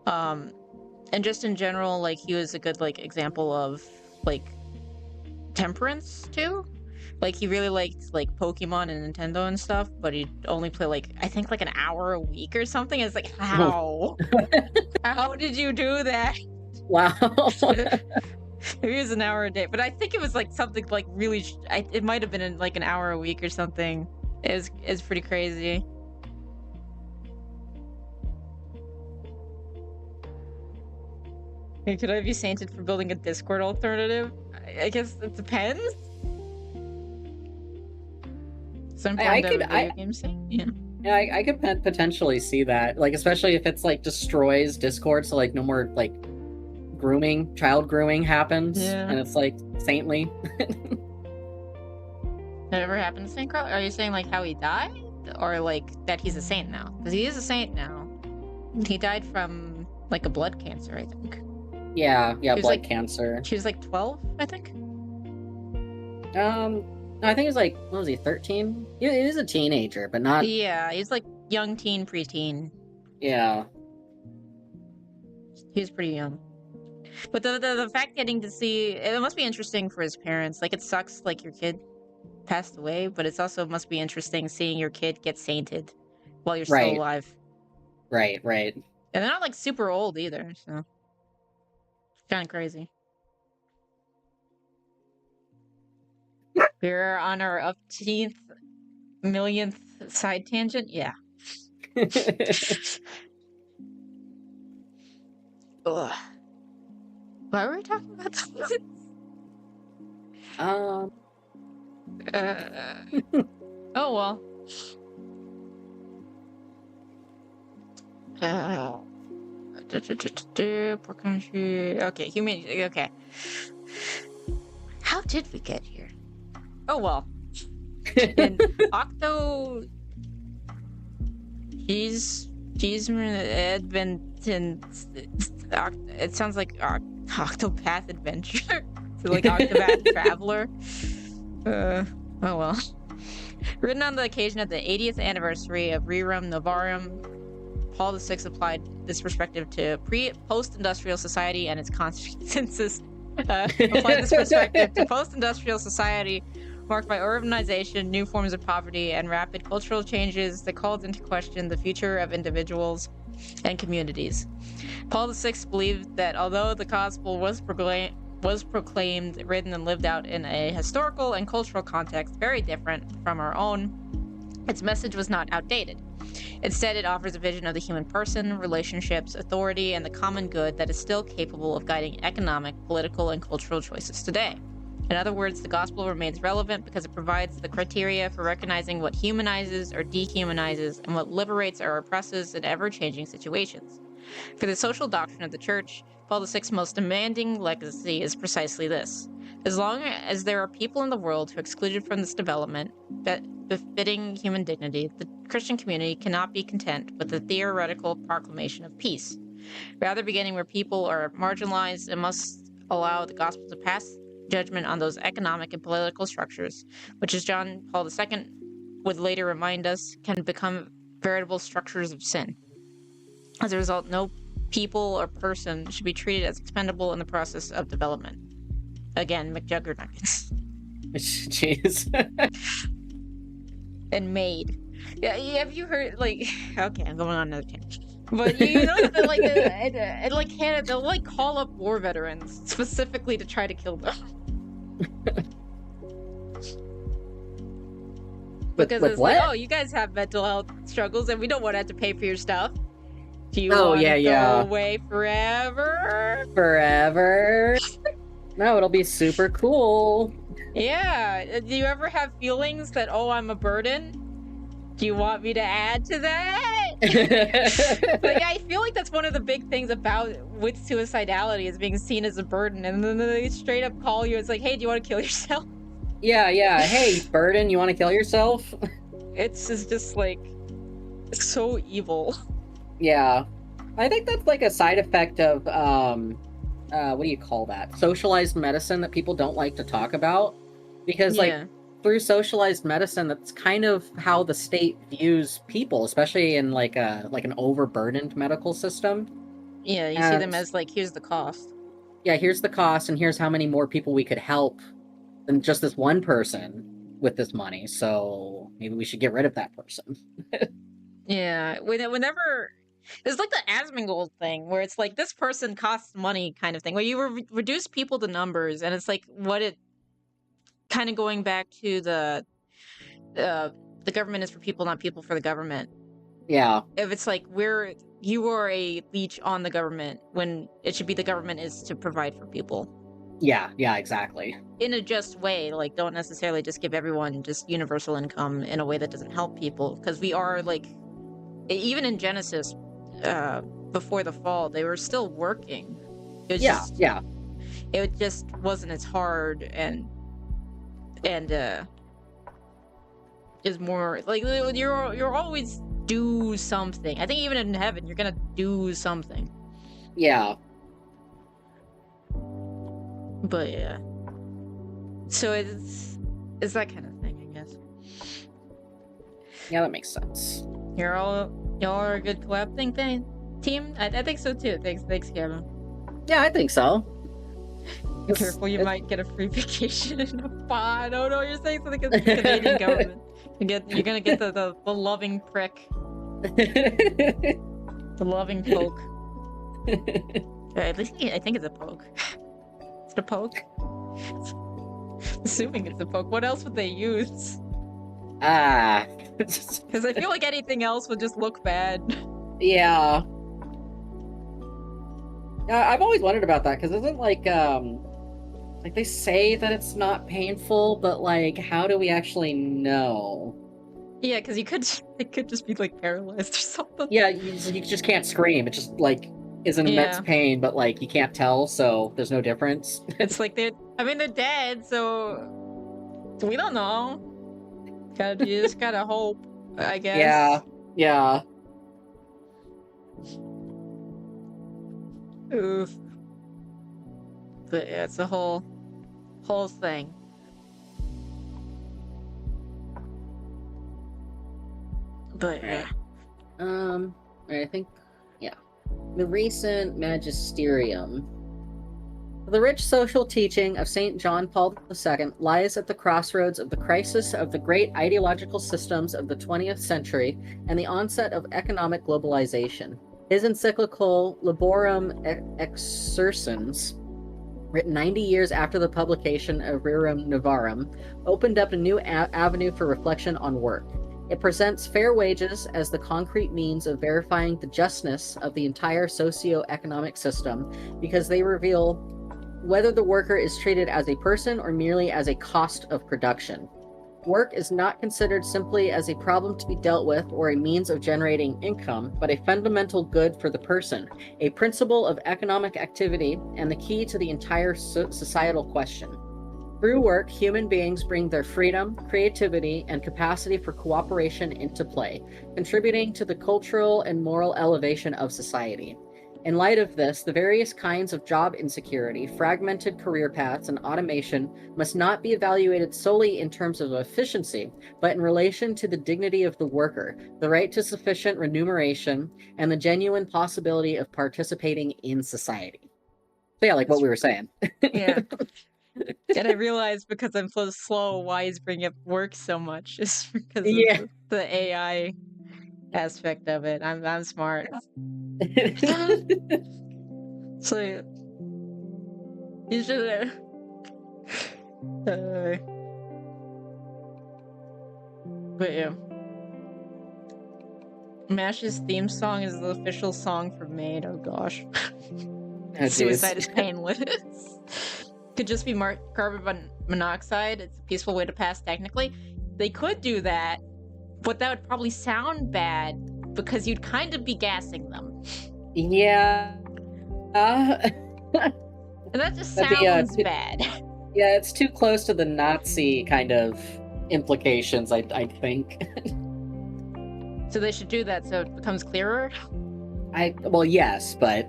And just in general, like he was a good like example of like temperance too. Like he really liked like Pokemon and Nintendo and stuff, but he'd only play like I think like an hour a week or something. It's like how? How did you do that? Wow. Maybe it was an hour a day, but I think it was like something like really. It might have been in like an hour a week or something. It's pretty crazy. Could I be sainted for building a Discord alternative? I guess it depends. Some form of video game saint? Yeah. Yeah, I could potentially see that. Like, especially if it's like destroys Discord, so like no more like child grooming happens, and it's like saintly. That ever happened to Saint Carl? Are you saying like how he died, or like that he's a saint now? Because he is a saint now. He died from like a blood cancer, I think. Yeah, blood cancer. She was like 12, I think. No, I think he was like, what was he, 13? He was a teenager, but not. Yeah, he's like young teen, preteen. Yeah. He was pretty young. But the fact getting to see it must be interesting for his parents. Like it sucks like your kid passed away, but it's also must be interesting seeing your kid get sainted while you're still alive. Right. And they're not like super old either, so it's kind of crazy. We're on our upteenth millionth side tangent. Yeah. Ugh. Why were we talking about this? Oh well. Poor country. Okay, humanity. Okay. How did we get here? Oh well. In Octo, she's Edmonton. It sounds like Octopath Adventure. So like Octopath Traveler. Oh well. Written on the occasion of the 80th anniversary of Rerum Novarum, Paul VI applied this perspective to post-industrial society and its consequences. Applied this perspective to post-industrial society marked by urbanization, new forms of poverty, and rapid cultural changes that called into question the future of individuals and communities. Paul VI believed that although the gospel was proclaimed, written, and lived out in a historical and cultural context very different from our own, its message was not outdated. Instead, it offers a vision of the human person, relationships, authority, and the common good that is still capable of guiding economic, political, and cultural choices today. In other words, the gospel remains relevant because it provides the criteria for recognizing what humanizes or dehumanizes and what liberates or oppresses in ever-changing situations. For the social doctrine of the Church, Paul VI's most demanding legacy is precisely this. As long as there are people in the world who are excluded from this development, befitting human dignity, the Christian community cannot be content with the theoretical proclamation of peace. Rather, beginning where people are marginalized, it must allow the gospel to pass judgment on those economic and political structures, which, as John Paul II would later remind us, can become veritable structures of sin. As a result, no people or person should be treated as expendable in the process of development. Again, McJuggernuggets. Jeez. And made. Yeah, have you heard, like... Okay, I'm going on another tangent. But you know that, like, like Canada, they'll, like, call up war veterans specifically to try to kill them. Because it's what? like, oh, you guys have mental health struggles and we don't want to have to pay for your stuff. Do you want to go away forever? Forever? No, it'll be super cool. Yeah. Do you ever have feelings that, oh, I'm a burden? Do you want me to add to that? But yeah, I feel like that's one of the big things with suicidality is being seen as a burden. And then they straight up call you. It's like, hey, do you want to kill yourself? Yeah. Hey, Burden, you want to kill yourself? It's just like so evil. Yeah. I think that's like a side effect of what do you call that? Socialized medicine that people don't like to talk about. Because like Yeah. through socialized medicine, that's kind of how the state views people, especially in like an overburdened medical system. Yeah, you see them And as like, here's the cost. yeah, here's the cost and here's how many more people we could help than just this one person with this money. So maybe we should get rid of that person. Yeah, whenever it's like the Asmongold thing, where it's like this person costs money kind of thing, where you reduce people to numbers, and it's like what it kind of going back to the government is for people, not people for the government. Yeah. If it's like you are a leech on the government when it should be the government is to provide for people. Yeah, exactly. In a just way, like don't necessarily just give everyone just universal income in a way that doesn't help people, because we are like, even in Genesis, before the fall, they were still working. It was it just wasn't as hard and is more like you're always do something. I think even in heaven, you're gonna do something. Yeah. But yeah, so it's that kind of thing, I guess. Yeah, that makes sense. Y'all are a good collabing team. I think so too. Thanks, Kevin. Yeah, I think so. Be careful, you might get a free vacation in a pod. Oh no, you're saying something against the Canadian government. You're gonna get the loving prick, the loving poke. At least I think it's a poke. It's a poke. Assuming it's a poke. What else would they use? Because I feel like anything else would just look bad. Yeah. I've always wondered about that, because isn't like they say that it's not painful, but like how do we actually know? Yeah, because it could just be like paralyzed or something. Yeah, you just can't scream. It just like is an immense pain, but like you can't tell, so there's no difference. It's like they're dead, so we don't know. You just gotta hope, I guess. Yeah. Oof. But yeah, it's a whole thing. But yeah. I think the recent magisterium. The rich social teaching of St. John Paul II lies at the crossroads of the crisis of the great ideological systems of the 20th century and the onset of economic globalization. His encyclical Laborum Exercens, written 90 years after the publication of Rerum Novarum, opened up a new avenue for reflection on work. It presents fair wages as the concrete means of verifying the justness of the entire socio-economic system, because they reveal whether the worker is treated as a person or merely as a cost of production. Work is not considered simply as a problem to be dealt with or a means of generating income, but a fundamental good for the person, a principle of economic activity, and the key to the entire societal question. Through work, human beings bring their freedom, creativity, and capacity for cooperation into play, contributing to the cultural and moral elevation of society. In light of this, the various kinds of job insecurity, fragmented career paths, and automation must not be evaluated solely in terms of efficiency, but in relation to the dignity of the worker, the right to sufficient remuneration, and the genuine possibility of participating in society. So yeah, like what we were saying. Yeah. And I realized because I'm so slow why he's bringing up work so much. It's because of the AI aspect of it. I'm smart. So you should but yeah. MASH's theme song is the official song for Maid. Oh gosh. Suicide is painless. Could just be carbon monoxide. It's a peaceful way to pass technically. They could do that, but that would probably sound bad because you'd kind of be gassing them. Yeah. And that just sounds bad. Yeah, it's too close to the Nazi kind of implications, I think. So they should do that so it becomes clearer. Well, yes, but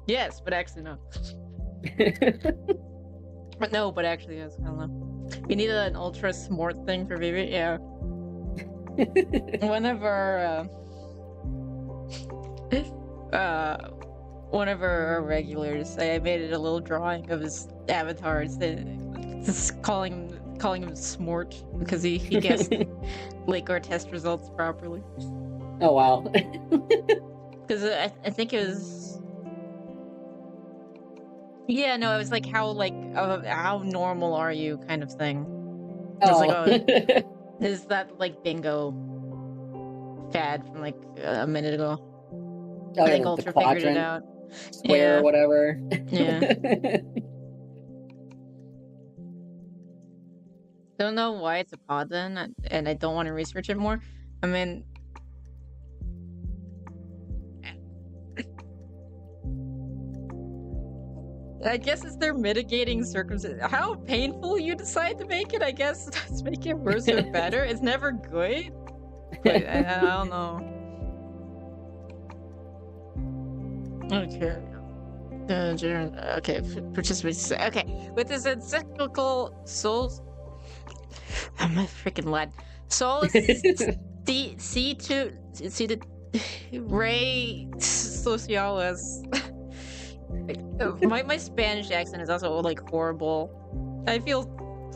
Yes, but actually no. But no, but actually yes. I don't know. We need an ultra smart thing for baby. Yeah. One of our one of our regulars, I made it a little drawing of his avatar. Just calling him smart because he guessed like our test results properly. oh wow. Because I think it was. Yeah, no, it was like how normal are you kind of thing. It was like, oh, is that like bingo fad from like a minute ago? I think Ultra figured it out. Square or whatever. Yeah. Don't know why it's a pod then, and I don't want to research it more. I mean, I guess it's their mitigating circumstance. How painful you decide to make it, I guess, does make it worse or better. It's never good. But I don't know. Okay. Okay, participants. Okay, with this encyclical souls. I'm a freaking lad. Solus C to Ray Socialis. My Spanish accent is also like horrible. I feel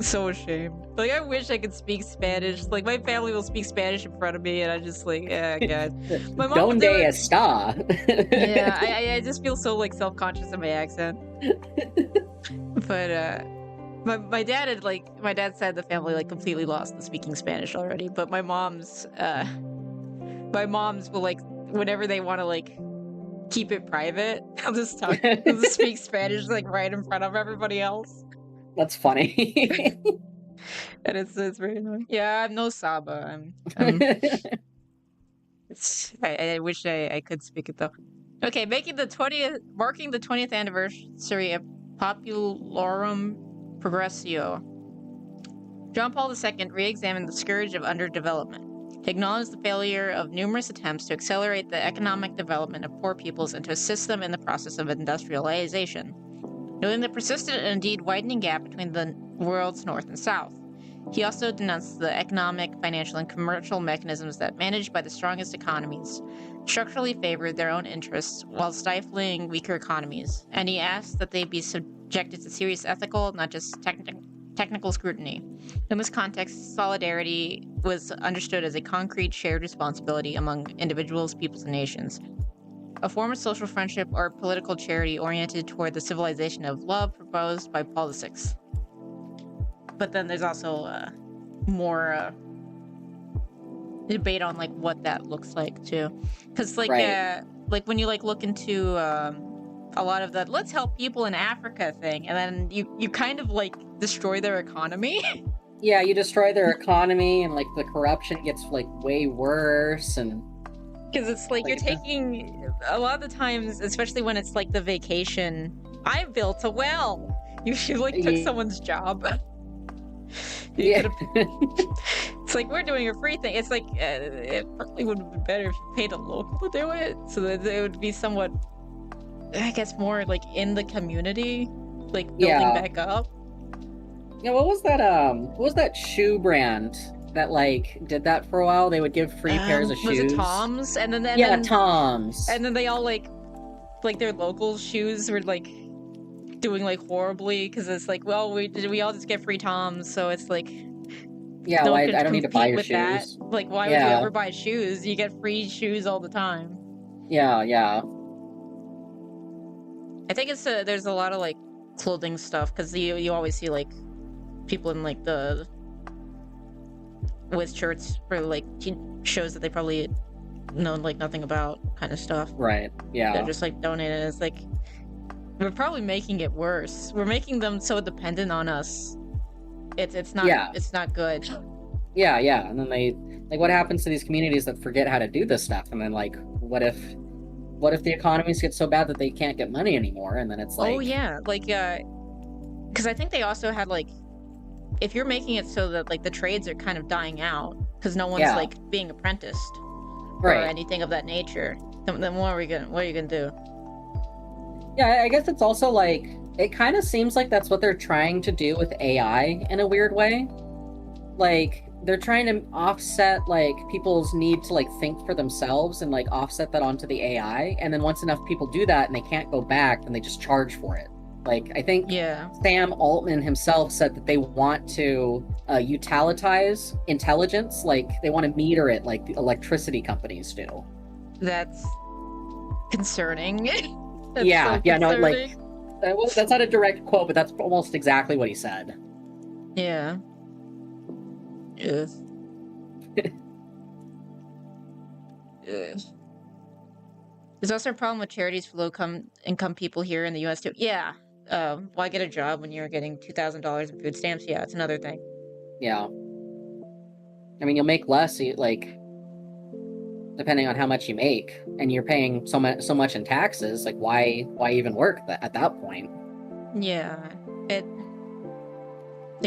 so ashamed. Like I wish I could speak Spanish. Like my family will speak Spanish in front of me, and I'm just like, yeah, God. My mom Donde está? Yeah, I just feel so like self-conscious in my accent. But my dad had my dad's side of the family like completely lost the speaking Spanish already. But my mom's will like whenever they want to like keep it private, I'll just speak Spanish like right in front of everybody else. That's funny. And it's very annoying. Yeah, I'm no Saba. I wish I could speak it though. Okay, marking the 20th anniversary of Popularum Progressio. John Paul II re-examined the scourge of underdevelopment. He acknowledged the failure of numerous attempts to accelerate the economic development of poor peoples and to assist them in the process of industrialization, noting the persistent and indeed widening gap between the world's north and south. He also denounced the economic, financial, and commercial mechanisms that, managed by the strongest economies, structurally favored their own interests while stifling weaker economies, and he asked that they be subjected to serious ethical, not just technical scrutiny. In this context, solidarity was understood as a concrete shared responsibility among individuals, peoples, and nations. A form of social friendship or political charity oriented toward the civilization of love proposed by Paul VI. But then there's also more debate on like what that looks like too, because like when you like look into a lot of the let's help people in Africa thing, and then you kind of like destroy their economy. Yeah, you destroy their economy, and like the corruption gets like way worse, and because it's like you're taking a lot of the times, especially when it's like the vacation. I built a well. You like took someone's job. Yeah. It's like we're doing a free thing. It's like it probably would have been better if you paid a local to do it, so that it would be somewhat, I guess, more like in the community, like building back up. Yeah, what was that shoe brand that like did that for a while? They would give free pairs of shoes. Was it Tom's? And then Tom's. And then they all like their local shoes were like doing like horribly because it's like, well, we all just get free Toms, so it's like, yeah, no I don't need to buy your shoes. That. Like, why would you ever buy shoes? You get free shoes all the time. Yeah. I think it's there's a lot of like clothing stuff because you always see like people in like with shirts for like shows that they probably know like nothing about kind of stuff. Right. Yeah. They're just like donating. It's like we're probably making it worse. We're making them so dependent on us. It's not. Yeah. It's not good. Yeah. And then they like, what happens to these communities that forget how to do this stuff? And then like, what if what if the economies get so bad that they can't get money anymore? And then it's like, oh yeah, like because I think they also had like, if you're making it so that like the trades are kind of dying out because no one's Yeah. like being apprenticed or right. anything of that nature, then what are you gonna do? Yeah, I guess it's also like, it kind of seems like that's what they're trying to do with AI in a weird way. Like, they're trying to offset like people's need to like think for themselves and like offset that onto the AI. And then once enough people do that and they can't go back, then they just charge for it. Like, I think Yeah. Sam Altman himself said that they want to utilitize intelligence. Like, they want to meter it like the electricity companies do. That's concerning. That's Yeah, so yeah, no, like, concerning. that's not a direct quote, but that's almost exactly what he said. Yeah. Yes. Yes. There's also a problem with charities for low-income people here in the U.S. too. Yeah. Why get a job when you're getting $2,000 in food stamps? Yeah, it's another thing. Yeah. I mean, you'll make less, like, depending on how much you make, and you're paying so much in taxes. Like, why even work at that point? Yeah. It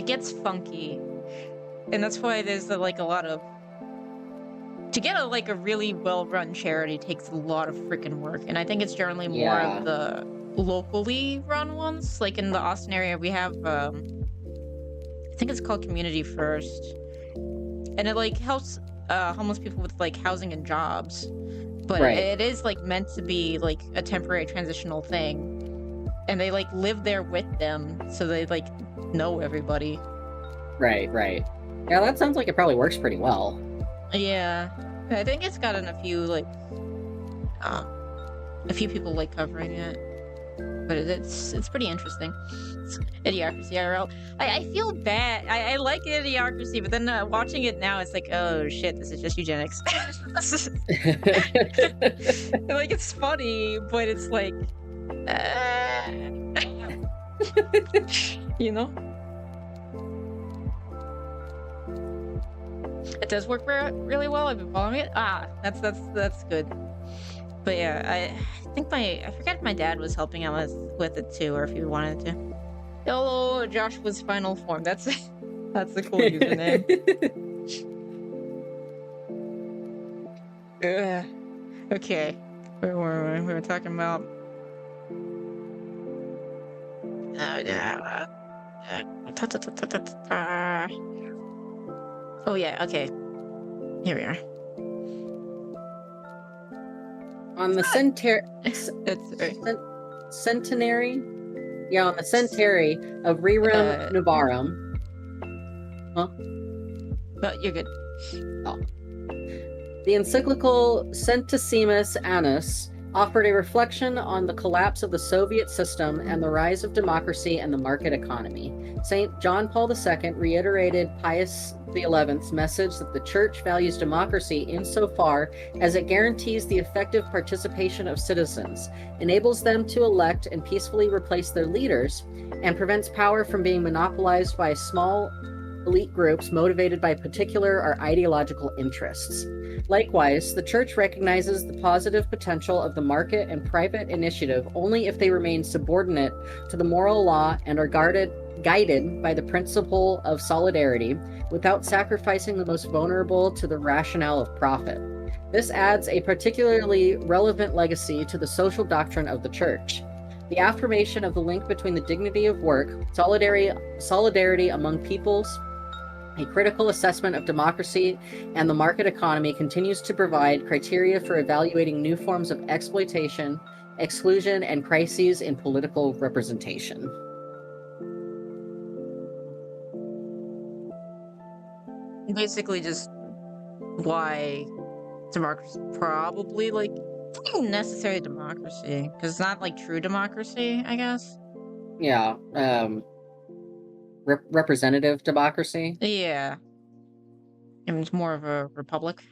gets funky, and that's why there's like a lot of, to get a really well-run charity takes a lot of freaking work, and I think it's generally more Yeah. of the locally run ones. Like in the Austin area, we have I think it's called Community First, and it like helps homeless people with like housing and jobs, but Right. it is like meant to be like a temporary transitional thing, and they like live there with them, so they like know everybody. Right. Yeah, that sounds like it probably works pretty well. Yeah, I think it's gotten a few people like covering it, but it's pretty interesting. It's Idiocracy IRL. I feel bad. I like Idiocracy, but then watching it now, it's like, oh shit, this is just eugenics. Like, it's funny, but it's like, you know. It does work really well. I've been following it. That's good. But yeah, I think I forget if my dad was helping out with it too, or if he wanted to. Hello, Joshua's final form. That's a cool username. Okay, where were we? We were talking about. Oh yeah, okay. Here we are. On the centenary, yeah, on the centenary of Rerum Novarum. Huh? No, you're good. Oh. The encyclical Centesimus Annus offered a reflection on the collapse of the Soviet system and the rise of democracy and the market economy. St. John Paul II reiterated Pius XI's message that the Church values democracy insofar as it guarantees the effective participation of citizens, enables them to elect and peacefully replace their leaders, and prevents power from being monopolized by small elite groups motivated by particular or ideological interests. Likewise, the Church recognizes the positive potential of the market and private initiative only if they remain subordinate to the moral law and are guided by the principle of solidarity without sacrificing the most vulnerable to the rationale of profit. This adds a particularly relevant legacy to the social doctrine of the Church. The affirmation of the link between the dignity of work, solidarity among peoples, a critical assessment of democracy, and the market economy continues to provide criteria for evaluating new forms of exploitation, exclusion, and crises in political representation. Basically, just why democracy probably like not necessarily democracy, because it's not like true democracy, I guess. Yeah, representative democracy. Yeah, and it's more of a republic.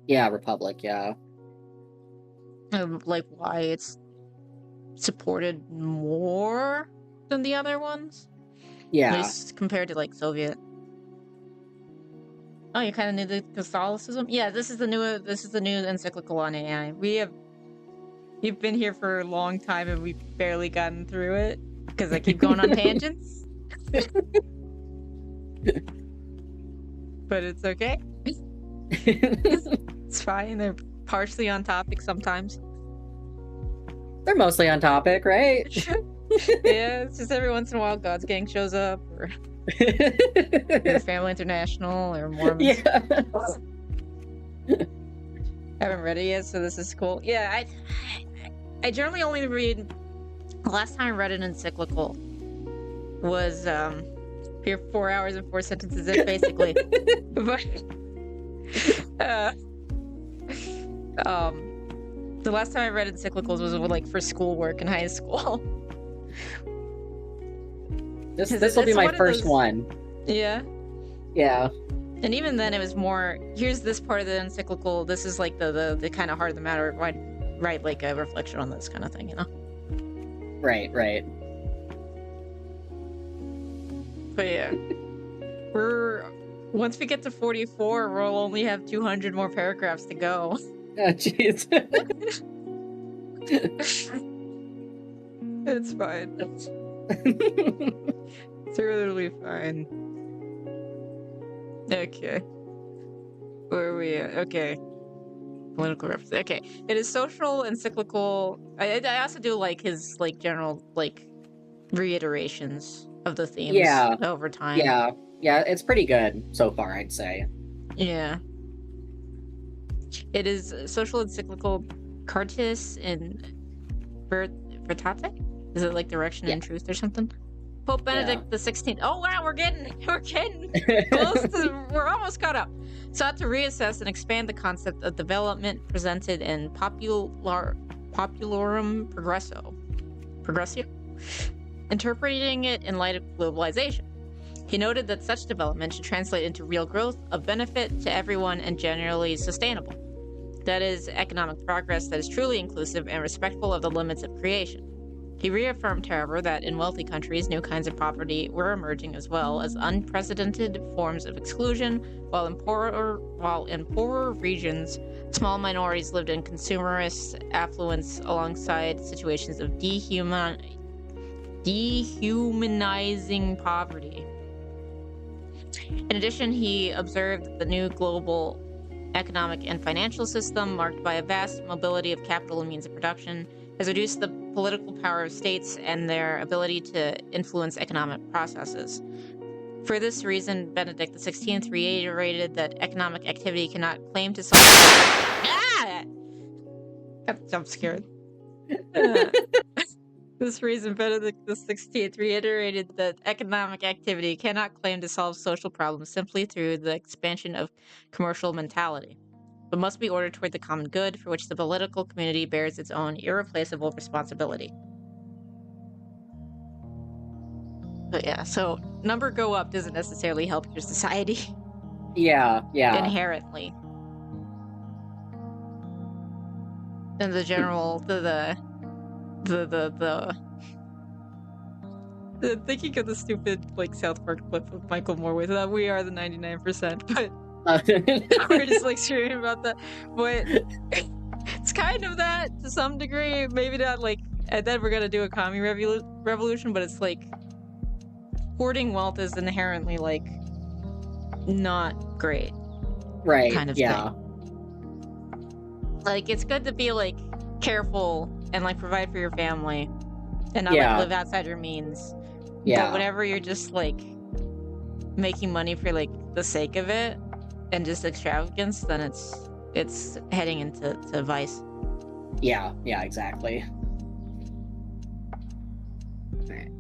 Yeah, republic. Yeah. Like why it's supported more than the other ones. Yeah. At least compared to like Soviet. Oh, you kind of knew the Catholicism? Yeah, this is the new encyclical on AI. We have You've been here for a long time and we've barely gotten through it because I keep going on tangents. But it's okay. It's fine. They're partially on topic sometimes. They're mostly on topic, right? Yeah, it's just every once in a while God's Gang shows up, or Family International, or Mormons. Yeah. Haven't read it yet, so this is cool. Yeah, I generally only read. The last time I read an encyclical was 4 hours and 4 sentences in, basically. But the last time I read encyclicals was like for schoolwork in high school. This will be my first one. Yeah. Yeah. And even then, it was more. Here's this part of the encyclical. This is like the kind of heart of the matter. Write like a reflection on this kind of thing, you know. Right. But yeah, once we get to 44, we'll only have 200 more paragraphs to go. Oh, jeez. It's fine. It's totally fine. Okay. Where are we at? Okay. Political reference. Okay. It is social, encyclical. I also do like his like general like reiterations of the themes over time. Yeah, it's pretty good so far, I'd say. Yeah. It is social encyclical Caritas in Veritate? Is it like Direction and Truth or something? Pope Benedict XVI. Oh wow, we're getting close to, we're almost caught up. Sought to reassess and expand the concept of development presented in Popularum Progressio, interpreting it in light of globalization. He noted that such development should translate into real growth of benefit to everyone and generally sustainable. That is, economic progress that is truly inclusive and respectful of the limits of creation. He reaffirmed, however, that in wealthy countries, new kinds of property were emerging as well as unprecedented forms of exclusion, while in poorer regions, small minorities lived in consumerist affluence alongside situations of dehumanizing poverty. In addition, he observed that the new global economic and financial system, marked by a vast mobility of capital and means of production, has reduced the political power of states and their ability to influence economic processes. For this reason, Benedict XVI reiterated that economic activity cannot claim to solve... I'm scared. This reason, Benedict XVI reiterated that economic activity cannot claim to solve social problems simply through the expansion of commercial mentality, but must be ordered toward the common good, for which the political community bears its own irreplaceable responsibility. But yeah, so number go up doesn't necessarily help your society. Yeah. Inherently. And the general, thinking of the stupid like South Park clip of Michael Moore with that we are the 99%, but we're just like screaming about that. But it's kind of that to some degree, maybe not like, and then we're gonna do a commie revolution, but it's like hoarding wealth is inherently like not great, right? Kind of thing. Like it's good to be like careful and like provide for your family and not like live outside your means. But whenever you're just like making money for like the sake of it and just extravagance, then it's heading into vice. Yeah, exactly. All right.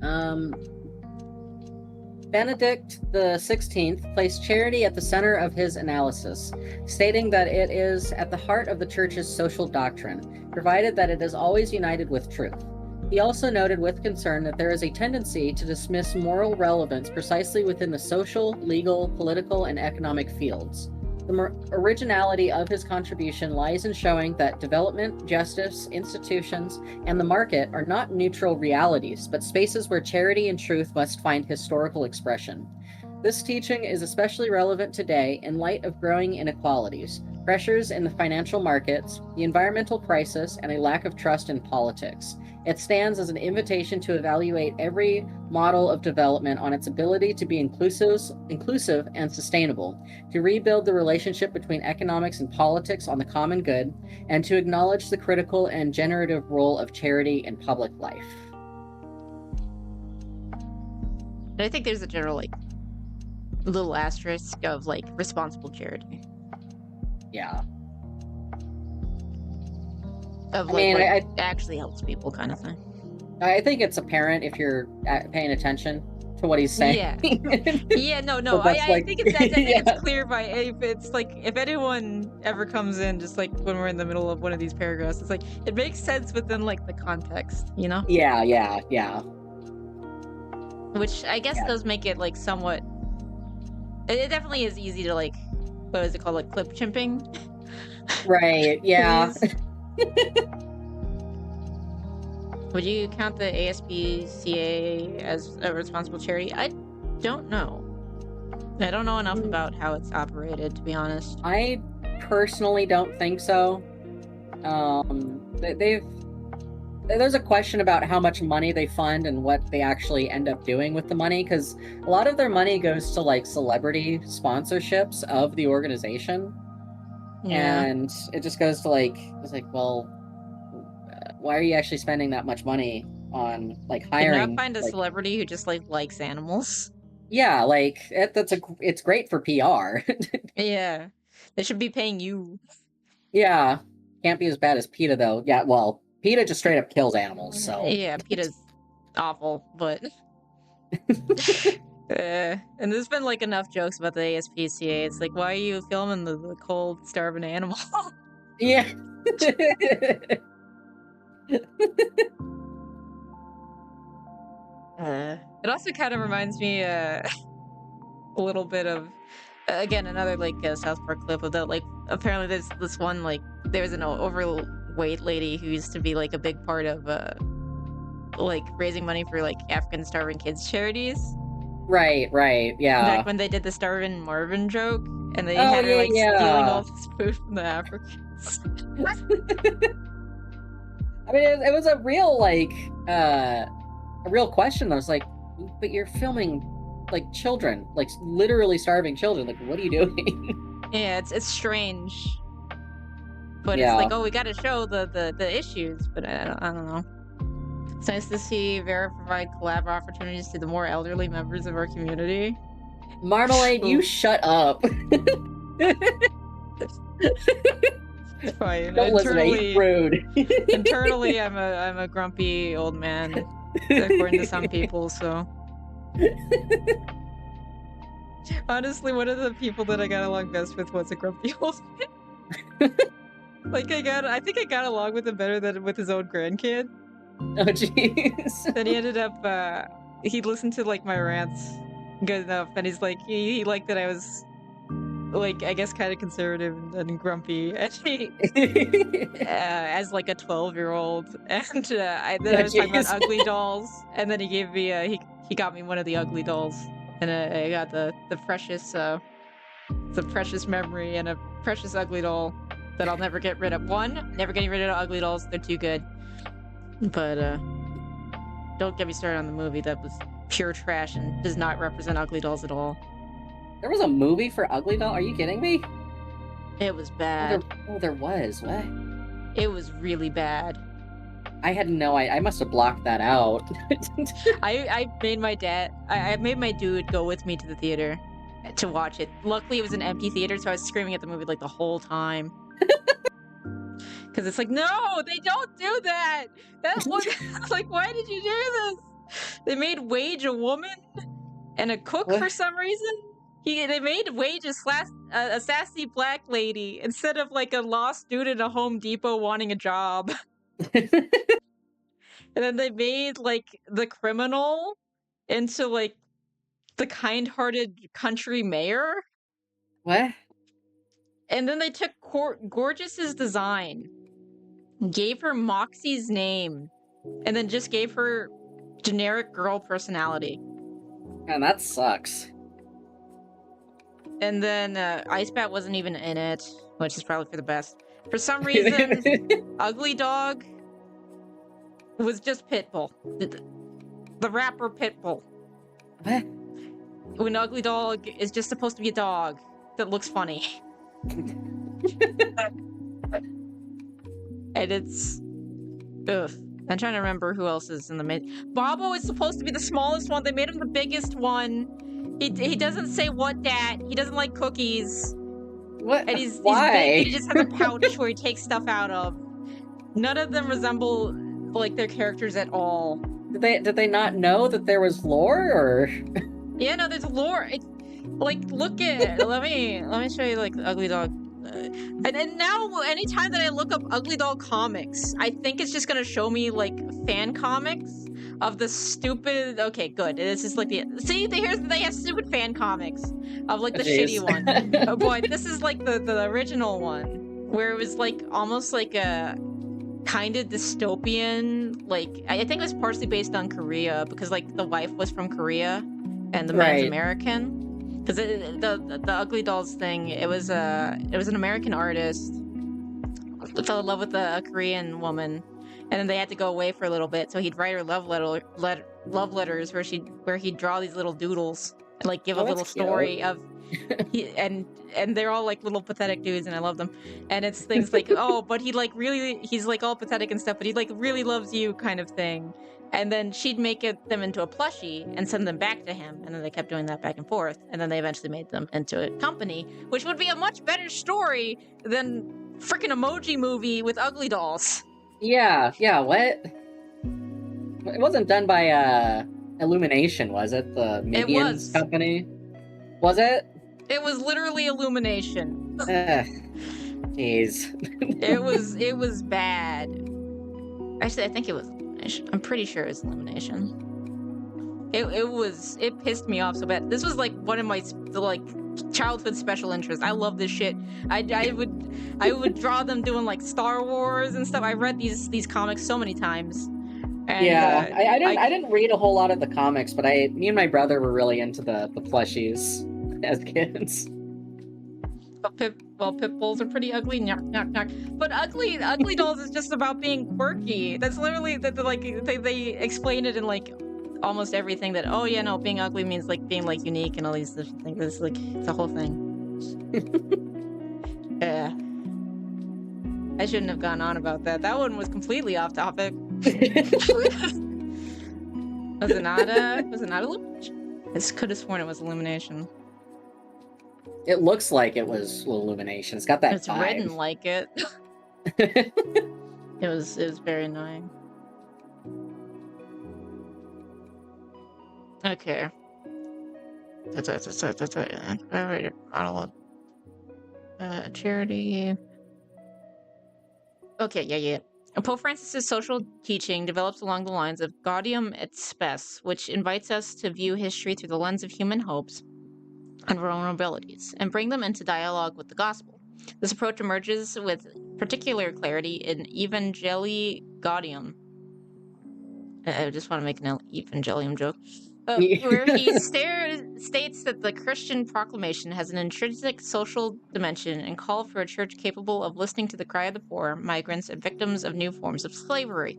Benedict XVI placed charity at the center of his analysis, stating that it is at the heart of the Church's social doctrine, provided that it is always united with truth. He also noted with concern that there is a tendency to dismiss moral relevance precisely within the social, legal, political, and economic fields. The originality of his contribution lies in showing that development, justice, institutions, and the market are not neutral realities, but spaces where charity and truth must find historical expression. This teaching is especially relevant today in light of growing inequalities. pressures in the financial markets, the environmental crisis, and a lack of trust in politics. It stands as an invitation to evaluate every model of development on its ability to be inclusive and sustainable, to rebuild the relationship between economics and politics on the common good, and to acknowledge the critical and generative role of charity in public life. And I think there's a general, like, little asterisk of, like, responsible charity. Yeah. Of, I like, mean, what actually helps people kind of thing. I think it's apparent if you're paying attention to what he's saying. Yeah, no, But I that's like- think it's Yeah. it's clear by if it's like if anyone ever comes in just like when we're in the middle of one of these paragraphs, it's like it makes sense within like the context, you know? Yeah. Which I guess Yeah. does make it like somewhat. It definitely is easy to like, what is it called, like clip chimping? Right, yeah. Would you count the ASPCA as a responsible charity? I don't know. I don't know enough about how it's operated, to be honest. I personally don't think so. There's a question about how much money they fund and what they actually end up doing with the money, because a lot of their money goes to like celebrity sponsorships of the organization. Yeah. And it just goes to like, it's like, well, why are you actually spending that much money on like Could hiring? not find a like- celebrity who just like likes animals. Yeah, like it's great for PR. Yeah. They should be paying you. Yeah, can't be as bad as PETA though. Yeah, well, PETA just straight up kills animals, so Yeah, PETA's awful, but and there's been like enough jokes about the ASPCA. It's like, why are you filming the cold, starving animal? yeah. It also kind of reminds me a little bit of again another like South Park clip of that. Like apparently there's this one like there's an overweight lady who used to be like a big part of like raising money for like African starving kids charities. Right, yeah. Back when they did the starving Marvin joke, and they Oh, had her like yeah. stealing all this food from the Africans. I mean, it was a real like a real question. I was like, but you're filming like children, like literally starving children. Like, what are you doing? Yeah, it's strange, but Yeah. it's like, oh, we got to show the issues, but I don't know. It's nice to see Vera provide collab opportunities to the more elderly members of our community. Marmalade, you shut up. Fine. Don't listen to me. He's rude. Internally, I'm a grumpy old man, according to some people. So, honestly, one of the people that I got along best with was a grumpy old man. Like I think I got along with him better than with his own grandkid. Oh jeez. Then he ended up he listened to like my rants good enough, and he's like he liked that I was like I guess kind of conservative and grumpy, and he as like a 12-year-old, and I was talking about ugly dolls, and then he gave me he got me one of the ugly dolls, and I got the precious memory and a precious ugly doll that I'll never get rid of. Never getting rid of ugly dolls, they're too good. But don't get me started on the movie. That was pure trash and does not represent ugly dolls at all. There was a movie for Ugly Doll? Are you kidding me? It was bad. There was. What? It was really bad. I had no idea. I must have blocked that out. I made my dad. I made my dude go with me to the theater to watch it. Luckily, it was an empty theater, so I was screaming at the movie like the whole time. Because it's like, no, they don't do that. That's what. Like, why did you do this? They made Wage a woman and a cook for some reason. They made Wage a sassy black lady instead of like a lost dude at a Home Depot wanting a job. And then they made like the criminal into like the kind-hearted country mayor. What? And then they took Gorgeous's design, gave her Moxie's name, and then just gave her generic girl personality. Man, that sucks. And then Ice Bat wasn't even in it. which is probably for the best. For some reason, Ugly Dog was just Pitbull. The rapper Pitbull. What? When Ugly Dog is just supposed to be a dog that looks funny. And it's... Ugh. I'm trying to remember who else is in the mid. Bobo is supposed to be the smallest one. They made him the biggest one. He doesn't say what dat. He doesn't like cookies. What? And he's Why? big. He just has a pouch where he takes stuff out of. None of them resemble like their characters at all. Did they not know that there was lore, or? Yeah, no, there's lore. Like, look at let me show you like the Ugly Dog. And now, anytime that I look up Ugly Dog comics, I think it's just gonna show me like fan comics of the stupid. Okay, good. This is like they have stupid fan comics of like the shitty one. Oh boy, this is like the original one where it was like almost like a kind of dystopian. Like I think it was partially based on Korea because like the wife was from Korea and the man's American. Because the Ugly Dolls thing, it was an American artist who fell in love with a Korean woman, and then they had to go away for a little bit. So he'd write her love letters where he'd draw these little doodles and like give a little story of, and they're all like little pathetic dudes, and I love them. And it's things like but he's like all pathetic and stuff, but he like really loves you kind of thing. And then she'd make them into a plushie and send them back to him. And then they kept doing that back and forth. And then they eventually made them into a company, which would be a much better story than freaking Emoji Movie with Ugly Dolls. Yeah, what? It wasn't done by Illumination, was it? The Minions company? Was it? It was literally Illumination. Jeez. It was bad. Actually, I think it was. I'm pretty sure it's Illumination. It pissed me off so bad. This was like one of my like childhood special interests. I love this shit. I would draw them doing like Star Wars and stuff. I read these comics so many times. And, I didn't read a whole lot of the comics, but me and my brother were really into the plushies as kids. Pitbulls are pretty ugly. Knock, knock, knock. But ugly Dolls is just about being quirky. That's literally they explain it in like almost everything. That being ugly means like being like unique and all these different things. It's like it's a whole thing. Yeah. I shouldn't have gone on about that. That one was completely off topic. Was it not Illumination? I could have sworn it was Illumination. It looks like it was Illumination. It's got that It's vibe. written like it. It was very annoying. Okay. Charity. Okay, yeah. Pope Francis's social teaching develops along the lines of Gaudium et Spes, which invites us to view history through the lens of human hopes and vulnerabilities, and bring them into dialogue with the gospel. This approach emerges with particular clarity in Evangelii Gaudium. I just want to make an Evangelium joke. Where he states that the Christian proclamation has an intrinsic social dimension and call for a church capable of listening to the cry of the poor, migrants, and victims of new forms of slavery.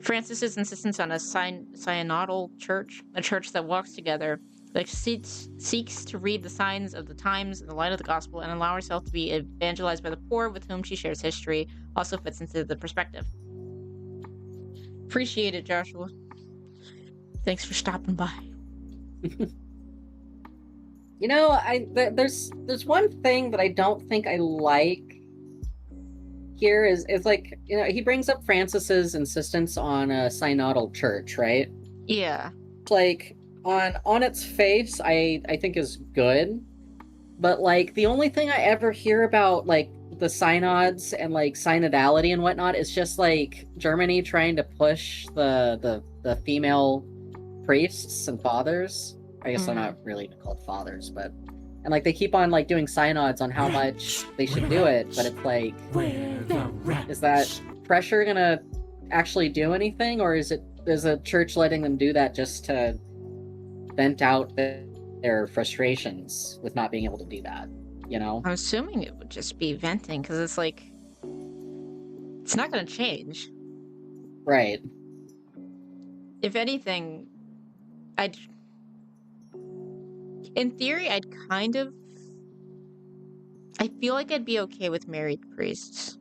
Francis's insistence on a synodal church, a church that walks together, that seeks to read the signs of the times in the light of the gospel and allow herself to be evangelized by the poor with whom she shares history, also fits into the perspective. Appreciate it, Joshua. Thanks for stopping by. You know, there's one thing that I don't think I like here is like, you know, he brings up Francis's insistence on a synodal church, right? Yeah. Like, on its face, I think is good, but like the only thing I ever hear about like the synods and like synodality and whatnot is just like Germany trying to push the female priests and fathers. I guess they're not really called fathers, but and like they keep on like doing synods on how much they should do it, but it's like, is that pressure gonna actually do anything, or is a church letting them do that just to vent out their frustrations with not being able to do that? you know? I'm assuming it would just be venting, because it's like, it's not going to change. Right. If anything, in theory, I feel like I'd be okay with married priests.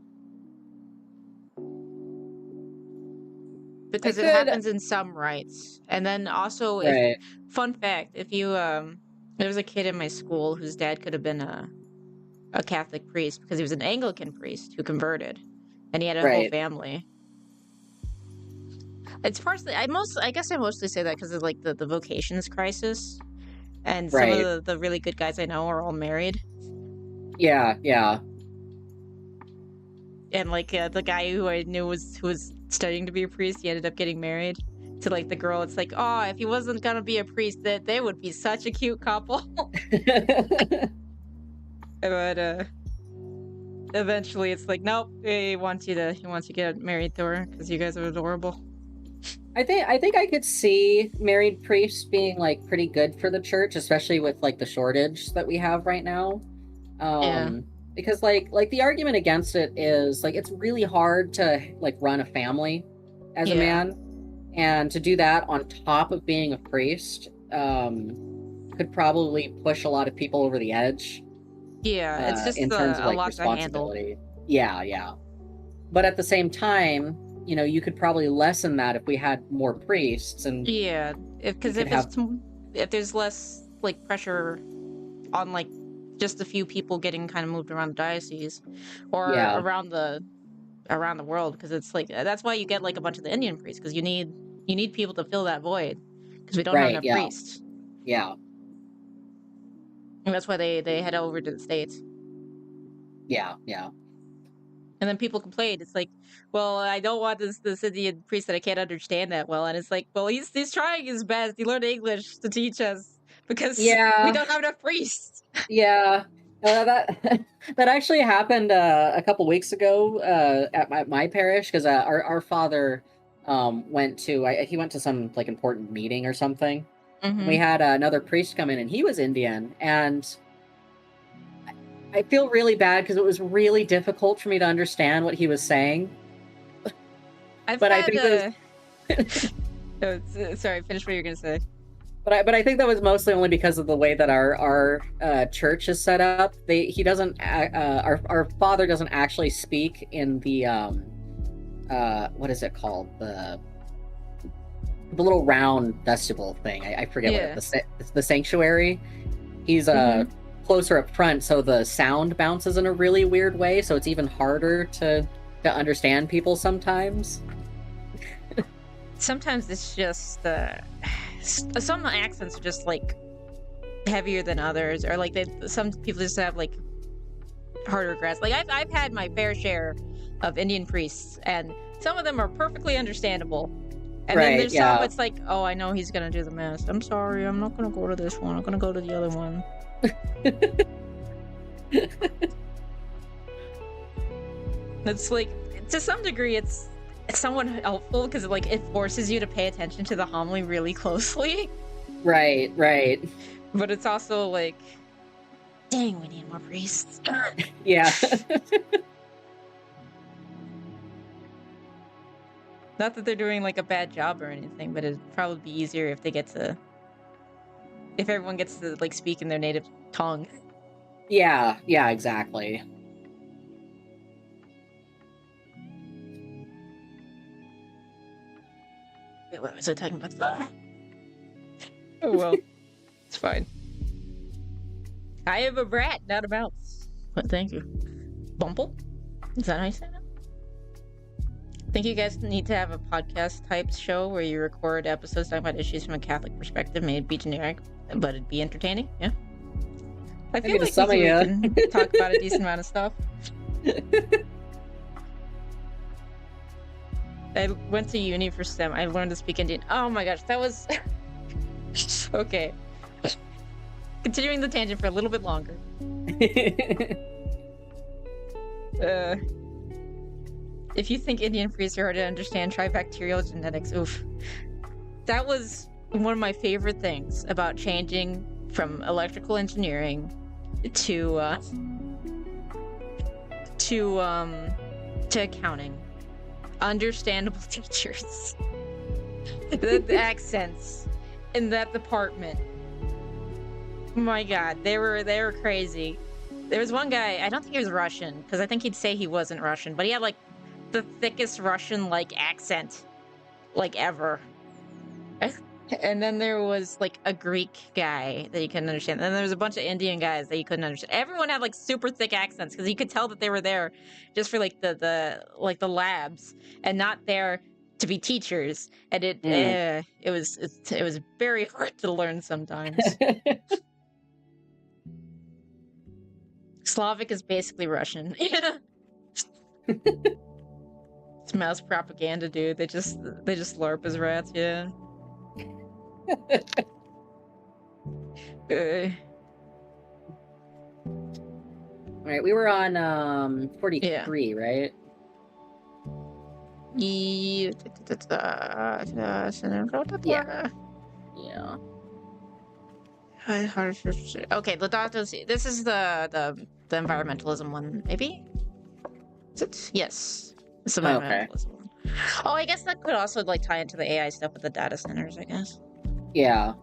Because it happens in some rites. And then also, Right. fun fact, if you, there was a kid in my school whose dad could have been a Catholic priest, because he was an Anglican priest who converted. And he had a whole family. It's partially, I guess I mostly say that because of, like, the vocations crisis. And some of the really good guys I know are all married. Yeah, yeah. And, like, the guy who I knew who was studying to be a priest, he ended up getting married to, like, the girl. It's like, oh, if he wasn't gonna be a priest, that they would be such a cute couple. But eventually it's like, nope, he wants you to get married to her because you guys are adorable. I think I could see married priests being, like, pretty good for the church, especially with, like, the shortage that we have right now. Because like the argument against it is, like, it's really hard to, like, run a family as a man, and to do that on top of being a priest could probably push a lot of people over the edge. Yeah, it's just in terms of, like, a lot to handle. Yeah. But at the same time, you know, you could probably lessen that if we had more priests. And because if there's less, like, pressure on, like, just a few people getting kind of moved around the diocese or around the world, because it's like, that's why you get, like, a bunch of the Indian priests, because you need people to fill that void, because we don't have enough priests. Yeah. And that's why they head over to the States. Yeah. And then people complain. It's like, well, I don't want this Indian priest that I can't understand that well. And it's like, well, he's trying his best. He learned English to teach us because we don't have enough priests. Yeah. That actually happened a couple weeks ago at my parish, because our father went to some, like, important meeting or something. Mm-hmm. We had another priest come in, and he was Indian, and I feel really bad because it was really difficult for me to understand what he was saying. I think sorry, finish what you're gonna say. But I think that was mostly only because of the way that our church is set up. Our father doesn't actually speak in the what is it called, the little round vestibule thing. I forget what the sanctuary. He's closer up front, so the sound bounces in a really weird way, so it's even harder to understand people sometimes. Sometimes it's just some accents are just, like, heavier than others, or, like, some people just have, like, harder grasp. Like, I've had my fair share of Indian priests, and some of them are perfectly understandable. And then there's some, it's like, oh, I know he's gonna do the mass. I'm sorry, I'm not gonna go to this one. I'm gonna go to the other one. It's like, to some degree, it's somewhat helpful because, like, it forces you to pay attention to the homily really closely. Right. But it's also like, dang, we need more priests. Yeah. Not that they're doing, like, a bad job or anything, but it'd probably be easier if everyone gets to, like, speak in their native tongue. Yeah, exactly. Wait, what was I talking about? Oh, well. It's fine. I am a brat, not a mouse. But thank you. Bumble? Is that how you say that? I think you guys need to have a podcast type show where you record episodes talking about issues from a Catholic perspective. May it be generic, but it'd be entertaining. Yeah. I feel like we can talk about a decent amount of stuff. I went to uni for STEM. I learned to speak Indian. Oh my gosh, that was... Okay. Continuing the tangent for a little bit longer. If you think Indian priests are hard to understand, try bacterial genetics. Oof. That was one of my favorite things about changing from electrical engineering to accounting. Understandable teachers. The accents in that department. My God, they were crazy. There was one guy, I don't think he was Russian, because I think he'd say he wasn't Russian, but he had like the thickest Russian like accent like ever. And then there was like a Greek guy that you couldn't understand. And then there was a bunch of Indian guys that you couldn't understand. Everyone had like super thick accents because you could tell that they were there just for like the labs and not there to be teachers. And it was very hard to learn sometimes. Slavic is basically Russian. Yeah. It's mouse propaganda, dude. They just LARP as rats, yeah. Right, we were on 43, right? Yeah. Yeah. Okay, this is the environmentalism one, maybe? Is it? Yes. It's the environmentalism one. Oh, I guess that could also like tie into the AI stuff with the data centers, I guess. Yeah.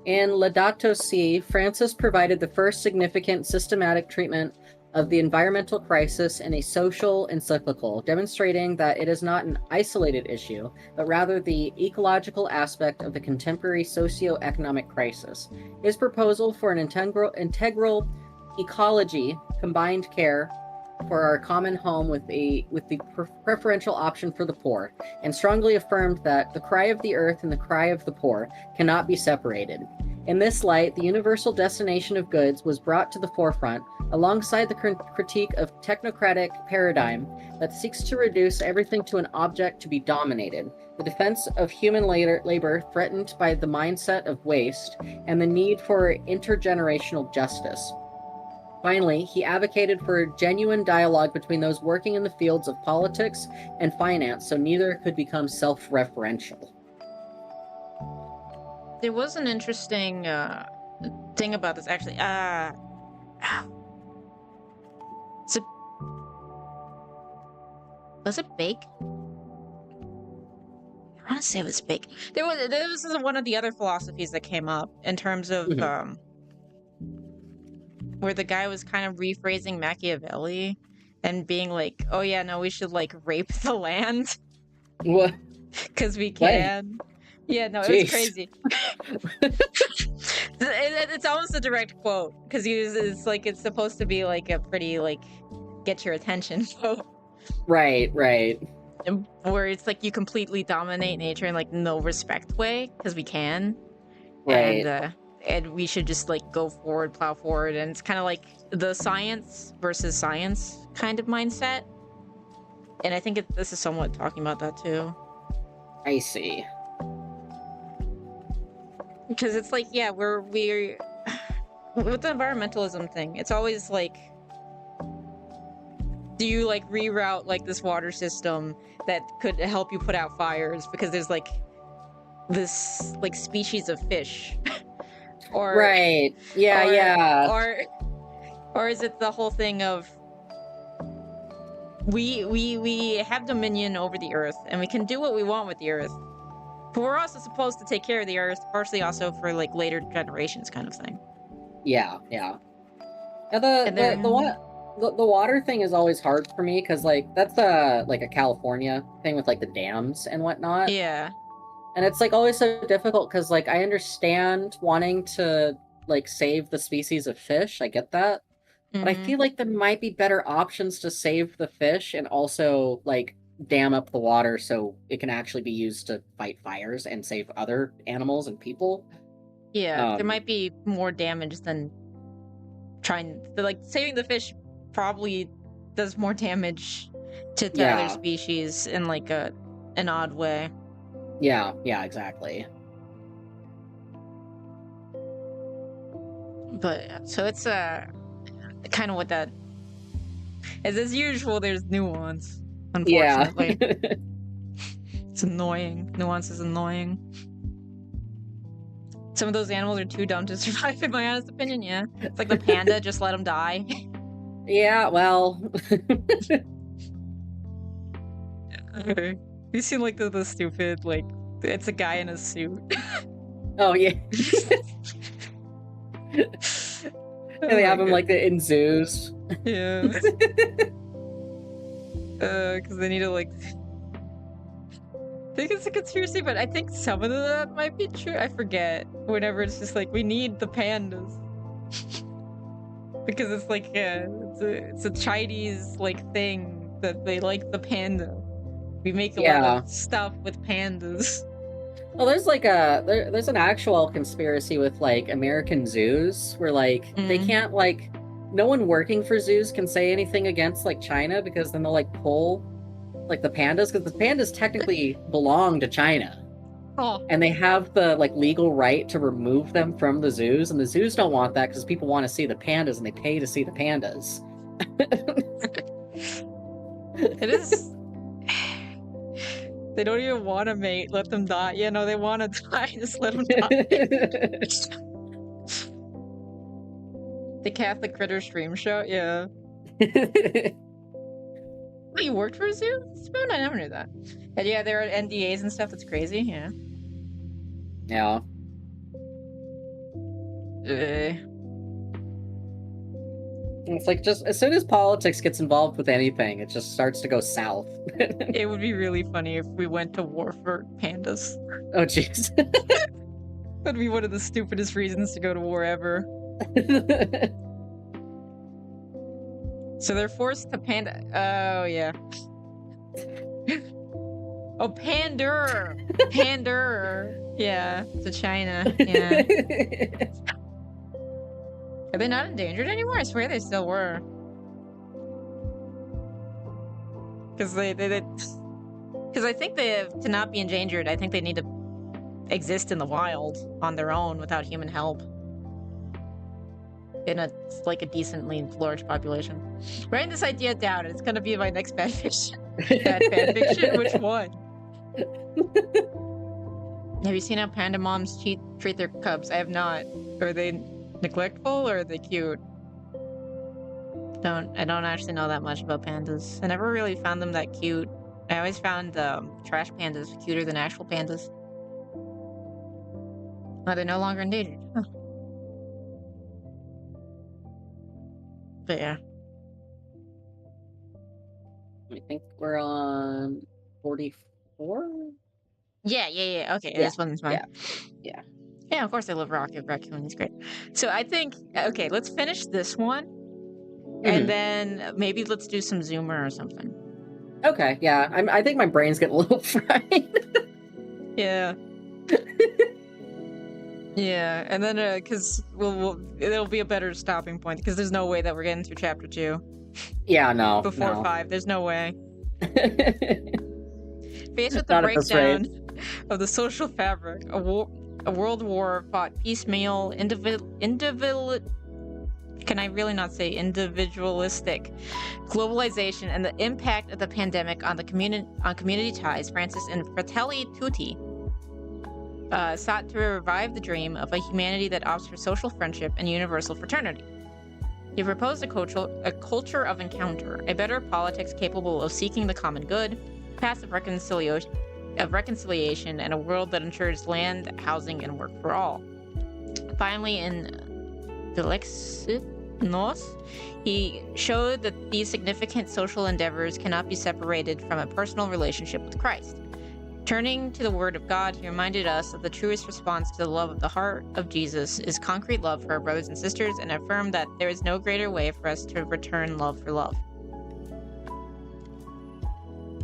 In Laudato Si, Francis provided the first significant systematic treatment of the environmental crisis in a social encyclical, demonstrating that it is not an isolated issue, but rather the ecological aspect of the contemporary socio-economic crisis. His proposal for an integral ecology, combined care for our common home with the preferential option for the poor, and strongly affirmed that the cry of the earth and the cry of the poor cannot be separated. In this light, the universal destination of goods was brought to the forefront, alongside the critique of technocratic paradigm that seeks to reduce everything to an object to be dominated, the defense of human labor threatened by the mindset of waste, and the need for intergenerational justice. Finally, he advocated for genuine dialogue between those working in the fields of politics and finance, so neither could become self-referential. There was an interesting thing about this, actually. Was it Bake? I want to say it was Bake. This is one of the other philosophies that came up in terms of where the guy was kind of rephrasing Machiavelli and being like, "Oh yeah, no, we should like rape the land." What? Because we can. What? Yeah, no, it was crazy. It's almost a direct quote because it's supposed to be like a pretty like get your attention quote. Right. Where it's like you completely dominate nature in like no respect way because we can. Right. And we should just like go forward, plow forward, and it's kind of like the science versus science kind of mindset. And I think this is somewhat talking about that too. I see. Because it's like, yeah, we're with the environmentalism thing, it's always like, do you like reroute like this water system that could help you put out fires because there's like this like species of fish? Or right. Yeah. Or is it the whole thing of we have dominion over the earth and we can do what we want with the earth, but we're also supposed to take care of the earth, partially also for like later generations kind of thing. Yeah. Now the water thing is always hard for me because like that's like a California thing with like the dams and whatnot. Yeah. And it's like always so difficult because like I understand wanting to like save the species of fish. I get that. But I feel like there might be better options to save the fish and also like dam up the water so it can actually be used to fight fires and save other animals and people. Yeah, there might be more damage than saving the fish probably does more damage to other species in like an odd way. Yeah, exactly. But so it's kind of what that as usual. There's nuance, unfortunately. It's annoying. Nuance is annoying. Some of those animals are too dumb to survive, in my honest opinion. Yeah, it's like the panda. Just let them die. Yeah, well, You seem like the stupid, like, it's a guy in a suit. oh yeah, Oh and they have my them like in zoos. God. Yeah. Because they need to, like... I think it's a conspiracy, but I think some of that might be true. I forget. Whenever it's just like, we need the pandas. Because it's like, it's a Chinese, like, thing that they like the panda. We make a lot of stuff with pandas. Well, there's like there's an actual conspiracy with like American zoos where like they can't like no one working for zoos can say anything against like China because then they'll like pull like the pandas because the pandas technically belong to China. Oh. And they have the like legal right to remove them from the zoos, and the zoos don't want that because people want to see the pandas and they pay to see the pandas. It is. They don't even want to mate. Let them die. Yeah, no, they want to die. Just let them die. The Catholic Critter stream show. Yeah. Wait, you worked for a zoo? Spoon? I never knew that. And yeah, there are NDAs and stuff. That's crazy. Yeah. Yeah. It's like just as soon as politics gets involved with anything, it just starts to go south. It would be really funny if we went to war for pandas. Oh jeez. That'd be one of the stupidest reasons to go to war ever. So they're forced to panda. Oh yeah. Oh, pander. Yeah, to China. Yeah. Are they not endangered anymore? I swear they still were. Because because I think to not be endangered, I think they need to exist in the wild on their own without human help. In a decently large population. Writing this idea down. It's gonna be my next fan fiction. Bad fan fiction? Which one? Have you seen how panda moms treat their cubs? I have not. Are they neglectful or are they cute? I don't actually know that much about pandas. I never really found them that cute. I always found trash pandas cuter than actual pandas. Oh, they're no longer endangered. Huh. But yeah. I think we're on 44? Yeah. Okay, Yeah, this one's fine. Yeah. Yeah, of course I love Rocket Raccoon. He's great. So I think, okay, let's finish this one. And then maybe let's do some Zoomer or something. Okay, yeah. I think my brain's getting a little fried. Yeah. Yeah, and then, because it'll be a better stopping point, because there's no way that we're getting through Chapter 2. Yeah, no. Before 5, there's no way. Faced with the Not at this breakdown of the social fabric, a world war fought piecemeal, can I really not say individualistic globalization and the impact of the pandemic on community ties, Francis and Fratelli Tutti sought to revive the dream of a humanity that opts for social friendship and universal fraternity. He proposed a culture of encounter, a better politics capable of seeking the common good, paths of reconciliation, and a world that ensures land, housing, and work for all. Finally, in Nos, he showed that these significant social endeavors cannot be separated from a personal relationship with Christ. Turning to the Word of God, he reminded us that the truest response to the love of the heart of Jesus is concrete love for our brothers and sisters, and affirmed that there is no greater way for us to return love for love.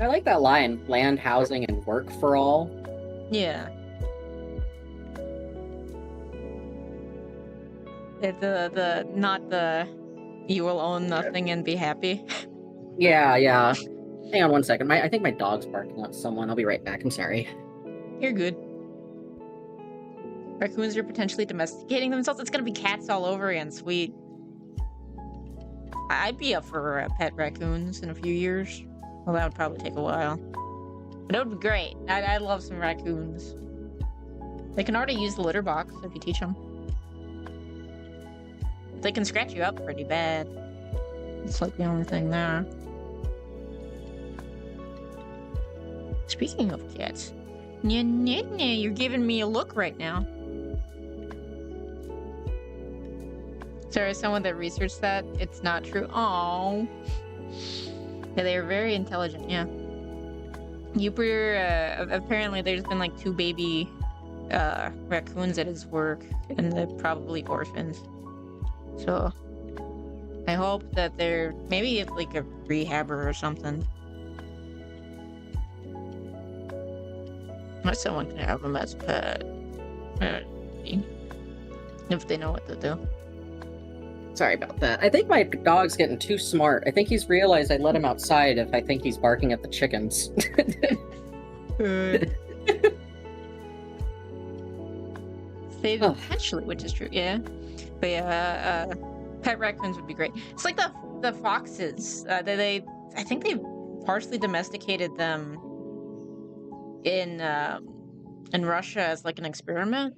I like that line, land, housing, and work for all. Yeah. Not the you will own nothing and be happy. Yeah. Hang on one second. I think my dog's barking at someone. I'll be right back. I'm sorry. You're good. Raccoons are potentially domesticating themselves. It's gonna be cats all over again. Sweet. I'd be up for pet raccoons in a few years. Well, that would probably take a while. But it would be great. I love some raccoons. They can already use the litter box if you teach them. They can scratch you up pretty bad. It's like the only thing there. Speaking of cats, you're giving me a look right now. Sorry, someone that researched that, it's not true. Oh, yeah, they are very intelligent. Yeah, apparently there's been like 2 baby raccoons at his work, and they're probably orphans. So I hope that they're maybe it's like a rehabber or something. Or someone can have them as a pet. If they know what to do. Sorry about that. I think my dog's getting too smart. I think he's realized I let him outside if I think he's barking at the chickens. They potentially, which is true, yeah. But yeah, pet raccoons would be great. It's like the foxes. I think they partially domesticated them in Russia as like an experiment.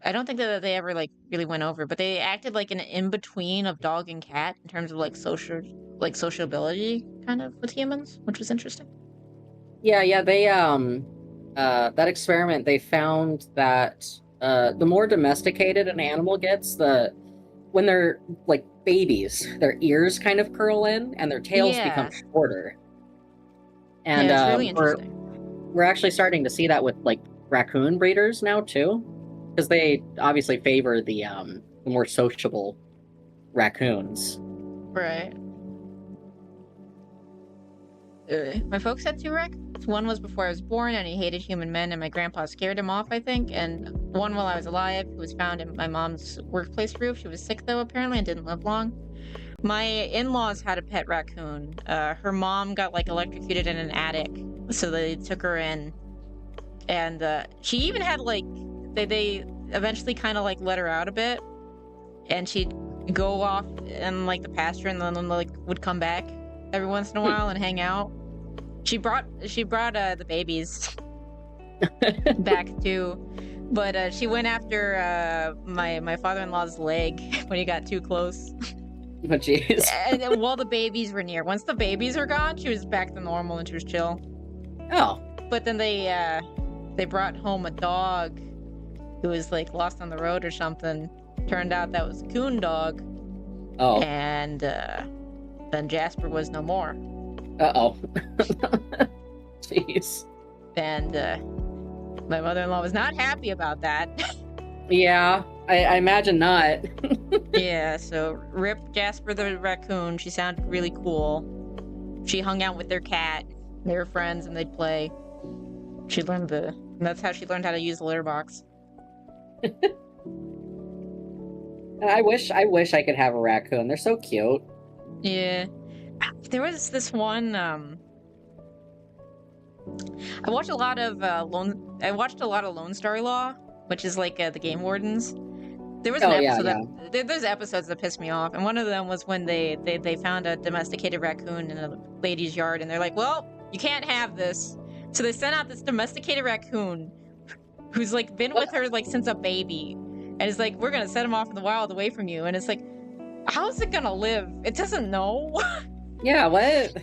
I don't think that they ever like really went over, but they acted like an in-between of dog and cat in terms of like sociability kind of with humans, which was interesting. Yeah, they that experiment, they found that the more domesticated an animal gets, when they're like babies, their ears kind of curl in and their tails become shorter. And yeah, it's really interesting. We're actually starting to see that with like raccoon breeders now too, because they obviously favor the more sociable raccoons. Right. My folks had 2 raccoons. One was before I was born, and he hated human men, and my grandpa scared him off, I think. And one while I was alive, who was found in my mom's workplace roof. She was sick, though, apparently, and didn't live long. My in-laws had a pet raccoon. Her mom got, like, electrocuted in an attic, so they took her in. And she even had, like, they eventually kind of, like, let her out a bit. And she'd go off in, like, the pasture and then, like, would come back every once in a while and hang out. She brought the babies back too, but she went after my father-in-law's leg when he got too close. Oh jeez. And while the babies were near, once the babies were gone, she was back to normal and she was chill. Oh. But then they brought home a dog who was like lost on the road or something. Turned out that was a coon dog. Oh. And then Jasper was no more. Uh-oh. Jeez. And my mother-in-law was not happy about that. Yeah, I imagine not. Yeah, so rip Jasper the raccoon. She sounded really cool. She hung out with their cat. They were friends and they'd play. That's how she learned how to use the litter box. I wish I could have a raccoon. They're so cute. Yeah. There was this one, I watched a lot of Lone Star Law, which is like the Game Wardens. There was an episode there's episodes that pissed me off, and one of them was when they found a domesticated raccoon in a lady's yard, and they're like, well, you can't have this. So they sent out this domesticated raccoon who's like been with her like since a baby, and it's like, we're gonna set him off in the wild away from you. And it's like, how's it gonna live? It doesn't know. Yeah, what?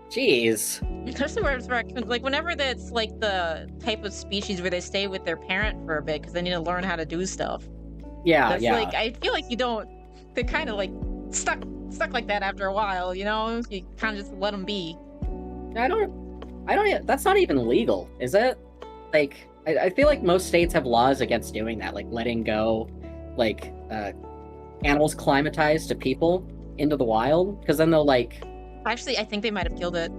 Jeez. Especially where it's raccoons. Like, whenever that's like the type of species where they stay with their parent for a bit because they need to learn how to do stuff. Yeah, that's yeah. Like, I feel like they're kind of like stuck like that after a while, you know? You kind of just let them be. I don't, that's not even legal, is it? Like, I feel like most states have laws against doing that, like letting go, like, animals climatized to people into the wild, because then they'll like... Actually, I think they might have killed it.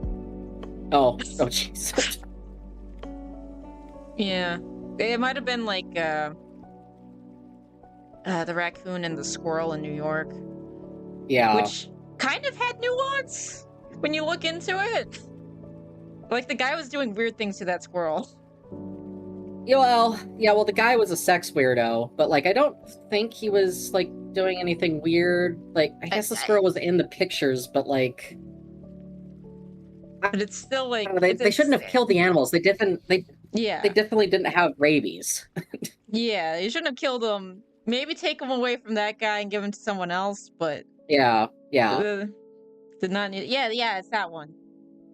Oh jeez. Yeah. It might have been like the raccoon and the squirrel in New York. Yeah. Which kind of had nuance when you look into it. Like, the guy was doing weird things to that squirrel. Well, the guy was a sex weirdo, but like, I don't think he was like doing anything weird. Like, I guess the squirrel was in the pictures, but like... But it's still like... They shouldn't have killed the animals. They Yeah. They definitely didn't have rabies. Yeah, you shouldn't have killed him. Maybe take him away from that guy and give him to someone else, but Yeah, did not need. Yeah, it's that one.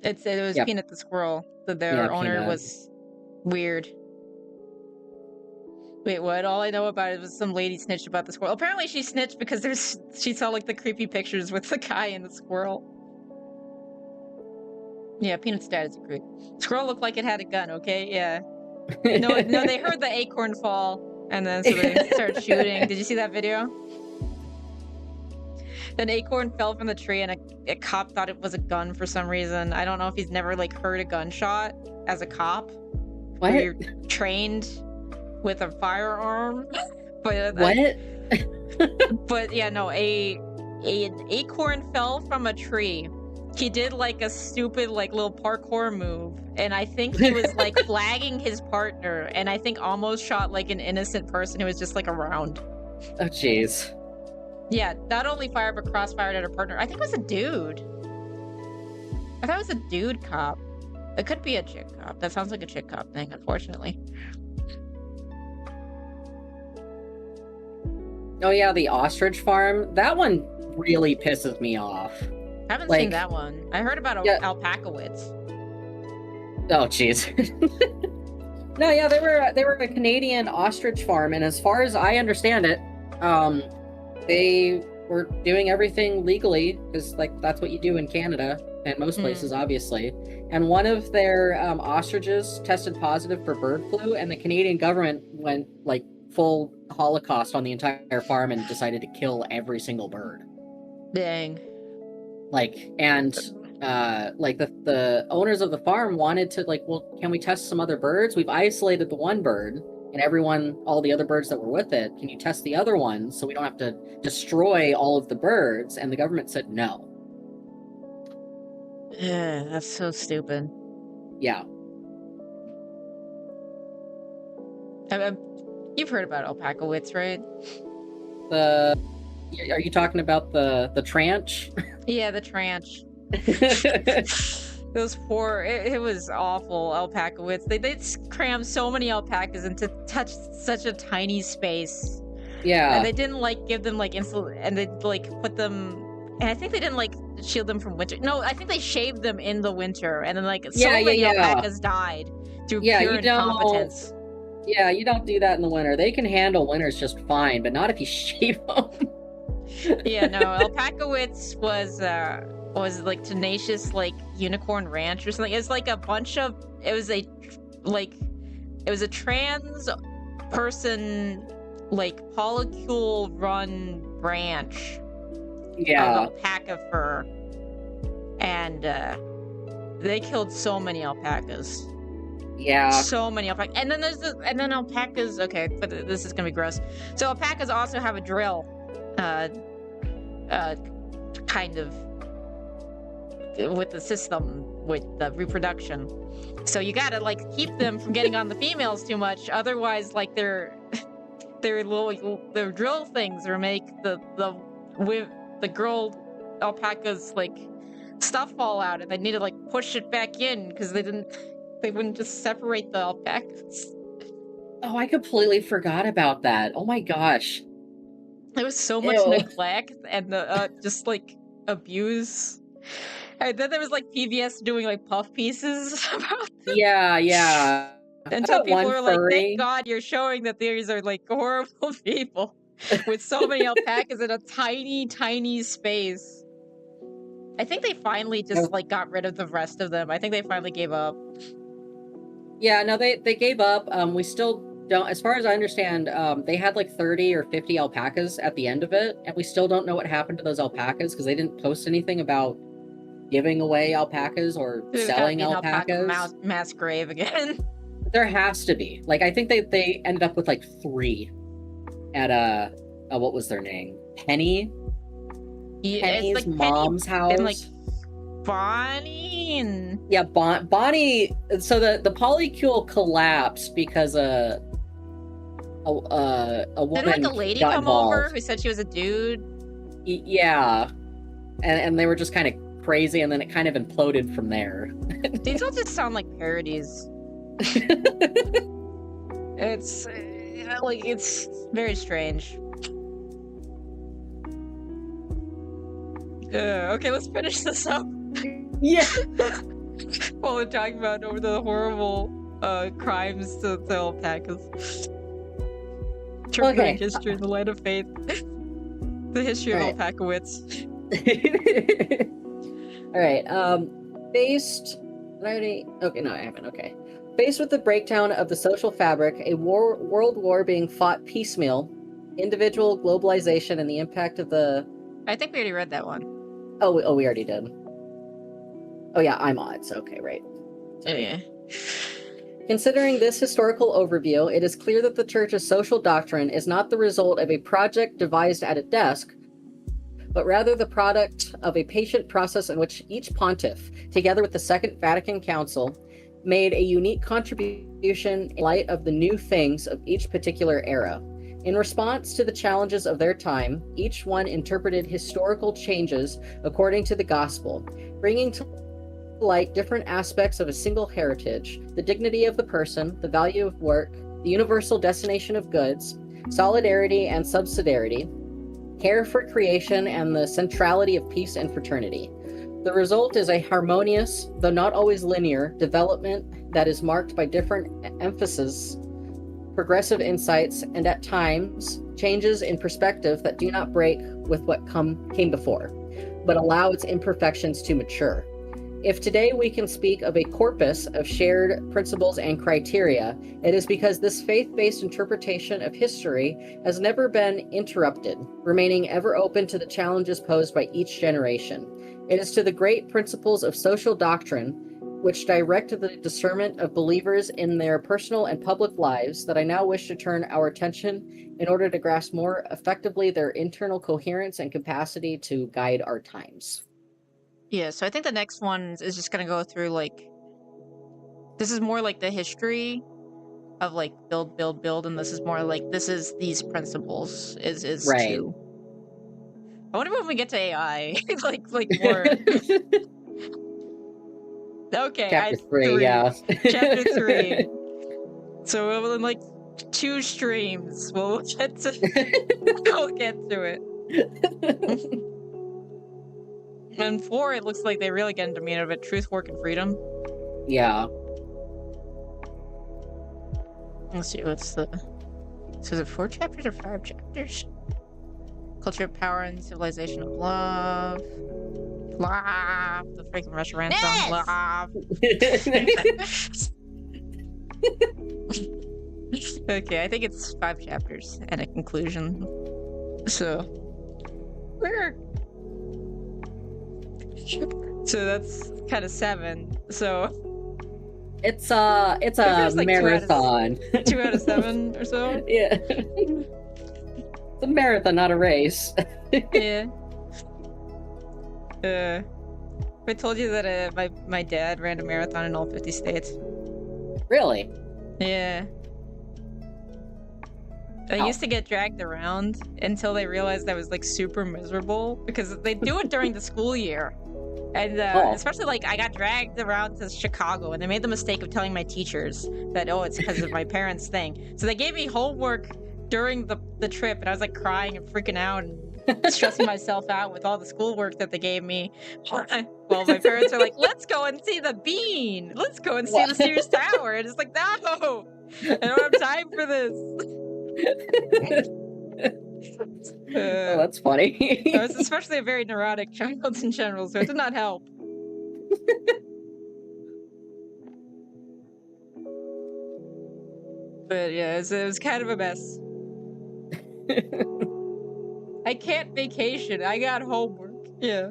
It was Yep. Peanut the squirrel. Their Yeah, owner Peanut. was weird. Wait, what? All I know about it was some lady snitched about the squirrel. Apparently, she snitched because she saw like the creepy pictures with the guy and the squirrel. Yeah, Peanut's dad is a creep. Squirrel looked like it had a gun. Okay, yeah. No, they heard the acorn fall, and then so they started shooting. Did you see that video? An acorn fell from the tree, and a cop thought it was a gun for some reason. I don't know if he's never like heard a gunshot as a cop. What? Where you're trained with a firearm, but What? but yeah, no, an acorn fell from a tree. He did like a stupid like little parkour move, and I think he was like flagging his partner, and I think almost shot like an innocent person who was just like around. Oh, jeez. Yeah, not only fired but crossfired at her partner. I think it was a dude. I thought it was a dude cop. It could be a chick cop. That sounds like a chick cop thing, unfortunately. Oh yeah, the ostrich farm. That one really pisses me off. Haven't Like- seen that one. I heard about Yeah. Alpacawits. Oh, jeez. No, yeah, they were a Canadian ostrich farm, and as far as I understand it, they were doing everything legally because like that's what you do in Canada and most places, obviously. And one of their ostriches tested positive for bird flu, and the Canadian government went like full Holocaust on the entire farm and decided to kill every single bird. Dang. Like, and like the owners of the farm wanted to like, well, can we test some other birds? We've isolated the one bird, and all the other birds that were with it, can you test the other ones so we don't have to destroy all of the birds? And the government said no. Yeah, that's so stupid. Yeah. You've heard about Alpacawits, right? Are you talking about the tranch? Yeah, the tranch. Those poor, it was awful, Alpacawits. They crammed so many alpacas into such a tiny space. Yeah. And they didn't like give them like and they like put them, and I think they didn't like shield them from winter. No, I think they shaved them in the winter, and then like so many alpacas died through pure incompetence. Yeah, you don't do that in the winter. They can handle winters just fine, but not if you shave them. Yeah, no, Alpacawits was like Tenacious like Unicorn Ranch or something. It was like a bunch of it was a trans person like polycule run branch of alpaca fur, and they killed so many alpacas. Yeah. So many alpacas. And then alpacas, okay, but this is gonna be gross. So alpacas also have a drill, kind of with the system with the reproduction. So you gotta like keep them from getting on the females too much, otherwise like their drill things or make the girl alpacas like stuff fall out, and they need to like push it back in because they wouldn't just separate the alpacas. Oh, I completely forgot about that. Oh my gosh. There was so much neglect and just like abuse. And then there was like PBS doing like puff pieces about them. Yeah. Until people were like, thank God you're showing that these are like horrible people with so many alpacas in a tiny, tiny space. I think they finally just like got rid of the rest of them. I think they finally gave up. Yeah, no, they gave up. We still don't, as far as I understand, they had like 30 or 50 alpacas at the end of it, and we still don't know what happened to those alpacas because they didn't post anything about giving away alpacas or selling alpacas. Mass grave again. There has to be. Like, I think they ended up with like 3 at what was their name? Penny? Yeah, Penny's it's like mom's house. And like Bonnie and yeah, Bonnie. So the polycule collapsed because a woman did like a lady got come involved. over who said she was a dude. Yeah, and they were just kind of crazy, and then it kind of imploded from there. These all just sound like parodies. It's like it's very strange. Okay, let's finish this up. Yeah. While we're talking about over the horrible crimes to alpacas. Interpreting history in the light of faith. The history of alpaca wits. Alright, faced... Okay, no, I haven't, okay. Faced with the breakdown of the social fabric, a world war being fought piecemeal, individual globalization, and the impact of the... I think we already read that one. Oh, we already did. Oh yeah, I'm odds. Okay, right. Yeah. Considering this historical overview, it is clear that the Church's social doctrine is not the result of a project devised at a desk, but rather the product of a patient process in which each pontiff, together with the Second Vatican Council, made a unique contribution in light of the new things of each particular era. In response to the challenges of their time, each one interpreted historical changes according to the gospel, bringing to light different aspects of a single heritage, the dignity of the person, the value of work, the universal destination of goods, solidarity and subsidiarity, care for creation, and the centrality of peace and fraternity. The result is a harmonious, though not always linear, development that is marked by different emphasis, progressive insights, and at times, changes in perspective that do not break with what came before, but allow its imperfections to mature. If today we can speak of a corpus of shared principles and criteria, it is because this faith-based interpretation of history has never been interrupted, remaining ever open to the challenges posed by each generation. It is to the great principles of social doctrine, which direct the discernment of believers in their personal and public lives, that I now wish to turn our attention in order to grasp more effectively their internal coherence and capacity to guide our times. Yeah, so I think the next one is just gonna go through, like, this is more like the history of, like, build, and this is more like, this is these principles is Right. two. I wonder when we get to AI, like more. Okay, Chapter 3, yeah. Chapter 3. So we'll in like 2 streams. We'll get to it. And 4, it looks like they really get into meat of it. Truth, work, and freedom. Yeah. Let's see, what's the... So is it 4 chapters or 5 chapters? Culture of power and civilization of love. Love! The freaking Russian Renaissance. Love! Okay, I think it's 5 chapters and a conclusion. So... Where? So that's kind of 7. So it's a like marathon. 2 out of 7 or so. Yeah, it's a marathon, not a race. Yeah. I told you that my dad ran a marathon in all 50 states. Really? Yeah. I used to get dragged around until they realized I was like super miserable, because they do it during the school year. And especially, like, I got dragged around to Chicago, and they made the mistake of telling my teachers that, oh, it's because of my parents' thing. So they gave me homework during the trip, and I was, like, crying and freaking out and stressing myself out with all the schoolwork that they gave me. Well, my parents are like, let's go and see the Bean! Let's go and see the Sears Tower! And it's like, no! I don't have time for this! Oh, that's funny. I was especially a very neurotic child in general, so it did not help. But yeah, it was kind of a mess. I can't vacation. I got homework. Yeah.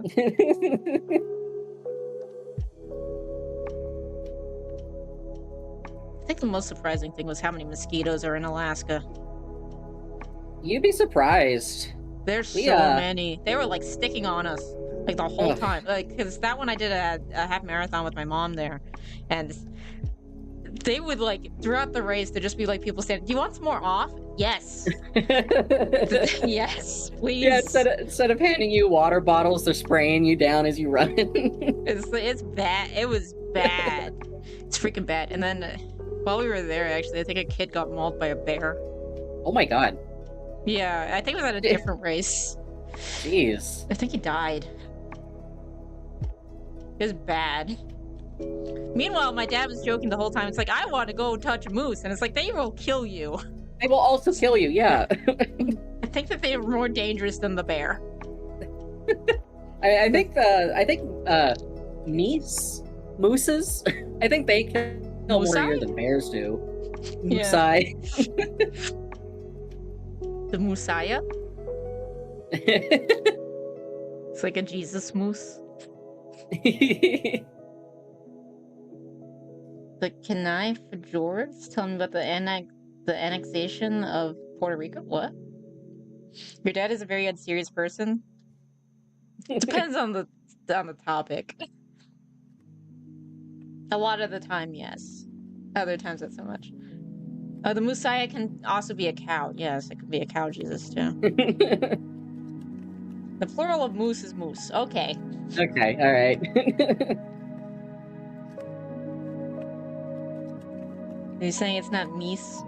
I think the most surprising thing was how many mosquitoes are in Alaska. You'd be surprised. There's so many. They were like sticking on us like the whole time. Like, because that one I did a half marathon with my mom there, and they would like throughout the race there'd just be like people saying, "Do you want some more off?" Yes. Yes, please. Yeah, instead of handing you water bottles, they're spraying you down as you run. It's bad. It was bad. It's freaking bad. And then While we were there, actually, I think a kid got mauled by a bear. Oh my god. Yeah, I think it was at a different race. Jeez. I think he died. It was bad. Meanwhile, my dad was joking the whole time. It's like, I want to go touch a moose. And it's like, they will kill you. They will also kill you, yeah. I think that they are more dangerous than the bear. I think mooses, I think they kill more Moosei? here than bears do. Yeah. Moosei. The Moosaya? It's like a Jesus moose. The Kenai Fjords? Tell me about the annexation of Puerto Rico? What? Your dad is a very unserious person? Depends on the topic. A lot of the time, yes. Other times, not so much. The Messiah can also be a cow. Yes, it could be a cow Jesus, too. The plural of moose is moose. Okay. Okay, alright. Are you saying it's not meese?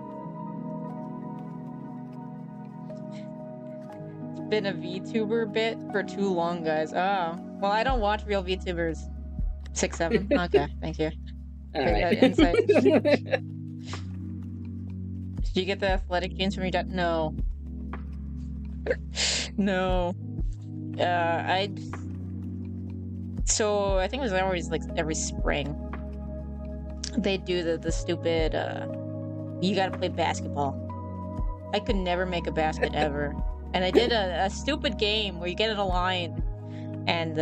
It's been a VTuber bit for too long, guys. Oh. Well, I don't watch real VTubers. 6-7. Okay, thank you. Alright. Insight. Did you get the athletic genes from your dad? No. No. So I think it was always like every spring. They do the stupid, you gotta play basketball. I could never make a basket ever. And I did a stupid game where you get in a line and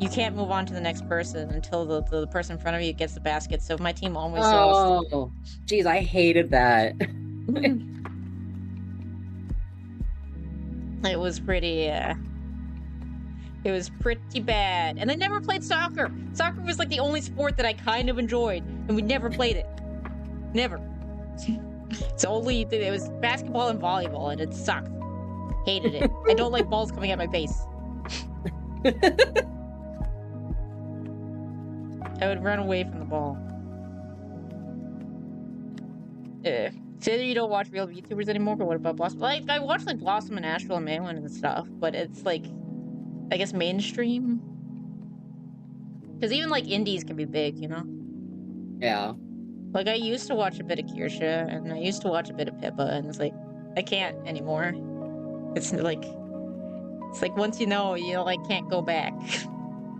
you can't move on to the next person until the person in front of you gets the basket. So my team always lost. Oh, jeez, I hated that. It was pretty bad. And I never played soccer. Soccer was like the only sport that I kind of enjoyed, and we never played it. Never. It was basketball and volleyball, and it sucked. Hated it. I don't like balls coming at my face. I would run away from the ball. Say that you don't watch real VTubers anymore, but what about Blossom? Like, I watch like Blossom and Astral and Maywin and stuff, but it's like, I guess mainstream. Because even like indies can be big, you know? Yeah. Like, I used to watch a bit of Kirsha, and I used to watch a bit of Pippa, and it's like, I can't anymore. It's like once you know, like, can't go back.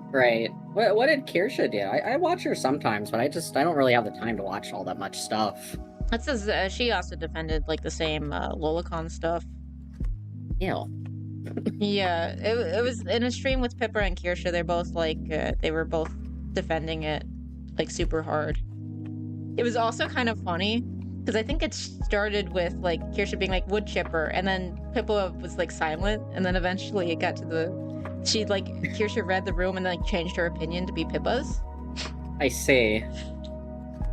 Right. What did Kirsha do? I watch her sometimes, but I don't really have the time to watch all that much stuff. That says she also defended like the same Lolicon stuff. Ew. Yeah, it was in a stream with Pippa and Kirsha. They're both like they were both defending it like super hard. It was also kind of funny because I think it started with like Kirsha being like wood chipper, and then Pippa was like silent, and then eventually it got to Kirsha read the room and like changed her opinion to be Pippa's. I see.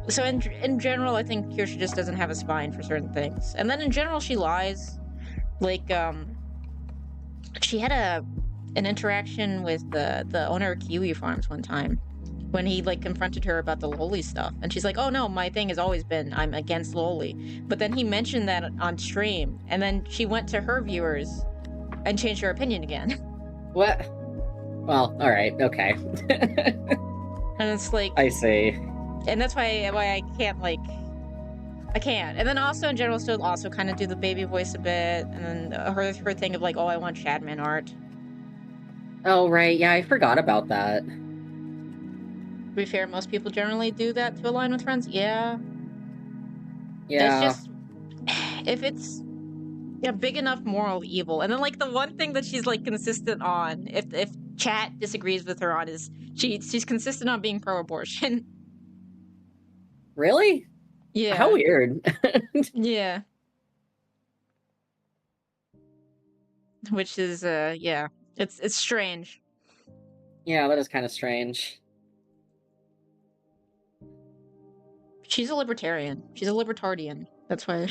So in general, I think Kirsha just doesn't have a spine for certain things. And then in general, she lies. Like, she had an interaction with the owner of Kiwi Farms one time when he, like, confronted her about the loli stuff. And she's like, oh no, my thing has always been I'm against loli. But then he mentioned that on stream, and then she went to her viewers and changed her opinion again. What? Well, alright, okay. And it's like... I see. And that's why I can't, like... I can't. And then also, in general, still also kind of do the baby voice a bit. And then her thing of, like, oh, I want Shadman art. Oh, right. Yeah, I forgot about that. To be fair, most people generally do that to align with friends. Yeah. Yeah. It's just... If it's... Yeah, big enough moral evil. And then, like, the one thing that she's, like, consistent on, if chat disagrees with her on, is she's consistent on being pro-abortion. Really? Yeah. How weird. Yeah. Which is, yeah. It's strange. Yeah, that is kind of strange. She's a libertarian. She's a libertarian. That's why...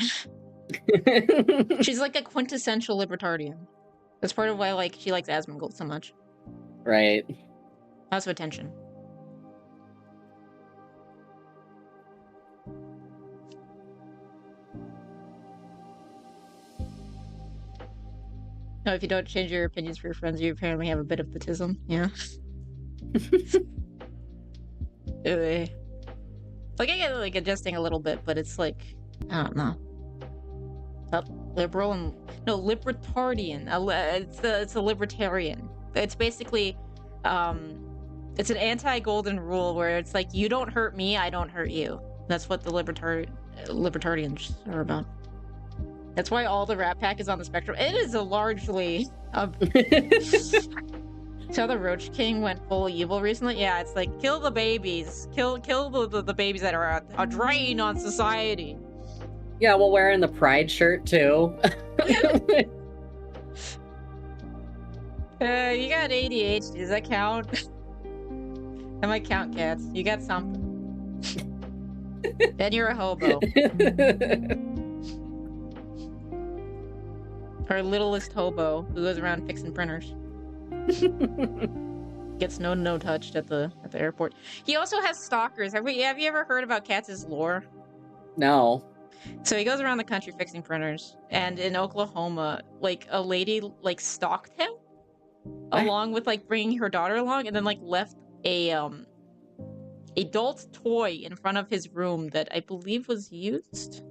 She's like a quintessential libertarian. That's part of why, like, she likes Asmongold so much. Right. Lots of attention. No, if you don't change your opinions for your friends, you apparently have a bit of autism. Yeah. Like I get like adjusting a little bit, but it's like I don't know. Liberal and no libertarian. It's a libertarian. It's basically it's an anti-golden rule where it's like you don't hurt me, I don't hurt you. That's what the libertarians are about. That's why all the Rat Pack is on the spectrum. It is a largely So the Roach King went full evil recently. Yeah, it's like kill the babies, kill the babies that are a drain on society. Yeah, well, wearing the pride shirt too. You got ADHD. Does that count? That might count, cats. You got something. Then you're a hobo. Our littlest hobo who goes around fixing printers. Gets no touched at the airport. He also has stalkers. Have you ever heard about Katz's lore? No. So he goes around the country fixing printers, and in Oklahoma, like a lady like stalked him, along with like bringing her daughter along, and then like left a adult toy in front of his room that I believe was used.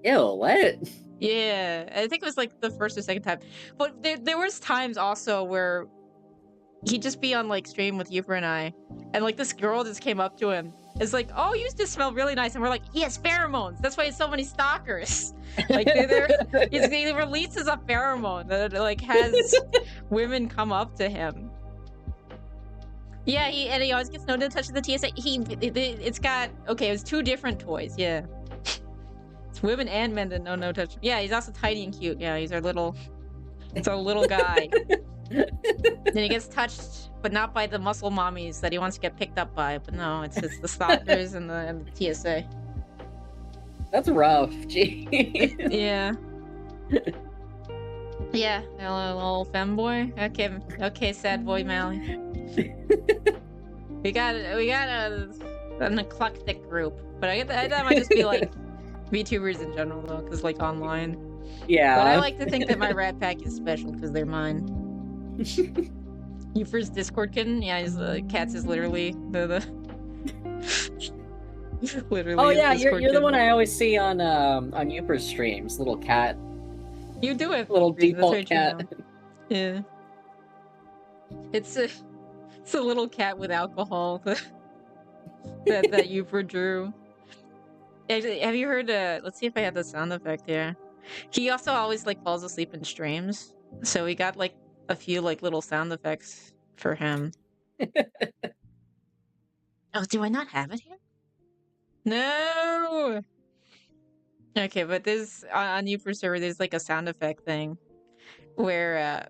Ew, what? Yeah, I think it was like the first or second time. But there was times also where he'd just be on like stream with Yuper and I, and like this girl just came up to him. It's like, oh, you used to smell really nice, and we're like, he has pheromones. That's why he has so many stalkers. Like he releases a pheromone that like has women come up to him. Yeah, he always gets no touch of the TSA. It's got okay. It was 2 different toys. Yeah. It's women and men that no touch. Yeah, he's also tiny and cute. Yeah, he's our little guy. Then he gets touched, but not by the muscle mommies that he wants to get picked up by. But no, it's the stalkers and the TSA. That's rough. Gee. Yeah. Yeah, a little femboy. Okay, sad boy Mally. we got an eclectic group, but that might just be like VTubers in general though, because like online. Yeah. But I like to think that my Rat Pack is special because they're mine. Euphor's Discord kitten, yeah, Cats is literally the literally. Oh yeah, you're the one I always see on Euper's streams. Little cat. You do it. Little default cat. Yeah. It's a little cat with alcohol that Euphor drew. Actually, have you heard? Let's see if I have the sound effect here. He also always like falls asleep in streams, so we got like a few like little sound effects for him. Oh, do I not have it here? No. Okay, but there's on Euphor server. There's like a sound effect thing where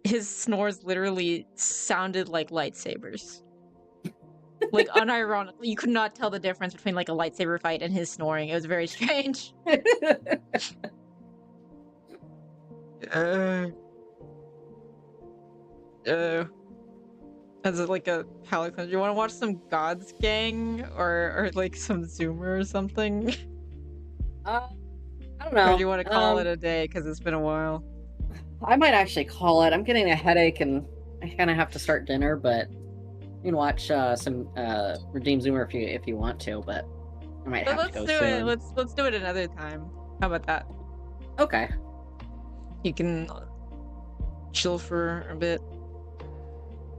his snores literally sounded like lightsabers. Like unironically, you could not tell the difference between like a lightsaber fight and his snoring. It was very strange. As like a Alex, do you want to watch some God's Gang or like some Zoomer or something? I don't know. Or do you want to call it a day because it's been a while? I might actually call it. I'm getting a headache and I kind of have to start dinner, but you can watch some Redeem Zoomer if you want to, but I might have to go soon. Let's do it another time. How about that? Okay. You can chill for a bit.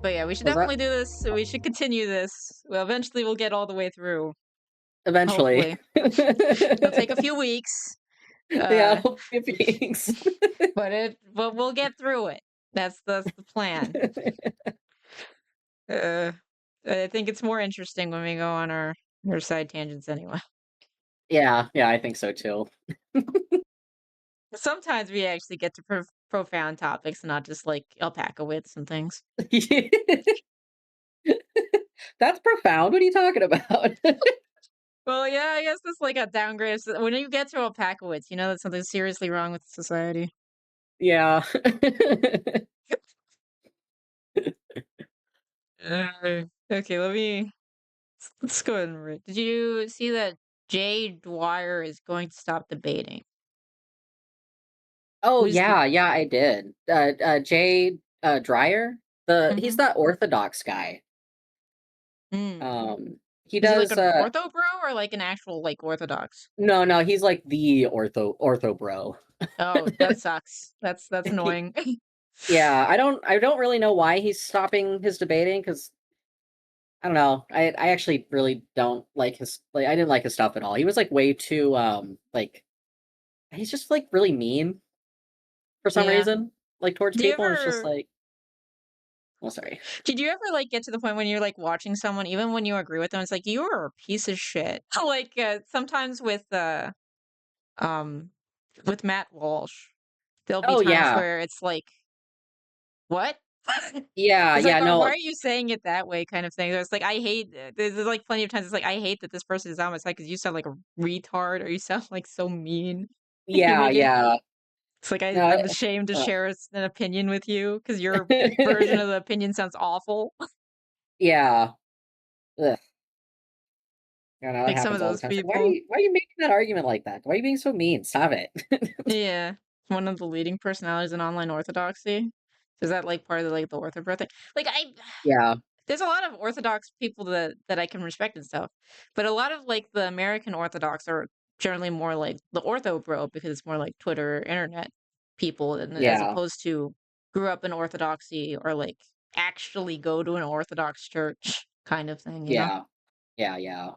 But yeah, we should definitely do this. We should continue this. Well, eventually we'll get all the way through. Eventually. It'll take a few weeks. Yeah, a few weeks. but we'll get through it. That's the plan. I think it's more interesting when we go on our side tangents anyway. Yeah, I think so too. Sometimes we actually get to profound topics, not just like alpaca wits and things. That's profound. What are you talking about? Well, yeah, I guess that's like a downgrade. When you get to alpaca wits, you know that something's seriously wrong with society. Yeah. Okay, let's go ahead and read. Did you see that Jay Dwyer is going to stop debating? Oh Who's the? yeah, I did. Jay Dreyer. He's Mhm. that Orthodox guy. Mm. He Is he like does an ortho bro or like an actual like Orthodox? no, he's like the ortho bro. Oh, that sucks. That's annoying. Yeah, I don't really know why he's stopping his debating because I don't know. I actually really don't like his like I didn't like his stuff at all. He was like way too like he's just like really mean for some Yeah. reason. Like towards Do you people and it's just ever like oh sorry. did you ever like get to the point when you're like watching someone, even when you agree with them, it's like you're a piece of shit. Like sometimes um with Matt Walsh, there'll be Oh times yeah. where it's like, what? Yeah, It's like, yeah, oh, why no. are you saying it that way, kind of thing. It's like I hate. There's like plenty of times it's like I hate that this person is on my side because you sound like a retard or you sound like so mean. You Yeah, make it. yeah. It's like No, I'm ashamed to ugh. share an opinion with you because your version of the opinion sounds awful. Yeah. Ugh. You know, that Like some of happens all the those time. It's like, people. why are you making that argument like that? Why are you being so mean? Stop it. Yeah, one of the leading personalities in online orthodoxy. Is that like part of the, like the ortho thing? Like Yeah, there's a lot of Orthodox people that I can respect and stuff, but a lot of like the American Orthodox are generally more like the ortho bro because it's more like Twitter, internet people, and as yeah, opposed to grew up in Orthodoxy or like actually go to an Orthodox church kind of thing, you know? yeah, yeah.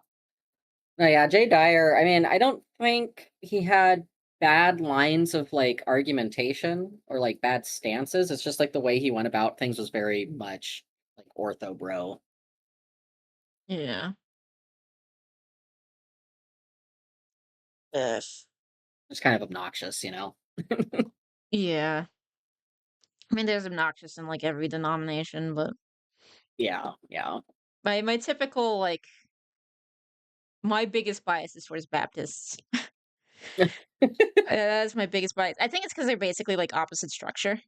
No, yeah, Jay Dyer, I mean, I don't think he had bad lines of like argumentation or like bad stances. It's just like the way he went about things was very much like ortho bro. Yeah. Yes. It's kind of obnoxious, you know? Yeah. I mean, there's obnoxious in like every denomination, but Yeah, yeah. my typical like my biggest bias is towards Baptists. That's my biggest bias. I think it's because they're basically like opposite structure.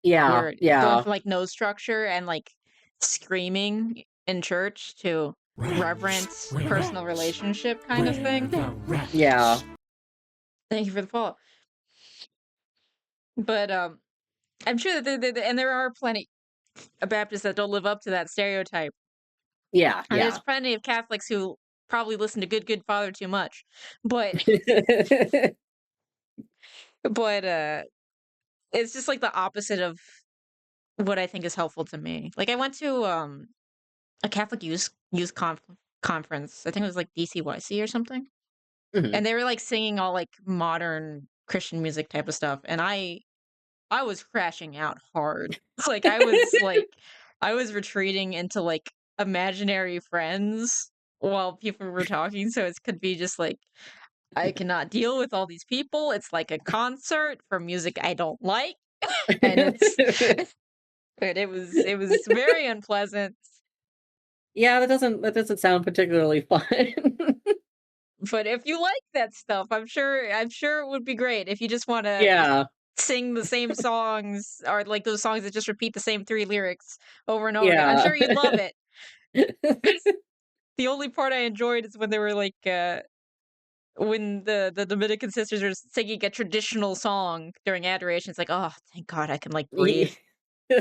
Yeah, We're going yeah, from like no structure and like screaming in church to reverence personal relationship kind of thing. yeah, Thank you for the follow. But I'm sure that and there are plenty of Baptists that don't live up to that stereotype. yeah, And there's yeah. plenty of Catholics who probably listen to Good Father too much. But but it's just like the opposite of what I think is helpful to me. Like I went to a Catholic conference. I think it was like DCYC or something. Mhm. And they were like singing all like modern Christian music type of stuff. And I was crashing out hard. Like I was retreating into like imaginary friends while people were talking. So it could be just like I cannot deal with all these people. It's like a concert for music I don't like. And it was very unpleasant. Yeah, that doesn't sound particularly fun. But if you like that stuff, I'm sure it would be great if you just want to Yeah, sing the same songs or like those songs that just repeat the same three lyrics over and over again. I'm yeah. sure you'd love it. The only part I enjoyed is when they were like when the Dominican sisters are singing a traditional song during adoration. It's like, oh, thank God I can like breathe. Ye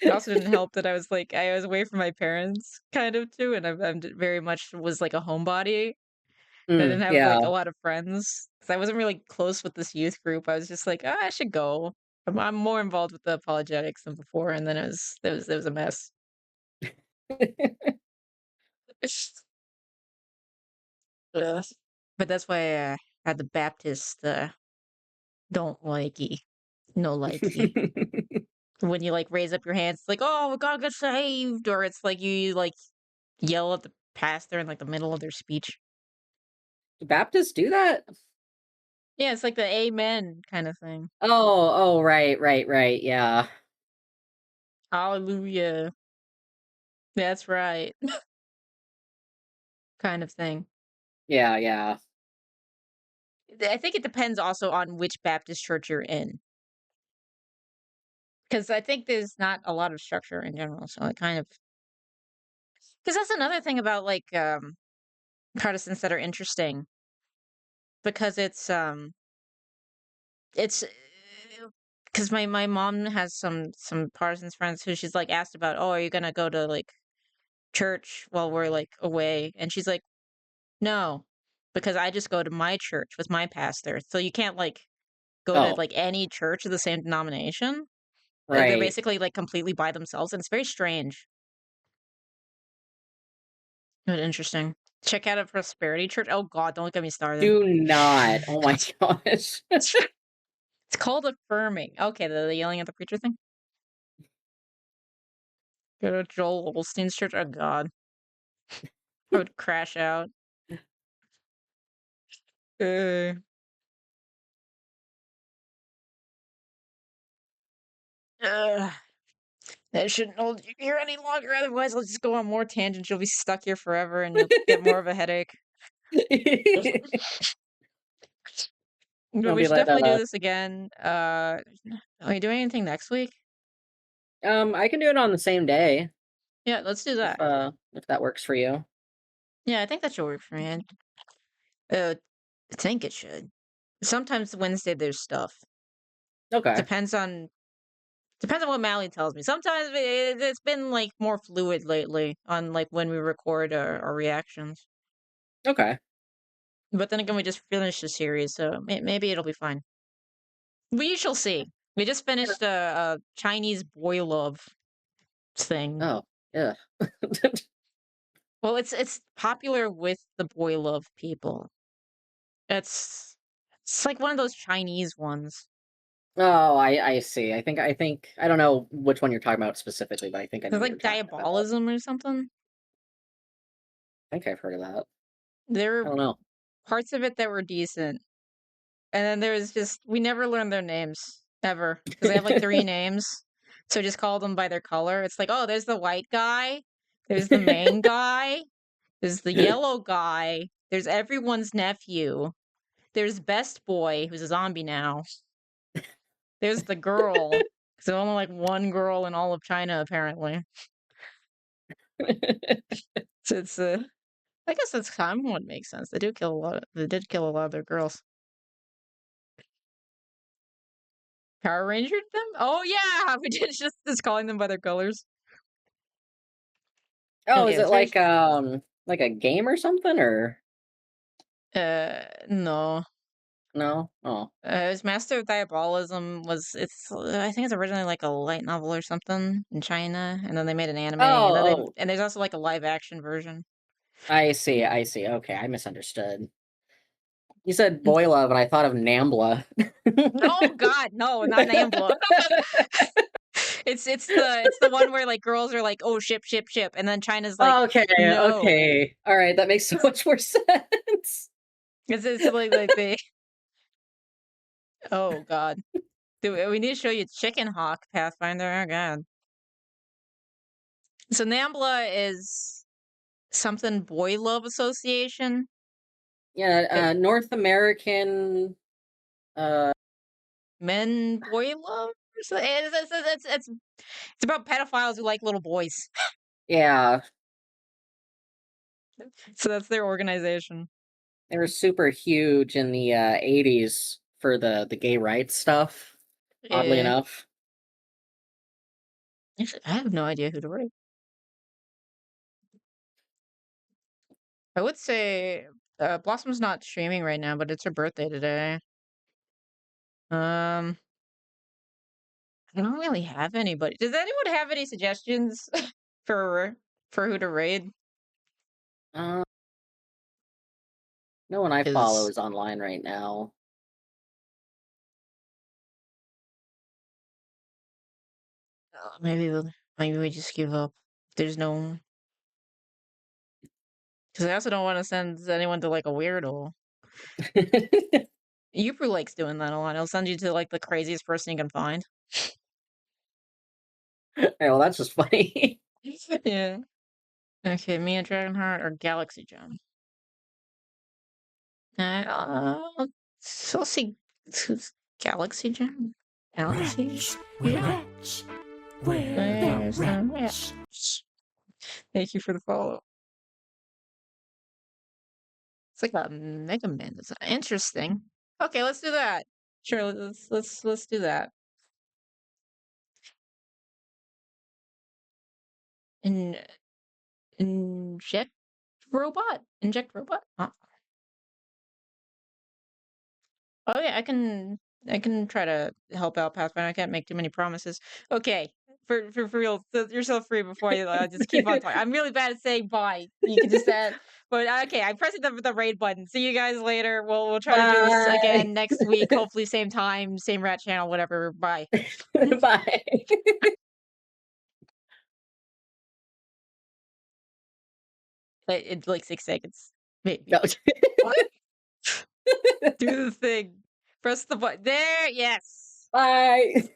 It also didn't help that I was away from my parents kind of too, and I'm very much was like a homebody. I didn't have like Yeah. a lot of friends because I wasn't really close with this youth group. I was just like, "Ah, I should go. I'm more involved with the apologetics than before, and then it was a mess. Ugh. But that's why I had the Baptist don't likey, no likey. When you like raise up your hands, it's like, oh, God got saved, or it's like you like yell at the pastor in like the middle of their speech. Do Baptists do that? Yeah, it's like the amen kind of thing. Oh, right, yeah. Hallelujah. That's right. Kind of thing. Yeah, yeah. I think it depends also on which Baptist church you're in. Because I think there's not a lot of structure in general. So it kind of because that's another thing about like Protestants that are interesting because it's it's because my mom has some Protestant friends who she's like asked about, oh, are you gonna go to like church while we're like away? And she's like, no, because I just go to my church with my pastor. So you can't like go to Oh, like any church of the same denomination. They're right. basically like completely by themselves, and it's very strange. But interesting. Check out a prosperity church. Oh God, don't get me started. Do not. Oh my gosh. It's called affirming. Okay, the yelling at the preacher thing. Go to Joel Olstein's church. Oh God, I would crash out. Uh, uh, that shouldn't hold you here any longer. Otherwise, I'll just go on more tangents. You'll be stuck here forever, and you'll get more of a headache. But I'll we be should like, definitely do this again. Are you doing anything next week? I can do it on the same day Yeah, let's do that. if that works for you. Yeah, I think that should work for me. I think it should. Sometimes Wednesday there's stuff. Okay. Depends on what Mally tells me. Sometimes it's been like more fluid lately on like when we record our reactions. Okay. But then again, we just finished the series, so maybe it'll be fine. We shall see. We just finished a Chinese boy love thing. Oh, yeah. Well, it's popular with the boy love people. It's like one of those Chinese ones. Oh, I see. I think I don't know which one you're talking about specifically, but I think I know It's what you're like talking about. diabolism or something. I think I've heard of that. There I were don't know. parts of it that were decent, and then there was just we never learned their names ever because they have like three names, so just call them by their color. It's like, oh, there's the white guy, there's the main guy, there's the yellow guy, there's everyone's nephew, there's best boy who's a zombie now, there's the girl because there's only like one girl in all of China apparently. So it's I guess that's kind of what makes sense. They do kill a lot. They did kill a lot of their girls. Power Ranger them? Oh yeah, we did just calling them by their colors. Oh, is Okay, it it's very like a game or something or no. no? Oh. It was Master of Diabolism was it's I think it's originally like a light novel or something in China, and then they made an anime, and then Oh, and there's also like a live action version. I see. I see. Okay, I misunderstood. You said boy love, and I thought of Nambla. Oh God, no, not Nambla. It's the one where like girls are like, oh ship, and then China's like, Okay, no. okay. All right, that makes so much more sense. It's like they oh God. We need to show you Chicken Hawk Pathfinder. Oh God. So NAMBLA is something Boy Love Association. Yeah, It, North American. Uh, Men Boy Love. It's about pedophiles who like little boys. yeah, So that's their organization. they were super huge in the '80s for the gay rights stuff. Oddly Yeah. enough. Actually, I have no idea who to rate. I would say Blossom's not streaming right now, but it's her birthday today. Um, I don't really have anybody. Does anyone have any suggestions for for who to raid? Uh, no one I follow Because is online right now. maybe we just give up. There's no because I also don't want to send anyone to like a weirdo. Yupru likes doing that a lot. He'll send you to like the craziest person you can find. Yeah, well, that's just funny. Yeah. Okay, me and Dragonheart or Galaxy Gem. So I'll see Galaxy Gem. Galaxy. We're rich. We're the rich. Thank you for the follow. It's like a Mega Man design. Interesting. Okay, let's do that. Sure, let's do that. In inject Inject robot? Oh yeah, I can try to help out Pathfinder. I can't make too many promises. Okay, for real, set yourself free before I just keep on talking. I'm really bad at saying bye. You can just add, but okay, I'm pressing the raid button. See you guys later. We'll try to do this Bye. again next week. Hopefully, same time, same rat channel, whatever. Bye. Bye. It's like 6 seconds, maybe. No. Do the thing. Press the button. There. Yes. Bye.